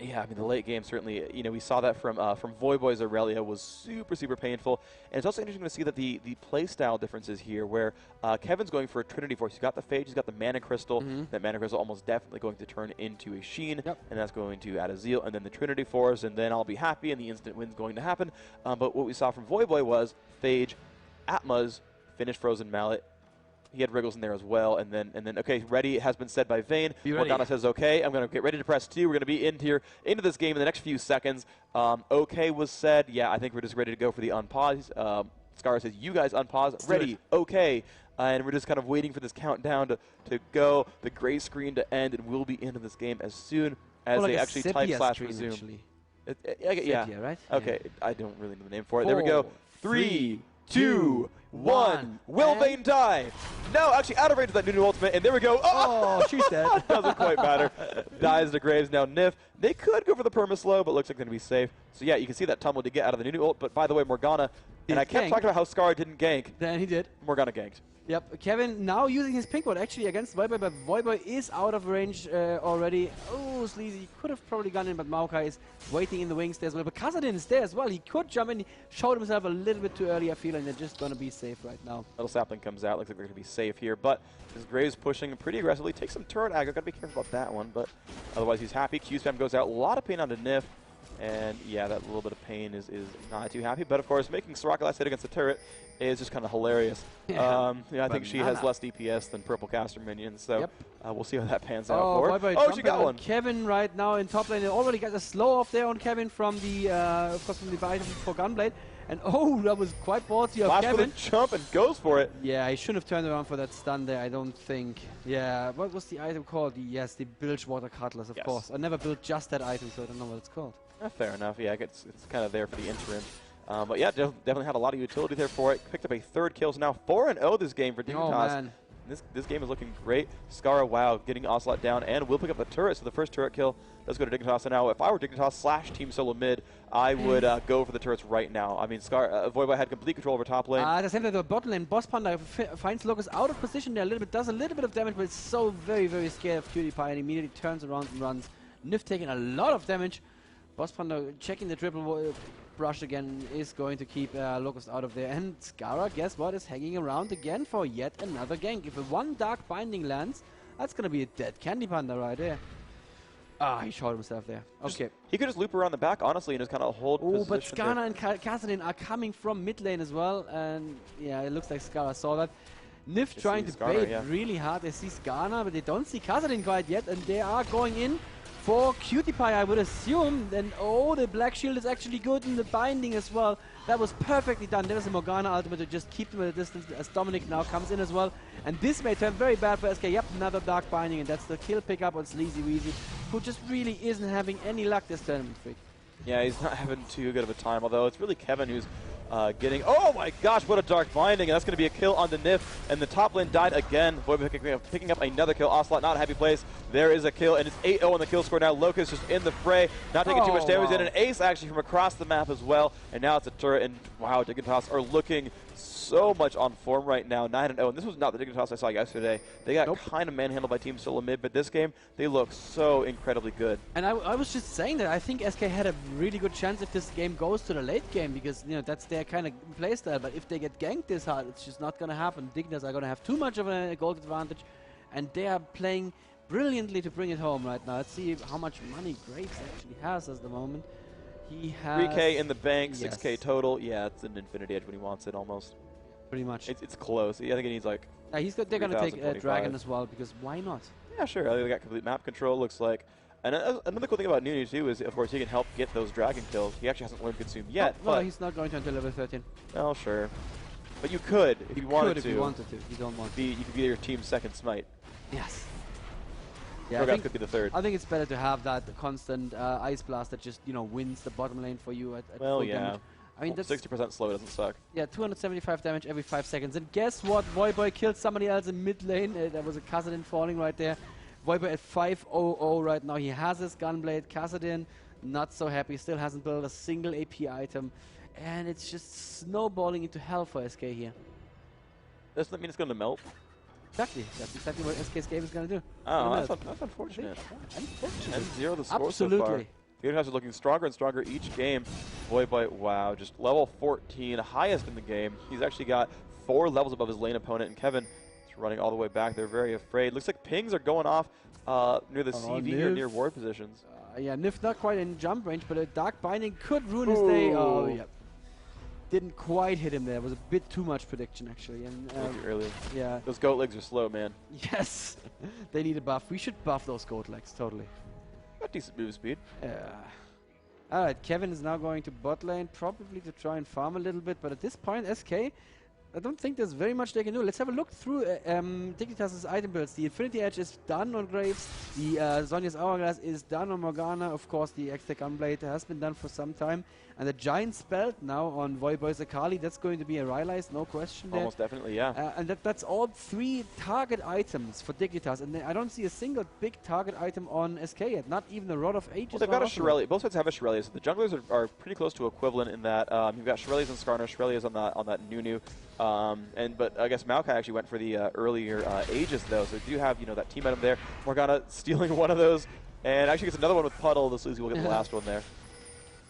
[SPEAKER 4] Yeah, I mean, the late game certainly, you know, we saw that from Voyboy's Aurelia was super, super painful. And it's also interesting to see that the play style differences here, where Kevin's going for a Trinity Force. He's got the Phage, he's got the Mana Crystal. That Mana Crystal almost definitely going to turn into a Sheen, and that's going to add a Zeal, and then the Trinity Force, and then I'll be happy, and the instant win's going to happen. But what we saw from Voyboy was Phage, Atma's, finished Frozen Mallet. He had Wriggles in there as well, and then okay, ready has been said by Vayne. Morgana says okay. I'm going to get ready to press 2. We're going to be into this game in the next few seconds. Okay was said. Yeah, I think we're just ready to go for the unpause. Scar says you guys unpause. Ready. Okay. And we're just kind of waiting for this countdown to go, the gray screen to end, and we'll be into this game as soon as they actually type /resume. Yeah.
[SPEAKER 3] Sepia, right?
[SPEAKER 4] Okay.
[SPEAKER 3] Yeah.
[SPEAKER 4] I don't really know the name for it. There we go. 3, 2, 1. Will Vayne die? No, actually out of range of that Nunu ultimate, and there we go.
[SPEAKER 3] Oh, she's dead.
[SPEAKER 4] Doesn't quite matter. Dies to Graves. Now Nif. They could go for the perma-slow, but looks like they're going to be safe. So yeah, you can see that tumble to get out of the Nunu ult, but by the way, Morgana, and I kept talking about how Scar didn't gank.
[SPEAKER 3] Then he did.
[SPEAKER 4] Morgana ganked.
[SPEAKER 3] Yep, Kevin now using his pink ward actually against Voyboy, but Voyboy is out of range already. Oh, Sleazy could have probably gone in, but Maokai is waiting in the wings there as well. But Kassadin is there as well. He could jump in. He showed himself a little bit too early, I feel, and they're just going to be safe right now.
[SPEAKER 4] Little sapling comes out. Looks like they're going to be safe here, but as Graves pushing pretty aggressively. Takes some turret aggro. Got to be careful about that one, but otherwise he's happy. Q spam goes out. A lot of pain onto Nif. And yeah, that little bit of pain is not too happy. But of course, making Soraka last hit against the turret is just kind of hilarious. Yeah, I think she has less DPS than Purple Caster minions, so we'll see how that pans out for her. Oh, she got one.
[SPEAKER 3] Kevin right now in top lane. They already got a slow off there on Kevin from the, of course, from the item for Gunblade. And oh, that was quite ballsy of Kevin.
[SPEAKER 4] With a jump and goes for it.
[SPEAKER 3] Yeah, he shouldn't have turned around for that stun there, I don't think. Yeah, what was the item called? Yes, the Bilgewater Cutlass, of course. I never built just that item, so I don't know what it's called.
[SPEAKER 4] Fair enough. Yeah, it's kind of there for the interim. But yeah, definitely had a lot of utility there for it. Picked up a 3rd kill, so now 4-0 this game for Dignitas.
[SPEAKER 3] Oh, man.
[SPEAKER 4] This game is looking great. Skara, wow, getting Ocelot down, and will pick up the turret, so the first turret kill does go to Dignitas. And now, if I were Dignitas / Team Solo mid, I would go for the turrets right now. I mean, Voyboy had complete control over top lane.
[SPEAKER 3] At the same time, the bottom lane, Boss Panda finds Locust out of position there a little bit, does a little bit of damage, but it's so very, very scared of PewDiePie, and immediately turns around and runs. Nif taking a lot of damage. Boss Panda checking the triple brush again is going to keep Locust out of there. And Skara, guess what, is hanging around again for yet another gank. If a 1 Dark Binding lands, that's going to be a dead Candy Panda right there. Ah, he shot himself there. Okay.
[SPEAKER 4] He could just loop around the back, honestly, and just kind of hold position.
[SPEAKER 3] Oh, but Skara and Kassadin are coming from mid lane as well. And yeah, it looks like Skara saw that. Nif trying to bait really hard. They see Skana, but they don't see Kassadin quite yet. And they are going in for Cutie Pie, I would assume. Then, oh, the Black Shield is actually good in the binding as well. That was perfectly done. There was a Morgana ultimate to just keep them at a distance as Dominic now comes in as well. And this may turn very bad for SK. Yep, another Dark Binding, and that's the kill pickup on Sleazy Weezy, who just really isn't having any luck this tournament, Freak.
[SPEAKER 4] Yeah, he's not having too good of a time, although it's really Kevin who's getting... Oh my gosh, what a Dark Binding, and that's going to be a kill on the Nif, and the top lane died again. Voidboy picking up another kill. Ocelot not a happy place. There is a kill, and it's 8-0 on the kill score now. Locust just in the fray, not taking too much damage, and an ace actually from across the map as well, and now it's a turret, and wow, Dignitas are looking so much on form right now, 9-0, and this was not the Dignitas I saw yesterday. They got kind of manhandled by Team Solo mid, but this game, they look so incredibly good. And
[SPEAKER 3] I was just saying that I think SK had a really good chance if this game goes to the late game, because, you know, that's their kind of playstyle, but if they get ganked this hard, it's just not going to happen. Dignitas are going to have too much of a gold advantage, and they are playing brilliantly to bring it home right now. Let's see how much money Graves actually has at the moment. He has
[SPEAKER 4] 3K in the bank, 6K total. Yeah, it's an Infinity Edge when he wants it almost.
[SPEAKER 3] Pretty much.
[SPEAKER 4] It's close. I think he needs like.
[SPEAKER 3] They're going to take Dragon as well, because why not?
[SPEAKER 4] Yeah, sure. They got complete map control, looks like. And another cool thing about Nunu too is, of course, he can help get those Dragon kills. He actually hasn't learned Consume yet.
[SPEAKER 3] No, he's not going to until level 13.
[SPEAKER 4] Oh, sure. But you could if you wanted to.
[SPEAKER 3] If you wanted to. You don't want to.
[SPEAKER 4] You could be your team's second smite.
[SPEAKER 3] Yes. Yeah,
[SPEAKER 4] I think could be the third.
[SPEAKER 3] I think it's better to have that constant Ice Blast that just, you know, wins the bottom lane for you at full damage. I mean, that's
[SPEAKER 4] 60% slow doesn't suck.
[SPEAKER 3] Yeah, 275 damage every 5 seconds. And guess what? Voidboy killed somebody else in mid lane. That was a Kassadin falling right there. Voidboy at 500 right now. He has his Gunblade. Kassadin, not so happy. Still hasn't built a single AP item. And it's just snowballing into hell for SK here.
[SPEAKER 4] Doesn't that mean it's going to melt?
[SPEAKER 3] Exactly. That's exactly what SK's game is going to do.
[SPEAKER 4] Oh, that's unfortunate. And 0 the score
[SPEAKER 3] Absolutely.
[SPEAKER 4] so far. The Dignitas are looking stronger and stronger each game. Voidboy, wow, just level 14, highest in the game. He's actually got 4 levels above his lane opponent, and Kevin is running all the way back. They're very afraid. Looks like pings are going off near the CV or near ward positions.
[SPEAKER 3] Yeah, Nif not quite in jump range, but a Dark Binding could ruin his day. Oh, yeah. Didn't quite hit him there. It was a bit too much prediction, actually. And
[SPEAKER 4] too early.
[SPEAKER 3] Yeah.
[SPEAKER 4] Those goat legs are slow, man.
[SPEAKER 3] Yes. They need a buff. We should buff those goat legs, totally.
[SPEAKER 4] Got decent move speed.
[SPEAKER 3] Yeah. Alright, Kevin is now going to bot lane, probably to try and farm a little bit, but at this point, SK, I don't think there's very much they can do. Let's have a look through Dignitas' item builds. The Infinity Edge is done on Graves. The Zhonya's Hourglass is done on Morgana. Of course, the X-Tech Gunblade has been done for some time. And the Giant Spell now on Voidboy's Akali. That's going to be a Rylai's, no question there.
[SPEAKER 4] Almost definitely, yeah.
[SPEAKER 3] And that's all 3 target items for Dignitas. And I don't see a single big target item on SK yet. Not even the Rod of Ages.
[SPEAKER 4] Well, they've got a Shirelli. Both sides have a Shirelli. So the junglers are pretty close to equivalent in that you've got Shirelli's and Skarner. Shirelli's on that Nunu. But I guess Maokai actually went for the earlier Aegis though, so they do have that team item there. Morgana stealing one of those, and actually gets another one with Puddle. The Sleazy will get the last one there.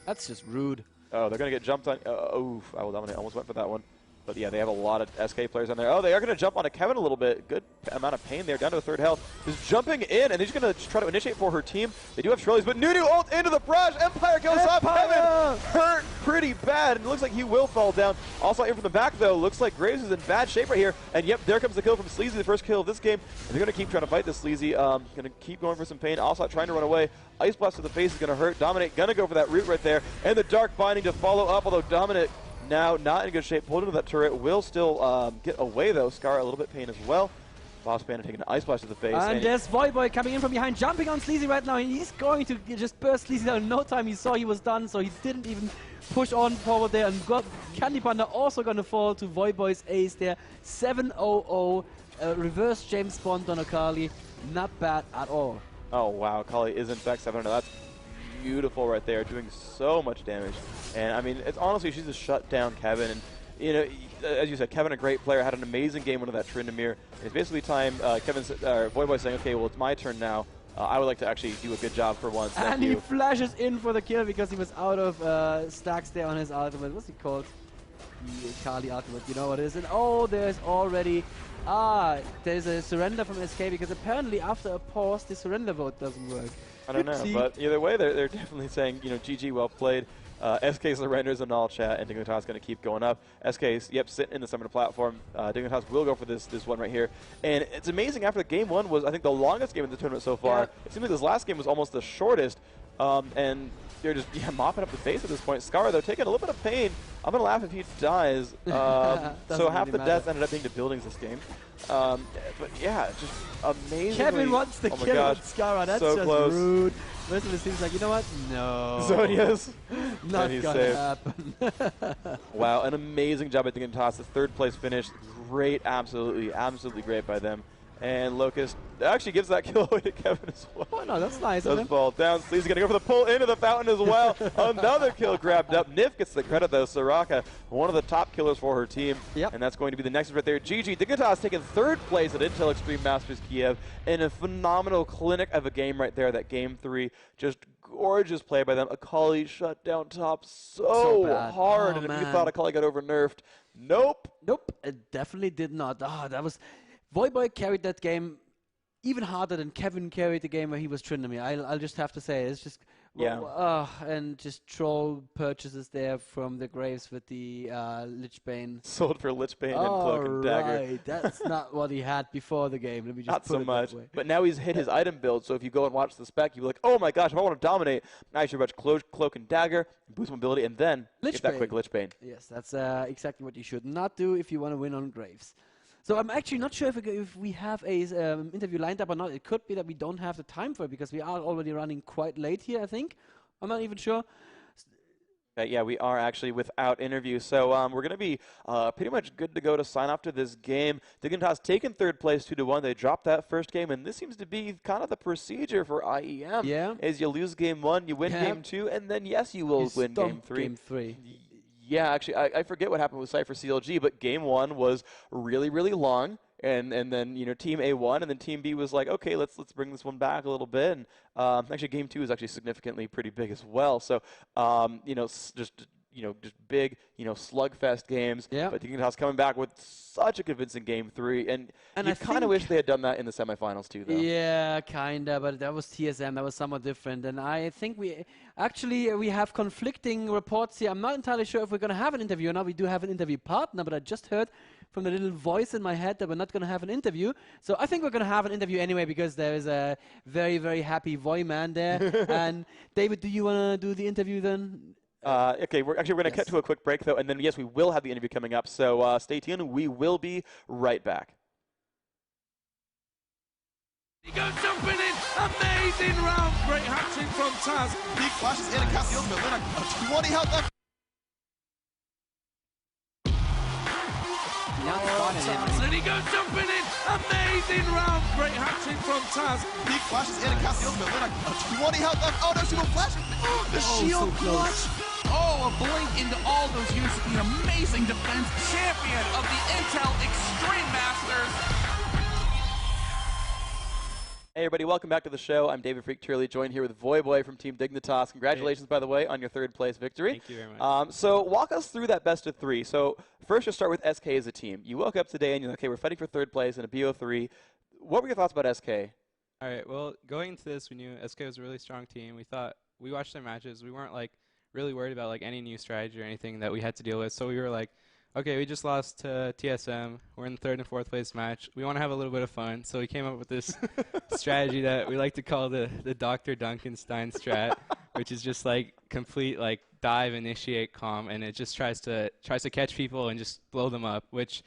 [SPEAKER 3] That's just rude.
[SPEAKER 4] Oh, they're gonna get jumped on. Oof! I will dominate. Almost went for that one. But yeah, they have a lot of SK players on there. Oh, they are going to jump onto Kevin a little bit. Good amount of pain there, down to the 3rd health. Just jumping in, and he's going to try to initiate for her team. They do have Shirley's, but Nunu ult into the brush. Empire goes up. Kevin hurt pretty bad, and it looks like he will fall down. Also in from the back, though, looks like Graves is in bad shape right here. And yep, there comes the kill from Sleazy, the first kill of this game. And they're going to keep trying to fight this Sleazy. Going to keep going for some pain. Also trying to run away. Ice Blast to the face is going to hurt. Dominate going to go for that root right there. And the Dark Binding to follow up, although Dominate now not in good shape, pulled into that turret, will still get away though. Scar a little bit pain as well. Boss Panda taking an Ice Blast to the face.
[SPEAKER 3] And there's Voidboy coming in from behind, jumping on Sleazy right now. He's going to just burst Sleazy down in no time. He saw he was done, so he didn't even push on forward there. And got Candy Panda also going to fall to Voidboy's ace there. 7-0-0, reverse James Bond on Akali. Not bad at all.
[SPEAKER 4] Oh wow, Akali is in fact 700. That's beautiful right there, doing so much damage. And I mean, it's honestly, she's just shut down Kevin. And as you said, Kevin, a great player, had an amazing game under that Tryndamere. It's basically time Voidboy saying, okay, well, it's my turn now. I would like to actually do a good job for once.
[SPEAKER 3] And he flashes in for the kill because he was out of stacks there on his ultimate. What's he called? The Kali ultimate, you know what it is. And oh, there's already... there's a surrender from SK because apparently after a pause, the surrender vote doesn't work.
[SPEAKER 4] I don't know, but either way, they're definitely saying, GG, well played. SK surrenders in all chat, and Dignitas is going to keep going up. SK, yep, sitting in the summoner platform. Dignitas will go for this one right here. And it's amazing, after game one was, I think, the longest game of the tournament so far.
[SPEAKER 3] Yeah.
[SPEAKER 4] It seems like this last game was almost the shortest. And they're just mopping up the base at this point. Scar, though, taking a little bit of pain. I'm going to laugh if he dies. So half
[SPEAKER 3] really
[SPEAKER 4] the
[SPEAKER 3] matter.
[SPEAKER 4] deaths ended up being to buildings this game. But yeah, just amazing.
[SPEAKER 3] Kevin wants the kill on Scara. That's
[SPEAKER 4] so
[SPEAKER 3] just
[SPEAKER 4] close.
[SPEAKER 3] rude. Most of it seems like, you know what? No.
[SPEAKER 4] Zonia's.
[SPEAKER 3] Not
[SPEAKER 4] and he's
[SPEAKER 3] gonna
[SPEAKER 4] safe.
[SPEAKER 3] happen.
[SPEAKER 4] Wow, an amazing job at Dignitas. The third place finish. Great, absolutely great by them. And Locust actually gives that kill away to Kevin as well.
[SPEAKER 3] Oh, no, that's nice of
[SPEAKER 4] Does
[SPEAKER 3] him.
[SPEAKER 4] fall down. Sleazy's going to go for the pull into the fountain as well. Another kill grabbed up. Nif gets the credit, though. Soraka, one of the top killers for her team.
[SPEAKER 3] Yep.
[SPEAKER 4] And that's going to be the next right there. GG. Dignitas taking third place at Intel Extreme Masters Kiev in a phenomenal clinic of a game right there. That game 3, just gorgeous play by them. Akali shut down top so
[SPEAKER 3] bad.
[SPEAKER 4] hard.
[SPEAKER 3] Oh,
[SPEAKER 4] And if you
[SPEAKER 3] man.
[SPEAKER 4] thought Akali got over nerfed, nope.
[SPEAKER 3] Nope, it definitely did not. Ah, that was... Voyboy carried that game even harder than Kevin carried the game where he was Trinity. I'll just have to say, it's just...
[SPEAKER 4] Yeah.
[SPEAKER 3] And just troll purchases there from the graves with the Lichbane.
[SPEAKER 4] Sold for Lichbane and Cloak and Dagger.
[SPEAKER 3] Right, that's not what he had before the game. Let me just
[SPEAKER 4] Not
[SPEAKER 3] put
[SPEAKER 4] so
[SPEAKER 3] it
[SPEAKER 4] much,
[SPEAKER 3] that way.
[SPEAKER 4] but now he's hit his item build, so if you go and watch the spec, you'll be like, oh my gosh, if I want to dominate, I should watch Cloak and Dagger, boost mobility, and then get that
[SPEAKER 3] Lichbane.
[SPEAKER 4] quick Lichbane.
[SPEAKER 3] Yes, that's exactly what you should not do if you want to win on graves. So I'm actually not sure if we have a interview lined up or not. It could be that we don't have the time for it because we are already running quite late here, I think. I'm not even sure.
[SPEAKER 4] Yeah, we are actually without interview, so we're going to be pretty much good to go to sign off to this game. Dignitas taken third place 2-1. They dropped that first game, and this seems to be kind of the procedure for IEM.
[SPEAKER 3] Yeah.
[SPEAKER 4] Is you lose game 1, you win
[SPEAKER 3] Yeah.
[SPEAKER 4] game 2, and then, yes, you will win game 3.
[SPEAKER 3] Game 3.
[SPEAKER 4] Yeah, actually, I forget what happened with Cypher CLG, but game 1 was really, really long. And then, you know, Team A won, and then Team B was like, okay, let's bring this one back a little bit. And actually, Game 2 is actually significantly pretty big as well. So, you know, just big, slugfest games.
[SPEAKER 3] Yeah.
[SPEAKER 4] But Dignitas coming back with such a convincing Game 3, and
[SPEAKER 3] I
[SPEAKER 4] you kind of wish they had done that in the semifinals too, though.
[SPEAKER 3] Yeah, kinda, but that was TSM. That was somewhat different. And I think we have conflicting reports here. I'm not entirely sure if we're gonna have an interview or not. We do have an interview partner, but I just heard from the little voice in my head that we're not gonna have an interview. So I think we're gonna have an interview anyway because there is a very, very happy Voy man there. And David, do you wanna do the interview then?
[SPEAKER 4] Okay, we're going to cut to a quick break, though, and then, yes, we will have the interview coming up, so stay tuned. We will be right back.
[SPEAKER 1] He goes jumping in, amazing round, great hatching from Taz.
[SPEAKER 2] Big flashes in and casts the ultimate. Lina, 20 health left.
[SPEAKER 1] And he goes jumping in, amazing round, great hatching from Taz.
[SPEAKER 2] Big flashes in and casts the ultimate. Lina, 20 health left. Oh no, she will flash. The shield clutch.
[SPEAKER 1] Oh, a blink into all those units. An amazing defense. Champion of the Intel Extreme Masters.
[SPEAKER 4] Hey everybody, welcome back to the show. I'm David Freak Turley, joined here with Voyboy from Team Dignitas. Congratulations, by the way, on your third place victory.
[SPEAKER 5] Thank you very much.
[SPEAKER 4] So walk us through that best of 3. So first, you'll start with SK as a team. You woke up today and you're like, okay, we're fighting for third place in a BO3. What were your thoughts about SK?
[SPEAKER 5] All right, well, going into this, we knew SK was a really strong team. We watched their matches. We weren't like really worried about like any new strategy or anything that we had to deal with. So we were like, okay, we just lost to TSM. We're in the third and fourth place match. We want to have a little bit of fun. So we came up with this strategy that we like to call the Dr. Dunkenstein strat, which is just like complete like dive, initiate, calm, and it just tries to catch people and just blow them up, which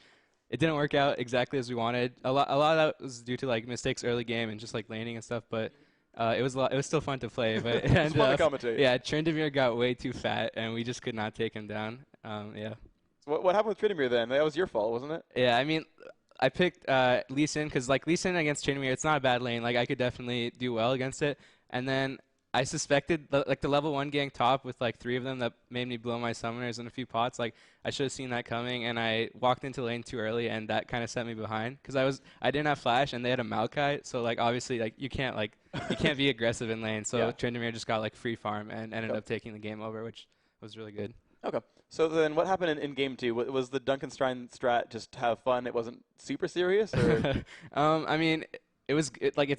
[SPEAKER 5] it didn't work out exactly as we wanted. A lot of that was due to like mistakes early game and just like laning and stuff, but it was still fun to play. But it ended
[SPEAKER 4] fun to
[SPEAKER 5] up,
[SPEAKER 4] commentate.
[SPEAKER 5] yeah, Trindamir got way too fat and we just could not take him down. Yeah.
[SPEAKER 4] What happened with Trindamir then? That was your fault, wasn't it?
[SPEAKER 5] Yeah, I mean, I picked Lee Sin because like Lee Sin against Trindamir, it's not a bad lane. Like I could definitely do well against it. And then I suspected the level 1 gang top with like 3 of them that made me blow my summoners in a few pots. Like I should have seen that coming, and I walked into lane too early, and that kind of set me behind because I didn't have flash and they had a Maokai, so like obviously like you can't be aggressive in lane. So
[SPEAKER 4] yeah.
[SPEAKER 5] Trindamir just got like free farm and ended up taking the game over, which was really good.
[SPEAKER 4] Okay. So then what happened in game 2? Was the Dunkenstein strat just have fun? It wasn't super serious? Or?
[SPEAKER 5] I mean, it's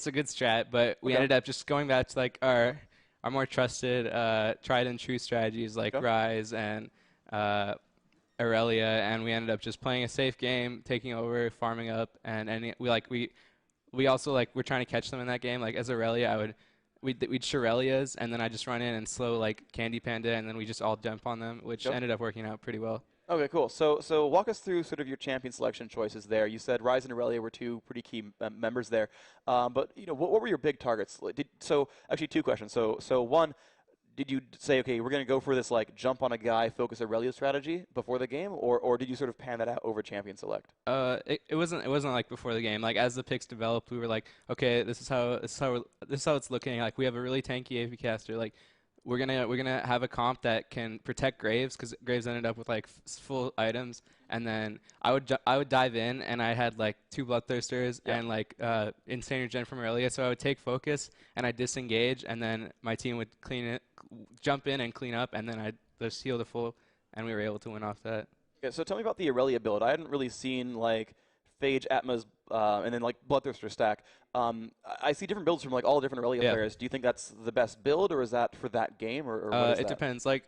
[SPEAKER 5] a good strat, but we ended up just going back to like our our more trusted, tried and true strategies like Rise and Aurelia, and we ended up just playing a safe game, taking over, farming up, and we also like we're trying to catch them in that game. Like as Aurelia, we'd Shirelias, and then I just run in and slow like Candy Panda, and then we just all jump on them, which ended up working out pretty well.
[SPEAKER 4] Okay, cool. So walk us through sort of your champion selection choices there. You said Rise and Aurelia were two pretty key members there, but what were your big targets? So actually, two questions. So one, did you say, okay, we're going to go for this like jump on a guy, focus Aurelia strategy before the game, or did you sort of pan that out over champion select?
[SPEAKER 5] It wasn't like before the game. Like as the picks developed, we were like, okay, this is how it's looking. Like we have a really tanky AV caster. Like we're gonna have a comp that can protect Graves, because Graves ended up with like full items, and then I would dive in, and I had like 2 Bloodthirsters and like insane regen from Aurelia, so I would take focus and I'd disengage, and then my team would jump in and clean up, and then I'd just heal the full, and we were able to win off that.
[SPEAKER 4] Okay, so tell me about the Aurelia build. I hadn't really seen like Phage, Atma's, and then like Bloodthirster stack. I see different builds from like all different Aurelia players. Do you think that's the best build, or is that for that game, or what is
[SPEAKER 5] it depends. Like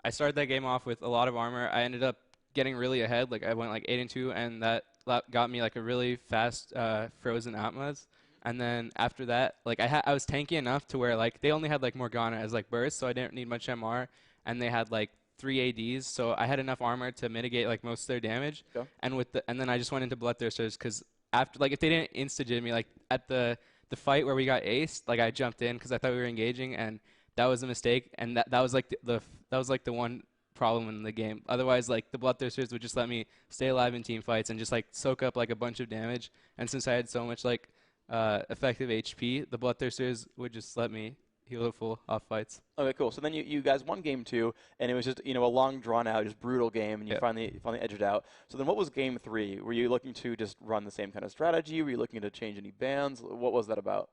[SPEAKER 5] I started that game off with a lot of armor. I ended up getting really ahead. Like I went like 8-2, and that got me like a really fast frozen Atmas. And then after that, like I was tanky enough to where like they only had like Morgana as like burst, so I didn't need much MR, and they had like 3 ADs, so I had enough armor to mitigate like most of their damage. And then I just went into Bloodthirsters, because after like if they didn't insta-jib me like at the fight where we got aced, like I jumped in because I thought we were engaging, and that was a mistake, and that was like the one problem in the game. Otherwise, like the Bloodthirsters would just let me stay alive in team fights and just like soak up like a bunch of damage. And since I had so much like effective HP, the Bloodthirsters would just let me heal full off fights.
[SPEAKER 4] Okay, cool. So then you guys won game 2, and it was just a long, drawn out, just brutal game, and you finally edged it out. So then what was game 3? Were you looking to just run the same kind of strategy? Were you looking to change any bans? What was that about?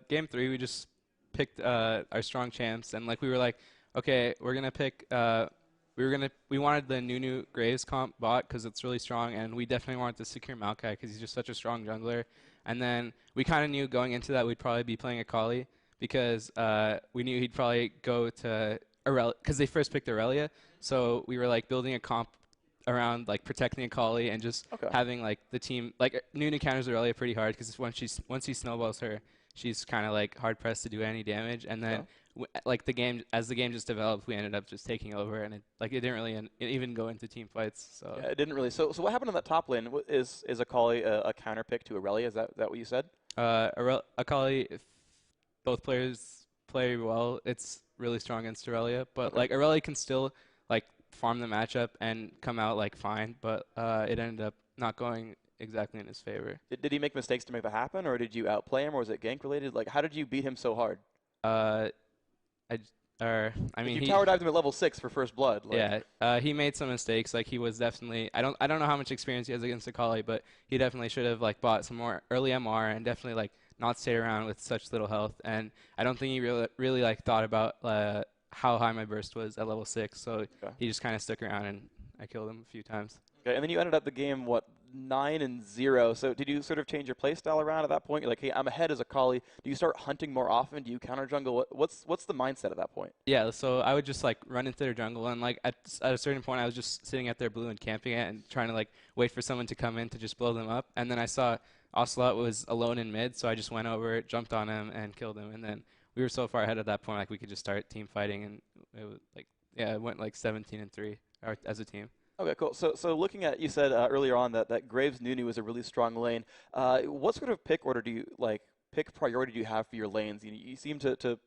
[SPEAKER 5] Game 3, we just picked our strong champs, and like we were like, okay, we're gonna pick. We wanted the Nunu Graves comp bot because it's really strong, and we definitely wanted to secure Maokai because he's just such a strong jungler. And then we kind of knew going into that we'd probably be playing Akali, because we knew he'd probably go to Aurelia, because they first picked Aurelia. So we were like building a comp around like protecting Akali and just having like the team like Nunu counters Aurelia pretty hard, because once he snowballs her, she's kind of like hard pressed to do any damage. And then like as the game just developed, we ended up just taking over, and it didn't really even go into team fights. So
[SPEAKER 4] yeah, it didn't really. So what happened on that top lane? Is Akali a counter pick to Aurelia? Is that what you said?
[SPEAKER 5] Akali, if both players play well, it's really strong against Aurelia. But like Aurelia can still like farm the matchup and come out like fine, but it ended up not going exactly in his favor.
[SPEAKER 4] Did he make mistakes to make that happen, or did you outplay him, or was it gank related? Like, how did you beat him so hard?
[SPEAKER 5] I mean,
[SPEAKER 4] you tower dived him at level 6 for first blood. Like.
[SPEAKER 5] Yeah, he made some mistakes. Like he was definitely, I don't know how much experience he has against Akali, but he definitely should have like bought some more early MR and definitely like not stayed around with such little health. And I don't think he really like thought about how high my burst was at level 6. So he just kind of stuck around, and I killed him a few times.
[SPEAKER 4] Okay, and then you ended up the game 9-0. So did you sort of change your playstyle around at that point? You're like, hey, I'm ahead as Akali. Do you start hunting more often? Do you counter jungle? What's the mindset at that point?
[SPEAKER 5] Yeah, so I would just like run into their jungle, and like at a certain point, I was just sitting at their blue and camping it and trying to like wait for someone to come in to just blow them up. And then I saw Ocelot was alone in mid, so I just went over, jumped on him, and killed him. And then we were so far ahead at that point, like we could just start team fighting, and it was like it went like 17-3 as a team.
[SPEAKER 4] Okay, cool. So looking at, you said earlier on that Graves Nunu is a really strong lane. What sort of pick order do you pick priority do you have for your lanes? You seem to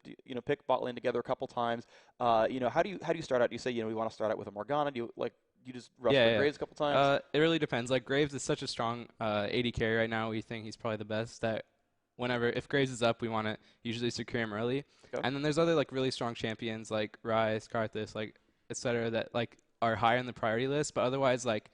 [SPEAKER 4] pick bot lane together a couple times. How do you start out? Do you say we want to start out with a Morgana? Do you just rush for Graves a couple times?
[SPEAKER 5] It really depends. Like Graves is such a strong AD carry right now. We think he's probably the best. That if Graves is up, we want to usually secure him early. Okay. And then there's other like really strong champions like Ryze, Karthus, like etc. that like are higher on the priority list, but otherwise like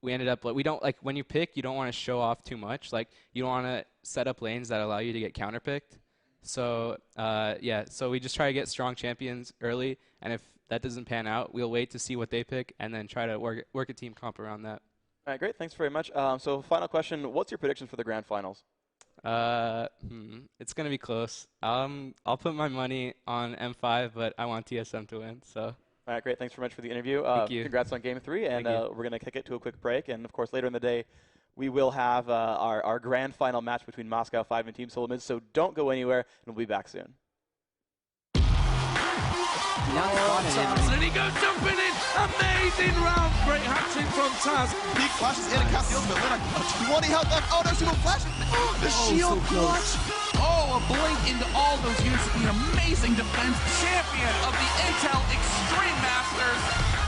[SPEAKER 5] we ended up like we don't like when you pick, you don't want to show off too much. Like you don't want to set up lanes that allow you to get counterpicked. So so we just try to get strong champions early, and if that doesn't pan out, we'll wait to see what they pick and then try to work a team comp around that.
[SPEAKER 4] All right, great. Thanks very much. So final question, what's your prediction for the grand finals?
[SPEAKER 5] It's gonna be close. I'll put my money on M5, but I want TSM to win. So.
[SPEAKER 4] All right, great. Thanks very much for the interview.
[SPEAKER 5] Thank you.
[SPEAKER 4] Congrats on Game 3, and
[SPEAKER 5] Thank you.
[SPEAKER 4] we're going to kick it to a quick break. And, of course, later in the day, we will have our grand final match between Moscow 5 and Team Solomid, so don't go anywhere, and we'll be back soon.
[SPEAKER 1] And he goes jumping in. Amazing round. Great hat-trick from Taz.
[SPEAKER 2] Big flashes in and cast the ultimate. Lina, 20 health left. Oh no, she will flash. The shield clutch.
[SPEAKER 1] Oh, a blink into all those units. An amazing defense. Champion of the Intel Extreme Masters.